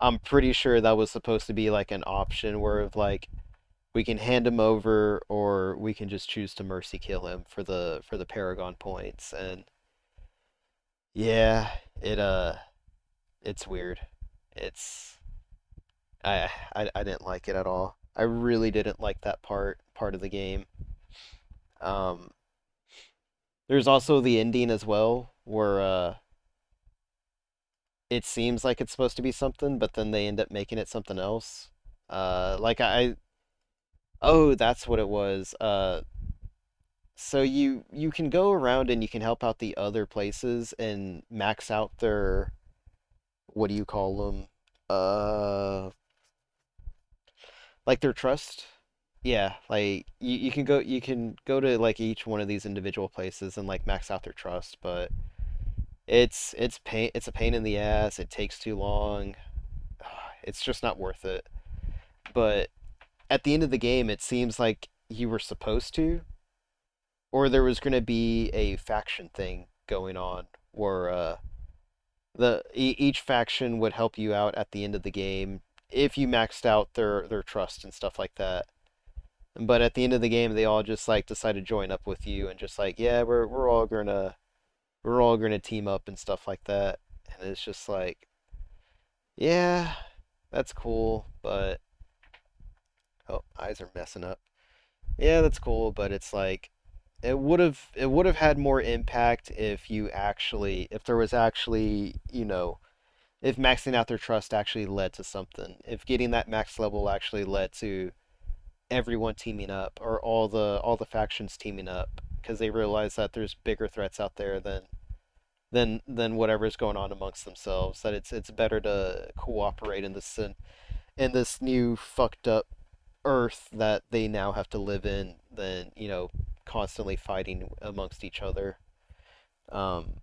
I'm pretty sure that was supposed to be like an option where of like we can hand him over or we can just choose to mercy kill him for the Paragon points. And yeah, it's weird. It's I didn't like it at all. I really didn't like that part of the game. Um, there's also the ending as well, where it seems like it's supposed to be something, but then they end up making it something else. Like oh, that's what it was. So you can go around and you can help out the other places and max out their what do you call them? Uh, like their trust. Yeah, like you can go to like each one of these individual places and like max out their trust, but it's a pain in the ass. It takes too long. It's just not worth it. But at the end of the game, it seems like you were supposed to, or there was going to be a faction thing going on where each faction would help you out at the end of the game if you maxed out their trust and stuff like that. But at the end of the game, they all just like decide to join up with you and just like, yeah, we're all gonna team up and stuff like that. And it's just like, yeah, that's cool, but oh, eyes are messing up. Yeah, that's cool, but it's like it would have had more impact if you actually if there was actually, you know, if maxing out their trust actually led to something. If getting that max level actually led to everyone teaming up or all the factions teaming up because they realize that there's bigger threats out there than whatever's going on amongst themselves. That it's better to cooperate in this new fucked up Earth that they now have to live in than you know constantly fighting amongst each other. Um,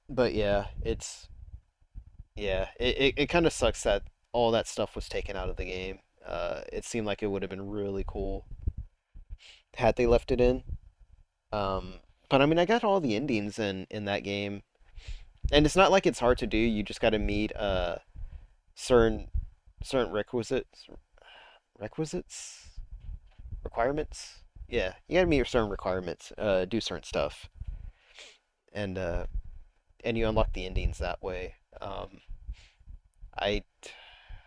but yeah, it kind of sucks that all that stuff was taken out of the game. It seemed like it would have been really cool had they left it in. Um, but I mean, I got all the endings in that game, and it's not like it's hard to do. You just got to meet certain certain requisites requirements. Yeah, you got to meet your certain requirements. Do certain stuff, and uh, and you unlock the endings that way. I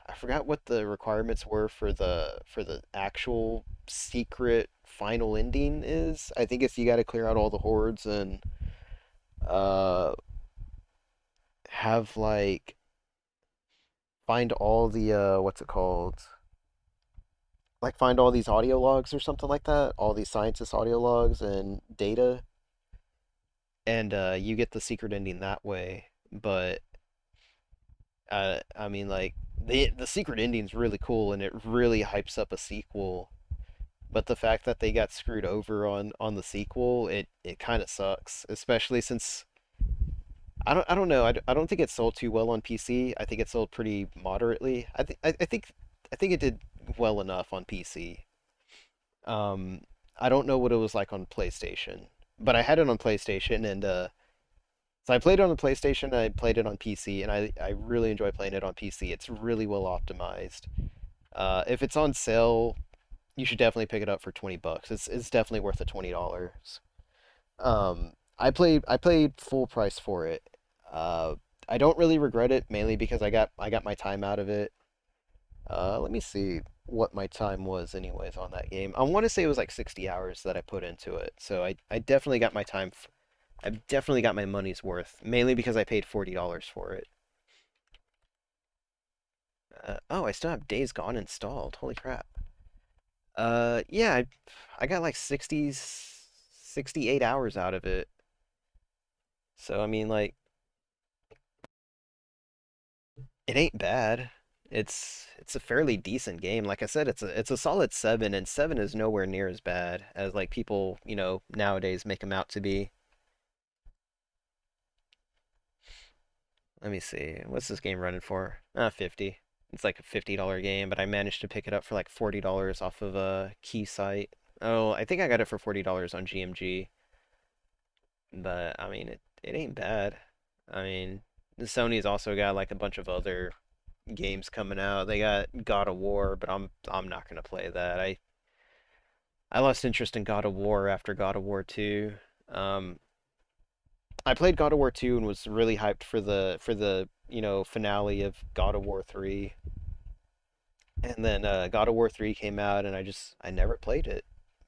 I forgot what the requirements were for the actual secret final ending is. I think it's you got to clear out all the hordes and uh have like find all the what's it called? Like find all these audio logs or something like that, all these scientist audio logs and data, and you get the secret ending that way. But I mean, like the secret ending's really cool and it really hypes up a sequel. But the fact that they got screwed over on the sequel, it kind of sucks, especially since I don't know. I don't think it sold too well on PC. I think it sold pretty moderately. I think it did well enough on PC. Um, I don't know what it was like on PlayStation, but I had it on PlayStation and so I played it on the PlayStation and I played it on PC and I really enjoy playing it on PC. It's really well optimized. If it's on sale, you should definitely pick it up for 20 bucks. It's definitely worth the $20. I played full price for it. Uh, I don't really regret it mainly because I got my time out of it. Let me see what my time was anyways on that game. I want to say it was like 60 hours that I put into it. So I definitely got my time. I've definitely got my money's worth, mainly because I paid $40 for it. Oh, I still have Days Gone installed. Holy crap. Yeah, I got like 68 hours out of it. So I mean, like, it ain't bad. It's a fairly decent game. Like I said, it's a solid 7, and 7 is nowhere near as bad as like people, you know, nowadays make them out to be. Let me see. What's this game running for? 50. It's like a $50 game, but I managed to pick it up for like $40 off of a key site. Oh, I think I got it for $40 on GMG, but I mean it ain't bad. I mean, Sony's also got like a bunch of other games coming out. They got God of War, but I'm not gonna play that. I lost interest in God of War after God of War 2. Um, I played God of War 2 and was really hyped for the finale of God of War 3. And then God of War 3 came out and I never played it.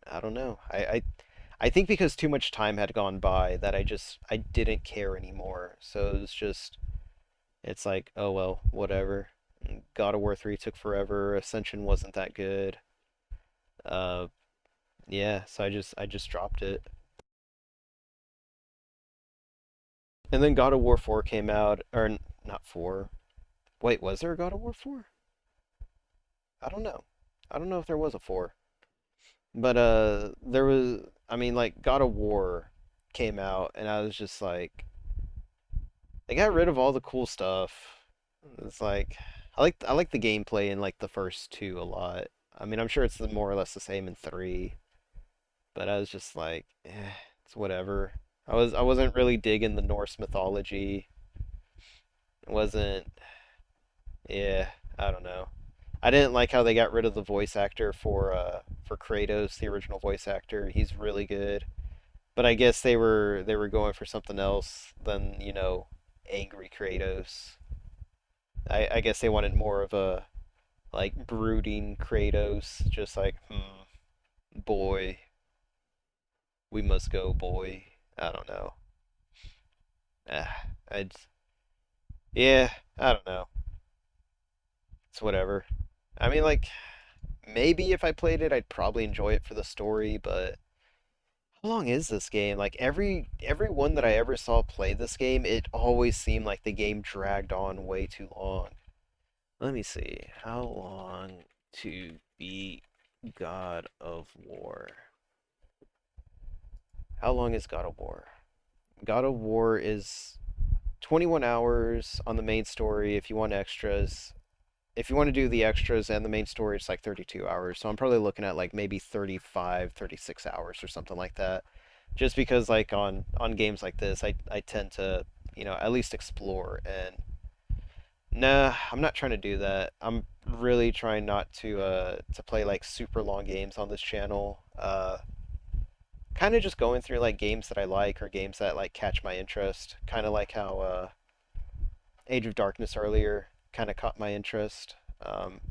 I don't know. I think because too much time had gone by that I didn't care anymore. So it was just it's like, oh well, whatever. God of War 3 took forever. Ascension wasn't that good. Uh yeah, so I just dropped it. And then God of War 4 came out, or not 4. Wait, was there a God of War 4? I don't know. I don't know if there was a 4. But there was I mean like God of War came out and I was just like they got rid of all the cool stuff. It's like I like the gameplay in like the first two a lot. I mean, I'm sure it's more or less the same in 3, but I was just like, it's whatever. I wasn't really digging the Norse mythology. It wasn't yeah, I don't know. I didn't like how they got rid of the voice actor for Kratos, the original voice actor. He's really good. But I guess they were going for something else than, angry Kratos. I guess they wanted more of a like brooding Kratos, just like, boy, we must go, boy. I don't know. I'd yeah, I don't know. It's whatever. I mean, like maybe if I played it, I'd probably enjoy it for the story, but how long is this game? Like every one that I ever saw play this game, it always seemed like the game dragged on way too long. Let me see. How long to beat God of War? How long is God of War? God of War is 21 hours on the main story if you want extras. If you want to do the extras and the main story, it's like 32 hours. So I'm probably looking at like maybe 35, 36 hours or something like that. Just because like on games like this, I tend to, at least explore and nah, I'm not trying to do that. I'm really trying not to play like super long games on this channel. Kind of just going through like games that I like or games that like catch my interest. Kind of like how Age of Darkness earlier kind of caught my interest. It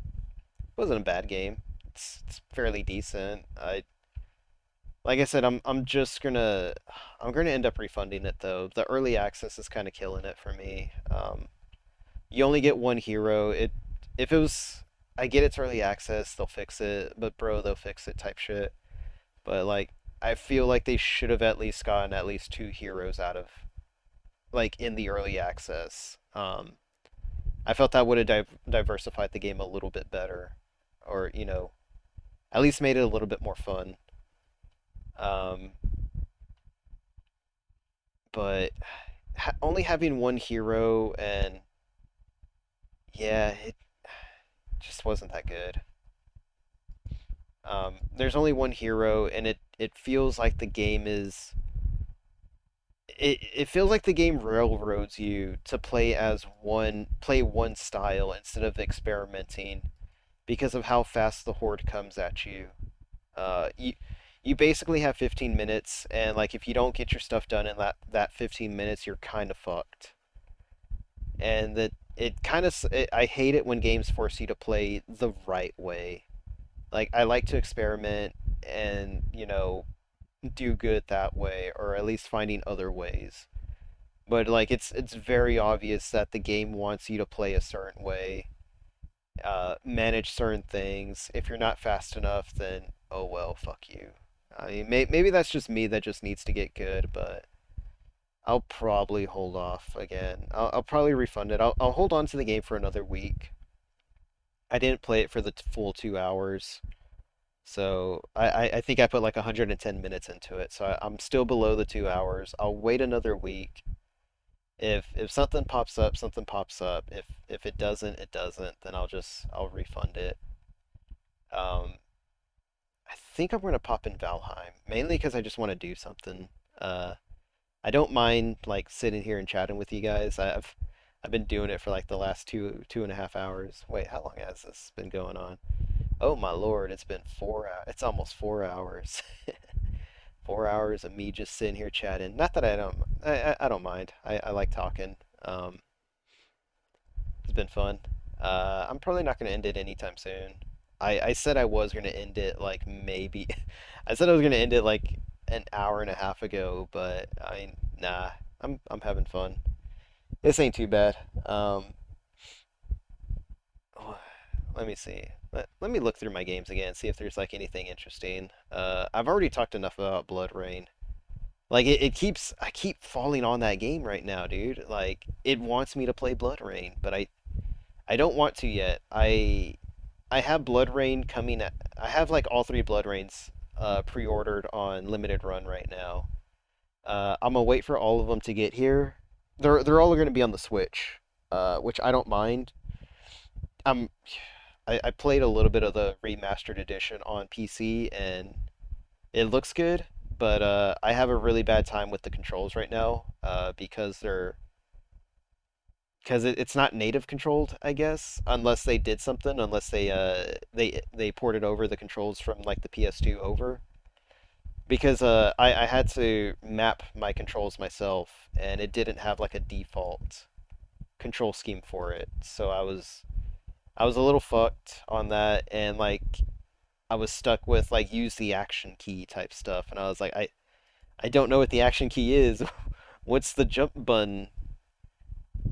wasn't a bad game. It's fairly decent. Like I said, I'm gonna end up refunding it though. The early access is kind of killing it for me. You only get one hero. If it was, I get it's early access, they'll fix it, but bro, they'll fix it type shit. But like, I feel like they should have at least gotten at least two heroes out of like in the early access. I felt that would have diversified the game a little bit better, or at least made it a little bit more fun. Um, but only having one hero and yeah, it just wasn't that good. There's only one hero, and it feels like the game is it feels like the game railroads you to play one style instead of experimenting because of how fast the horde comes at you. You basically have 15 minutes, and like if you don't get your stuff done in that 15 minutes, you're kind of fucked. And that it kind of I hate it when games force you to play the right way. Like I like to experiment and do good that way, or at least finding other ways. But like it's very obvious that the game wants you to play a certain way, manage certain things. If you're not fast enough, then oh well, fuck you. I mean, maybe that's just me that just needs to get good, but I'll probably hold off again. I'll probably refund it. I'll hold on to the game for another week. I didn't play it for the full 2 hours. So I think I put like 110 minutes into it. So I'm still below the 2 hours. I'll wait another week. If something pops up, something pops up. If it doesn't, it doesn't. Then I'll refund it. Um, I think I'm gonna pop in Valheim mainly because I just want to do something. Uh, I don't mind like sitting here and chatting with you guys. I've been doing it for like the last two and a half hours. Wait, how long has this been going on? Oh my lord, it's been 4 hours. It's almost 4 hours. 4 hours of me just sitting here chatting. Not that I don't mind. I like talking. It's been fun. I'm probably not going to end it anytime soon. I said I was going to end it like maybe. I said I was going to end it like an hour and a half ago, but nah. I'm having fun. This ain't too bad. Let me see. Let me look through my games again, see if there's like anything interesting. I've already talked enough about Blood Rain. Like I keep falling on that game right now, dude. Like it wants me to play Blood Rain, but I don't want to yet. I have Blood Rain coming at, I have like all three Blood Rains pre-ordered on limited run right now. I'm gonna wait for all of them to get here. They're all gonna be on the Switch, which I don't mind. I'm I played a little bit of the remastered edition on PC and it looks good, but I have a really bad time with the controls right now because it's not native controlled, I guess, unless they did something, unless they ported over the controls from like the PS2 over. Because I had to map my controls myself, and it didn't have like a default control scheme for it. So I was a little fucked on that, and like I was stuck with like use the action key type stuff, and I was like I don't know what the action key is. What's the jump button?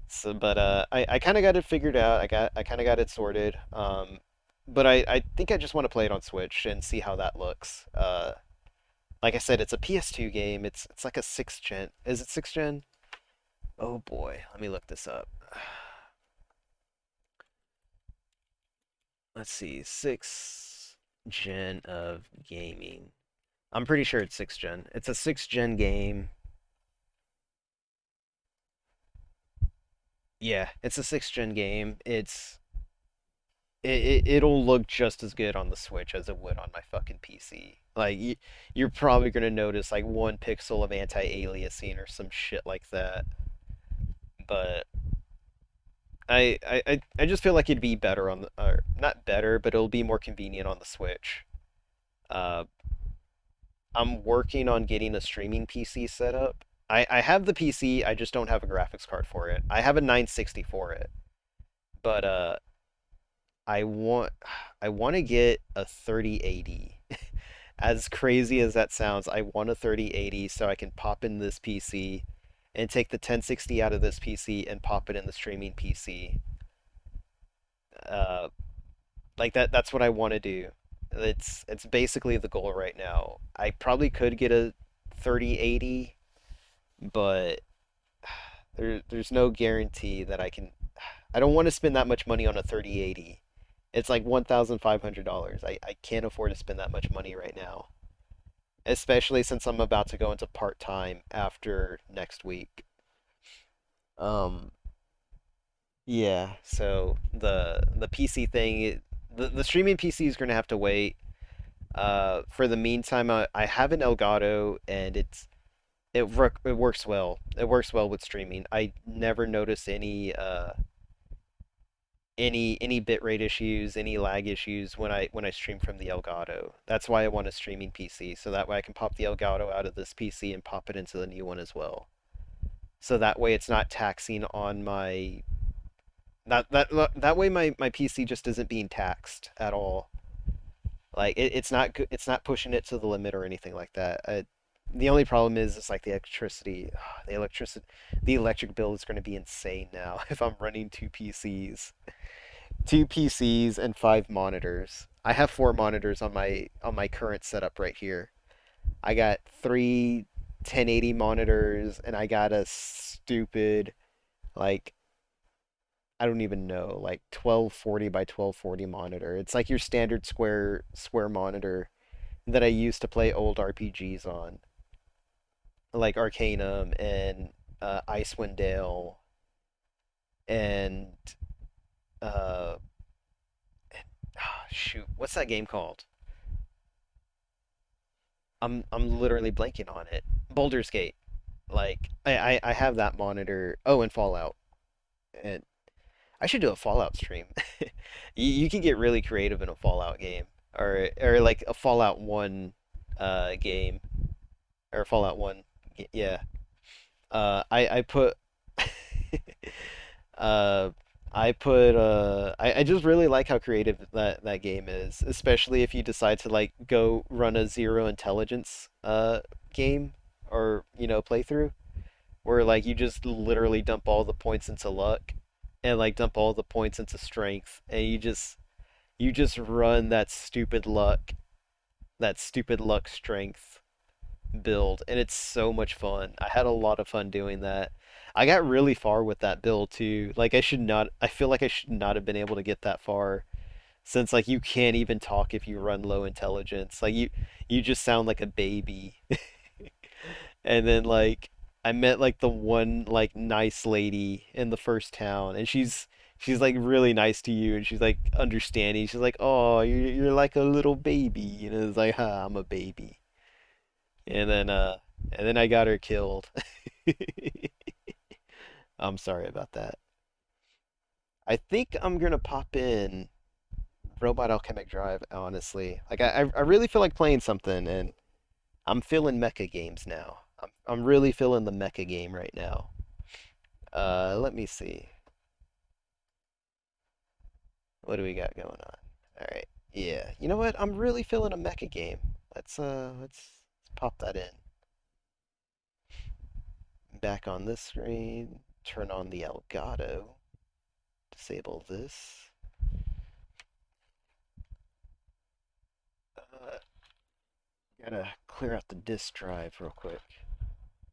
So, but I kind of got it figured out. I kind of got it sorted. But I think I just want to play it on Switch and see how that looks. Like I said, it's a PS2 game. It's like a sixth gen. Is it sixth gen? Oh boy, let me look this up. Let's see, sixth gen of gaming. I'm pretty sure it's sixth gen. It's a sixth gen game. Yeah, it's a sixth gen game. It'll look just as good on the Switch as it would on my fucking PC. Like you're probably gonna notice like 1 pixel of anti-aliasing or some shit like that. But I just feel like it'd be better on the or not better, but it'll be more convenient on the Switch. Uh, I'm working on getting a streaming PC set up. I have the PC, I just don't have a graphics card for it. I have a 960 for it, but I want I want to get a 3080. As crazy as that sounds, I want a 3080 so I can pop in this PC and take the 1060 out of this PC and pop it in the streaming PC. Uh, like that's what I want to do. It's basically the goal right now. I probably could get a 3080, but there's no guarantee that I can. I don't want to spend that much money on a 3080. It's like $1,500. I can't afford to spend that much money right now, especially since I'm about to go into part-time after next week. Um, yeah, so the PC thing, the streaming PC is gonna have to wait. For the meantime, I have an Elgato and it works well. It works well with streaming. I never notice any bitrate issues, any lag issues when I stream from the Elgato. That's why I want a streaming PC, so that way I can pop the Elgato out of this PC and pop it into the new one as well. So that way it's not taxing on my that way my PC just isn't being taxed at all. Like it's not pushing it to the limit or anything like that. The only problem is it's like the electricity, the electric bill is going to be insane now if I'm running two PCs and five monitors. I have four monitors on my current setup right here. I got three 1080 monitors and I got a stupid like I don't even know, like 1240 by 1240 monitor. It's like your standard square monitor that I used to play old RPGs on, like Arcanum and Icewind Dale, and uh, shoot, what's that game called? I'm literally blanking on it. Baldur's Gate. Like I have that monitor. Oh, and Fallout. And I should do a Fallout stream. You can get really creative in a Fallout game, or like a Fallout 1 game, or Fallout 1. Yeah. I put uh I just really like how creative that game is, especially if you decide to like go run a zero intelligence game, or playthrough, where like you just literally dump all the points into luck, and like dump all the points into strength, and you just run that stupid luck strength build, and it's so much fun. I had a lot of fun doing that. I got really far with that build too. Like I feel like I should not have been able to get that far, since like you can't even talk if you run low intelligence. Like you just sound like a baby. And then like I met like the one like nice lady in the first town, and she's like really nice to you, and she's like understanding. She's like, "Oh, you're like a little baby." And it's like, "Ha, I'm a baby." And then I got her killed. I'm sorry about that. I think I'm gonna pop in Robot Alchemic Drive, honestly. Like I really feel like playing something, and I'm feeling mecha games now. I'm really feeling the mecha game right now. Let me see. What do we got going on? All right. Yeah. You know what? I'm really feeling a mecha game. Let's pop that in. Back on this screen. Turn on the Elgato. Disable this. Uh, Gotta clear out the disk drive real quick.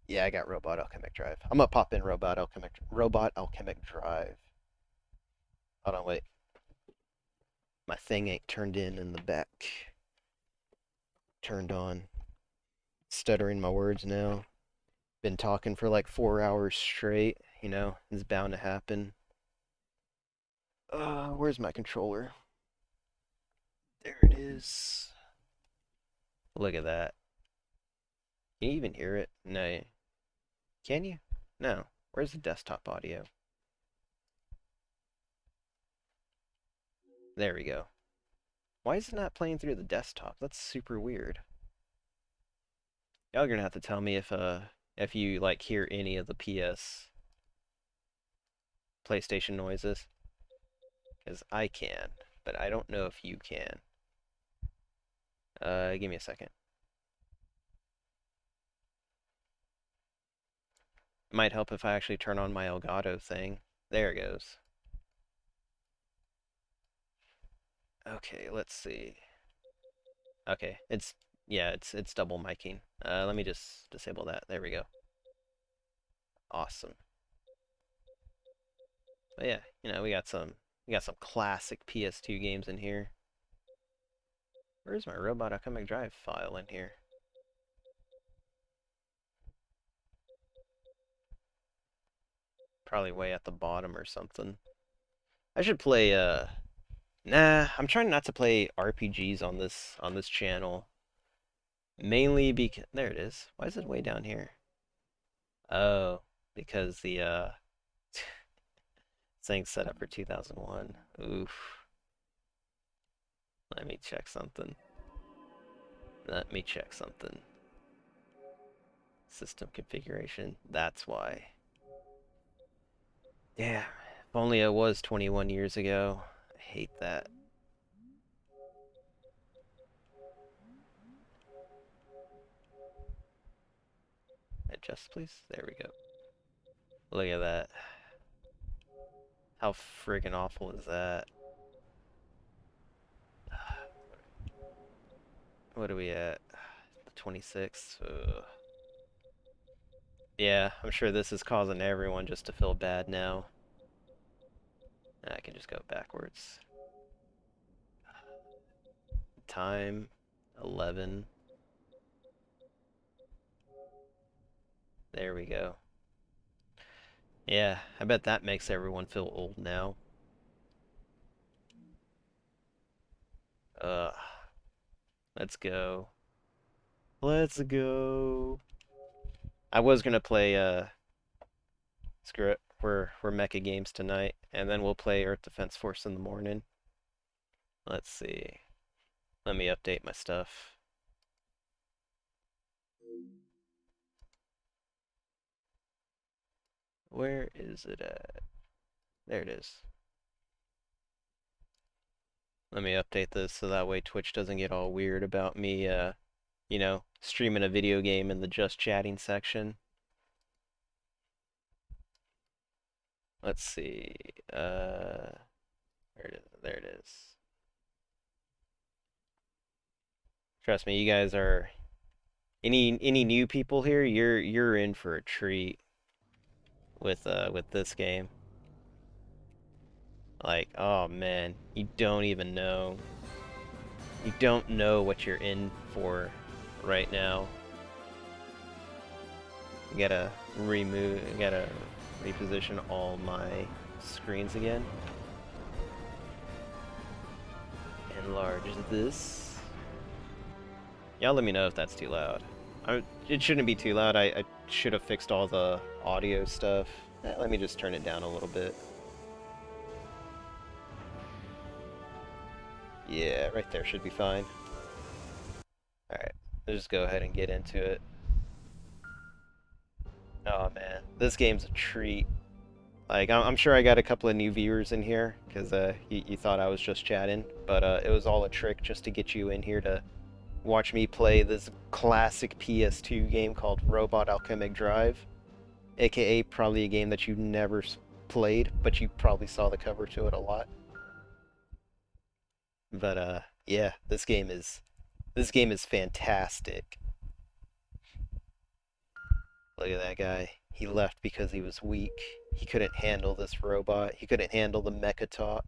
Yeah, I got Robot Alchemic Drive. I'm gonna pop in Robot Alchemic Drive. Hold on, wait. My thing ain't turned in the back. Turned on. Stuttering my words now. Been talking for like 4 hours straight. It's bound to happen. Where's my controller? There it is. Look at that. Can you even hear it? No. Can you? No. Where's the desktop audio? There we go. Why is it not playing through the desktop? That's super weird. Y'all are gonna have to tell me if you like hear any of the PlayStation noises, because I can, but I don't know if you can. Give me a second. Might help if I actually turn on my Elgato thing. There it goes. Okay, let's see. Okay, it's double miking. Let me just disable that. There we go. Awesome. But yeah, we got some classic PS2 games in here. Where's my Robot Alchemic Drive file in here? Probably way at the bottom or something. I should play nah, I'm trying not to play RPGs on this channel. Mainly because there it is. Why is it way down here? Oh, because the thing's set up for 2001. Oof. Let me check something. Let me check something. System configuration. That's why. Yeah, if only it was 21 years ago. I hate that. Adjust, please. There we go. Look at that. How friggin' awful is that? What are we at? The 26th. Ugh. Yeah, I'm sure this is causing everyone just to feel bad now. I can just go backwards. Time 11. There we go. Yeah, I bet that makes everyone feel old now. Uh, let's go. Let's go. I was gonna play screw it. We're mecha games tonight, and then we'll play Earth Defense Force in the morning. Let's see. Let me update my stuff. Where is it at? There it is. Let me update this so that way Twitch doesn't get all weird about me, streaming a video game in the just chatting section. Let's see. Where it is? There it is. Trust me, you guys are any new people here, you're in for a treat with this game. Like, oh man, you don't even know. You don't know what you're in for right now. Gotta reposition all my screens again. Enlarge this. Y'all let me know if that's too loud. It shouldn't be too loud. I should have fixed all the audio stuff. Let me just turn it down a little bit. Yeah, right there should be fine. Alright, let's just go ahead and get into it. Oh man, this game's a treat. Like, I'm sure I got a couple of new viewers in here, because you thought I was just chatting, but it was all a trick just to get you in here to watch me play this classic PS2 game called Robot Alchemic Drive, aka probably a game that you never played, but you probably saw the cover to it a lot. But yeah, this game is fantastic. Look at that guy. He left because he was weak. He couldn't handle this robot. He couldn't handle the mecha talk.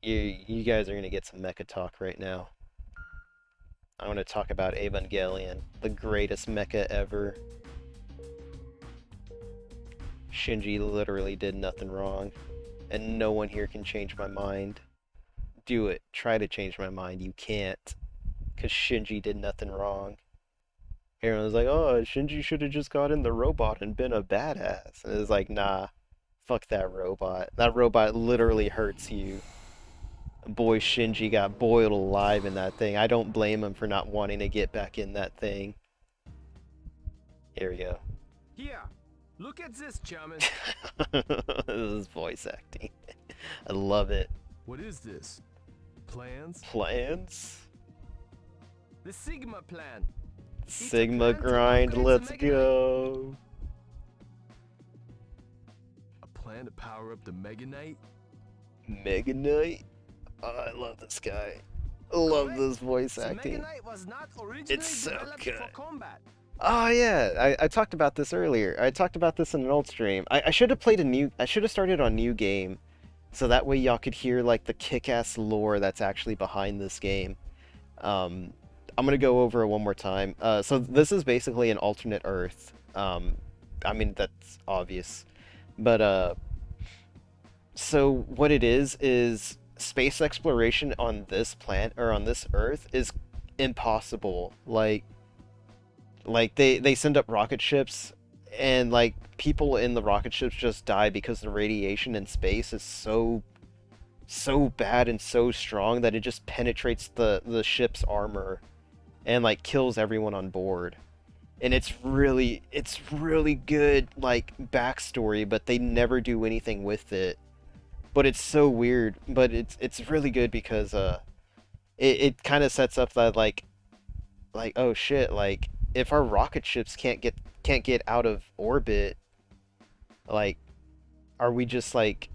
You guys are gonna get some mecha talk right now. I want to talk about Evangelion, the greatest mecha ever. Shinji literally did nothing wrong, and no one here can change my mind. Do it. Try to change my mind. You can't, because Shinji did nothing wrong. Everyone's like, oh, Shinji should have just got in the robot and been a badass. And it's like, nah, fuck that robot. That robot literally hurts you. Boy, Shinji got boiled alive in that thing. I don't blame him for not wanting to get back in that thing. Here we go. Here, look at this, Chairman. This is voice acting. I love it. What is this? Plans? Plans? The Sigma plan. Sigma plan to grind, upgrade let's the Mega go. A plan to power up the Mega Knight? Mega Knight? Oh, I love this guy. I love this voice The Mega acting. Knight was not originally It's so developed good. for combat. Oh yeah, I talked about this earlier. I talked about this in an old stream. I should have played I should have started on new game, so that way y'all could hear like the kick-ass lore that's actually behind this game. I'm gonna go over it one more time. So this is basically an alternate Earth. I mean that's obvious, but so what it is space exploration on this planet or on this Earth is impossible. Like they send up rocket ships and like people in the rocket ships just die because the radiation in space is so bad and so strong that it just penetrates the ship's armor and like kills everyone on board. And it's really good like backstory, but they never do anything with it. But it's so weird, but it's really good because it kind of sets up that like oh shit, like if our rocket ships can't get out of orbit, like are we just like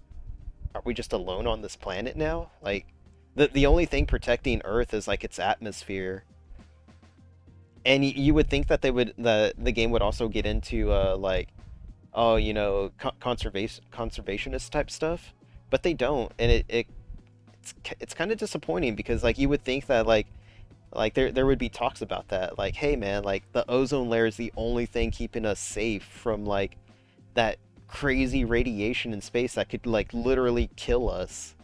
are we just alone on this planet now? Like the only thing protecting Earth is like its atmosphere. And you would think that the game would also get into like oh, conservationist type stuff, but they don't, and it's kind of disappointing because like you would think that like there would be talks about that, like hey man, like the ozone layer is the only thing keeping us safe from like that crazy radiation in space that could like literally kill us.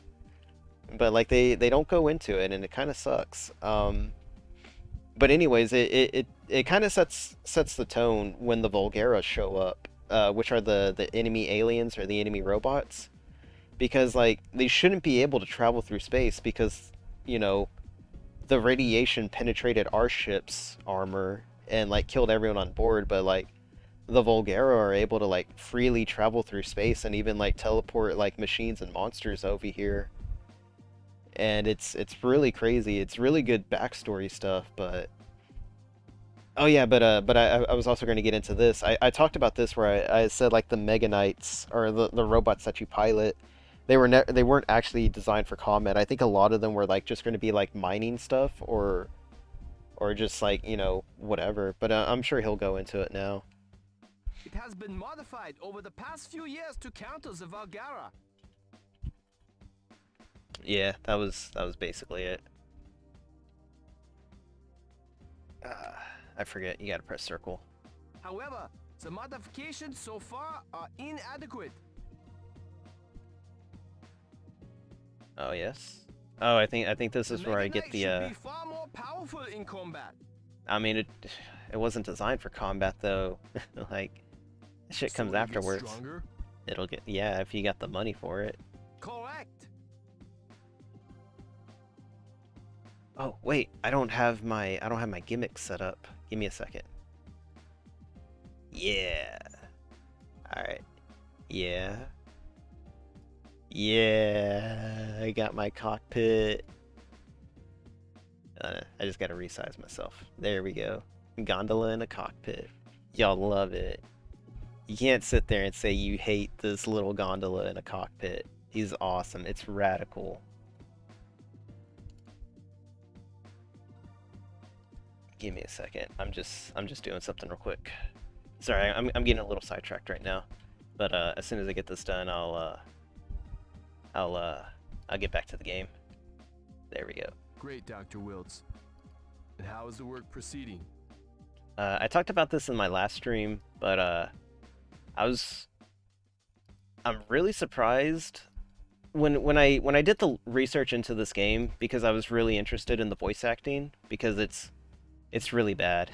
But like they don't go into it, and it kind of sucks. But anyways, it kind of sets the tone when the Volgara show up, which are the enemy aliens or the enemy robots, because like they shouldn't be able to travel through space because you know the radiation penetrated our ship's armor and like killed everyone on board, but like the Volgara are able to like freely travel through space and even like teleport like machines and monsters over here. And it's really crazy. It's really good backstory stuff, but oh yeah, but I was also going to get into this. I talked about this where I said like the Mega Knights or the robots that you pilot, they weren't actually designed for combat. I think a lot of them were like just going to be like mining stuff or just like, you know, whatever. But I'm sure he'll go into it now. It has been modified over the past few years to counter the Valgara. Yeah, that was basically it. I forget. You gotta press circle. However, the modifications so far are inadequate. Oh yes. Oh, I think this is The where I Mega get Knight the should be far more powerful in combat. I mean it wasn't designed for combat though. Like shit comes So it gets afterwards. stronger? It'll get yeah, if you got the money for it. Correct. Oh, wait, I don't have my gimmick set up. Give me a second. Yeah. All right. Yeah. Yeah, I got my cockpit. I just gotta resize myself. There we go. Gondola in a cockpit. Y'all love it. You can't sit there and say you hate this little gondola in a cockpit. He's awesome. It's radical. Give me a second. I'm just doing something real quick. Sorry, I'm getting a little sidetracked right now. But as soon as I get this done, I'll get back to the game. There we go. Great, Dr. Wiltz. And how is the work proceeding? I talked about this in my last stream, but I'm really surprised when I did the research into this game because I was really interested in the voice acting because it's really bad.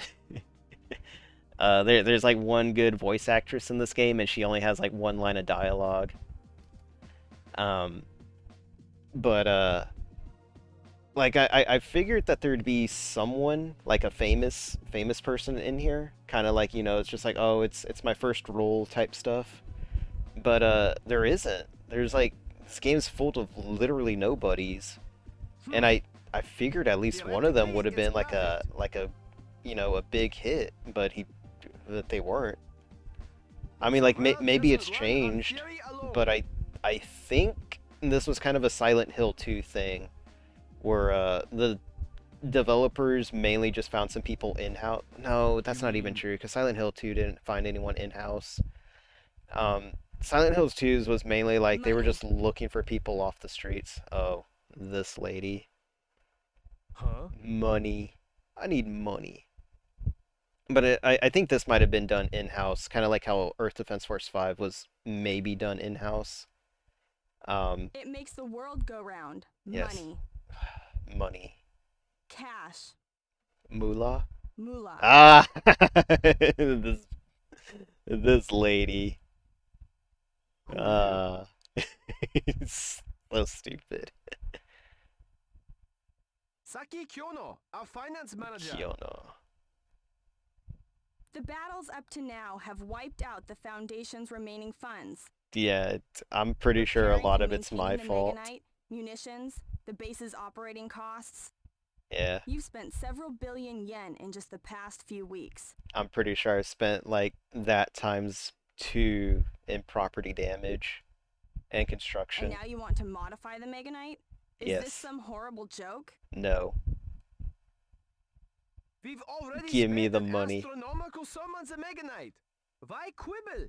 There's like one good voice actress in this game, and she only has like one line of dialogue. But like I figured that there'd be someone like a famous person in here, kind of like you know it's just like oh it's my first role type stuff. But there isn't. There's like this game's full of literally nobodies, and I figured at least one of them would have been like a you know a big hit, but that they weren't. I mean like maybe it's changed, but I think this was kind of a Silent Hill 2 thing where the developers mainly just found some people in-house. No, that's not even true because Silent Hill 2 didn't find anyone in-house. Silent Hills 2's was mainly like they were just looking for people off the streets. Oh, this lady. Huh? Money. I need money. But I think this might have been done in-house, kind of like how Earth Defense Force 5 was maybe done in-house. It makes the world go round. Yes. Money. Money. Cash. Moolah? Moolah. Ah! this lady. It's so stupid. Saki Kyono, our finance manager. Kyono. The battles up to now have wiped out the Foundation's remaining funds. Yeah, I'm pretty sure a Repairing lot and of it's my maintaining the fault. Meganite, munitions, the base's operating costs. Yeah, You've spent several billion yen in just the past few weeks. I'm pretty sure I spent like that times 2 in property damage and And construction. now you want to modify the Meganite? Is Yes. this some horrible joke? No. We've already Give me spent the an money. astronomical sum on the Meganite. Why quibble?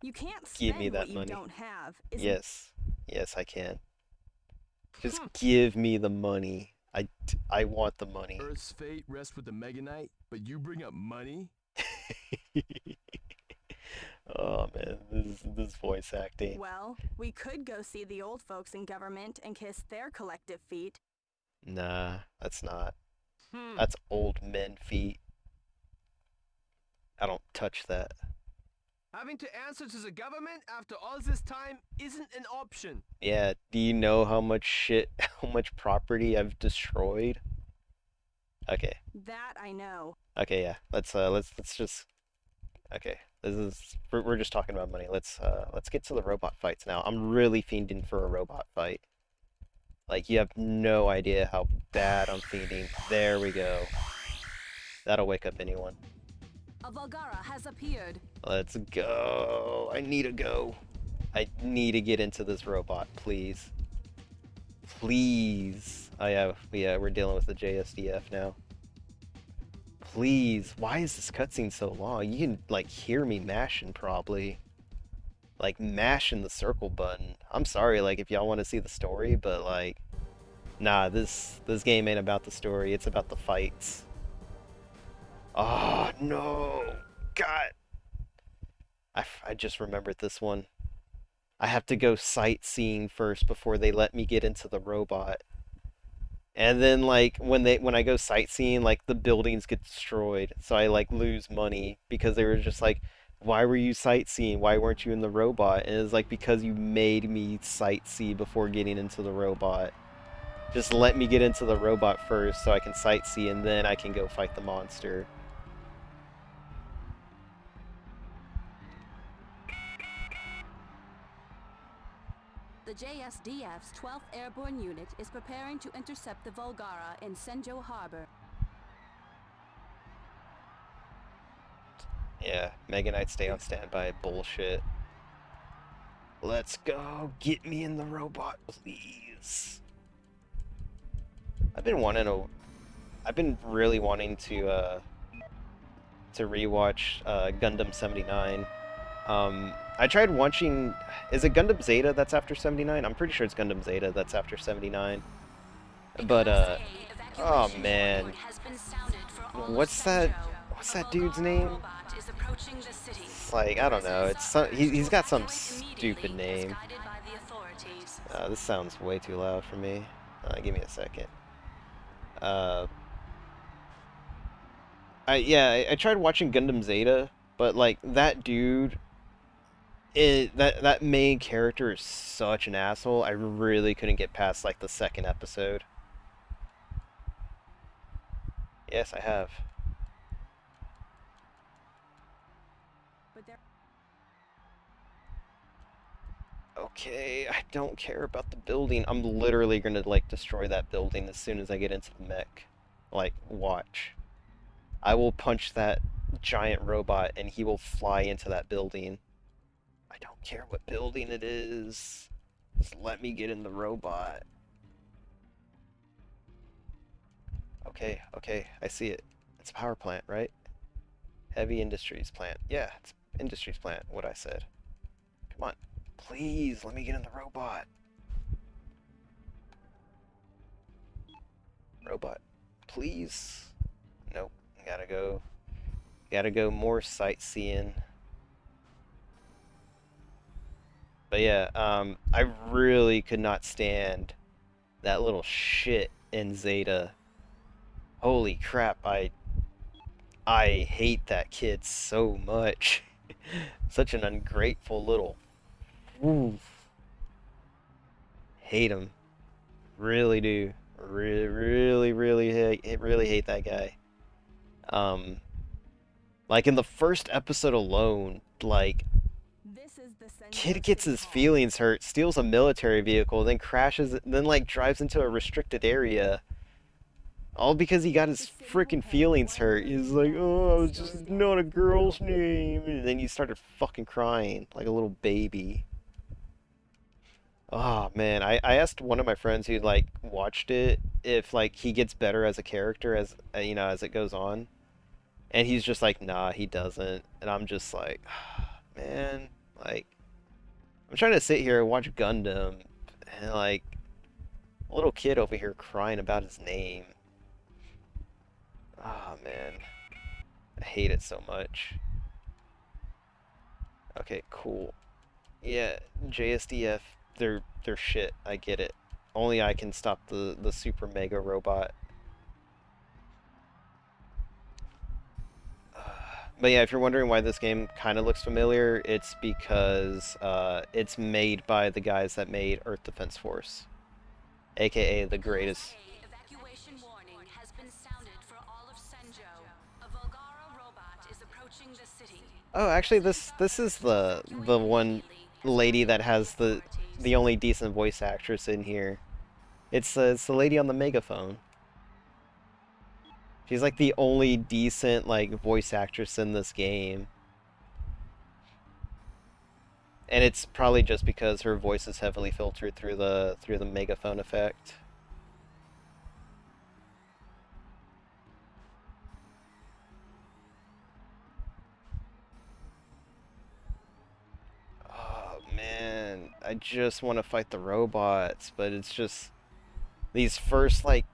You can't Give spend me that what you money. don't have. Isn't Yes. Yes, I can. Just give me the money. I want the money. Earth's fate rests with the Meganite, but you bring up money? This voice acting. Well, we could go see the old folks in government and kiss their collective feet. Nah, that's not. That's old men feet. I don't touch that. Having to answer to the government after all this time isn't an option. Yeah, do you know how much shit, how much property I've destroyed? Okay. That I know. Okay, yeah. Let's just okay. We're just talking about money. Let's get to the robot fights now. I'm really fiending for a robot fight. Like you have no idea how bad I'm fiending. There we go. That'll wake up anyone. A Volgara has appeared. Let's go. I need to go. I need to get into this robot, please. Please. Oh yeah, we're dealing with the JSDF now. Please. Why is this cutscene so long? You can like hear me mashing probably. Like mashing the circle button. I'm sorry, like if y'all want to see the story, but like, nah, this game ain't about the story. It's about the fights. Oh no, God! I just remembered this one. I have to go sightseeing first before they let me get into the robot. And then like when I go sightseeing, like the buildings get destroyed, so I like lose money because they were just like, why were you sightseeing? Why weren't you in the robot? And it's like because you made me sightsee before getting into the robot. Just let me get into the robot first so I can sightsee and then I can go fight the monster. The JSDF's 12th Airborne Unit is preparing to intercept the Volgara in Senjo Harbor. Yeah, Mega Knight stay on standby bullshit. Let's go. Get me in the robot, please. I've been really wanting to rewatch Gundam 79. I tried watching, is it Gundam Zeta that's after 79? I'm pretty sure it's Gundam Zeta that's after 79. But oh man. What's that dude's name? It's like, I don't know. It's he's got some stupid name. This sounds way too loud for me. Give me a second. I tried watching Gundam Zeta, but like that dude, that main character is such an asshole. I really couldn't get past like the second episode. Yes, I have. But there Okay, I don't care about the building. I'm literally gonna like destroy that building as soon as I get into the mech. Like, watch. I will punch that giant robot and he will fly into that building. I don't care what building it is. Just let me get in the robot. Okay, okay, I see it. It's a power plant, right? Heavy industries plant. Yeah, it's industries plant, what I said. Come on. Please, let me get in the robot. Robot. Please. Nope. Gotta go more sightseeing. But yeah, I really could not stand that little shit in Zeta. Holy crap, I hate that kid so much. Such an ungrateful little oof. Hate him. Really do. Really hate that guy. Like in the first episode alone, like this is the kid gets his feelings hurt, steals a military vehicle, then crashes, then like drives into a restricted area. All because he got his freaking feelings hurt. He's like, oh, I was just not a girl's name. And then he started fucking crying like a little baby. Oh man, I asked one of my friends who like watched it if like he gets better as a character as as it goes on. And he's just like, nah, he doesn't. And I'm just like, man, like I'm trying to sit here and watch Gundam and like a little kid over here crying about his name. Ah, man. I hate it so much. Okay, cool. Yeah, JSDF, they're shit. I get it. Only I can stop the super mega robot. But yeah, if you're wondering why this game kind of looks familiar, it's because it's made by the guys that made Earth Defense Force, aka the Class greatest. A evacuation warning has been sounded for all of Senjo. A Volgara robot is approaching the city. Oh, actually, this is the Evacuate one immediately as per lady that local has the authorities. only decent voice actress in here. It's the lady on the megaphone. She's like the only decent like voice actress in this game. And it's probably just because her voice is heavily filtered through the megaphone effect. Oh man, I just want to fight the robots, but it's just these first like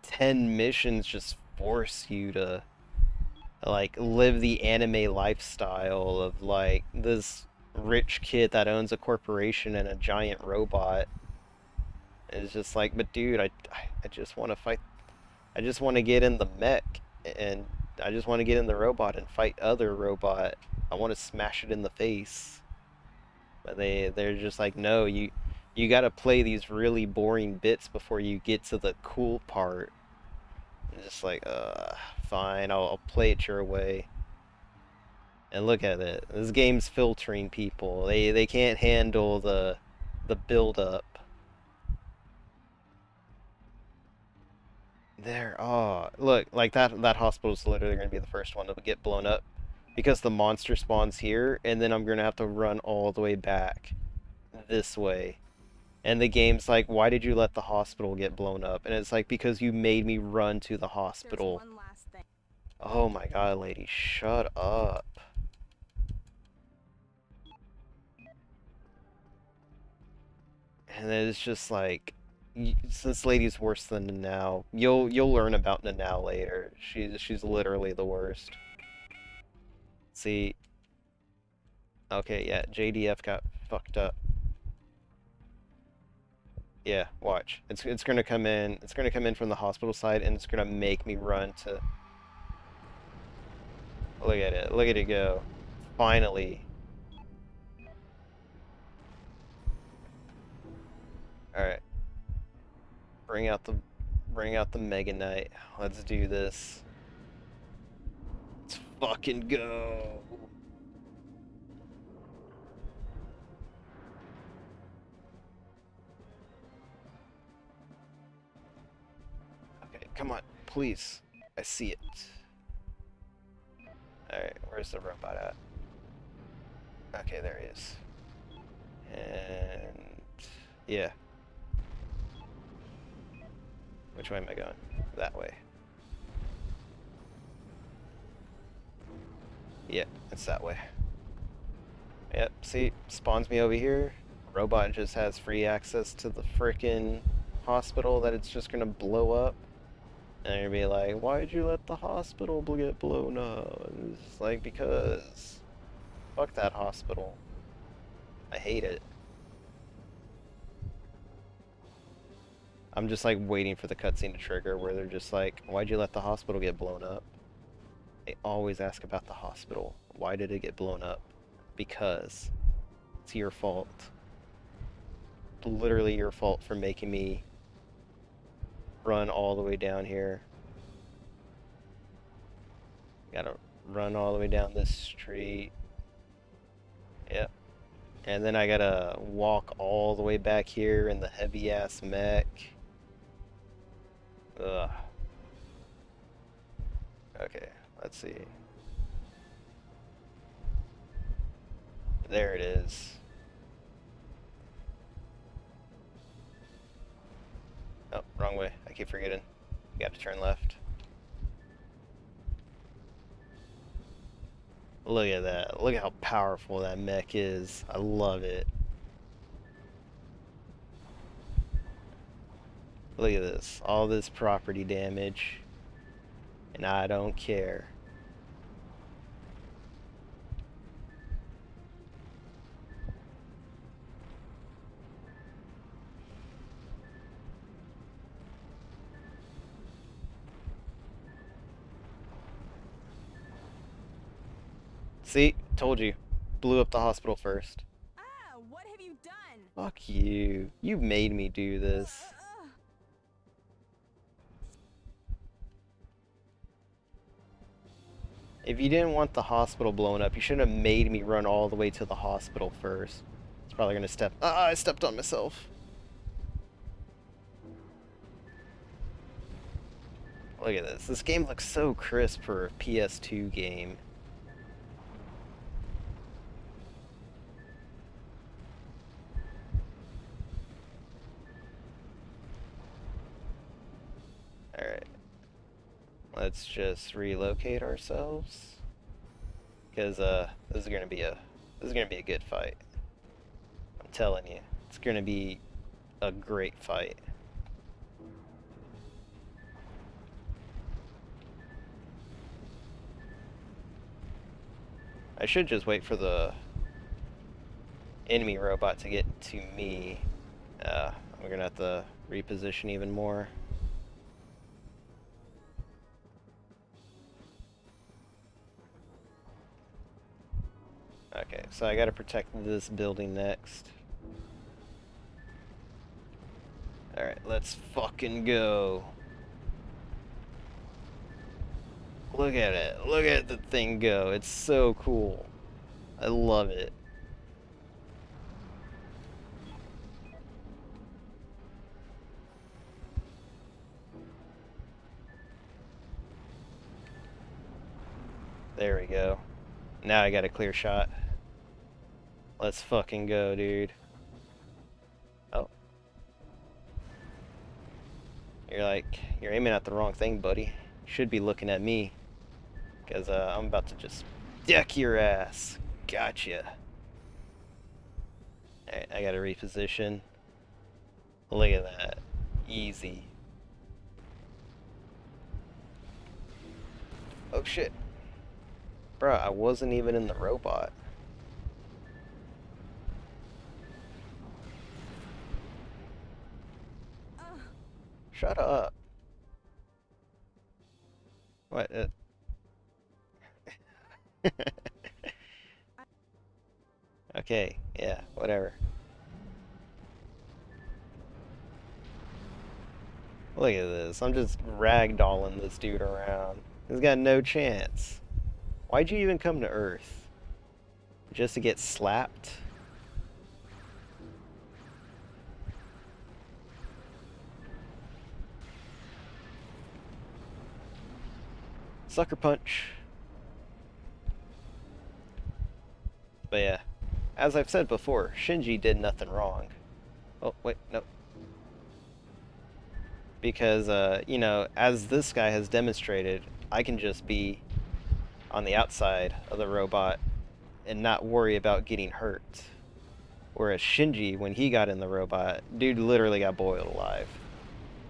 10 missions just force you to like live the anime lifestyle of like this rich kid that owns a corporation and a giant robot. It's just like, but dude, I just want to fight. I just want to get in the mech and I just want to get in the robot and fight other robot. I want to smash it in the face. But they're just like, no, you got to play these really boring bits before you get to the cool part. And just like, fine, I'll play it your way. And look at it. This game's filtering people. They can't handle the build up. There. Oh, look, like that hospital's literally going to be the first one to get blown up because the monster spawns here and then I'm going to have to run all the way back this way. And the game's like, "Why did you let the hospital get blown up?" And it's like, "Because you made me run to the There's hospital." one last thing. Oh my god, lady, shut up. And then it's just like, this lady's worse than Nanao. You'll learn about Nanao later. She's literally the worst. See, okay, yeah, JDF got fucked up. Yeah, watch. It's gonna come in. It's gonna come in from the hospital side, and it's gonna make me run to. Look at it. Look at it go. Finally. All right. Bring out the bring out the Mega Knight. Let's do this. Let's fucking go. Okay, come on, please. I see it. Alright, where's the robot at? Okay, there he is. And yeah. Which way am I going? That way. Yeah, it's that way. Yep, see, spawns me over here. Robot just has free access to the frickin' hospital that it's just gonna blow up. And you'll be like, why'd you let the hospital get blown up? And it's just like, because fuck that hospital. I hate it. I'm just like waiting for the cutscene to trigger where they're just like, why'd you let the hospital get blown up? They always ask about the hospital. Why did it get blown up? Because it's your fault. Literally your fault for making me run all the way down here. Gotta run all the way down this street. Yep. And then I gotta walk all the way back here in the heavy ass mech. Ugh. Okay, let's see. There it is. Oh, wrong way. I keep forgetting. You have to turn left. Look at that. Look at how powerful that mech is. I love it. Look at this. All this property damage. And I don't care. See? Told you. Blew up the hospital first. Ah, what have you done? Fuck you. You made me do this. If you didn't want the hospital blown up, you shouldn't have made me run all the way to the hospital first. It's probably gonna step. Ah, I stepped on myself. Look at this. This game looks so crisp for a PS2 game. Alright. Let's just relocate ourselves. Because this is gonna be a good fight. I'm telling you. It's gonna be a great fight. I should just wait for the enemy robot to get to me. We're gonna have to reposition even more. Okay, so I gotta protect this building next. Alright, let's fucking go. Look at it. Look at the thing go. It's so cool. I love it. There we go. Now I got a clear shot. Let's fucking go, dude. Oh. You're aiming at the wrong thing, buddy. You should be looking at me. Because I'm about to just deck your ass. Gotcha. Alright, I gotta reposition. Look at that. Easy. Oh shit. Bruh, I wasn't even in the robot. Shut up. What? Okay, yeah, whatever. Look at this. I'm just ragdolling this dude around. He's got no chance. Why'd you even come to Earth? Just to get slapped? Sucker punch. But yeah, as I've said before, Shinji did nothing wrong. Oh, wait, no. Because, you know, as this guy has demonstrated, I can just be on the outside of the robot and not worry about getting hurt. Whereas Shinji, when he got in the robot, dude literally got boiled alive.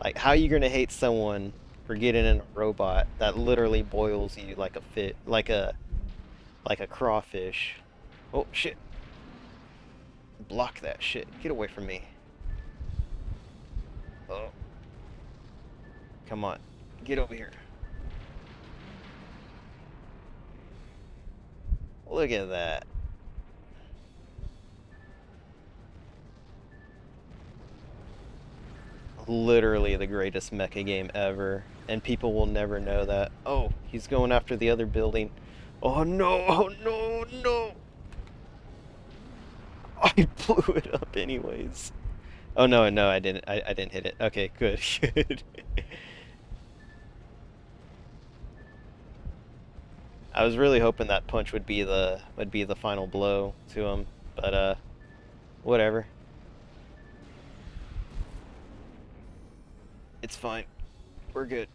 Like, how you gonna hate someone for getting in a robot that literally boils you like a like a crawfish? Oh shit! Block that shit. Get away from me. Oh. Come on. Get over here. Look at that. Literally the greatest mecha game ever. And people will never know that. Oh, he's going after the other building. Oh no, oh no, no! I blew it up anyways. Oh no, no, I didn't. I didn't hit it. Okay, good, good. I was really hoping that punch would be the final blow to him, but whatever. It's fine. We're good.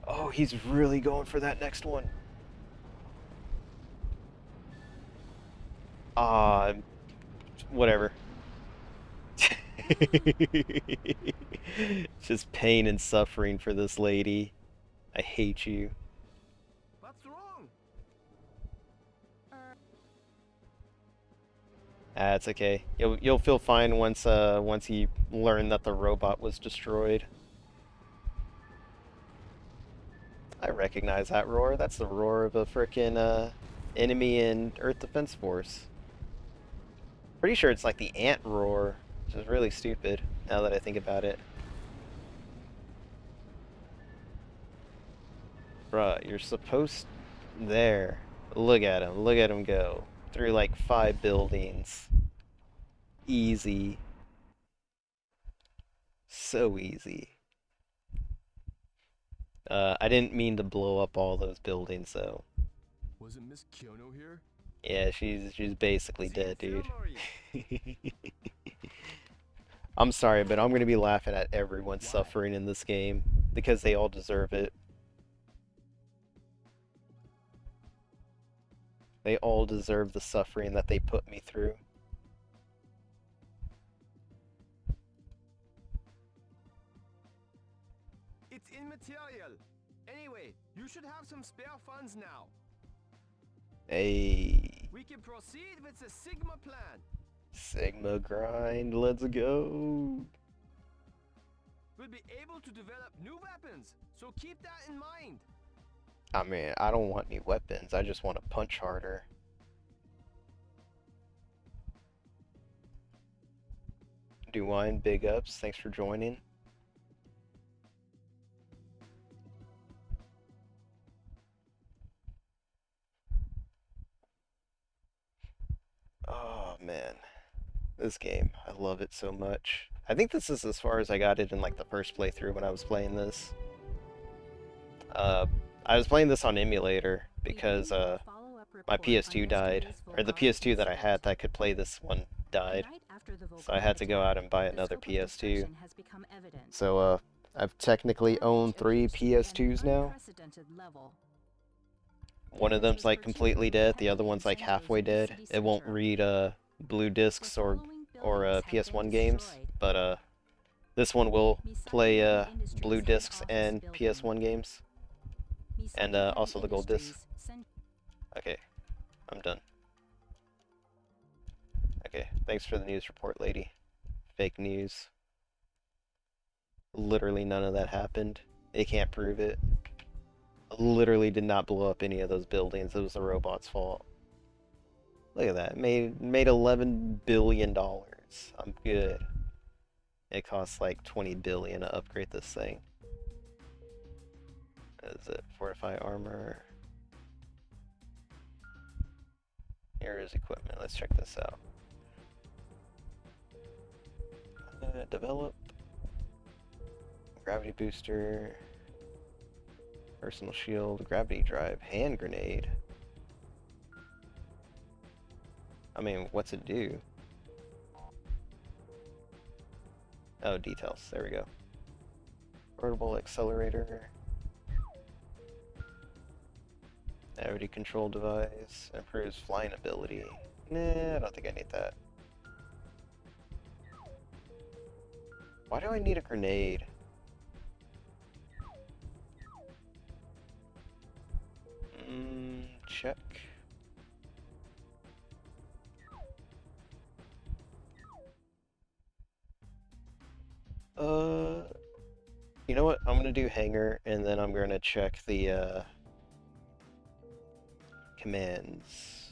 Oh, he's really going for that next one. Ah, whatever. Just pain and suffering for this lady. I hate you. What's wrong? Ah, it's okay. You'll feel fine once once you learn that the robot was destroyed. I recognize that roar. That's the roar of a frickin' enemy in Earth Defense Force. Pretty sure it's like the ant roar, which is really stupid now that I think about it. Bruh, you're supposed... There. Look at him. Look at him go. Through like 5 buildings. Easy. So easy. I didn't mean to blow up all those buildings, though. Wasn't Miss Kyono here? Yeah, she's basically See you, dead, dude. Fury. I'm sorry, but I'm gonna be laughing at everyone Why? suffering in this game because they all deserve it. They all deserve the suffering that they put me through. It's immaterial. Anyway, you should have some spare funds now. Hey, We can proceed with the Sigma plan. Sigma grind, let's go. We'll be able to develop new weapons, so keep that in mind. I mean, I don't want new weapons, I just want to punch harder. Dewine, big ups, thanks for joining. Oh man, this game, I love it so much. I think this is as far as I got it in like the first playthrough when I was playing this. I was playing this on emulator because my PS2 died, or the PS2 that I had that could play this one died, so I had to go out and buy another PS2. So I've technically owned 3 PS2s now. One of them's like completely dead, the other one's like halfway dead. It won't read blue discs or PS1 games, but this one will play blue discs and PS1 games, and also the gold discs. Okay, I'm done. Okay, thanks for the news report, lady. Fake news. Literally none of that happened. They can't prove it. Literally did not blow up any of those buildings. It was the robot's fault. Look at that. Made $11 billion. I'm good. It costs like 20 billion to upgrade this thing. What is it? Fortify armor. Here is equipment. Let's check this out. Develop. Gravity booster. Personal shield. Gravity drive. Hand grenade. I mean, what's it do? Oh, details. There we go. Portable accelerator. Gravity control device. Improves flying ability. Nah, I don't think I need that. Why do I need a grenade? Check. You know what? I'm gonna do hanger, and then I'm gonna check the, commands.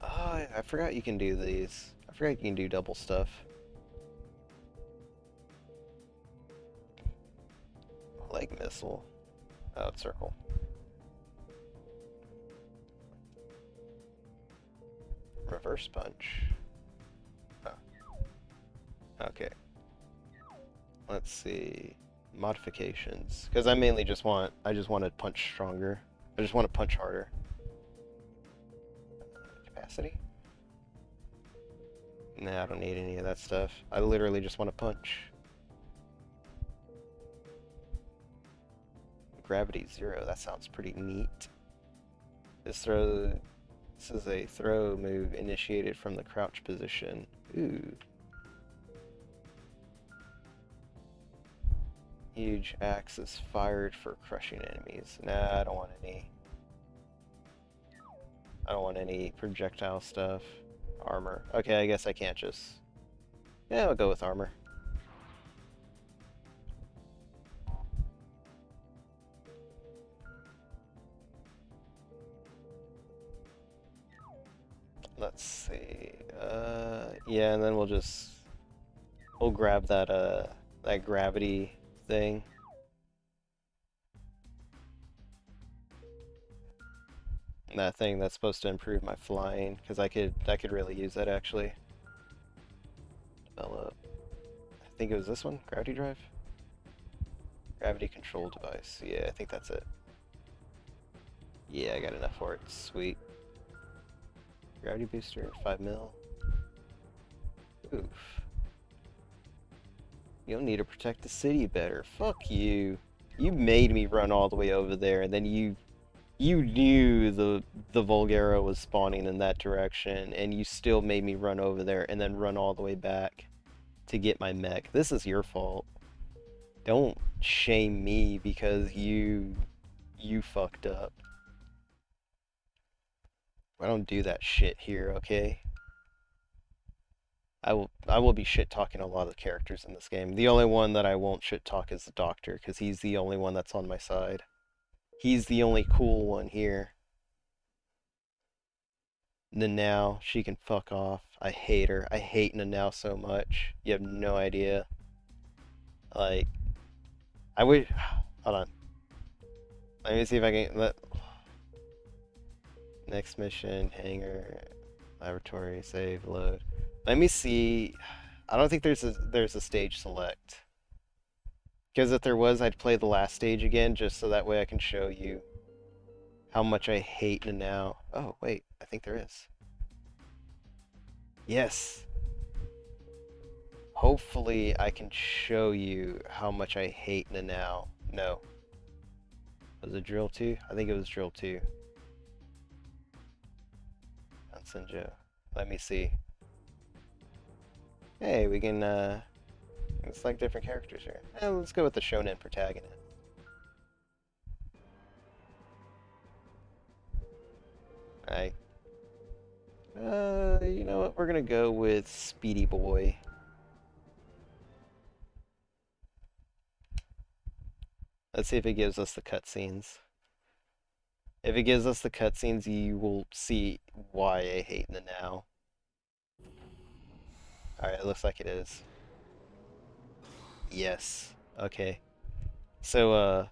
Oh, I forgot you can do these. I forgot you can do double stuff. Leg missile. Oh, it's circle. Reverse punch. Oh. Okay. Let's see. Modifications. Because I mainly just want, I just want to punch stronger. I just want to punch harder. Capacity? Nah, I don't need any of that stuff. I literally just want to punch. Gravity 0, that sounds pretty neat. This is a throw move initiated from the crouch position. Ooh. Huge axe is fired for crushing enemies. Nah, I don't want any. I don't want any projectile stuff. I Armor. Okay, I guess I can't just... Yeah, I'll go with armor. Let's see. Yeah, and then we'll grab that gravity thing. That thing that's supposed to improve my flying, because I could really use that actually. Develop. I think it was this one, gravity drive. Gravity control device. Yeah, I think that's it. Yeah, I got enough for it. Sweet. Gravity booster, 5 mil. Oof. You'll need to protect the city better. Fuck you. You made me run all the way over there, and then you knew the Volgara was spawning in that direction, and you still made me run over there and then run all the way back to get my mech. This is your fault. Don't shame me because you fucked up. I don't do that shit here, okay? I will be shit talking a lot of characters in this game. The only one that I won't shit talk is the Doctor, because he's the only one that's on my side. He's the only cool one here. Nanao, she can fuck off. I hate her. I hate Nanao so much. You have no idea. Like, I wish... Hold on. Let me see if I can... Next mission, hangar, laboratory, save, load. Let me see... I don't think there's a stage select. Because if there was, I'd play the last stage again, just so that way I can show you how much I hate Nanao. Oh, wait, I think there is. Yes! Hopefully I can show you how much I hate Nanao. No. Was it Drill 2? I think it was Drill 2. Joe. Let me see. Hey, we can, select different characters here. Let's go with the shonen protagonist. Alright. You know what? We're gonna go with Speedy Boy. Let's see if it gives us the cutscenes. If it gives us the cutscenes, you will see why I hate Nanao. Alright, it looks like it is. Yes. Okay. So,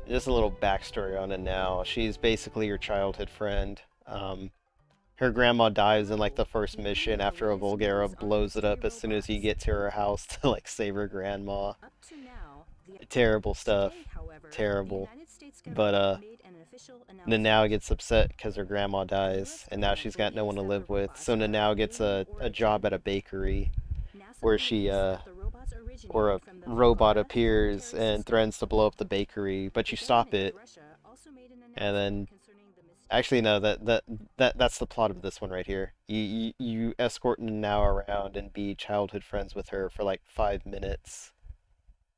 just a little backstory on Nanao. She's basically your childhood friend. Her grandma dies in like the first mission after a Volgara blows it up as soon as you get to her house to like save her grandma. Terrible stuff. Terrible. But Nanao gets upset because her grandma dies, and now she's got no one to live with. So Nanao gets a job at a bakery where where a robot appears and threatens to blow up the bakery, but you stop it. And then actually, no, that's the plot of this one right here. You escort Nanao around and be childhood friends with her for like 5 minutes.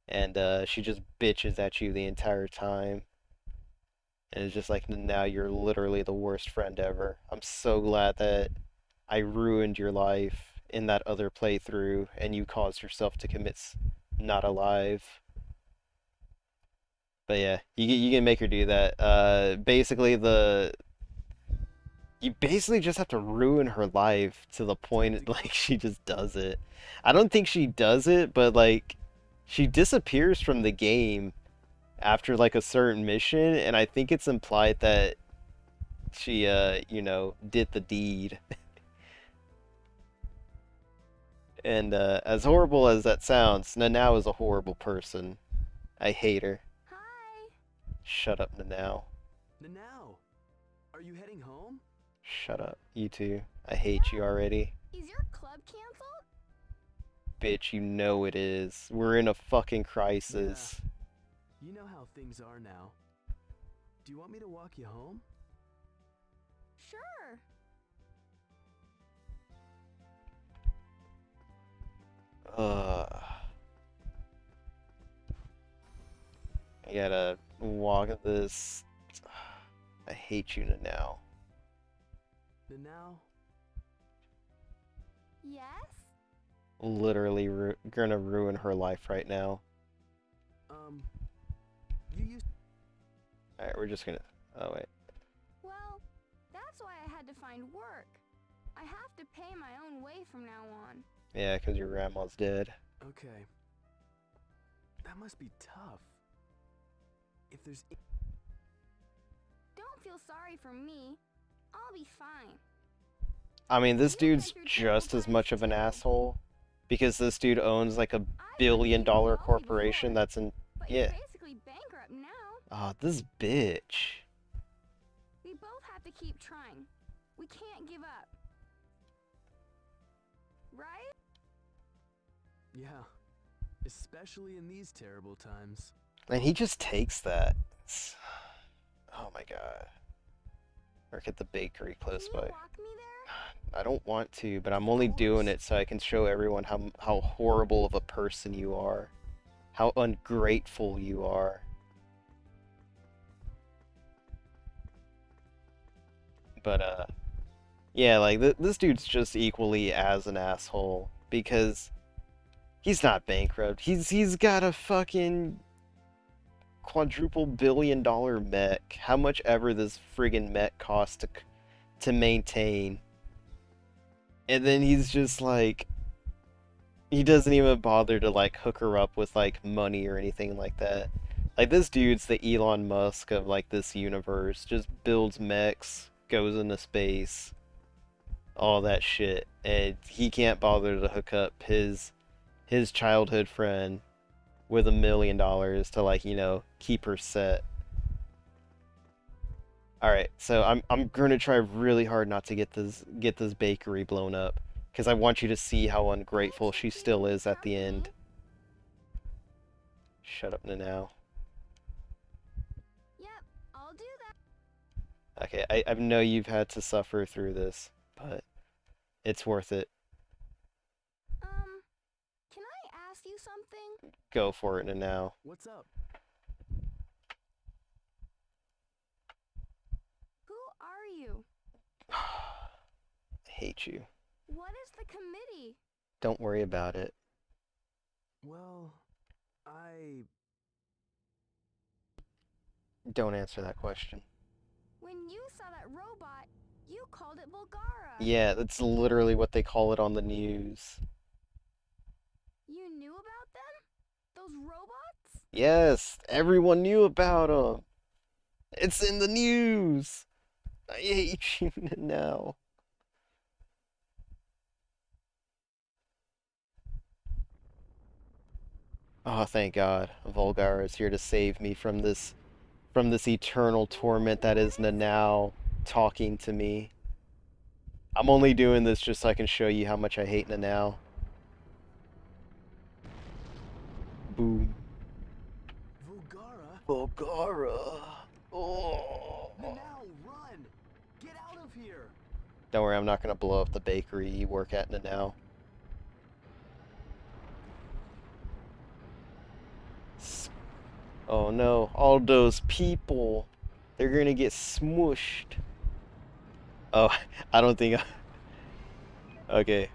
And she just bitches at you the entire time. And it's just like, now you're literally the worst friend ever. I'm so glad that I ruined your life in that other playthrough and you caused yourself to commit not alive. But yeah, you can make her do that. Basically you basically just have to ruin her life to the point like she just does it. I don't think she does it, but like she disappears from the game after like a certain mission, and I think it's implied that she you know, did the deed. And as horrible as that sounds, Nanao is a horrible person. I hate her. Hi! Shut up, Nanao. Now, are you heading home? Shut up, you two. I hate you already. Is your club canceled? Bitch, you know it is. We're in a fucking crisis. You know how things are now. Do you want me to walk you home? Sure. I gotta walk this. I hate you now. Now, Yes? Literally gonna ruin her life right now. you used. Alright, we're just gonna... Oh, wait. Well, that's why I had to find work. I have to pay my own way from now on. Yeah, because your grandma's dead. Okay. That must be tough. If there's. Don't feel sorry for me. I'll be fine. I mean, this You dude's went through just terrible as much times of an too. asshole. Because this dude owns like a I've billion-dollar been lonely corporation before, that's in... but Yeah. you're basically bankrupt now. Ah, this bitch. We both have to keep trying. We can't give up. Right? Yeah. Especially in these terrible times. And he just takes that. Oh my god. Work at the bakery close Can by. you walk me there? I don't want to, but I'm only doing it so I can show everyone how horrible of a person you are. How ungrateful you are. But, yeah, like, this dude's just equally as an asshole, because he's not bankrupt. He's got a fucking quadruple billion-dollar mech. How much ever this friggin' mech costs to maintain. And then he's just like, he doesn't even bother to like hook her up with like money or anything like that. Like this dude's the Elon Musk of like this universe. Just builds mechs, goes into space, all that shit, and he can't bother to hook up his childhood friend with $1 million to like, you know, keep her set. Alright, so I'm gonna try really hard not to get this bakery blown up, because I want you to see how ungrateful she still is at the end. Shut up now. Yep, I'll do that. Okay, I know you've had to suffer through this, but it's worth it. Can I ask you something? Go for it now. What's up? Who are you? I hate you. What is the committee? Don't worry about it. Well, Don't answer that question. When you saw that robot, you called it Bulgara. Yeah, that's literally what they call it on the news. You knew about them? Those robots? Yes, everyone knew about them. It's in the news. I hate you now. Oh, thank God. Volgar is here to save me from this eternal torment that is Nanao talking to me. I'm only doing this just so I can show you how much I hate Nanao. Boom. Vulgara? Volgara. Oh. Now run! Get out of here! Don't worry, I'm not gonna blow up the bakery you work at Nanao. Oh no, all those people, they're gonna get smushed. Oh, I don't think okay,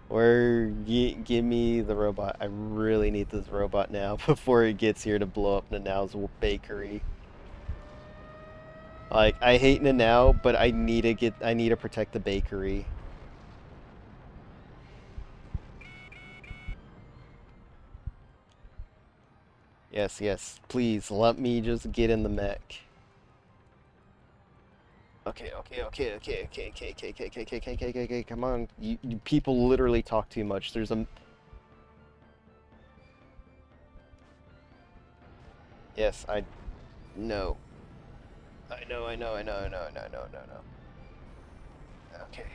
give me the robot. I really need this robot now before it gets here to blow up Nanao's bakery. Like, I hate Nanao, but I need to protect the bakery. Yes, yes, please, let me just get in the mech. Okay, come on. You people literally talk too much. There's a... Yes, I... No. I know. Okay.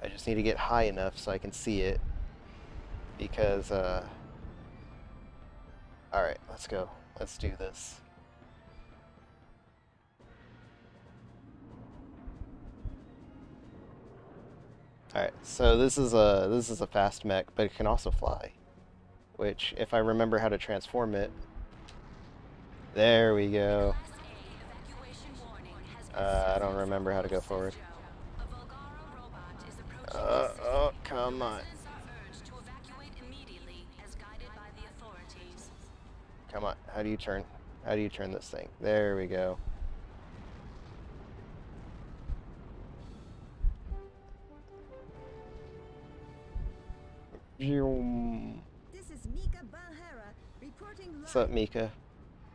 I just need to get high enough so I can see it. Because, Alright, let's go. Let's do this. Alright, so this is a fast mech, but it can also fly. Which, if I remember how to transform it... There we go. I don't remember how to go forward. Come on. Residents are urged to evacuate immediately as guided by the authorities. Come on. How do you turn? How do you turn this thing? There we go. Vroom. This is Mika Banhara reporting What's up, live. Mika?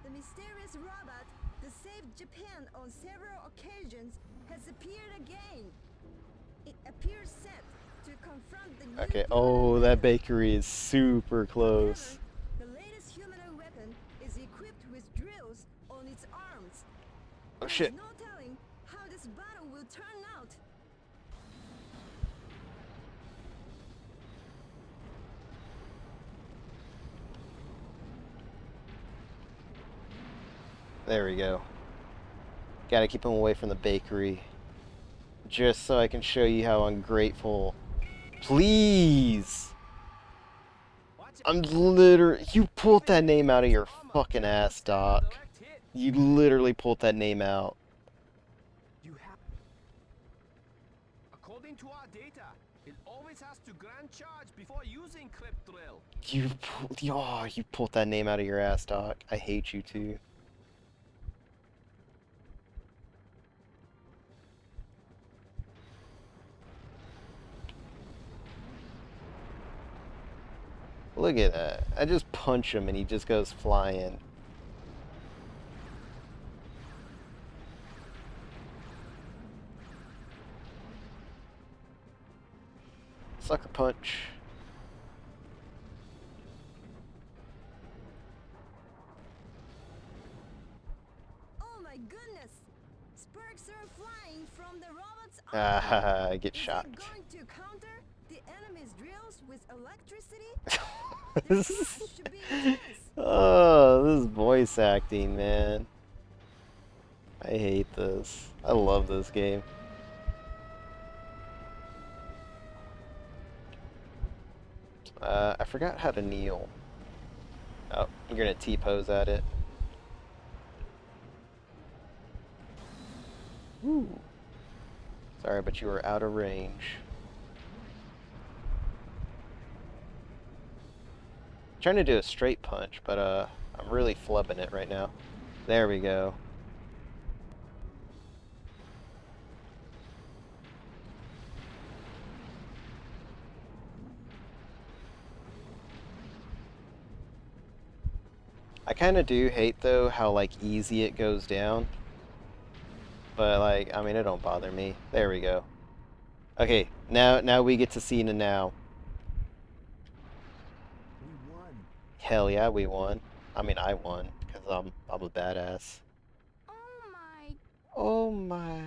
The mysterious robot that saved Japan on several occasions has appeared again. It appears set to confront the new Okay. human Oh, that weapon. bakery is super close. However, the latest humanoid weapon is equipped with drills on its arms. Oh There's shit. no telling how this battle will turn out. There we go. Gotta keep him away from the bakery. Just so I can show you how ungrateful. Please! Watch I'm literally. You pulled that name out of your fucking ass, Doc. direct hit. You literally pulled that name out. You have. According to our data, it always has to grand charge before using clip drill. You pulled that name out of your ass, Doc. I hate you too. Look at that. I just punch him and he just goes flying. Sucker punch. Oh my goodness! Sparks are flying from the robot's arm. Ah, I get Is shot. it going to counter the enemy's drills with electricity? This This is- fight should be intense. Oh, this is voice acting, man. I hate this. I love this game. I forgot how to kneel. Oh, you're gonna T-pose at it. Woo. Sorry, but you were out of range. Trying to do a straight punch, but I'm really flubbing it right now. There we go. I kind of do hate though how like easy it goes down. But like, I mean, it don't bother me. There we go. Okay, now we get to see the now. We won. Hell yeah, we won. I mean, I won because I'm a badass. Oh my. Oh my.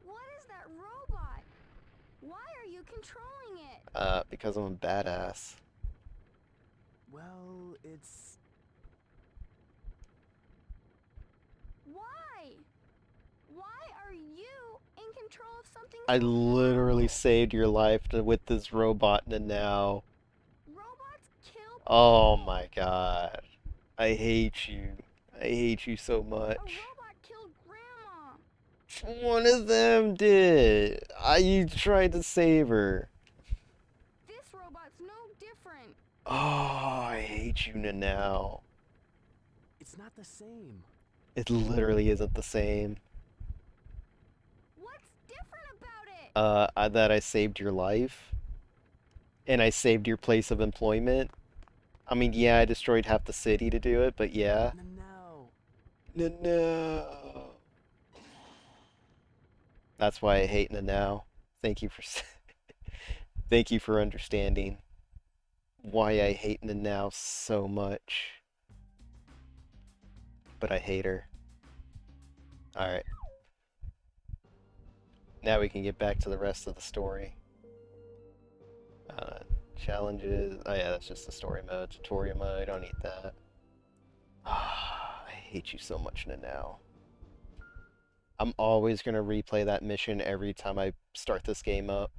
What is that robot? Why are you controlling it? Because I'm a badass. Well, it's. Why? Why are you in control of something I so literally powerful? saved your life with this robot and now. Robots kill Oh people. my god. I hate you. I hate you so A much. robot killed Grandma. One of them did. You tried to save her. This robot's no different. Oh, I hate you now. It's not the same. It literally isn't the same. What's different about it? That I saved your life. And I saved your place of employment. I mean, yeah, I destroyed half the city to do it, but yeah. No. No. That's why I hate now. Thank you for thank you for understanding why I hate now so much. But I hate her. Alright. Now we can get back to the rest of the story. Challenges. Oh yeah, that's just the story mode. Tutorial mode. I don't need that. I hate you so much now. I'm always going to replay that mission every time I start this game up.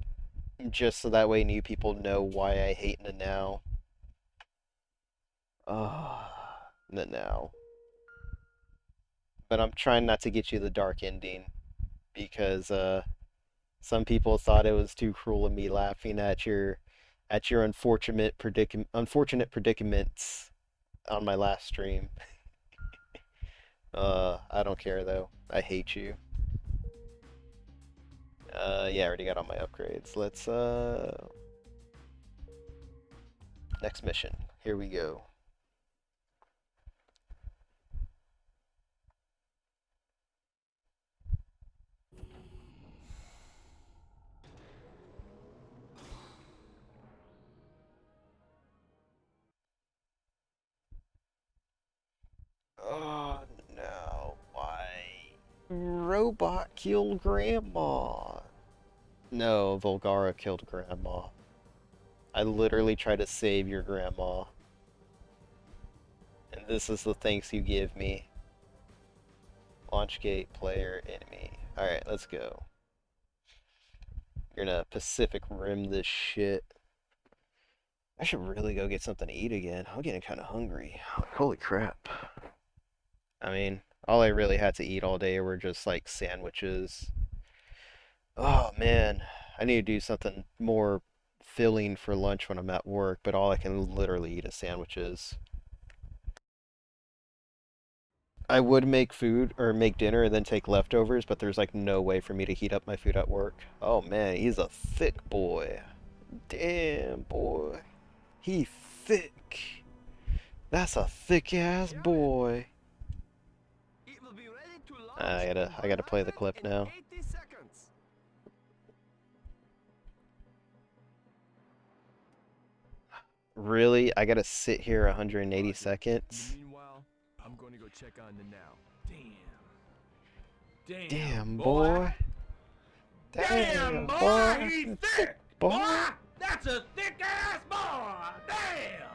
Just so that way new people know why I hate now. Now. But I'm trying not to get you the dark ending. Because, Some people thought it was too cruel of me laughing at your unfortunate predicaments on my last stream. I don't care though. I hate you. Yeah, I already got all my upgrades. Let's next mission. Here we go. Oh no, why? Robot killed Grandma. No, Volgara killed Grandma. I literally tried to save your grandma. And this is the thanks you give me. Launchgate, player, enemy. Alright, let's go. You're gonna Pacific Rim this shit. I should really go get something to eat again. I'm getting kind of hungry. Holy crap. I mean, all I really had to eat all day were just like sandwiches. Oh man, I need to do something more filling for lunch when I'm at work, but all I can literally eat is sandwiches. I would make food or make dinner and then take leftovers, but there's like no way for me to heat up my food at work. Oh man, he's a thick boy. Damn boy. He thick. That's a thick ass boy. It will be ready to launch I gotta play the clip in now. 80 seconds. Really? I gotta sit here 180 seconds? Meanwhile, I'm going to go check on the now. Damn boy. Damn boy. He's thick! Boy. That's a thick ass boy! Damn!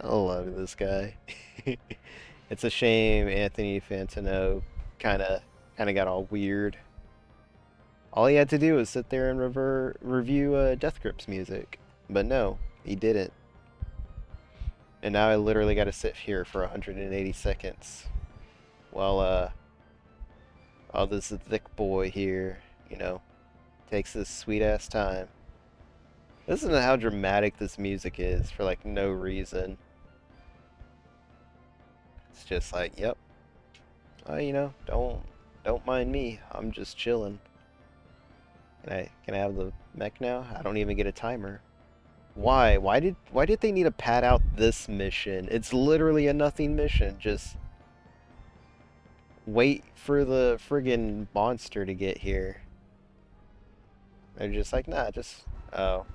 I love this guy. It's a shame Anthony Fantino kinda got all weird. All he had to do was sit there and review Death Grips music. But no, he didn't. And now I literally gotta sit here for 180 seconds. While this thick boy here, you know, takes his sweet ass time. Listen to how dramatic this music is for like no reason. It's just like, yep. You know, don't mind me. I'm just chilling. Can I have the mech now? I don't even get a timer. Why? Why did they need to pad out this mission? It's literally a nothing mission. Just wait for the friggin' monster to get here. They're just like, nah, just oh.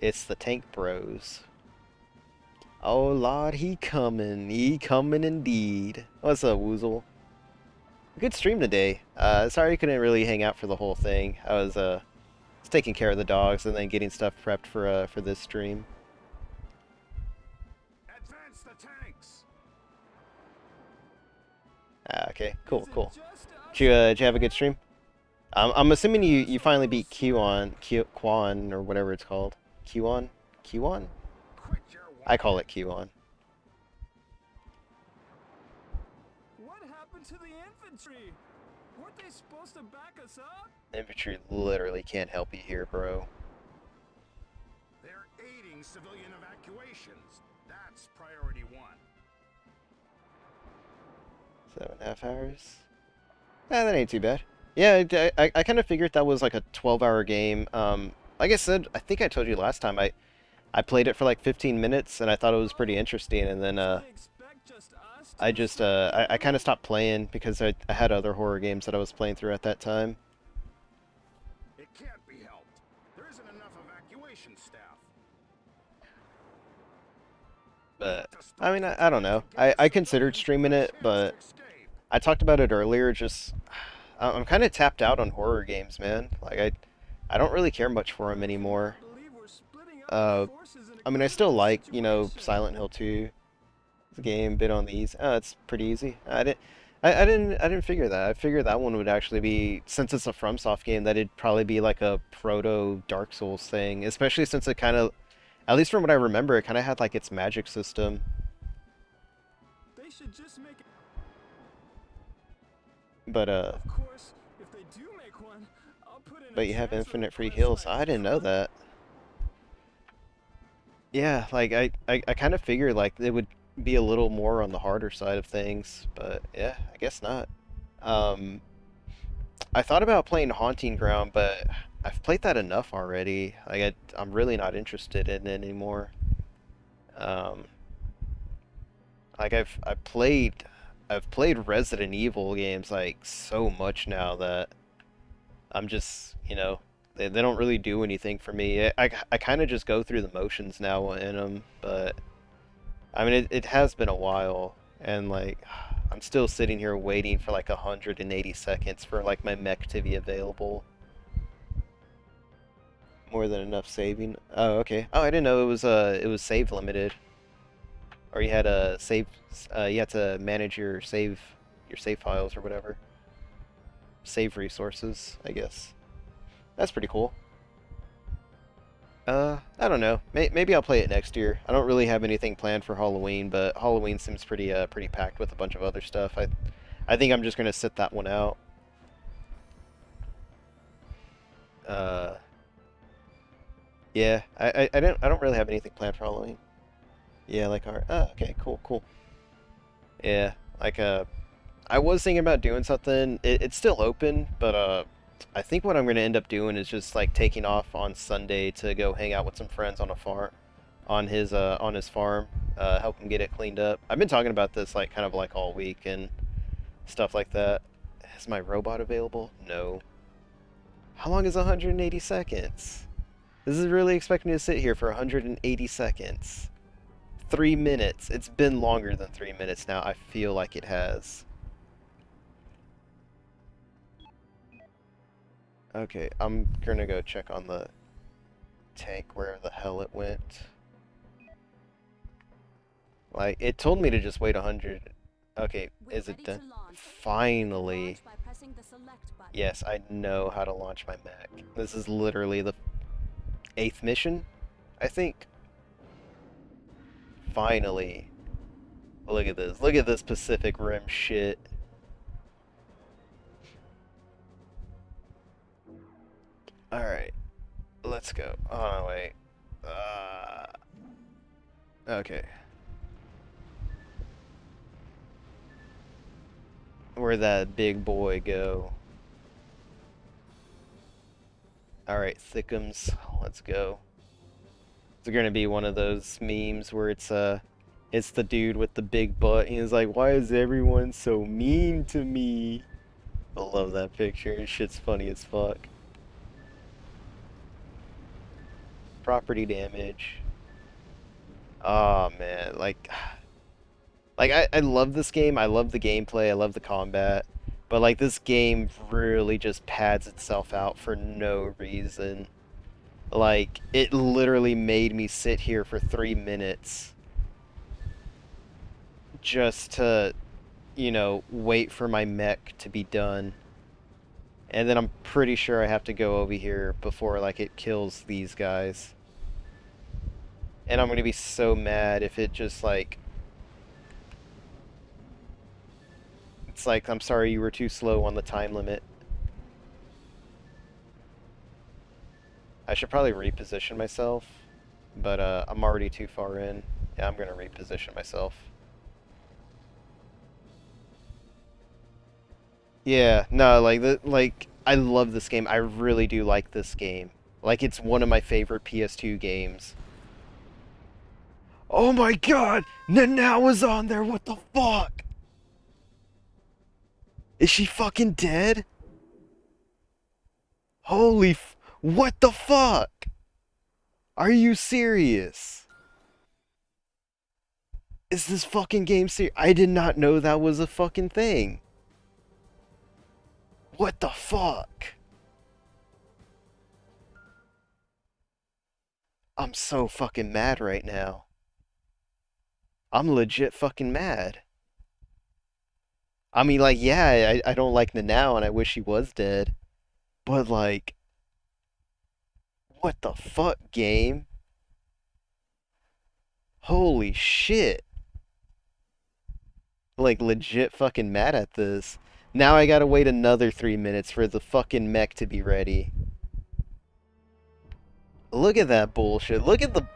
It's the tank bros. Oh Lord, he coming indeed. What's up, Woozle? Good stream today. Sorry I couldn't really hang out for the whole thing. I was taking care of the dogs and then getting stuff prepped for this stream. Advance the tanks. Okay, cool. Did you have a good stream? I'm assuming you finally beat Quan or whatever it's called. Quan? I call it Quan. What happened to the infantry? Weren't they supposed to back us up? Infantry literally can't help you here, bro. They're aiding civilian evacuations. That's priority 1. 7.5 hours. That ain't too bad. Yeah, I kind of figured that was like a 12-hour game. Like I said, I think I told you last time, I played it for like 15 minutes and I thought it was pretty interesting, and then I kind of stopped playing because I had other horror games that I was playing through at that time. It can't be helped. There isn't enough evacuation staff. But I mean, I don't know. I considered streaming it, but I talked about it earlier. Just I'm kind of tapped out on horror games, man. Like I don't really care much for them anymore. I mean, I still like, you know, Silent Hill 2. It's a game bit on the easy. It's pretty easy. I didn't figure that. I figured that one would actually be, since it's a FromSoft game, that it'd probably be like a proto Dark Souls thing. Especially since it kind of, at least from what I remember, it kind of had like its magic system. They should just make But Of course, if they do make one, I'll put in a but you have transfer infinite free request heals. like I didn't know crazy. that. Yeah, like I kind of figured like it would be a little more on the harder side of things, but yeah, I guess not. Um, I thought about playing Haunting Ground, but I've played that enough already. I'm really not interested in it anymore. Um, like I've played Resident Evil games like so much now that I'm just, they don't really do anything for me. I kind of just go through the motions now in them, but I mean, it has been a while, and like, I'm still sitting here waiting for like 180 seconds for like my mech to be available. More than enough saving. Oh, okay. Oh, I didn't know it was save limited, or you had a save. You had to manage your save files or whatever. Save resources, I guess. That's pretty cool. I don't know. Maybe I'll play it next year. I don't really have anything planned for Halloween, but Halloween seems pretty packed with a bunch of other stuff. I think I'm just gonna sit that one out. Uh, yeah, I don't really have anything planned for Halloween. Yeah, like our. Oh, okay, cool. Yeah, like I was thinking about doing something. It's still open, but I think what I'm gonna end up doing is just like taking off on Sunday to go hang out with some friends on a farm, on his farm, help him get it cleaned up. I've been talking about this like kind of like all week and stuff like that. Is my robot available? No. How long is 180 seconds? This is really expecting me to sit here for 180 seconds. 3 minutes. It's been longer than 3 minutes now. I feel like it has. Okay, I'm gonna go check on the tank where the hell it went. Like, it told me to just wait 100. Okay, We're is it ready done? to launch. Finally. Launch by pressing the select button. Yes, I know how to launch my mech. This is literally the 8th mission, I think. Finally. Look at this. Look at this Pacific Rim shit. Alright, let's go. Oh, no, wait. Okay. Where'd that big boy go? Alright, Thickums, let's go. It's gonna be one of those memes where it's the dude with the big butt and he's like, why is everyone so mean to me? I love that picture. Shit's funny as fuck. Property damage. Oh man, like I love this game. I love the gameplay. I love the combat. But like this game really just pads itself out for no reason. Like it literally made me sit here for 3 minutes just to, wait for my mech to be done. And then I'm pretty sure I have to go over here before like it kills these guys. And I'm gonna be so mad if it just like it's like, I'm sorry you were too slow on the time limit. I should probably reposition myself, but I'm already too far in. Yeah, I'm gonna reposition myself. Yeah, no, like I love this game. I really do like this game. Like it's one of my favorite PS2 games. Oh my god! Nanao was on there. What the fuck? Is she fucking dead? What the fuck? Are you serious? Is this fucking game serious? I did not know that was a fucking thing. What the fuck? I'm so fucking mad right now. I'm legit fucking mad. I mean, like, yeah, I don't like Nanao and I wish he was dead. But, like, what the fuck, game? Holy shit. Like, legit fucking mad at this. Now I gotta wait another 3 minutes for the fucking mech to be ready. Look at that bullshit. Look at the...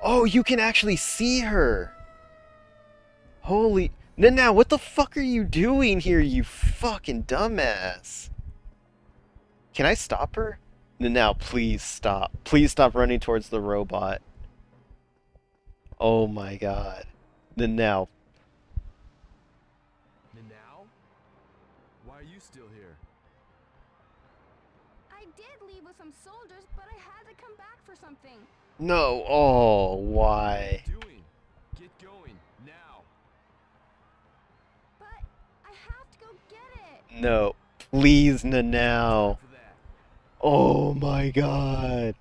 Oh, you can actually see her. Holy... Now, what the fuck are you doing here, you fucking dumbass? Can I stop her? Now, please stop. Please stop running towards the robot. Oh my god. Now. Now? Why are you still here? I did leave with some soldiers, but I had to come back for something. No. Oh, why? What are you doing? Get going, now. But I have to go get it. No. Please, now. For that. Oh my god.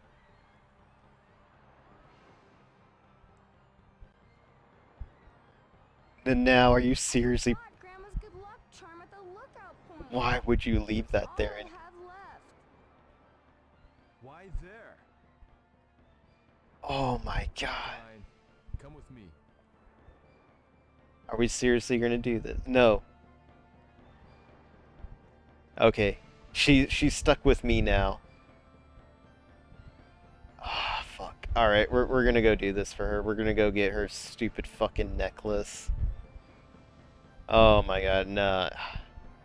Now, are you seriously... Got Grandma's good luck charm at the lookout point. Why would you leave that All there? I have left. Why there? Oh my god. Fine. Come with me. Are we seriously gonna do this? No. Okay. She's stuck with me now. Ah, fuck. Alright, we're gonna go do this for her. We're gonna go get her stupid fucking necklace. Oh my god, nah.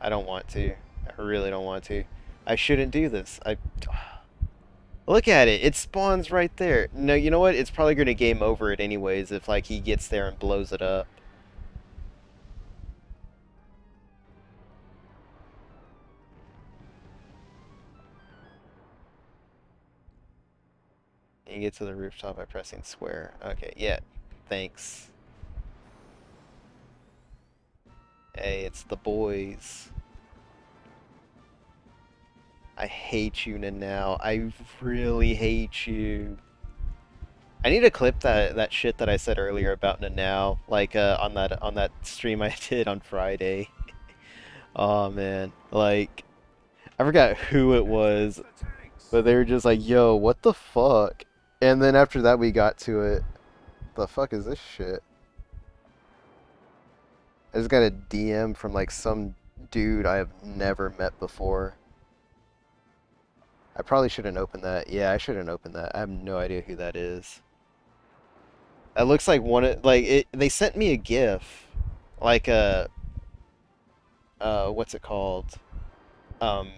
I don't want to. I really don't want to. I shouldn't do this. Look at it. It spawns right there. No, you know what? It's probably gonna game over it anyways if, like, he gets there and blows it up. You get to the rooftop by pressing square. Okay, yeah. Thanks. Hey, it's the boys. I hate you now. I really hate you. I need to clip that shit that I said earlier about Nanao, like on that stream I did on Friday. Oh man, like I forgot who it was, but they were just like, "Yo, what the fuck?" And then after that we got to it. The fuck is this shit? I just got a DM from like some dude I have never met before. I probably shouldn't open that. Yeah, I shouldn't open that. I have no idea who that is. It looks like like it. They sent me a GIF, like what's it called? Um,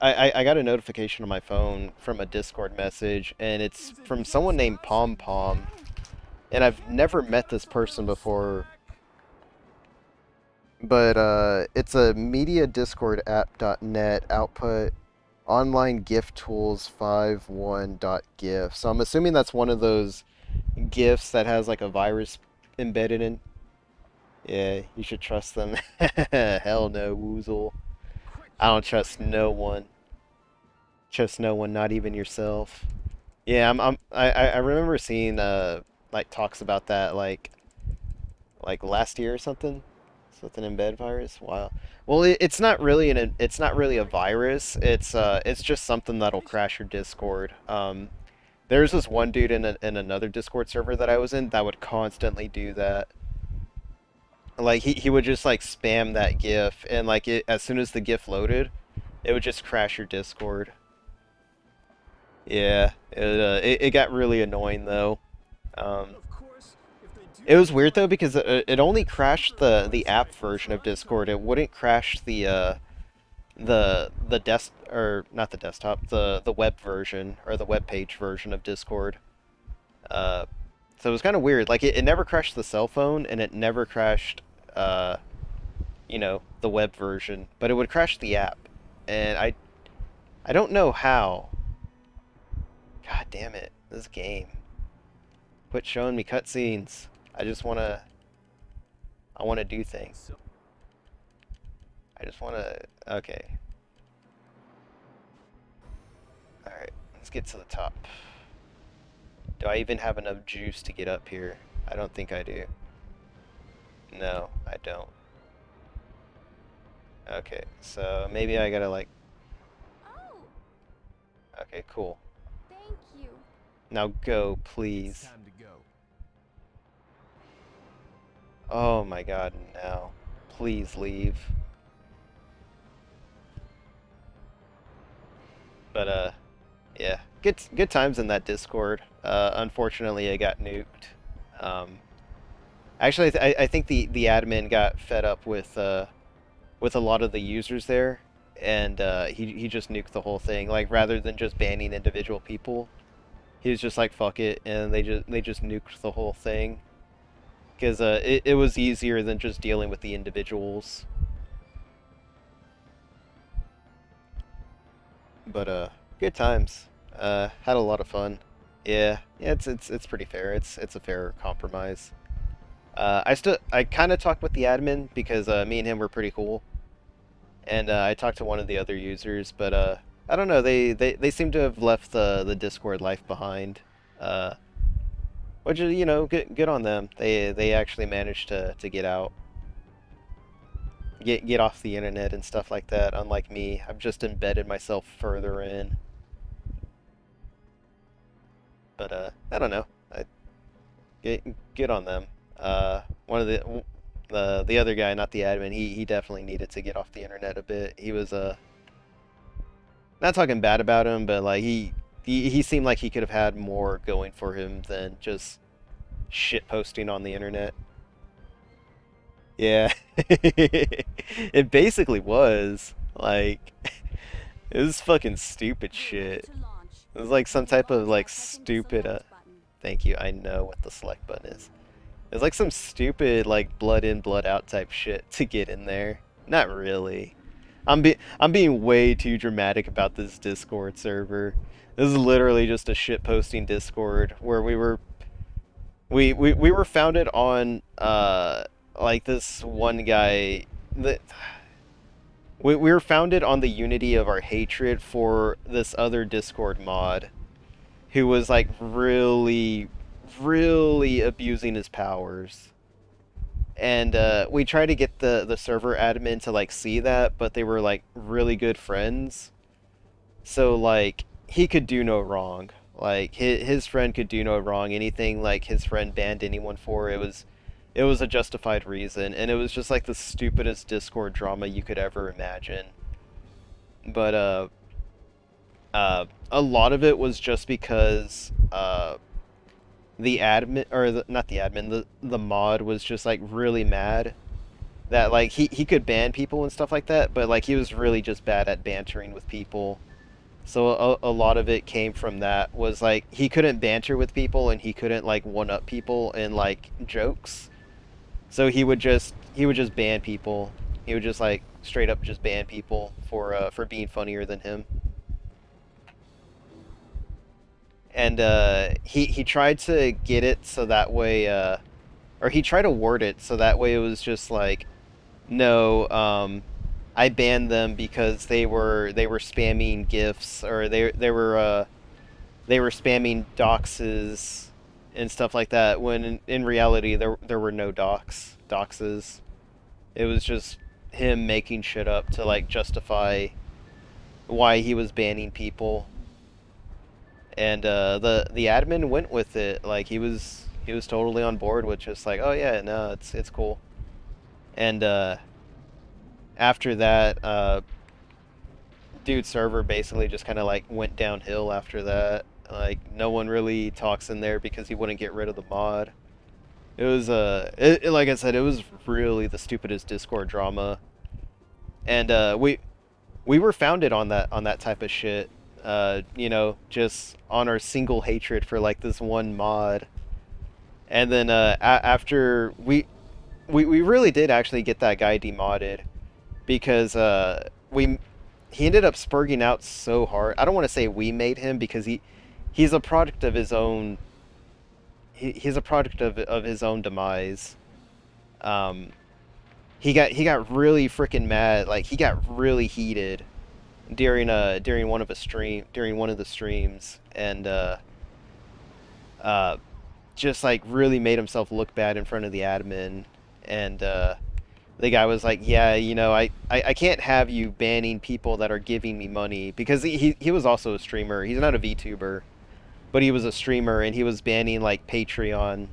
I got a notification on my phone from a Discord message, and it's from someone named Pom Pom, and I've never met this person before. But it's a media Discord app.net output online GIF tools 51.gif. So I'm assuming that's one of those GIFs that has like a virus embedded in. Yeah, you should trust them. Hell no, Woozle. I don't trust no one. Trust no one, not even yourself. Yeah, I remember seeing like talks about that like last year or something. Something embed virus. Wow. Well, it's not really it's not really a virus. It's just something that'll crash your Discord. There's this one dude in another Discord server that I was in that would constantly do that. Like he would just like spam that GIF, and like as soon as the GIF loaded, it would just crash your Discord. Yeah, it got really annoying though. It was weird though because it only crashed the app version of Discord. It wouldn't crash the desk or not the desktop, the web version or the web page version of Discord. So it was kind of weird. Like it never crashed the cell phone and it never crashed you know, the web version, but it would crash the app. And I don't know how. God damn it. This game. Quit showing me cutscenes. I wanna do things. I just wanna, okay. Alright, let's get to the top. Do I even have enough juice to get up here? I don't think I do. No, I don't. Okay, so maybe I gotta like... Oh, Okay, cool. thank you. Now go, please. Time to go. Oh my god, now. Please leave. But yeah, good times in that Discord. Unfortunately, it got nuked. Um, Actually, I think the admin got fed up with a lot of the users there, and he just nuked the whole thing. Like rather than just banning individual people, he was just like fuck it, and they just nuked the whole thing because it was easier than just dealing with the individuals. But good times. Had a lot of fun. Yeah, it's pretty fair. It's a fair compromise. I kind of talked with the admin because me and him were pretty cool, and I talked to one of the other users, but I don't know. They seem to have left the Discord life behind, uh, which is good on them. They actually managed to get out, get off the internet and stuff like that. Unlike me, I've just embedded myself further in. But I don't know. I get on them. One of the other guy, not the admin, he definitely needed to get off the internet a bit. He was not talking bad about him, but like he seemed like he could have had more going for him than just shit posting on the internet. Yeah. It basically was like it was fucking stupid shit. It was like some type of like stupid thank you. I know what the select button is. It's like some stupid like blood in blood out type shit to get in there. Not really. I'm being way too dramatic about this Discord server. This is literally just a shit posting Discord where we were founded on like this one guy that we were founded on the unity of our hatred for this other Discord mod who was like really abusing his powers. And we tried to get the server admin to like see that, but they were like really good friends. So like he could do no wrong. Like his friend could do no wrong. Anything like his friend banned anyone for, it was a justified reason, and it was just like the stupidest Discord drama you could ever imagine. But a lot of it was just because the admin or not the admin, the mod was just like really mad that like he could ban people and stuff like that, but like he was really just bad at bantering with people. So a lot of it came from that was like he couldn't banter with people and he couldn't like one up people in like jokes. So he would just ban people. He would just like straight up just ban people for being funnier than him. And he tried to get it so that way or he tried to word it so that way it was just like no, I banned them because they were spamming gifs or they were spamming doxes and stuff like that when in reality there were no doxes. It was just him making shit up to like justify why he was banning people. And the admin went with it. Like he was totally on board with just like, oh yeah, no, it's cool. And after that, dude's server basically just kind of like went downhill after that. Like no one really talks in there because he wouldn't get rid of the mod. It was like I said, it was really the stupidest Discord drama, and we were founded on that type of shit. Just on our single hatred for like this one mod, and then after we really did actually get that guy demodded because we he ended up spurging out so hard. I don't want to say we made him because he's a product of his own. He's a product of his own demise. Um, he got really freaking mad. Like he got really heated during one of the streams, and uh, just like really made himself look bad in front of the admin, and the guy was like, yeah, I can't have you banning people that are giving me money because he was also a streamer. He's not a VTuber, but he was a streamer and he was banning like Patreon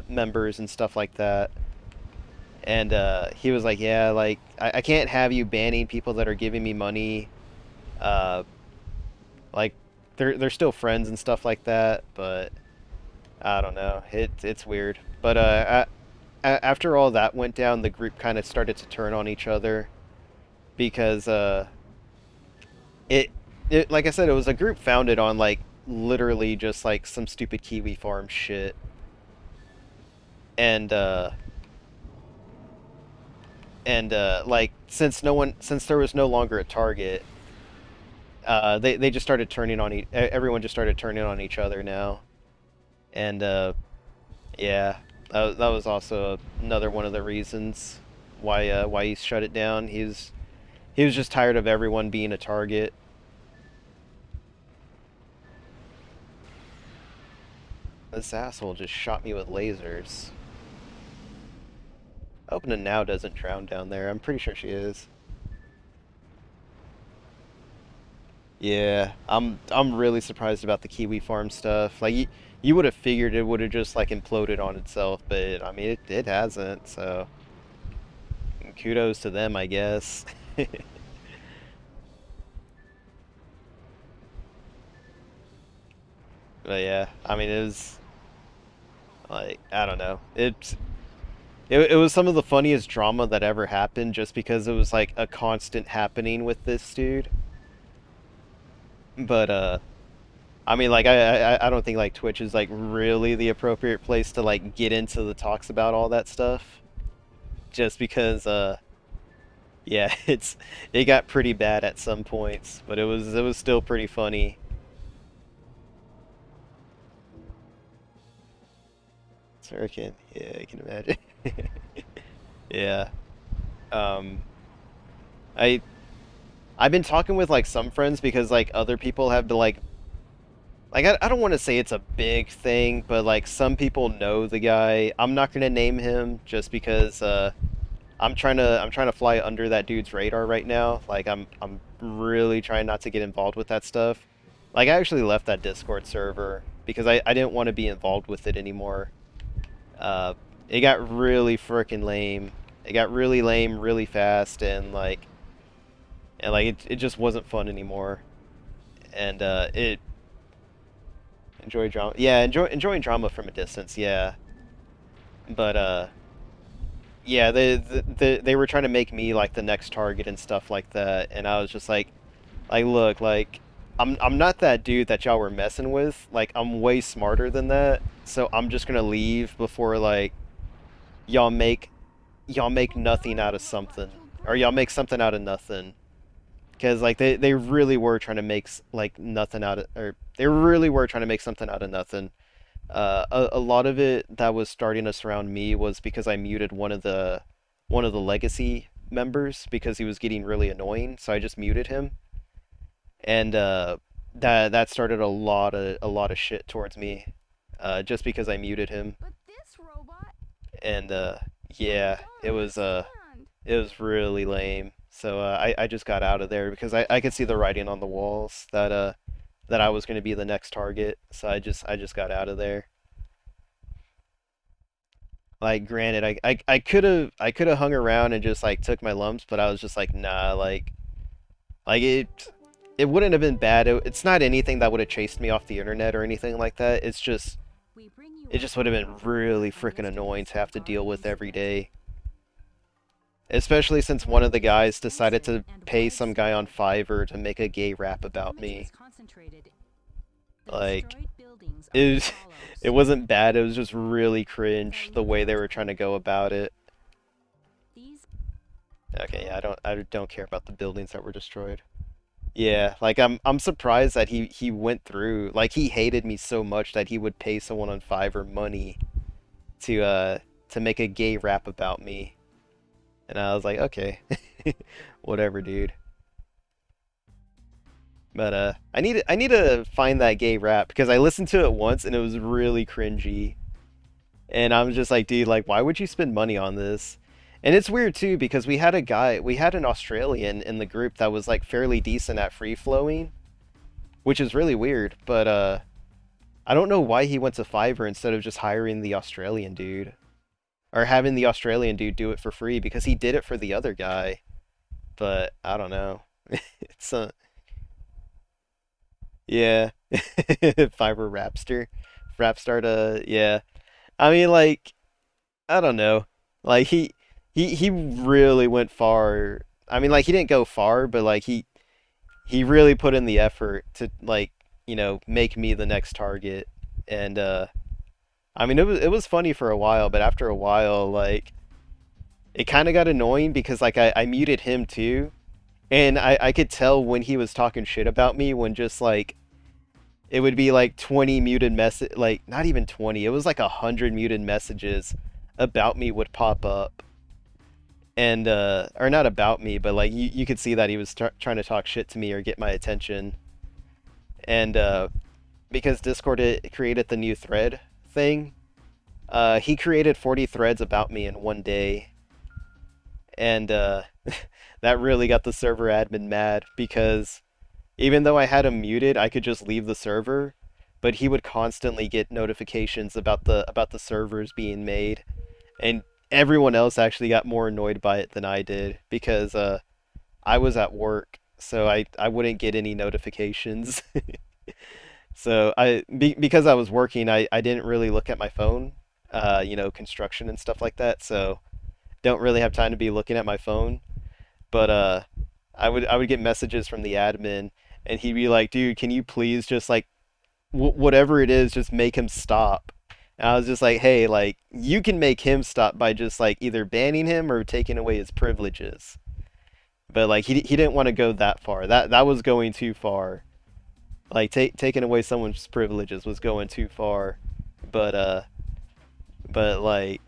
members and stuff like that. And he was like, yeah, like I can't have you banning people that are giving me money. Uh, Like they're still friends and stuff like that, but I don't know. It's weird. But after all that went down, the group kind of started to turn on each other because it it like I said, it was a group founded on like literally just like some stupid Kiwi farm shit. And like since there was no longer a target, they just started turning on everyone just started turning on each other now. And yeah, that was also another one of the reasons why he shut it down. He was just tired of everyone being a target. This asshole just shot me with lasers. Hoping now doesn't drown down there. I'm pretty sure she is. Yeah, I'm really surprised about the Kiwi farm stuff. Like you would have figured it would have just like imploded on itself, but I mean it hasn't. So kudos to them, I guess. But yeah, I mean it was like I don't know. It was some of the funniest drama that ever happened just because it was like a constant happening with this dude. But I mean like I don't think like Twitch is like really the appropriate place to like get into the talks about all that stuff. Just because yeah, it got pretty bad at some points, but it was still pretty funny. So I can yeah, I can imagine. Yeah. Um I I've been talking with like some friends because like other people have been like I don't want to say it's a big thing, but like some people know the guy. I'm not gonna name him just because I'm trying to fly under that dude's radar right now. Like I'm really trying not to get involved with that stuff. Like I actually left that Discord server because I didn't want to be involved with it anymore. Uh, it got really freaking lame. It got really lame really fast and like it just wasn't fun anymore. And it enjoy drama. Yeah, enjoying drama from a distance. Yeah, but yeah, they were trying to make me like the next target and stuff like that, and I was just like look, like I'm not that dude that y'all were messing with. Like I'm way smarter than that, so I'm just gonna leave before like y'all make y'all make nothing out of something, or y'all make something out of nothing. Because like they really were trying to make like nothing out of, or they really were trying to make something out of nothing. A lot of it that was starting to surround me was because I muted one of the legacy members because he was getting really annoying, so I just muted him, and that started a lot of shit towards me, just because I muted him, But this robot, and I yeah, don't understand. it was really lame. So I just got out of there because I could see the writing on the walls that I was going to be the next target. So I just got out of there. Like granted, I could have hung around and just like took my lumps, but I was just like nah, like it wouldn't have been bad. It's not anything that would have chased me off the internet or anything like that. We bring you It up just to would have date been on really freaking yesterday's annoying to have to deal Volgara with every incident. day. Especially since one One of the is guys decided extensive to and pay some guy on widespread. Fiverr to make a gay rap The about damage me. was concentrated. The Like, destroyed buildings are it as was, it follows. wasn't bad, it was just really cringe The the way they lookout were trying to point. go about it. These Okay, yeah, tunnel I don't care about the buildings that were destroyed. Yeah, like I'm surprised that he went through, like he hated me so much that he would pay someone on Fiverr money to make a gay rap about me. And I was like, okay. Whatever, dude. But I need to find that gay rap because I listened to it once and it was really cringy. And I'm just like, dude, like why would you spend money on this? And it's weird too because we had an Australian in the group that was like fairly decent at free flowing, which is really weird, but I don't know why he went to Fiverr instead of just hiring the Australian dude or having the Australian dude do it for free because he did it for the other guy. But I don't know. It's Yeah. Fiber Rapster. Rapstar to yeah. I mean like I don't know. Like he really went far. I mean like he didn't go far, but like he really put in the effort to like, make me the next target. And I mean it was funny for a while, but after a while like it kind of got annoying because like I muted him too. And I could tell when he was talking shit about me when just like it would be like 20 muted message, like not even 20, it was like 100 muted messages about me would pop up. And or not about me, but like you could see that he was trying to talk shit to me or get my attention. And because Discord created the new thread thing, he created 40 threads about me in one day. And that really got the server admin mad because even though I had him muted, I could just leave the server, but he would constantly get notifications about the servers being made, and everyone else actually got more annoyed by it than I did because I was at work, so I wouldn't get any notifications. So because I was working, I didn't really look at my phone, construction and stuff like that, so don't really have time to be looking at my phone. But I would get messages from the admin, and he'd be like, "Dude, can you please just like whatever it is, just make him stop." And I was just like, "Hey, like you can make him stop by just like either banning him or taking away his privileges." But like he didn't want to go that far. That was going too far. Like taking away someone's privileges was going too far. But like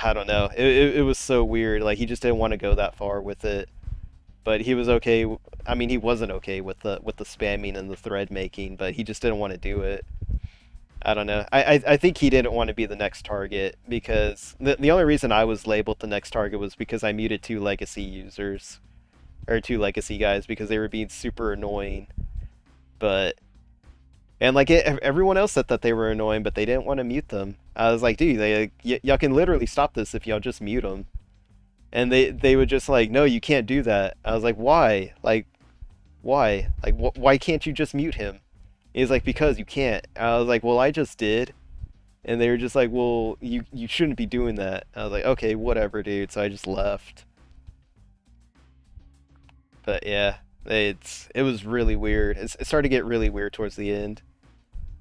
I don't know. It was so weird. Like he just didn't want to go that far with it. But he was okay. I mean, he wasn't okay with the spamming and the thread making, but he just didn't want to do it. I don't know. I think he didn't want to be the next target because the only reason I was labeled the next target was because I muted two legacy users or two legacy guys because they were being super annoying. But and like everyone else said that they were annoying, but they didn't want to mute them. I was like, dude, y'all can literally stop this if y'all just mute them. And they would just like, no, you can't do that. I was like, why? Like, why? Like, why can't you just mute him? He's like, because you can't. I was like, well, I just did. And they were just like, well, you shouldn't be doing that. I was like, okay, whatever, dude. So I just left. But yeah, it was really weird. It started to get really weird towards the end.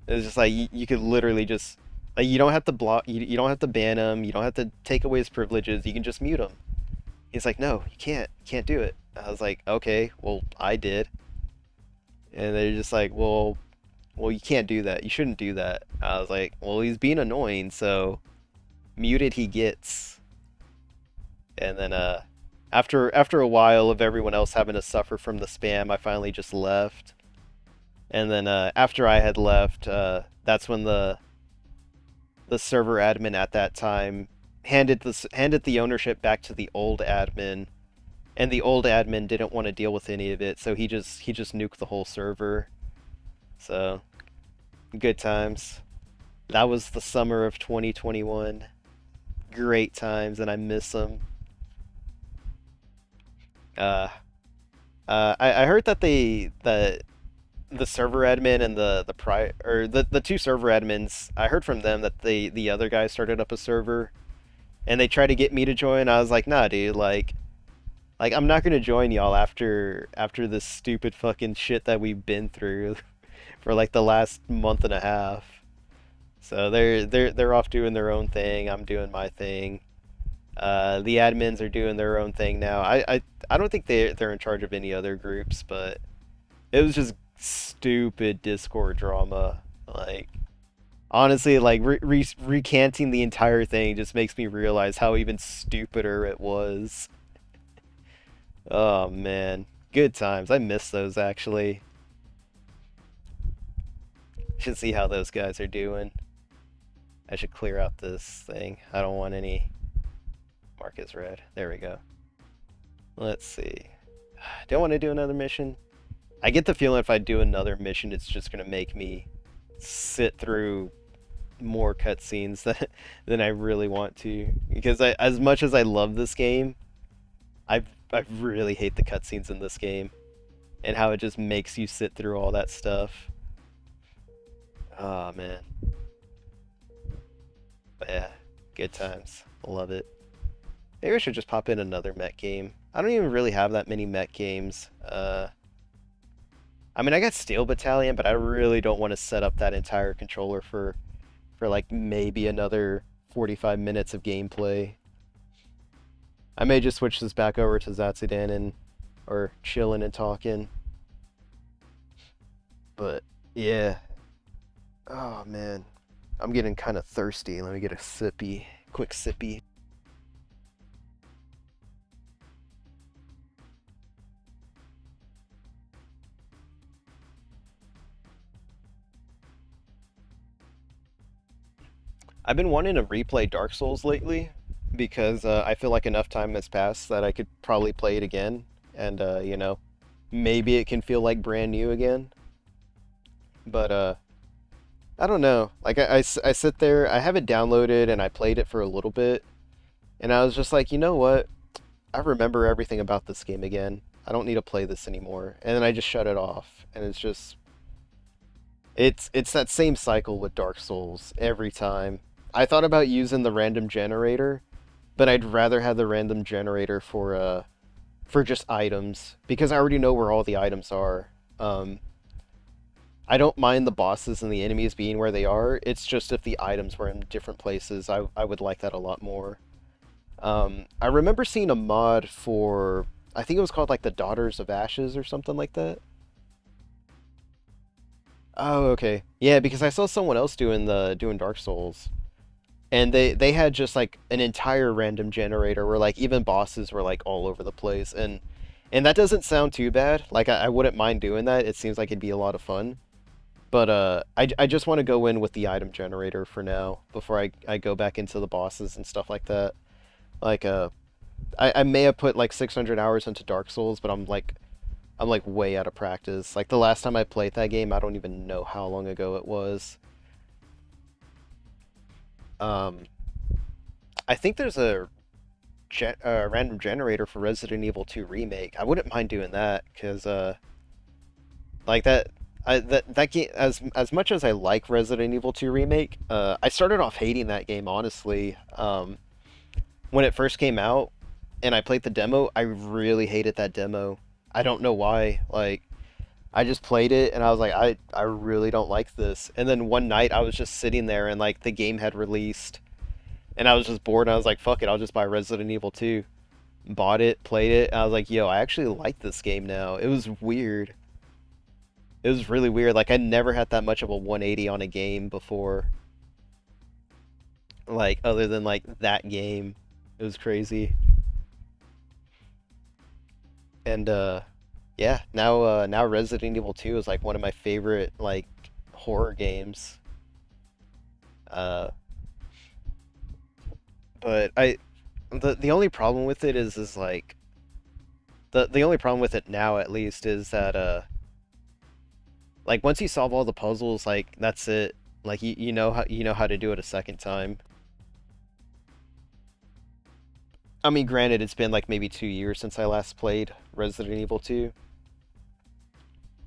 It was just like you could literally just like you don't have to block, you don't have to ban him, you don't have to take away his privileges. You can just mute him. He's like, no, you can't do it. I was like, okay, well, I did. And they're just like, well, you can't do that. You shouldn't do that. I was like, well, he's being annoying, so muted he gets. And then after a while of everyone else having to suffer from the spam, I finally just left. And then after I had left, that's when the server admin at that time handed the ownership back to the old admin, and the old admin didn't want to deal with any of it, so he just nuked the whole server. So good times. That was the summer of 2021. Great times, and I miss them. Uh, I heard that the server admin and the two server admins. I heard from them that the other guy started up a server, and they tried to get me to join. I was like, nah, dude, like I'm not gonna join y'all after this stupid fucking shit that we've been through for like the last month and a half. So they're off doing their own thing. I'm doing my thing. The admins are doing their own thing now. I don't think they're in charge of any other groups, but it was just stupid Discord drama. Like honestly, like recanting the entire thing just makes me realize how even stupider it was. Oh man, good times. I miss those actually. Should see how those guys are doing. I should clear out this thing. I don't want any. Mark is red. There we go. Let's see. Don't want to do another mission. I get the feeling if I do another mission, it's just gonna make me sit through more cutscenes than I really want to. Because as much as I love this game, I really hate the cutscenes in this game. and how it just makes you sit through all that stuff. Oh man. But yeah, good times. Love it. Maybe I should just pop in another mech game. I don't even really have that many mech games. I mean, I got Steel Battalion, but I really don't want to set up that entire controller for like maybe another 45 minutes of gameplay. I may just switch this back over to Zatsudan and or chilling and talking. But yeah. Oh man. I'm getting kind of thirsty. Let me get a sippy, quick sippy. I've been wanting to replay Dark Souls lately because I feel like enough time has passed that I could probably play it again, and maybe it can feel like brand new again. But I don't know. Like I sit there, I have it downloaded, and I played it for a little bit, and I was just like, you know what? I remember everything about this game again. I don't need to play this anymore, and then I just shut it off, and it's that same cycle with Dark Souls every time. I thought about using the random generator, but I'd rather have the random generator for just items because I already know where all the items are. I don't mind the bosses and the enemies being where they are. It's just if the items were in different places, I would like that a lot more. I remember seeing a mod for I think it was called like the Daughters of Ashes or something like that. Oh, okay. Yeah, because I saw someone else doing Dark Souls, and they had just like an entire random generator where like even bosses were like all over the place, and that doesn't sound too bad. Like I wouldn't mind doing that. It seems like it'd be a lot of fun. But I just want to go in with the item generator for now before I go back into the bosses and stuff like that. Like I may have put like 600 hours into Dark Souls, but I'm like way out of practice. Like the last time I played that game, I don't even know how long ago it was. Um, I think there's a random generator for Resident Evil 2 remake. I wouldn't mind doing that because like that game as much as I like Resident Evil 2 remake, I started off hating that game honestly. When it first came out and I played the demo, I really hated that demo. I don't know why. Like I just played it and I was like, I really don't like this. And then one night I was just sitting there and like the game had released and I was just bored and I was like, fuck it, I'll just buy Resident Evil 2. Bought it, played it, and I was like, yo, I actually like this game now. It was weird. It was really weird. Like I never had that much of a 180 on a game before. Like other than like that game. It was crazy. And yeah, now Resident Evil 2 is like one of my favorite like horror games. Uh but the only problem with it is like the only problem with it now at least is that like once you solve all the puzzles like that's it. Like you know how to do it a second time. I mean, granted, it's been like maybe 2 years since I last played Resident Evil 2,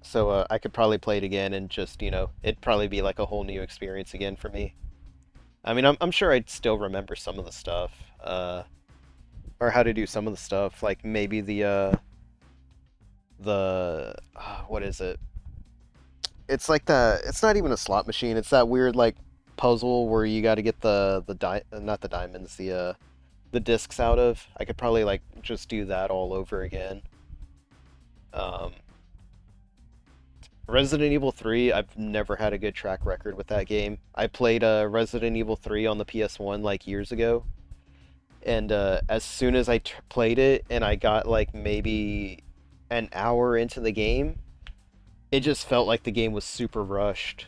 so I could probably play it again and just, it'd probably be like a whole new experience again for me. I mean, I'm sure I'd still remember some of the stuff, or how to do some of the stuff, like maybe what is it? It's like it's not even a slot machine. It's that weird like puzzle where you got to get not the diamonds, the discs out of. I could probably like just do that all over again. Um, Resident Evil 3, I've never had a good track record with that game. I played Resident Evil 3 on the PS1 like years ago, and as soon as I played it and I got like maybe an hour into the game, it just felt like the game was super rushed.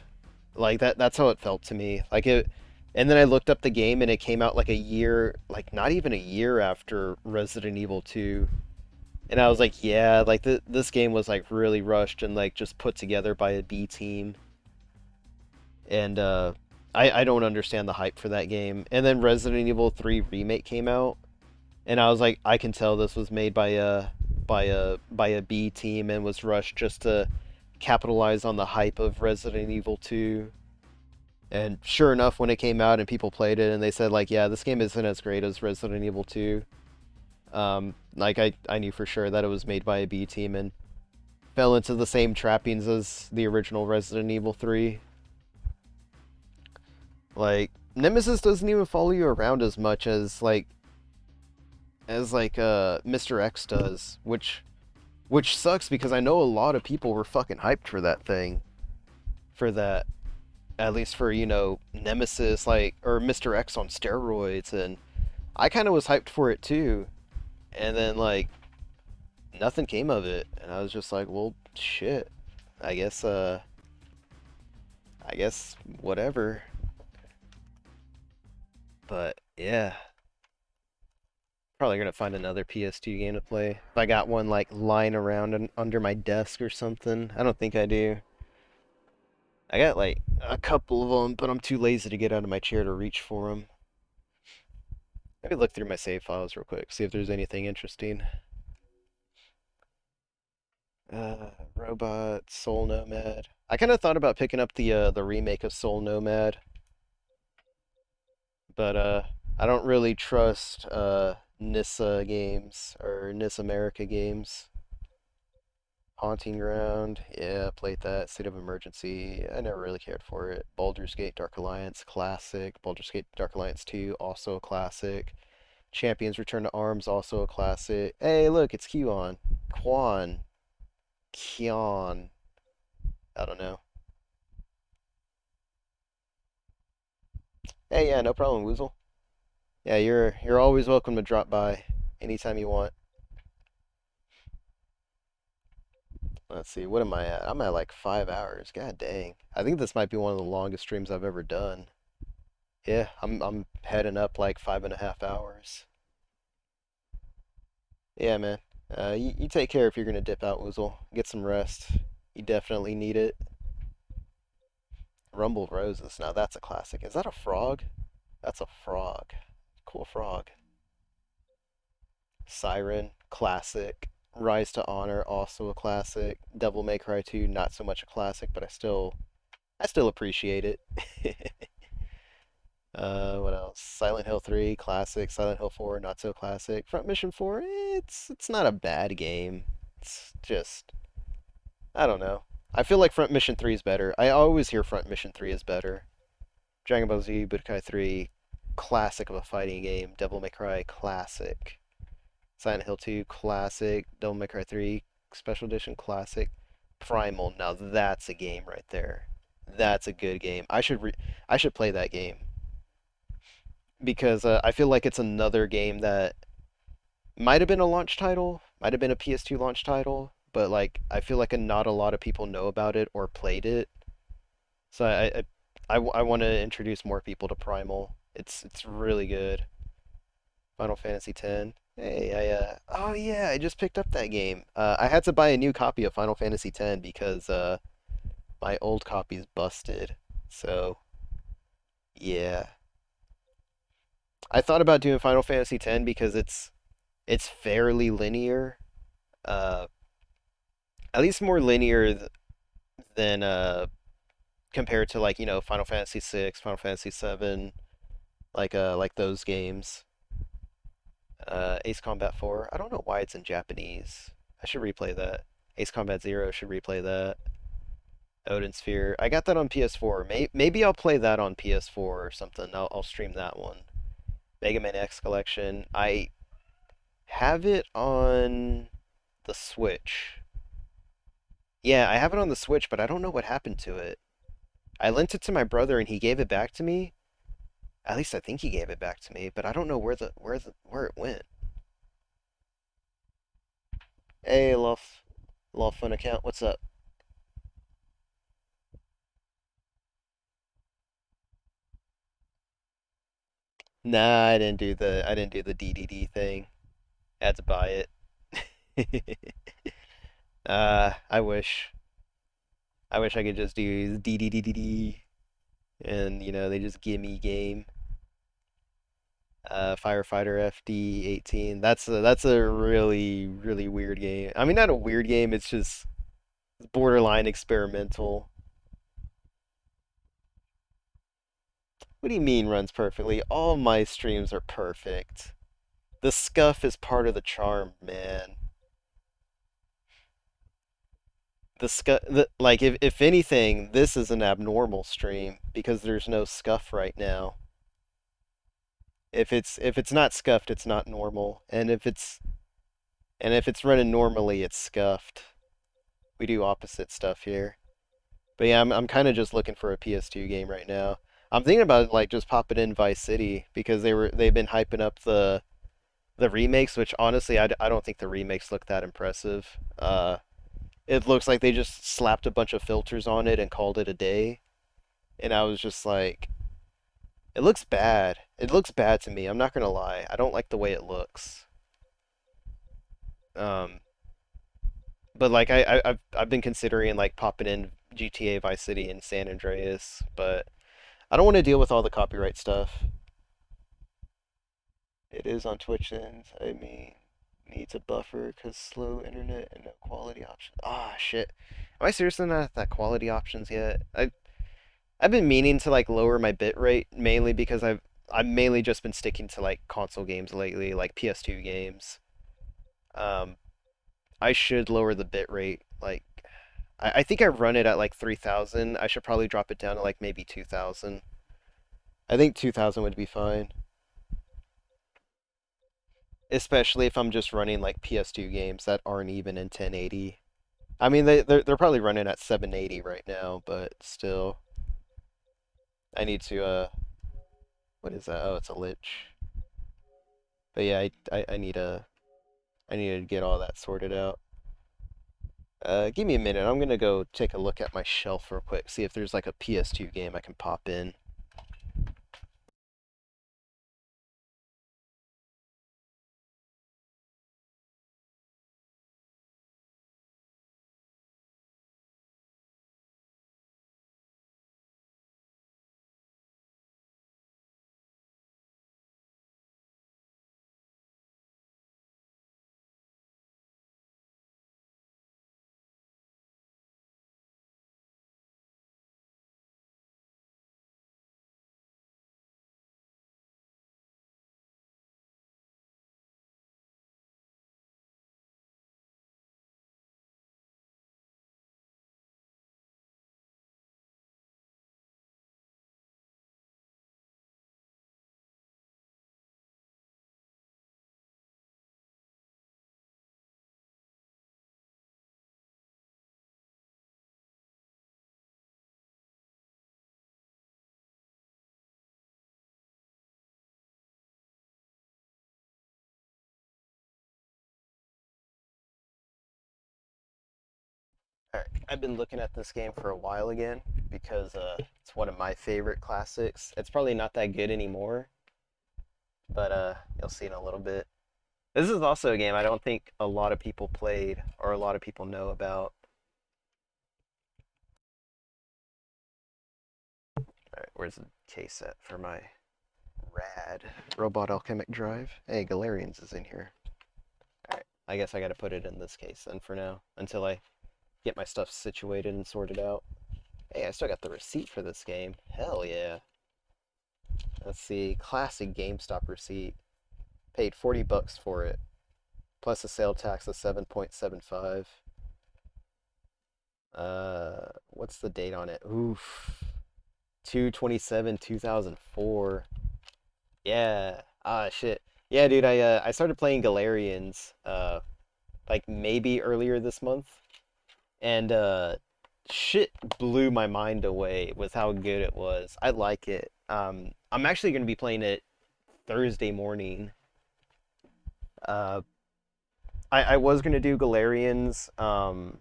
Like that's how it felt to me. Like it and then I looked up the game and it came out like a year, like not even a year after Resident Evil 2. And I was like, yeah, like this game was like really rushed and like just put together by a B team. And I don't understand the hype for that game. And then Resident Evil 3 remake came out and I was like, I can tell this was made by by a B team and was rushed just to capitalize on the hype of Resident Evil 2. And sure enough, when it came out and people played it and they said like, yeah, this game isn't as great as Resident Evil 2. Like I knew for sure that it was made by a B team and fell into the same trappings as the original Resident Evil 3. Like Nemesis doesn't even follow you around as much as Mr. X does, which sucks because I know a lot of people were fucking hyped for that thing. For that, at least for, Nemesis, like, or Mr. X on steroids, and I kind of was hyped for it too. And then, like, nothing came of it, and I was just like, well, shit. I guess whatever. But yeah, probably gonna find another PS2 game to play. If I got one like lying around under my desk or something, I don't think I do. I got like a couple of them, but I'm too lazy to get out of my chair to reach for them. Maybe look through my save files real quick, see if there's anything interesting. Robot, Soul Nomad. I kind of thought about picking up the remake of Soul Nomad, but I don't really trust Nissa games or Nis America games. Haunting Ground, yeah, played that. State of Emergency, I never really cared for it. Baldur's Gate Dark Alliance, classic. Baldur's Gate Dark Alliance 2, also a classic. Champions Return to Arms, also a classic. Hey, look, it's Kion. Kion. I don't know. Hey, yeah, no problem, Woozle. Yeah, you're always welcome to drop by anytime you want. Let's see, what am I at? I'm at like 5 hours. God dang. I think this might be one of the longest streams I've ever done. Yeah, I'm heading up like 5.5 hours. Yeah, man. You take care if you're gonna dip out, Woozle. Get some rest. You definitely need it. Rumble Roses. Now that's a classic. Is that a frog? That's a frog. Cool frog. Siren, classic. Rise to Honor, also a classic. Devil May Cry 2, not so much a classic, but I still appreciate it. What else? Silent Hill 3, classic. Silent Hill 4, not so classic. Front Mission 4, it's not a bad game. It's just, I don't know. I feel like Front Mission 3 is better. I always hear Front Mission 3 is better. Dragon Ball Z, Budokai 3, classic of a fighting game. Devil May Cry, classic. Silent Hill 2, classic. Devil May Cry 3, Special Edition, classic. Primal, now that's a game right there. That's a good game. I should play that game because I feel like it's another game that might have been a launch title, might have been a PS2 launch title, but like I feel like not a lot of people know about it or played it. So I want to introduce more people to Primal. It's really good. Final Fantasy X. Hey, oh yeah, I just picked up that game. I had to buy a new copy of Final Fantasy X because my old copy's busted. So yeah, I thought about doing Final Fantasy X because it's fairly linear. Uh, at least more linear than compared to like Final Fantasy VI, Final Fantasy VII, like those games. Ace Combat 4. I don't know why it's in Japanese. I should replay that. Ace Combat Zero should replay that. Odin Sphere. I got that on PS4. Maybe I'll play that on PS4 or something. I'll stream that one. Mega Man X Collection. I have it on the Switch. Yeah, I have it on the Switch, but I don't know what happened to it. I lent it to my brother and he gave it back to me. At least I think he gave it back to me, but I don't know where it went. Hey, Love Fun account, what's up? Nah, I didn't do the DDD thing. I had to buy it. I wish. I wish I could just do DDDDD and they just give me game. Firefighter FD18. That's a really weird game. I mean, not a weird game. It's just borderline experimental. What do you mean runs perfectly? All my streams are perfect. The scuff is part of the charm, man. Like if anything, this is an abnormal stream because there's no scuff right now. If it's not scuffed, it's not normal, and if it's running normally, it's scuffed. We do opposite stuff here. But yeah, I'm kind of just looking for a PS2 game right now. I'm thinking about like just popping in Vice City because they've been hyping up the remakes, which honestly I don't think the remakes look that impressive. It looks like they just slapped a bunch of filters on it and called it a day, and I was just like, it looks bad. It looks bad to me. I'm not gonna lie. I don't like the way it looks. Um, but like I've been considering like popping in GTA Vice City and San Andreas, but I don't want to deal with all the copyright stuff. It is on Twitch and I mean needs a buffer because slow internet and no quality options. Ah, shit. Am I seriously not at that quality options yet? I've been meaning to like lower my bit rate mainly because I've mainly just been sticking to like console games lately, like PS2 games. Um, I should lower the bit rate. Like I think I run it at like 3,000. I should probably drop it down to like maybe 2,000. I think 2,000 would be fine. Especially if I'm just running like PS2 games that aren't even in 1080. I mean they're probably running at 780 right now, but still I need to what is that? Oh, it's a lich. But yeah, I need to get all that sorted out. Give me a minute. I'm gonna go take a look at my shelf real quick, see if there's like a PS2 game I can pop in. Alright, I've been looking at this game for a while again because it's one of my favorite classics. It's probably not that good anymore, but you'll see in a little bit. This is also a game I don't think a lot of people played or a lot of people know about. Alright, where's the case set for my rad robot alchemic drive? Hey, Galarian's is in here. Alright, I guess I gotta put it in this case then for now until I get my stuff situated and sorted out. Hey, I still got the receipt for this game. Hell yeah. Let's see, classic GameStop receipt. Paid 40 bucks for it, plus a sale tax of 7.75. What's the date on it? Oof. 2/27/2004. Yeah. Ah, shit. Yeah, dude, I started playing Galarians like maybe earlier this month, and shit blew my mind away with how good it was. I like it. I'm actually going to be playing it Thursday morning. Uh, I was gonna do Galarians. I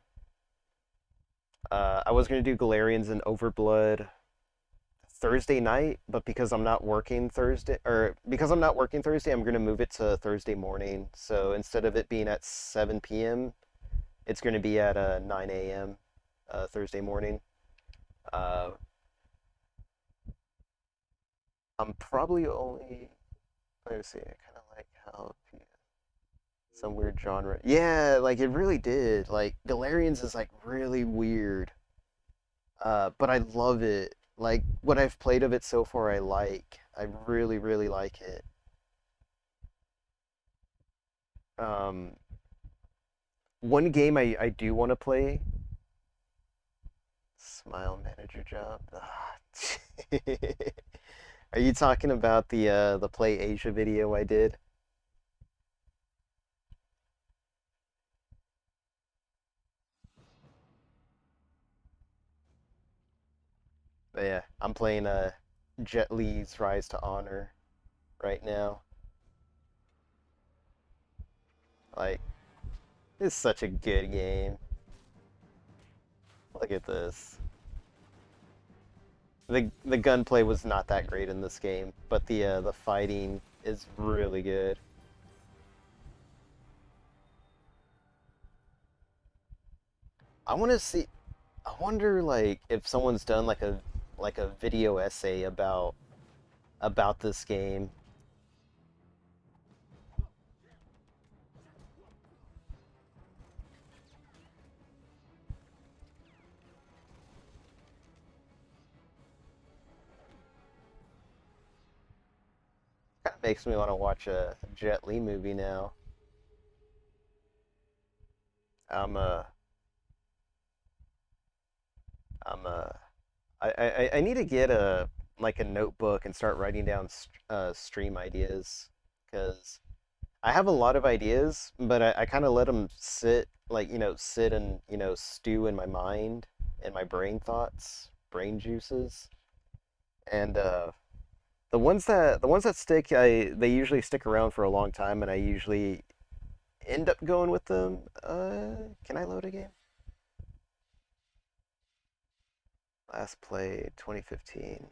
was gonna do Galarians and Overblood Thursday night, but because I'm not working Thursday, I'm gonna move it to Thursday morning. So instead of it being at 7 p.m., it's gonna be at 9 a.m. Thursday morning. Uh, I'm probably only Let me see. I kind of like how some weird genre. Yeah, like it really did. Like Galarians is like really weird. But I love it. Like what I've played of it so far, I like. I really, really like it. Um, One game I do want to play. Smile manager job. Are you talking about the Play Asia video I did? But yeah, I'm playing Jet Li's Rise to Honor right now. Like, it's such a good game. Look at this. The gunplay was not that great in this game, but the fighting is really good. I want to see. I wonder like if someone's done like a video essay about this game. Kind of makes me want to watch a Jet Li movie now. I'm uh I'm I need to get a like a notebook and start writing down stream ideas because I have a lot of ideas, but I kind of let them sit like sit and stew in my mind and my brain thoughts, brain juices, and the ones that stick, they usually stick around for a long time, and I usually end up going with them. Can I load a game? Last play 2015.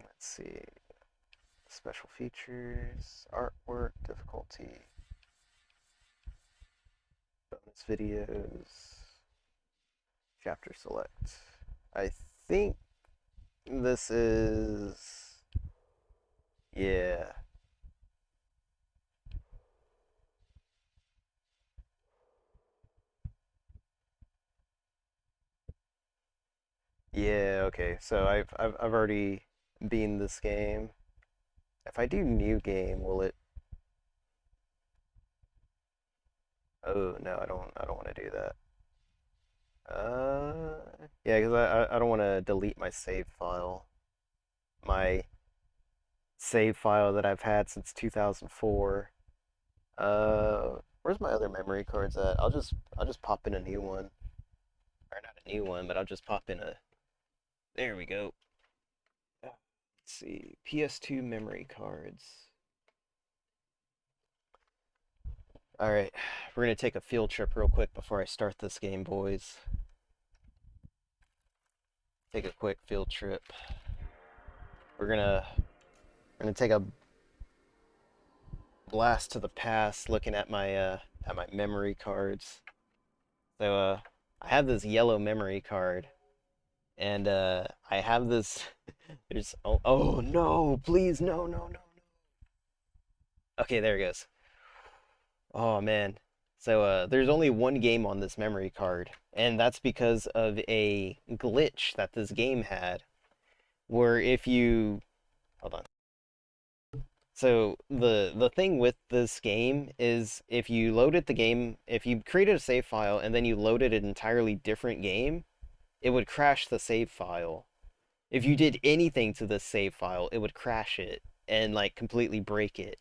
Let's see. Special features, artwork, difficulty, bonus videos, chapter select. I think this is. Yeah. Yeah, okay. So I've already beaten this game. If I do new game, will it? Oh no, I don't want to do that. Uh, yeah, because I don't want to delete my save file. My save file that I've had since 2004. Where's my other memory cards at? I'll just pop in a new one. Or not a new one, but I'll just pop in a. There we go. Let's see. PS2 memory cards. All right, we're gonna take a field trip real quick before I start this game, boys. Take a quick field trip. We're gonna take a blast to the past, looking at my memory cards. So I have this yellow memory card, and I have this. There's oh no, please no. Okay, there it goes. Oh man. So there's only one game on this memory card, and that's because of a glitch that this game had, where if you hold on. So the thing with this game is if you loaded the game, if you created a save file and then you loaded an entirely different game, it would crash the save file. If you did anything to the save file, it would crash it and like completely break it.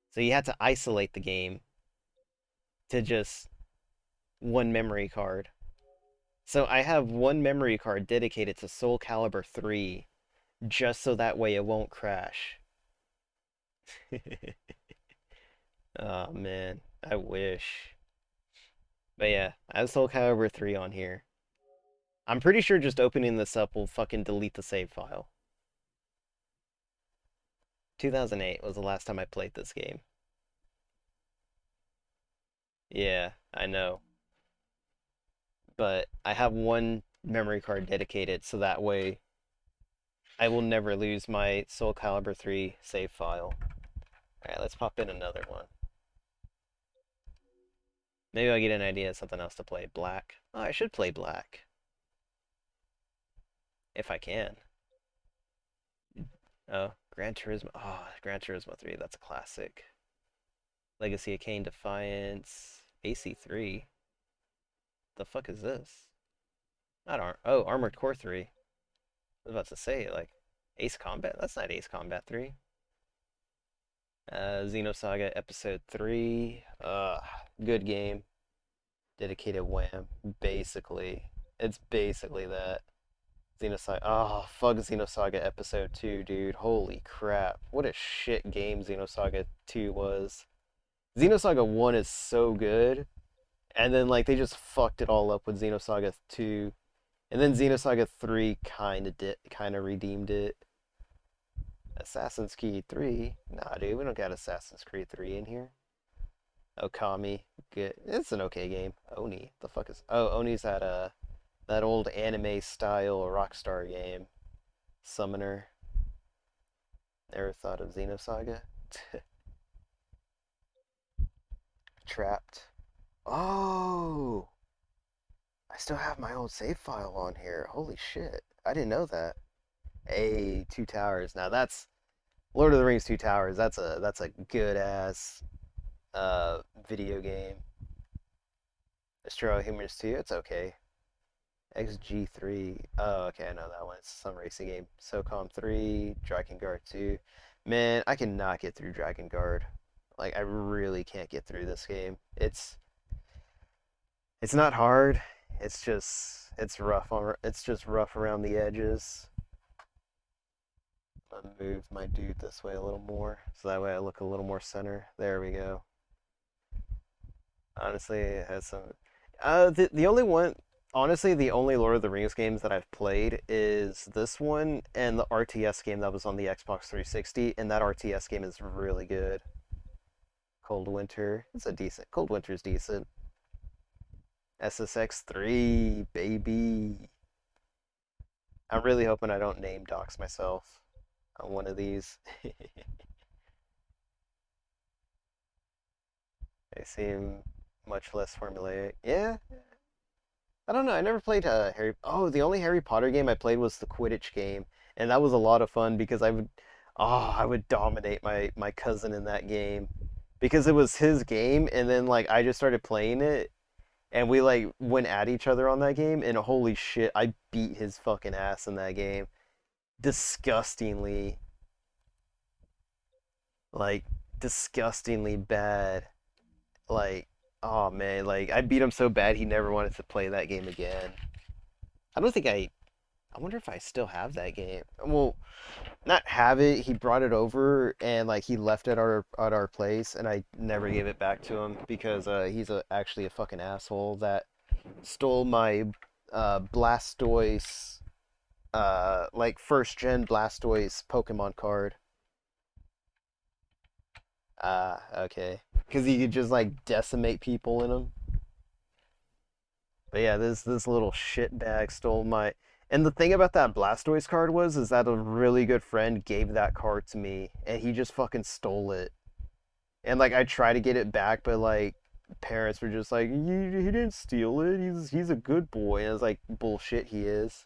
So you had to isolate the game to just one memory card. So I have one memory card dedicated to Soul Calibur 3 just so that way it won't crash. Oh man, I wish. But yeah, I have Soul Calibur 3 on here. I'm pretty sure just opening this up will fucking delete the save file. 2008 was the last time I played this game. Yeah, I know. But I have one memory card dedicated so that way I will never lose my Soul Calibur 3 save file. Alright, let's pop in another one. Maybe I'll get an idea of something else to play. Black. Oh, I should play Black. If I can. Oh, Gran Turismo. Oh, Gran Turismo 3. That's a classic. Legacy of Kain Defiance. AC3. The fuck is this? Not Armored Core 3. I was about to say, like, Ace Combat? That's not Ace Combat 3. Xenosaga Episode 3. Good game. Dedicated Wham. Basically. It's basically that. Xenosaga. Oh, fuck Xenosaga Episode 2, dude. Holy crap. What a shit game Xenosaga 2 was. Xenosaga 1 is so good. And then, like, they just fucked it all up with Xenosaga 2. And then Xenosaga 3 kinda redeemed it. Assassin's Creed 3? Nah, dude, we don't got Assassin's Creed 3 in here. Okami, good. It's an okay game. Oni, the fuck is... Oh, Oni's that old anime style Rockstar game. Summoner. Never thought of Xenosaga. Trapped. Oh! I still have my old save file on here. Holy shit. I didn't know that. Hey, Two Towers. Now that's Lord of the Rings Two Towers. That's a good ass video game. Destroy All Humans 2, it's okay. XG3. Oh, okay, I know that one. It's some racing game. SOCOM 3, Drakengard 2. Man, I cannot get through Drakengard. Like, I really can't get through this game. It's not hard. It's just rough around the edges. I'm gonna move my dude this way a little more, so that way I look a little more center. There we go. Honestly, it has some. The only one, honestly, the only Lord of the Rings games that I've played is this one and the RTS game that was on the Xbox 360, and that RTS game is really good. Cold Winter, it's a decent. Cold Winter's decent. SSX 3, baby. I'm really hoping I don't name dox myself on one of these. They seem much less formulaic. Yeah, I don't know. I never played Harry. Oh, the only Harry Potter game I played was the Quidditch game, and that was a lot of fun because I would dominate my cousin in that game because it was his game, and then like I just started playing it, and we like went at each other on that game, and holy shit, I beat his fucking ass in that game, disgustingly, like disgustingly bad. Like, oh man, like I beat him so bad he never wanted to play that game again. I don't think I wonder if I still have that game. Well, not have it. He brought it over and like he left it at our place, and I never gave it back to him because he's actually a fucking asshole that stole my Blastoise like first gen Blastoise Pokemon card. Ah, okay. Because he could just like decimate people in them. But yeah, this little shitbag stole my. And the thing about that Blastoise card is that a really good friend gave that card to me, and he just fucking stole it. And like I tried to get it back, but like parents were just like, he didn't steal it. He's a good boy. And I was like, bullshit, he is.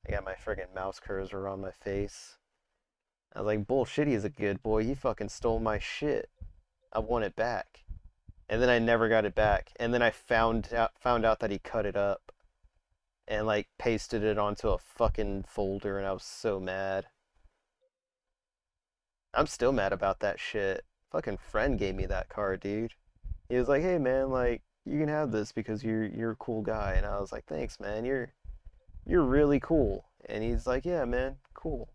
I got my friggin' mouse cursor on my face. I was like, bullshit, he's a good boy. He fucking stole my shit. I want it back. And then I never got it back. And then I found out that he cut it up and like pasted it onto a fucking folder, and I was so mad. I'm still mad about that shit. Fucking friend gave me that card, dude. He was like, "Hey man, like you can have this because you're a cool guy." And I was like, "Thanks, man. You're really cool." And he's like, "Yeah, man, cool."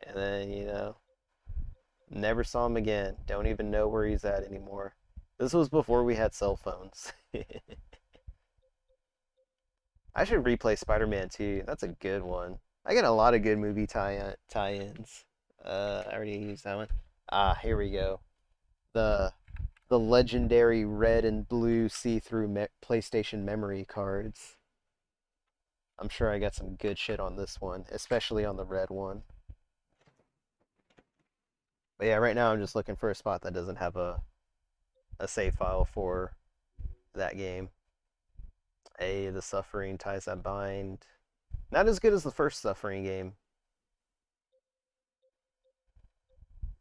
And then, never saw him again. Don't even know where he's at anymore. This was before we had cell phones. I should replay Spider-Man 2. That's a good one. I get a lot of good movie tie-ins. I already used that one. Ah, here we go. The the legendary red and blue see-through PlayStation memory cards. I'm sure I got some good shit on this one, especially on the red one. But yeah, right now I'm just looking for a spot that doesn't have a save file for that game. The Suffering Ties That Bind. Not as good as the first Suffering game.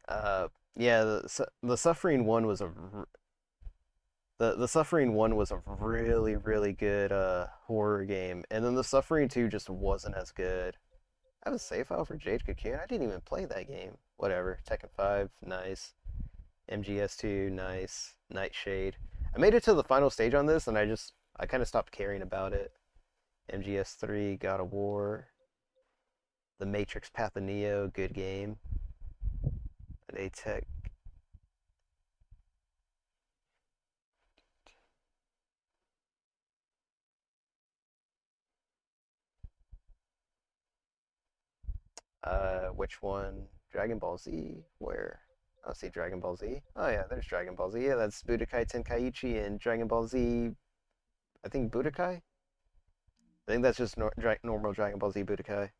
Uh, yeah, the Suffering one was the Suffering one was a really really good horror game, and then the Suffering 2 just wasn't as good. I have a save file for Jade Cocoon. I didn't even play that game. Whatever. Tekken 5, nice. MGS2, nice. Nightshade. I made it to the final stage on this, and I kind of stopped caring about it. MGS3, God of War. The Matrix Path of Neo, good game. Tech. Which one? Dragon Ball Z? Where? I see Dragon Ball Z. Oh yeah, there's Dragon Ball Z. Yeah, that's Budokai Tenkaichi and Dragon Ball Z. I think Budokai. I think that's just normal Dragon Ball Z Budokai.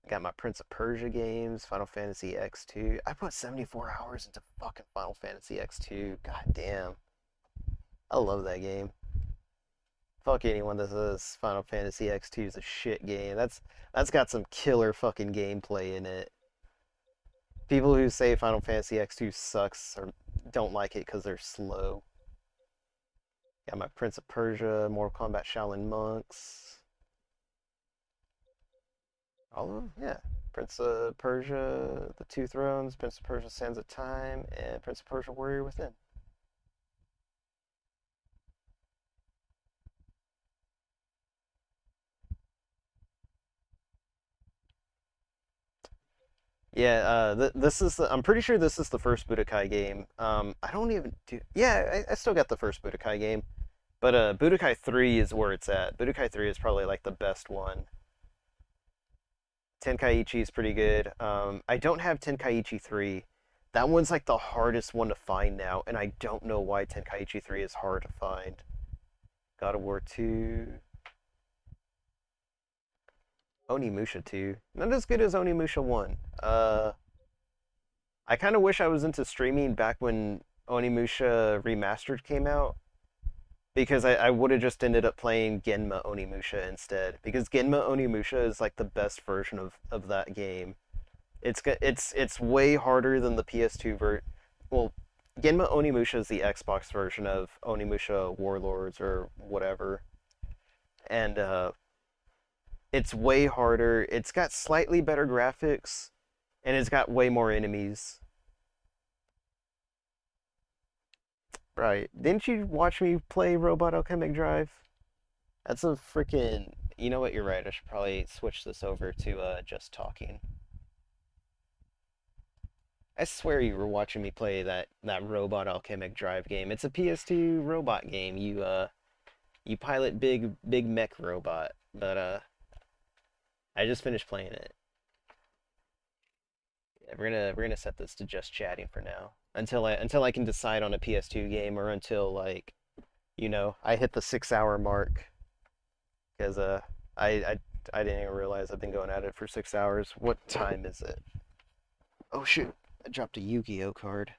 Got my Prince of Persia games, Final Fantasy X2. I put 74 hours into fucking Final Fantasy X2. God damn. I love that game. Fuck anyone that says Final Fantasy X2 is a shit game. That's got some killer fucking gameplay in it. People who say Final Fantasy X2 sucks or don't like it because they're slow. Got my Prince of Persia, Mortal Kombat Shaolin Monks. All of them? Yeah. Prince of Persia, The Two Thrones, Prince of Persia Sands of Time, and Prince of Persia Warrior Within. Yeah, this is I'm pretty sure this is the first Budokai game. I don't even do. Yeah, I still got the first Budokai game, but Budokai 3 is where it's at. Budokai 3 is probably like the best one. Tenkaichi is pretty good. I don't have Tenkaichi 3. That one's like the hardest one to find now, and I don't know why Tenkaichi 3 is hard to find. God of War 2. Onimusha 2. Not as good as Onimusha 1. I kind of wish I was into streaming back when Onimusha Remastered came out, because I would have just ended up playing Genma Onimusha instead, because Genma Onimusha is like the best version of that game. It's way harder than the PS2 well, Genma Onimusha is the Xbox version of Onimusha Warlords or whatever. And it's way harder. It's got slightly better graphics, and it's got way more enemies. Right. Didn't you watch me play Robot Alchemic Drive? That's a freaking. You know what? You're right. I should probably switch this over to just talking. I swear you were watching me play that Robot Alchemic Drive game. It's a PS2 robot game. You pilot big mech robot, but I just finished playing it. Yeah, we're gonna set this to just chatting for now until I can decide on a PS2 game, or until like, I hit the 6 hour mark, because I didn't even realize I've been going at it for 6 hours. What time is it? Oh shoot! I dropped a Yu-Gi-Oh card.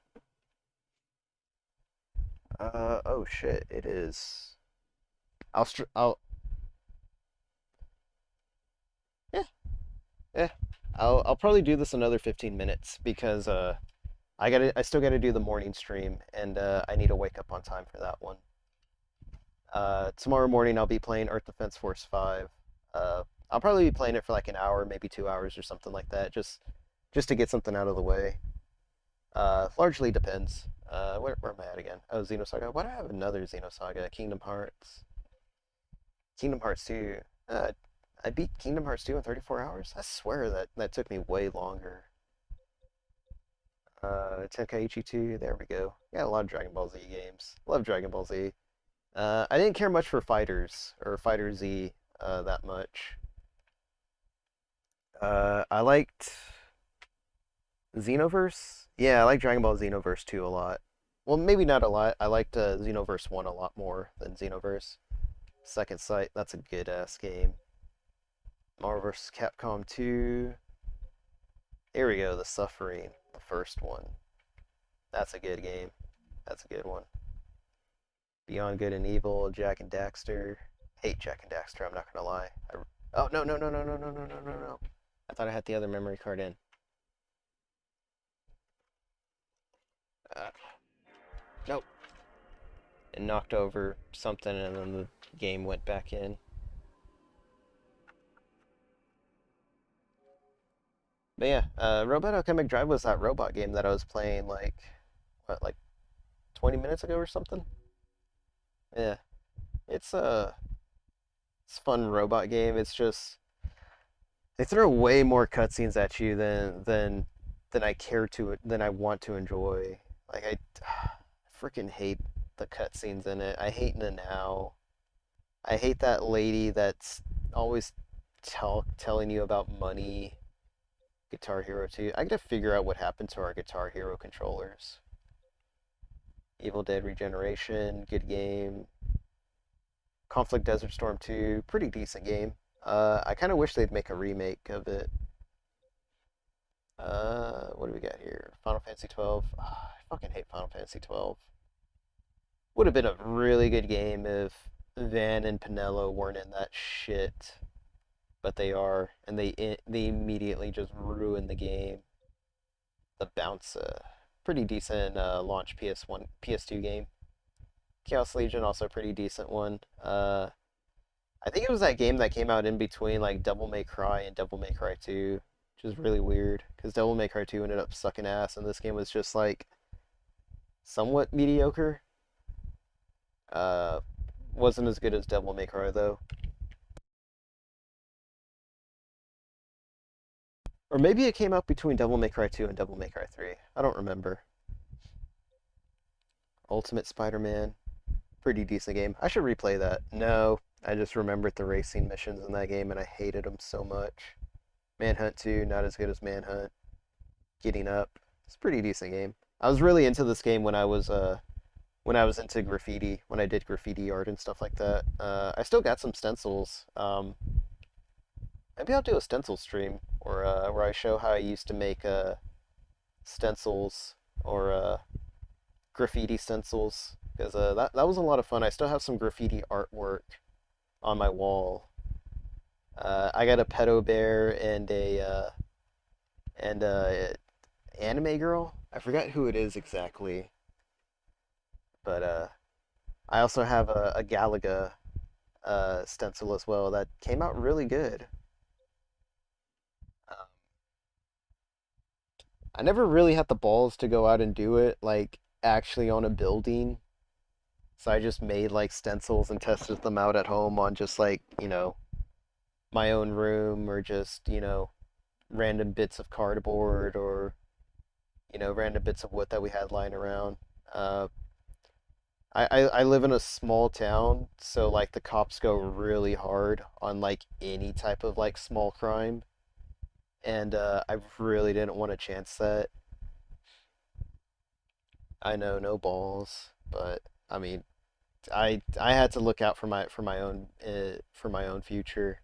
Oh shit! It is. I'll. Yeah, yeah. I'll probably do this another 15 minutes, because I still gotta do the morning stream, and I need to wake up on time for that one. Tomorrow morning I'll be playing Earth Defense Force 5. I'll probably be playing it for like an hour, maybe 2 hours or something like that, just to get something out of the way. Largely depends. Where am I at again? Oh, Xenosaga. Why do I have another Xenosaga? Kingdom Hearts. Kingdom Hearts 2. I beat Kingdom Hearts 2 in 34 hours? I swear that took me way longer. Tenkaichi 2, there we go. Got a lot of Dragon Ball Z games. Love Dragon Ball Z. I didn't care much for Fighters, or Fighter Z, that much. I liked Xenoverse. Yeah, I like Dragon Ball Xenoverse 2 a lot. Well, maybe not a lot. I liked Xenoverse 1 a lot more than Xenoverse. Second Sight, that's a good ass game. Marvel vs. Capcom 2. Here we go, The Suffering, the first one. That's a good game. That's a good one. Beyond Good and Evil, Jack and Daxter. Hate Jack and Daxter, I'm not gonna lie. Oh, no, no, no, no, no, no, no, no, no, no. I thought I had the other memory card in. Uh, nope. It knocked over something and then the game went back in. But yeah, Robot Alchemic Drive was that robot game that I was playing like, what, like 20 minutes ago or something? Yeah. It's a it's a fun robot game. It's just they throw way more cutscenes at you than I care to than I want to enjoy. Like I freaking hate the cutscenes in it. I hate Nanao. I hate that lady that's always telling you about money. Guitar Hero 2. I gotta figure out what happened to our Guitar Hero controllers. Evil Dead Regeneration, good game. Conflict Desert Storm 2, pretty decent game. I kind of wish they'd make a remake of it. What do we got here? Final Fantasy 12. I fucking hate Final Fantasy 12. Would have been a really good game if Van and Pinello weren't in that shit, but they are, and they immediately just ruin the game. The Bounce, pretty decent launch PS1, PS2 game. Chaos Legion, also a pretty decent one. I think it was that game that came out in between like Devil May Cry and Devil May Cry 2, which is really weird because Devil May Cry 2 ended up sucking ass, and this game was just like somewhat mediocre. Uh, wasn't as good as Devil May Cry though. Or maybe it came out between Devil May Cry 2 and Devil May Cry 3. I don't remember. Ultimate Spider-Man, pretty decent game. I should replay that. No, I just remembered the racing missions in that game and I hated them so much. Manhunt 2, not as good as Manhunt. Getting Up, it's a pretty decent game. I was really into this game when I was into graffiti, when I did graffiti art and stuff like that. I still got some stencils. Maybe I'll do a stencil stream or where I show how I used to make stencils or graffiti stencils because that was a lot of fun. I still have some graffiti artwork on my wall. I got a pedo bear and anime girl. I forgot who it is exactly, but I also have a Galaga stencil as well that came out really good. Um, I never really had the balls to go out and do it like actually on a building. So I just made like stencils and tested them out at home on just like, my own room or just, random bits of cardboard or, random bits of wood that we had lying around. Uh, I live in a small town, so like the cops go really hard on like any type of like small crime, and I really didn't want to chance that. I know, no balls, but I mean, I had to look out for my own future.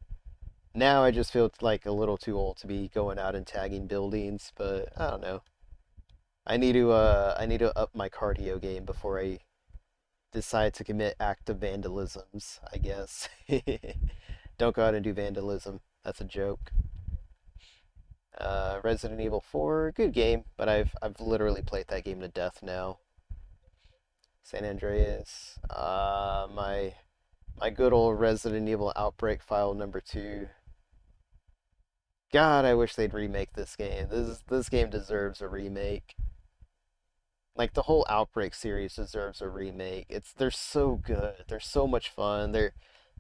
Now I just feel like a little too old to be going out and tagging buildings, but I don't know. I need to up my cardio game before I decide to commit active vandalisms, I guess. Don't go out and do vandalism. That's a joke. Resident Evil 4, good game, but I've literally played that game to death now. San Andreas, my good old Resident Evil Outbreak file number 2. God, I wish they'd remake this game. This game deserves a remake. Like the whole Outbreak series deserves a remake. They're so good. They're so much fun. They're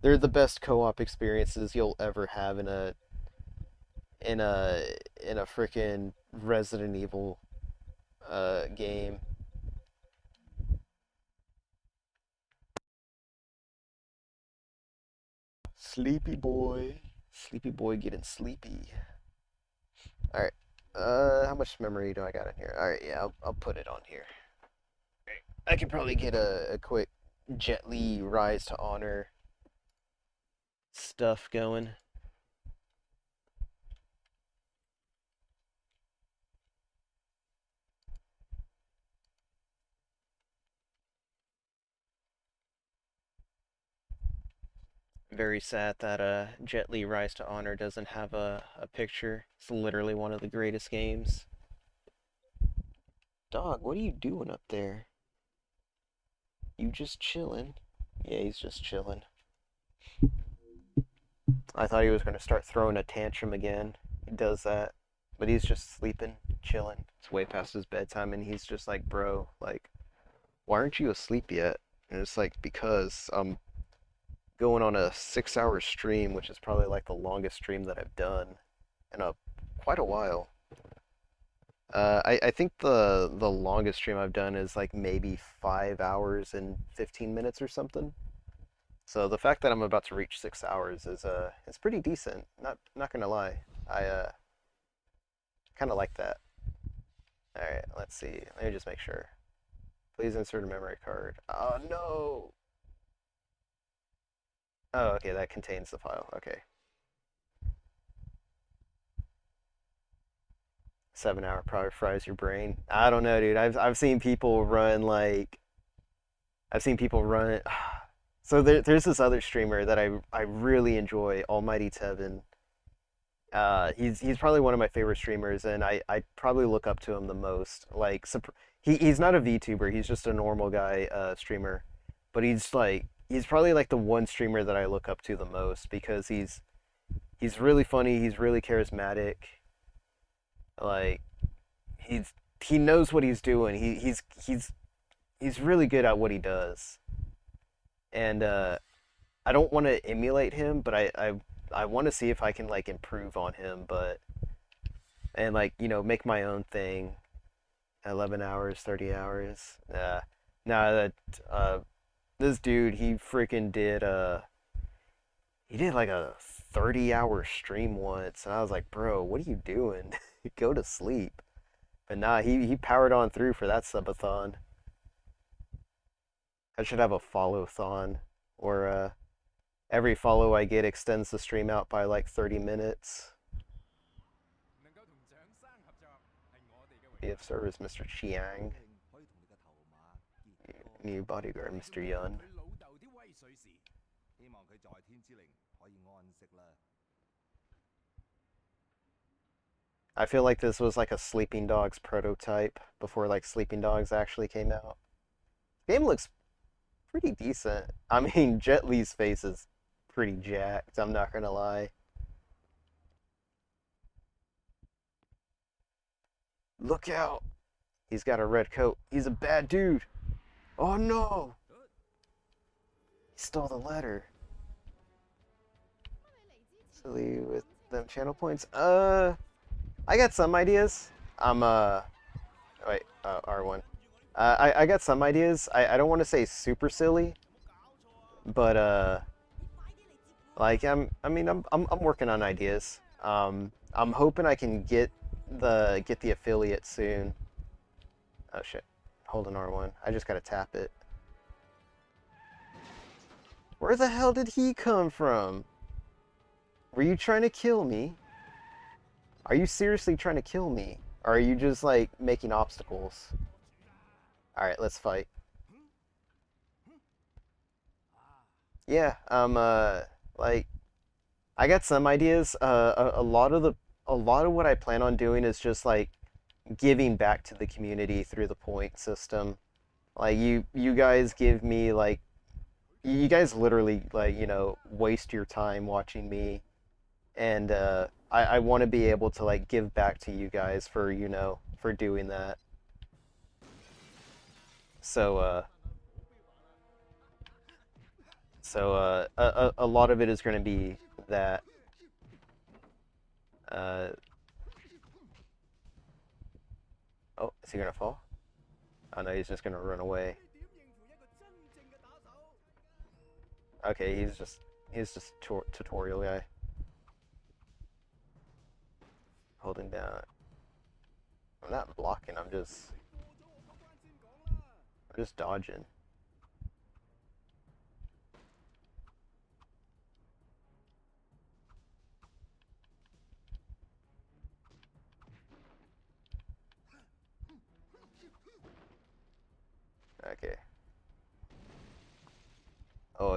the best co-op experiences you'll ever have in a in a freaking Resident Evil game. Sleepy boy. Sleepy boy getting sleepy. Alright. How much memory do I got in here? Alright, yeah, I'll put it on here. I could probably get a quick Jet Li Rise to Honor stuff going. Very sad that Jet Li Rise to Honor doesn't have a picture. It's literally one of the greatest games. Dog, what are you doing up there? You just chilling? Yeah, he's just chilling. I thought he was gonna start throwing a tantrum again. He does that. But he's just sleeping, chilling. It's way past his bedtime and he's just like, bro, like, why aren't you asleep yet? And it's like, because I'm going on a 6 hour stream, which is probably like the longest stream that I've done in quite a while. I think the longest stream I've done is like maybe 5 hours and 15 minutes or something. So the fact that I'm about to reach 6 hours is it's pretty decent. Not gonna lie. I kind of like that. All right, let's see. Let me just make sure. Please insert a memory card. Oh no. Oh, okay, that contains the file. Okay. 7 hour probably fries your brain. I don't know, dude. I've seen people run like I've seen people run. So there's this other streamer that I really enjoy, Almighty Tevin. He's probably one of my favorite streamers, and I probably look up to him the most. Like, he's not a VTuber. He's just a normal guy streamer, but he's probably like the one streamer that I look up to the most because he's really funny. He's really charismatic. Like, he knows what he's doing. He's really good at what he does, and I don't want to emulate him, but I want to see if I can like improve on him, and like make my own thing. 11 hours, 30 hours. Nah, that this dude he freaking did he did like a 30-hour stream once, and I was like, bro, what are you doing? Go to sleep. But nah, he powered on through for that subathon. I should have a follow-thon, or every follow I get extends the stream out by like 30 minutes. Be of service, Mr. Chiang. New bodyguard, Mr. Yun. I feel like this was like a Sleeping Dogs prototype before like Sleeping Dogs actually came out. Game looks pretty decent. I mean, Jet Li's face is pretty jacked, I'm not gonna lie. Look out! He's got a red coat. He's a bad dude! Oh no! He stole the letter. Silly with them channel points. I got some ideas. Wait, R1. I got some ideas. I don't want to say super silly, but like I'm working on ideas. I'm hoping I can get the affiliate soon. Oh shit. Hold an R1. I just gotta tap it. Where the hell did he come from? Were you trying to kill me? Are you seriously trying to kill me? Or are you just like making obstacles? Alright, let's fight. Yeah, like I got some ideas. A lot of what I plan on doing is just like giving back to the community through the point system. Like you guys give me like you guys literally like, waste your time watching me, and I want to be able to like give back to you guys for, for doing that. So a lot of it is going to be that. Uh, oh, is he going to fall? Oh no, he's just going to run away. Okay, he's just tutorial guy. Holding down. I'm not blocking, I'm just dodging.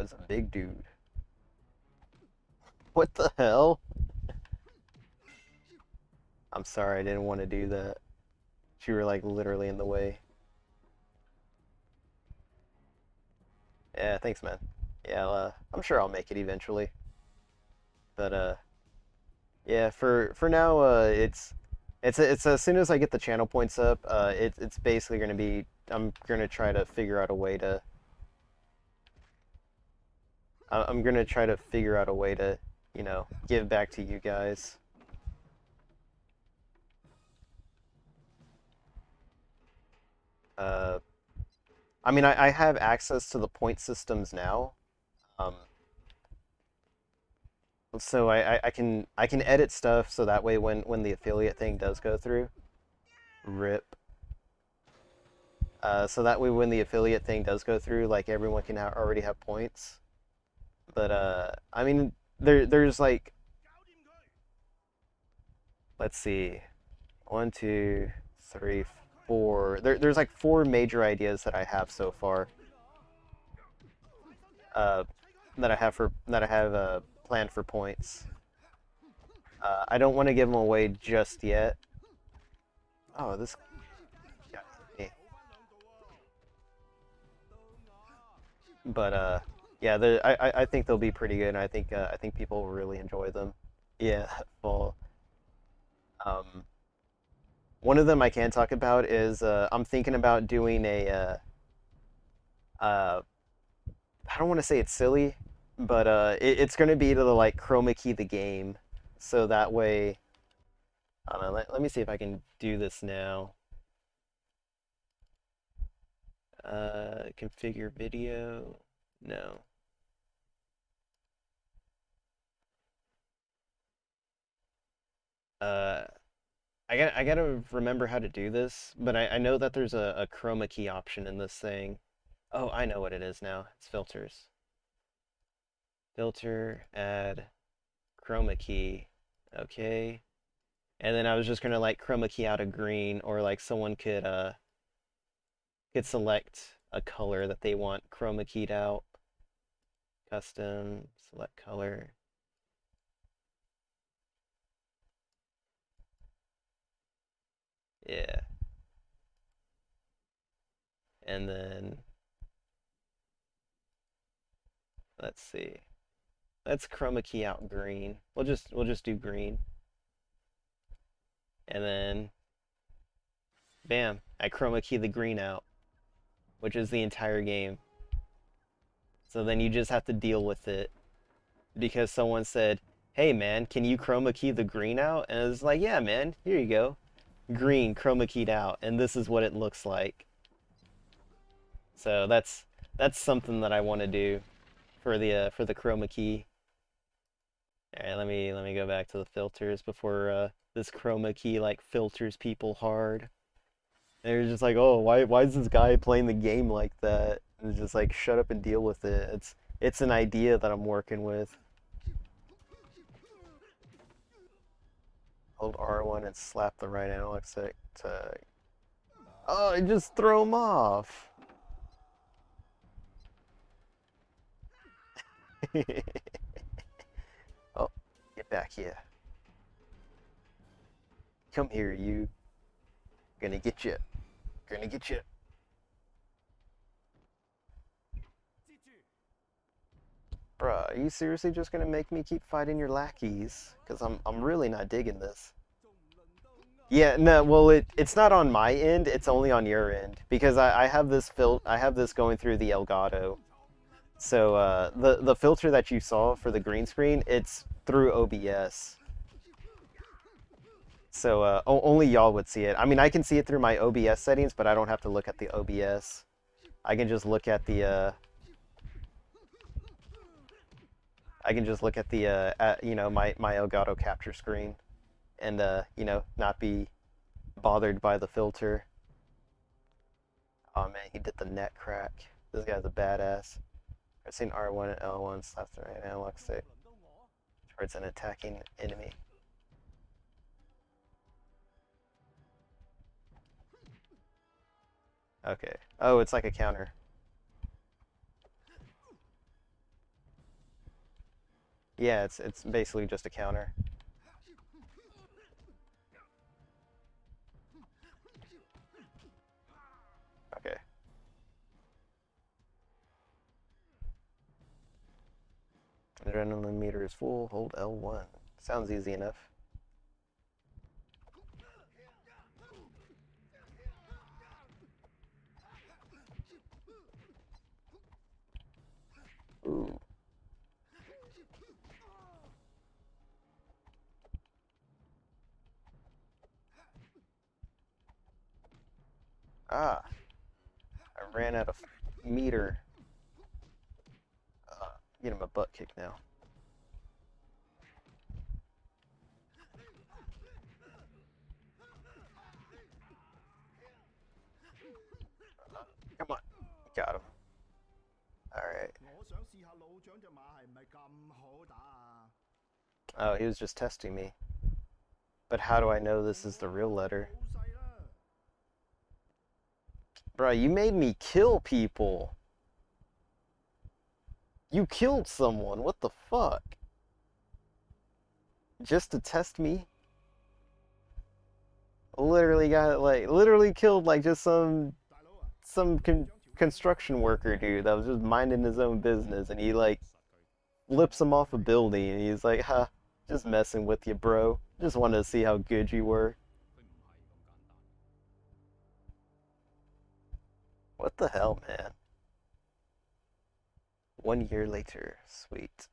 it's a big dude. What the hell? I'm sorry, I didn't want to do that. You were like literally in the way. Yeah, thanks, man. Yeah, I'm sure I'll make it eventually. But yeah, for now, it's as soon as I get the channel points up, it's basically gonna be I'm gonna try to figure out a way to I'm gonna try to figure out a way to, you know, give back to you guys. Uh, I mean, I have access to the point systems now. Um, so I can edit stuff so that way when the affiliate thing does go through, rip. So that way when the affiliate thing does go through, like everyone can already have points. But I mean, there's like, let's see, one, two, three, four. There's like four major ideas that I have so far. Uh, that I have planned for points. I don't want to give them away just yet. Oh, this guy hit me. But yeah, I think they'll be pretty good. And I think people will really enjoy them. Yeah, well, um, one of them I can talk about is I'm thinking about doing a uh, I don't want to say it's silly, but it's going to be to like chroma key the game, so that way. I don't know. Let me see if I can do this now. Configure video. No. Uh, I gotta remember how to do this, but I know that there's a chroma key option in this thing. Oh, I know what it is now. It's filters. Filter, add, chroma key. Okay. And then I was just gonna like chroma key out a green, or like someone could select a color that they want chroma keyed out. Custom, select color. Yeah. And then let's see. Let's chroma key out green. We'll just do green. And then bam, I chroma key the green out, which is the entire game. So then you just have to deal with it because someone said, "Hey man, can you chroma key the green out?" And it's like, "Yeah, man, here you go. Green chroma keyed out, and this is what it looks like." So that's something that I want to do for the chroma key. All right, let me go back to the filters before this chroma key like filters people hard. They're just like, "Oh, why is this guy playing the game like that?" And it's just like, "Shut up and deal with it." It's an idea that I'm working with. Hold R1 and slap the right analog stick to. Oh, just throw him off. Oh, get back here. Come here, you. Gonna get you. Gonna get you. Bruh, are you seriously just gonna make me keep fighting your lackeys? Cause I'm really not digging this. Yeah, no, well it's not on my end, it's only on your end. Because I have I have this going through the Elgato. So the filter that you saw for the green screen, it's through OBS. So only y'all would see it. I mean, I can see it through my OBS settings, but I don't have to look at the OBS. I can just look at the I can just look at the you know, my Elgato capture screen and you know, not be bothered by the filter. Oh man, he did the net crack. This guy's a badass. Pressing R1 and L1 slaps the right analog stick towards an attacking enemy. Okay. Oh, it's like a counter. Yeah, it's basically just a counter. Okay. Adrenaline meter is full. Hold L1. Sounds easy enough. Ooh. Ah, I ran out of meter. Get him a butt kick now. Come on. Got him. Alright. Oh, he was just testing me. But how do I know this is the real letter? Bruh, you made me kill people. You killed someone. What the fuck? Just to test me? Literally got literally killed like just some construction worker dude that was just minding his own business, and he like flips him off a building, and he's like, "Ha, just messing with you, bro. Just wanted to see how good you were." What the hell, man? 1 year later, sweet.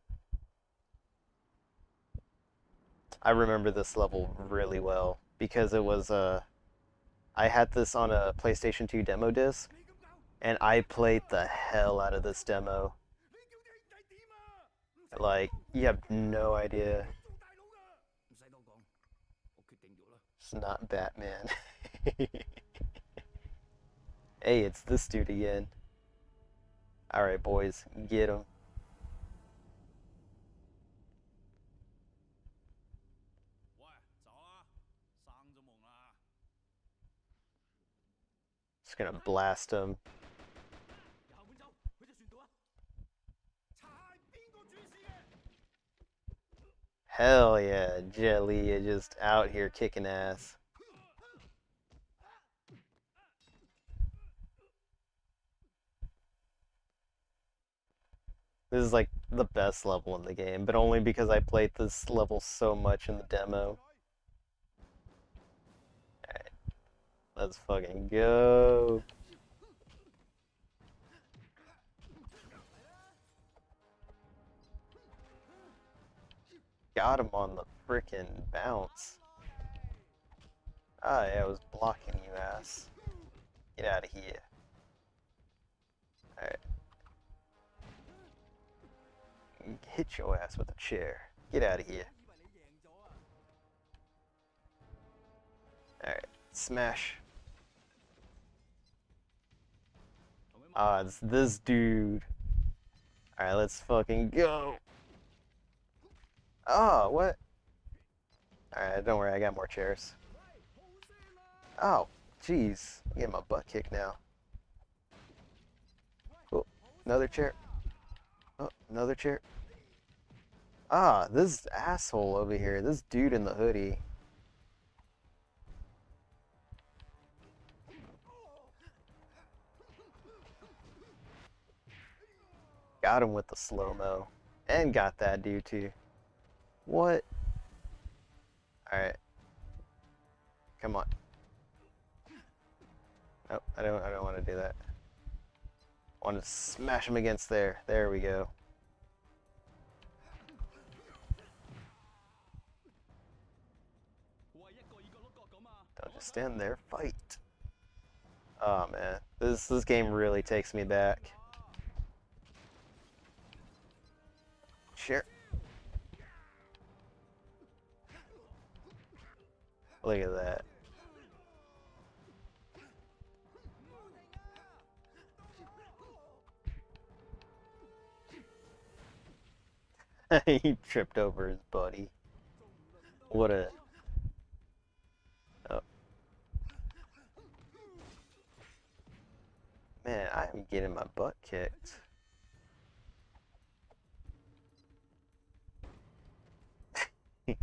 I remember this level really well because it was I had this on a PlayStation 2 demo disc, and I played the hell out of this demo. Like, you have no idea. It's not Batman. Hey, it's this dude again. Alright, boys, get him. Just gonna blast him. Hell yeah, Jelly is just out here kicking ass. This is like the best level in the game, but only because I played this level so much in the demo. Alright, let's fucking go. Got him on the frickin' bounce. Ah, yeah, I was blocking you, ass. Get out of here. Alright. Hit your ass with a chair. Get out of here. Alright, smash. Ah, it's this dude. Alright, let's fucking go. Oh, what? Alright, don't worry, I got more chairs. Oh, jeez. I'm getting my butt kicked now. Oh, another chair. Oh, another chair. Ah, this asshole over here. This dude in the hoodie. Got him with the slow-mo. And got that dude too. What? Alright. Come on. Nope, I don't want to do that. I want to smash him against there. There we go. Don't just stand there, fight. Oh man, this game really takes me back. Sure. Look at that. He tripped over his buddy. What a... Oh. Man, I am getting my butt kicked. Alright,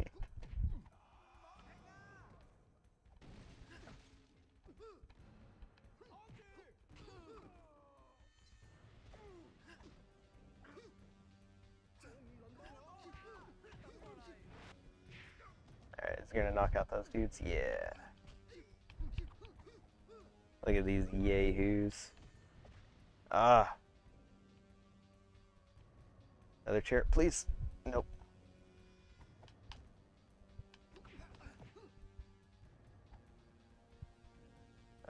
it's gonna knock out those dudes. Yeah. Look at these yahoos. Ah. Another chair, please. Nope.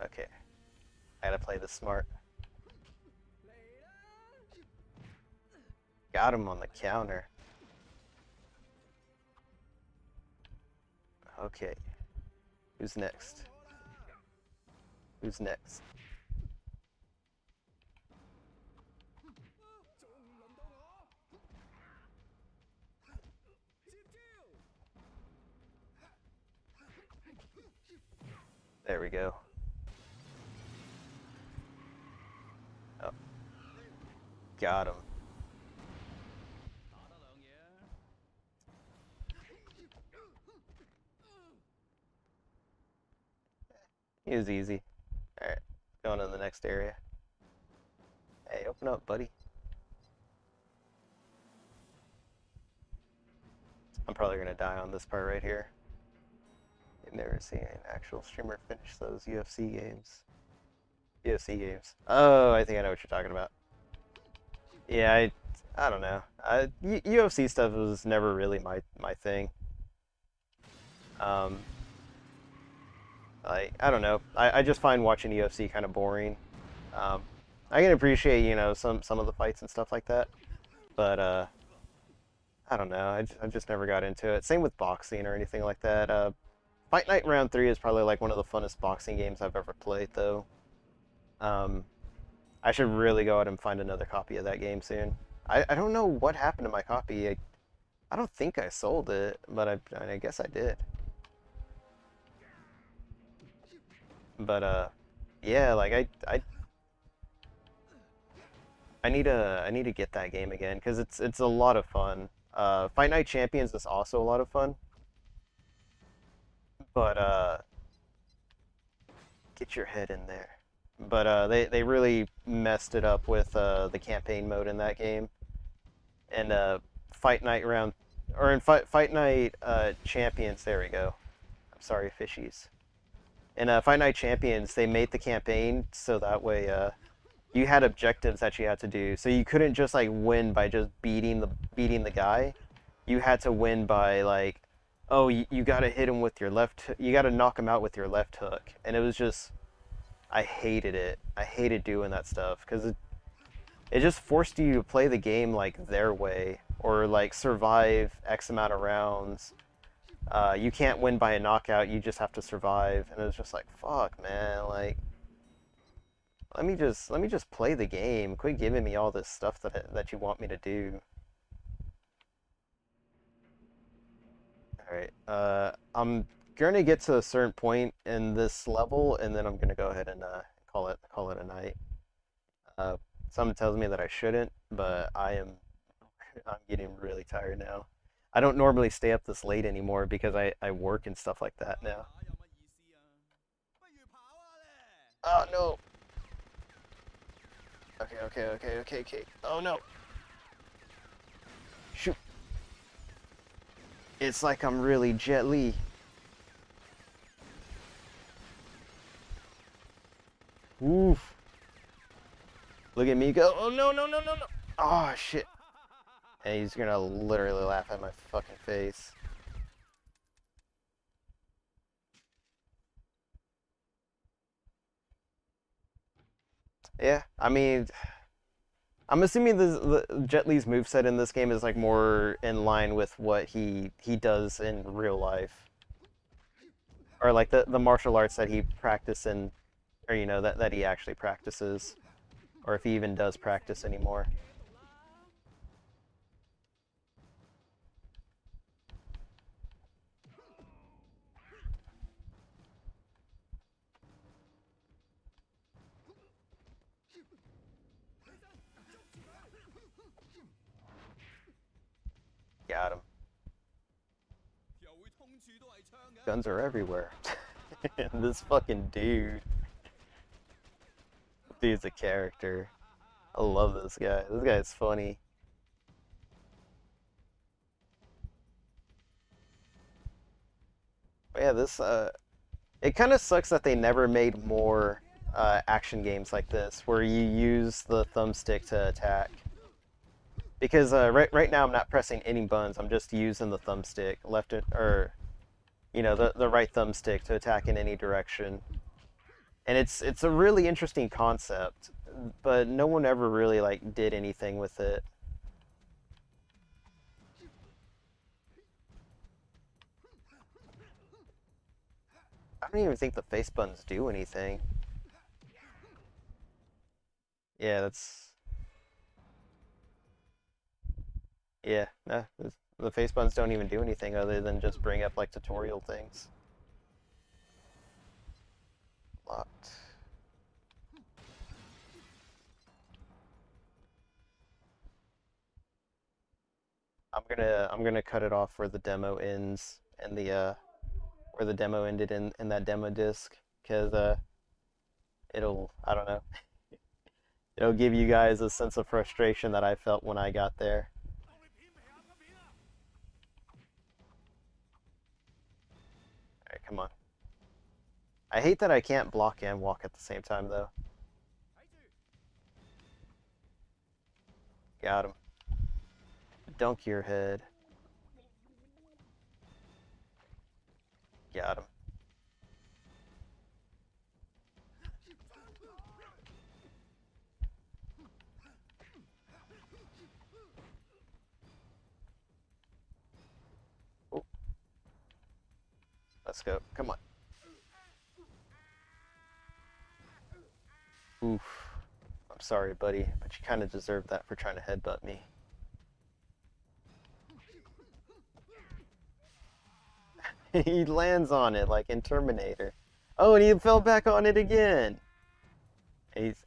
Okay. I gotta play this smart. Got him on the counter. Okay. Who's next? Who's next? There we go. Oh. Got him. He was easy. Alright, going to the next area. Hey, open up, buddy. I'm probably gonna die on this part right here. I've never seen an actual streamer finish those UFC games. UFC games. Oh, I think I know what you're talking about. Yeah, I don't know. UFC stuff was never really my thing. Um, like, I don't know. I just find watching UFC kind of boring. I can appreciate, you know, some of the fights and stuff like that, but I don't know. I just never got into it. Same with boxing or anything like that. Fight Night Round 3 is probably like one of the funnest boxing games I've ever played, though. I should really go out and find another copy of that game soon. I don't know what happened to my copy. I don't think I sold it, but I guess I did. But yeah, like I need to get that game again because it's a lot of fun. Fight Night Champions is also a lot of fun, but get your head in there. But they really messed it up with the campaign mode in that game. And Fight Night round, or in Fight Night Champions, there we go. I'm sorry, fishies. In Fight Night Champions, they made the campaign so that way you had objectives that you had to do. So you couldn't just like win by just beating the guy. You had to win by like, oh, you gotta hit him with your left. You gotta knock him out with your left hook. And it was just, I hated it. I hated doing that stuff because it just forced you to play the game like their way or like survive X amount of rounds. You can't win by a knockout. You just have to survive. And it was just like, fuck, man. Like, let me just play the game. Quit giving me all this stuff that you want me to do. All right. I'm gonna get to a certain point in this level, and then I'm gonna go ahead and call it a night. Uh, Something tells me that I shouldn't, but I'm getting really tired now. I don't normally stay up this late anymore because I work and stuff like that now. Oh no. Okay. Oh no. Shoot. It's like I'm really Jet Li. Oof. Look at me go. Oh no. Oh shit. And he's gonna literally laugh at my fucking face. Yeah, I mean, I'm assuming the Jet Li's moveset in this game is like more in line with what he does in real life, or like the martial arts that he practiced in, or you know that he actually practices, or if he even does practice anymore. Got him. Guns are everywhere. And this fucking dude. Dude's a character. I love this guy. This guy's funny. But yeah, it kind of sucks that they never made more action games like this, where you use the thumbstick to attack. Because right now I'm not pressing any buttons. I'm just using the thumbstick, or the right thumbstick to attack in any direction. And it's a really interesting concept, but no one ever really like did anything with it. I don't even think the face buttons do anything. Yeah, yeah, no, the face buttons don't even do anything other than just bring up like tutorial things. Locked. I'm gonna cut it off where the demo ends and the where the demo ended in that demo disc, because I don't know, it'll give you guys a sense of frustration that I felt when I got there. Alright, come on. I hate that I can't block and walk at the same time though. Got him. Dunk your head. Got him. Oh. Let's go. Come on. Oof. I'm sorry, buddy, but you kind of deserved that for trying to headbutt me. He lands on it like in Terminator. Oh, and he fell back on it again.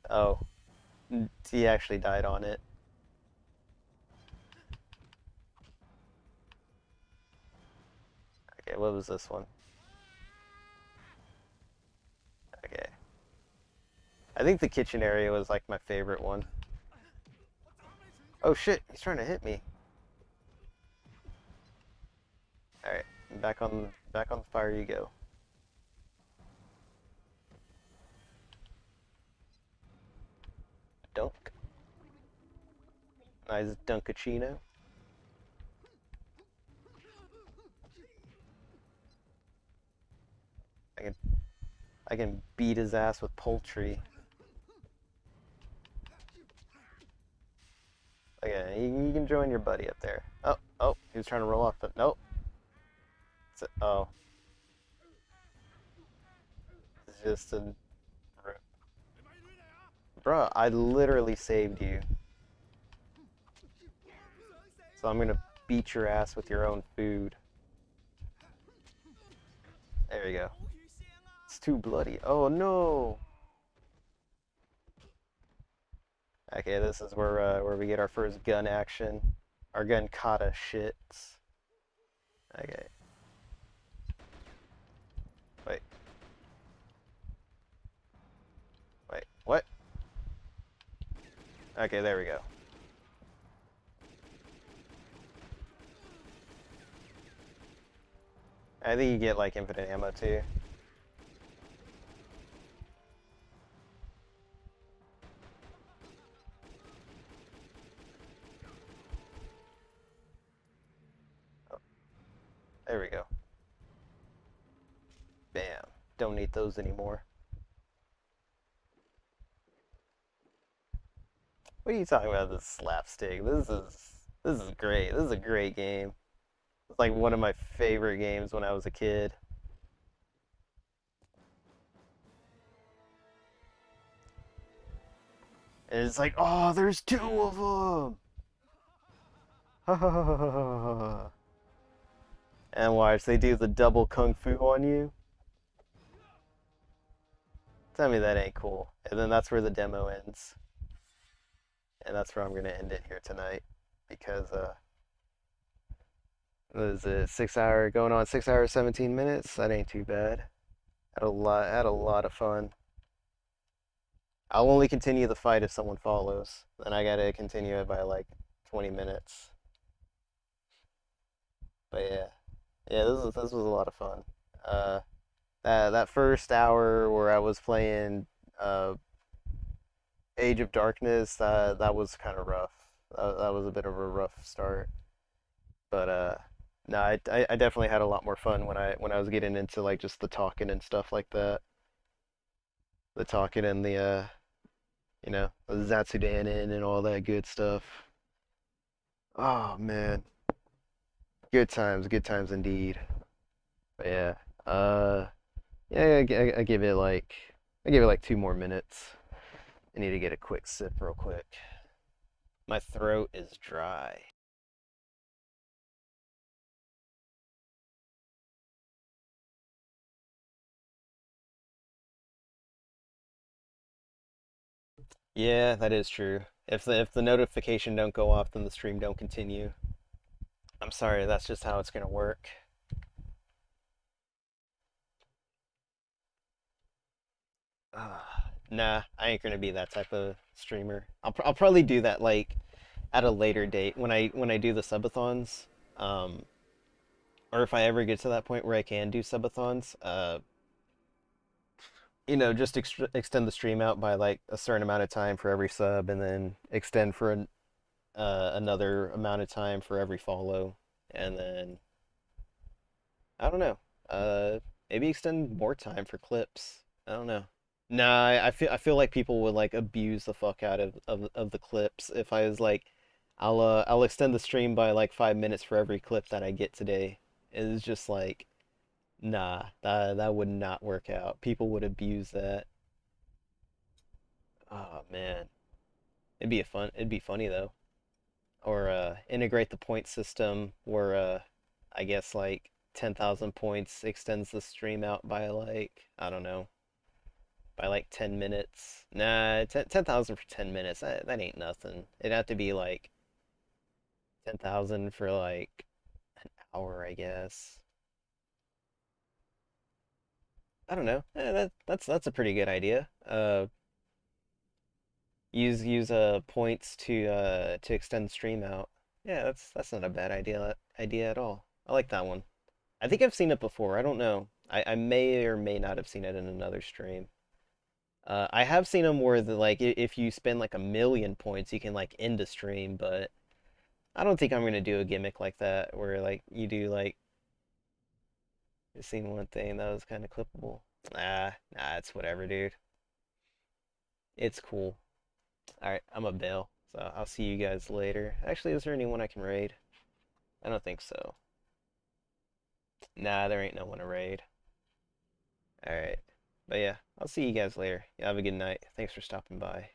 Oh, he actually died on it. Okay, what was this one? Okay. I think the kitchen area was like my favorite one. Oh shit, he's trying to hit me. Alright, back on the fire you go. Dunk. Nice dunkachino. I can beat his ass with poultry. Okay, you can join your buddy up there. Oh, he was trying to roll off, but nope. Oh. It's just a... Bruh, I literally saved you. So I'm gonna beat your ass with your own food. There you go. It's too bloody. Oh no! Okay, this is where we get our first gun action. Our gun kata shits. Okay. Wait. Wait, what? Okay, there we go. I think you get like infinite ammo too. Oh, there we go. Bam. Don't need those anymore. What are you talking about, this slapstick? This is great. This is a great game. It's like one of my favorite games when I was a kid. And it's like, oh, there's two of them. And watch, they do the double kung fu on you. Tell me that ain't cool. And then that's where the demo ends. And that's where I'm gonna end it here tonight, because What is it? 6 hour going on 6 hours 17 minutes? That ain't too bad. Had a lot of fun. I'll only continue the fight if someone follows. Then I gotta continue it by like 20 minutes. But yeah. Yeah, this was a lot of fun. Uh that first hour where I was playing uh Age of Darkness, that was kind of rough. That was a bit of a rough start. But no, I definitely had a lot more fun when I was getting into like just the talking and stuff like that. The talking and the Zatsudanin and all that good stuff. Oh man, good times indeed. But yeah, uh, yeah, I give it like 2 more minutes. I need to get a quick sip real quick. My throat is dry. Yeah, that is true. If the notification don't go off, then the stream don't continue. I'm sorry, that's just how it's gonna work. Nah, I ain't gonna be that type of streamer. I'll probably do that like at a later date when I do the subathons. Um, or if I ever get to that point where I can do subathons, just extend the stream out by like a certain amount of time for every sub, and then extend for another amount of time for every follow, and then I don't know. Maybe extend more time for clips. I don't know. Nah, I feel like people would like abuse the fuck out of the clips if I was like, I'll extend the stream by like 5 minutes for every clip that I get today. It's just like, nah, that would not work out. People would abuse that. Oh man, it'd be funny though. Or integrate the point system where I guess like 10,000 points extends the stream out by like, I don't know, by like 10 minutes. Nah, 10,000 for 10 minutes. That ain't nothing. It'd have to be like 10,000 for like an hour, I guess. I don't know. That's a pretty good idea. Use points to extend the stream out. Yeah, that's not a bad idea at all. I like that one. I think I've seen it before. I don't know. I may or may not have seen it in another stream. I have seen them where like if you spend like 1,000,000 points, you can like end a stream, but I don't think I'm gonna do a gimmick like that where like you do like you seen one thing that was kind of clippable. Nah, it's whatever, dude. It's cool. All right, I'm a bail, so I'll see you guys later. Actually, is there anyone I can raid? I don't think so. Nah, there ain't no one to raid. All right, but yeah, I'll see you guys later. You have a good night. Thanks for stopping by.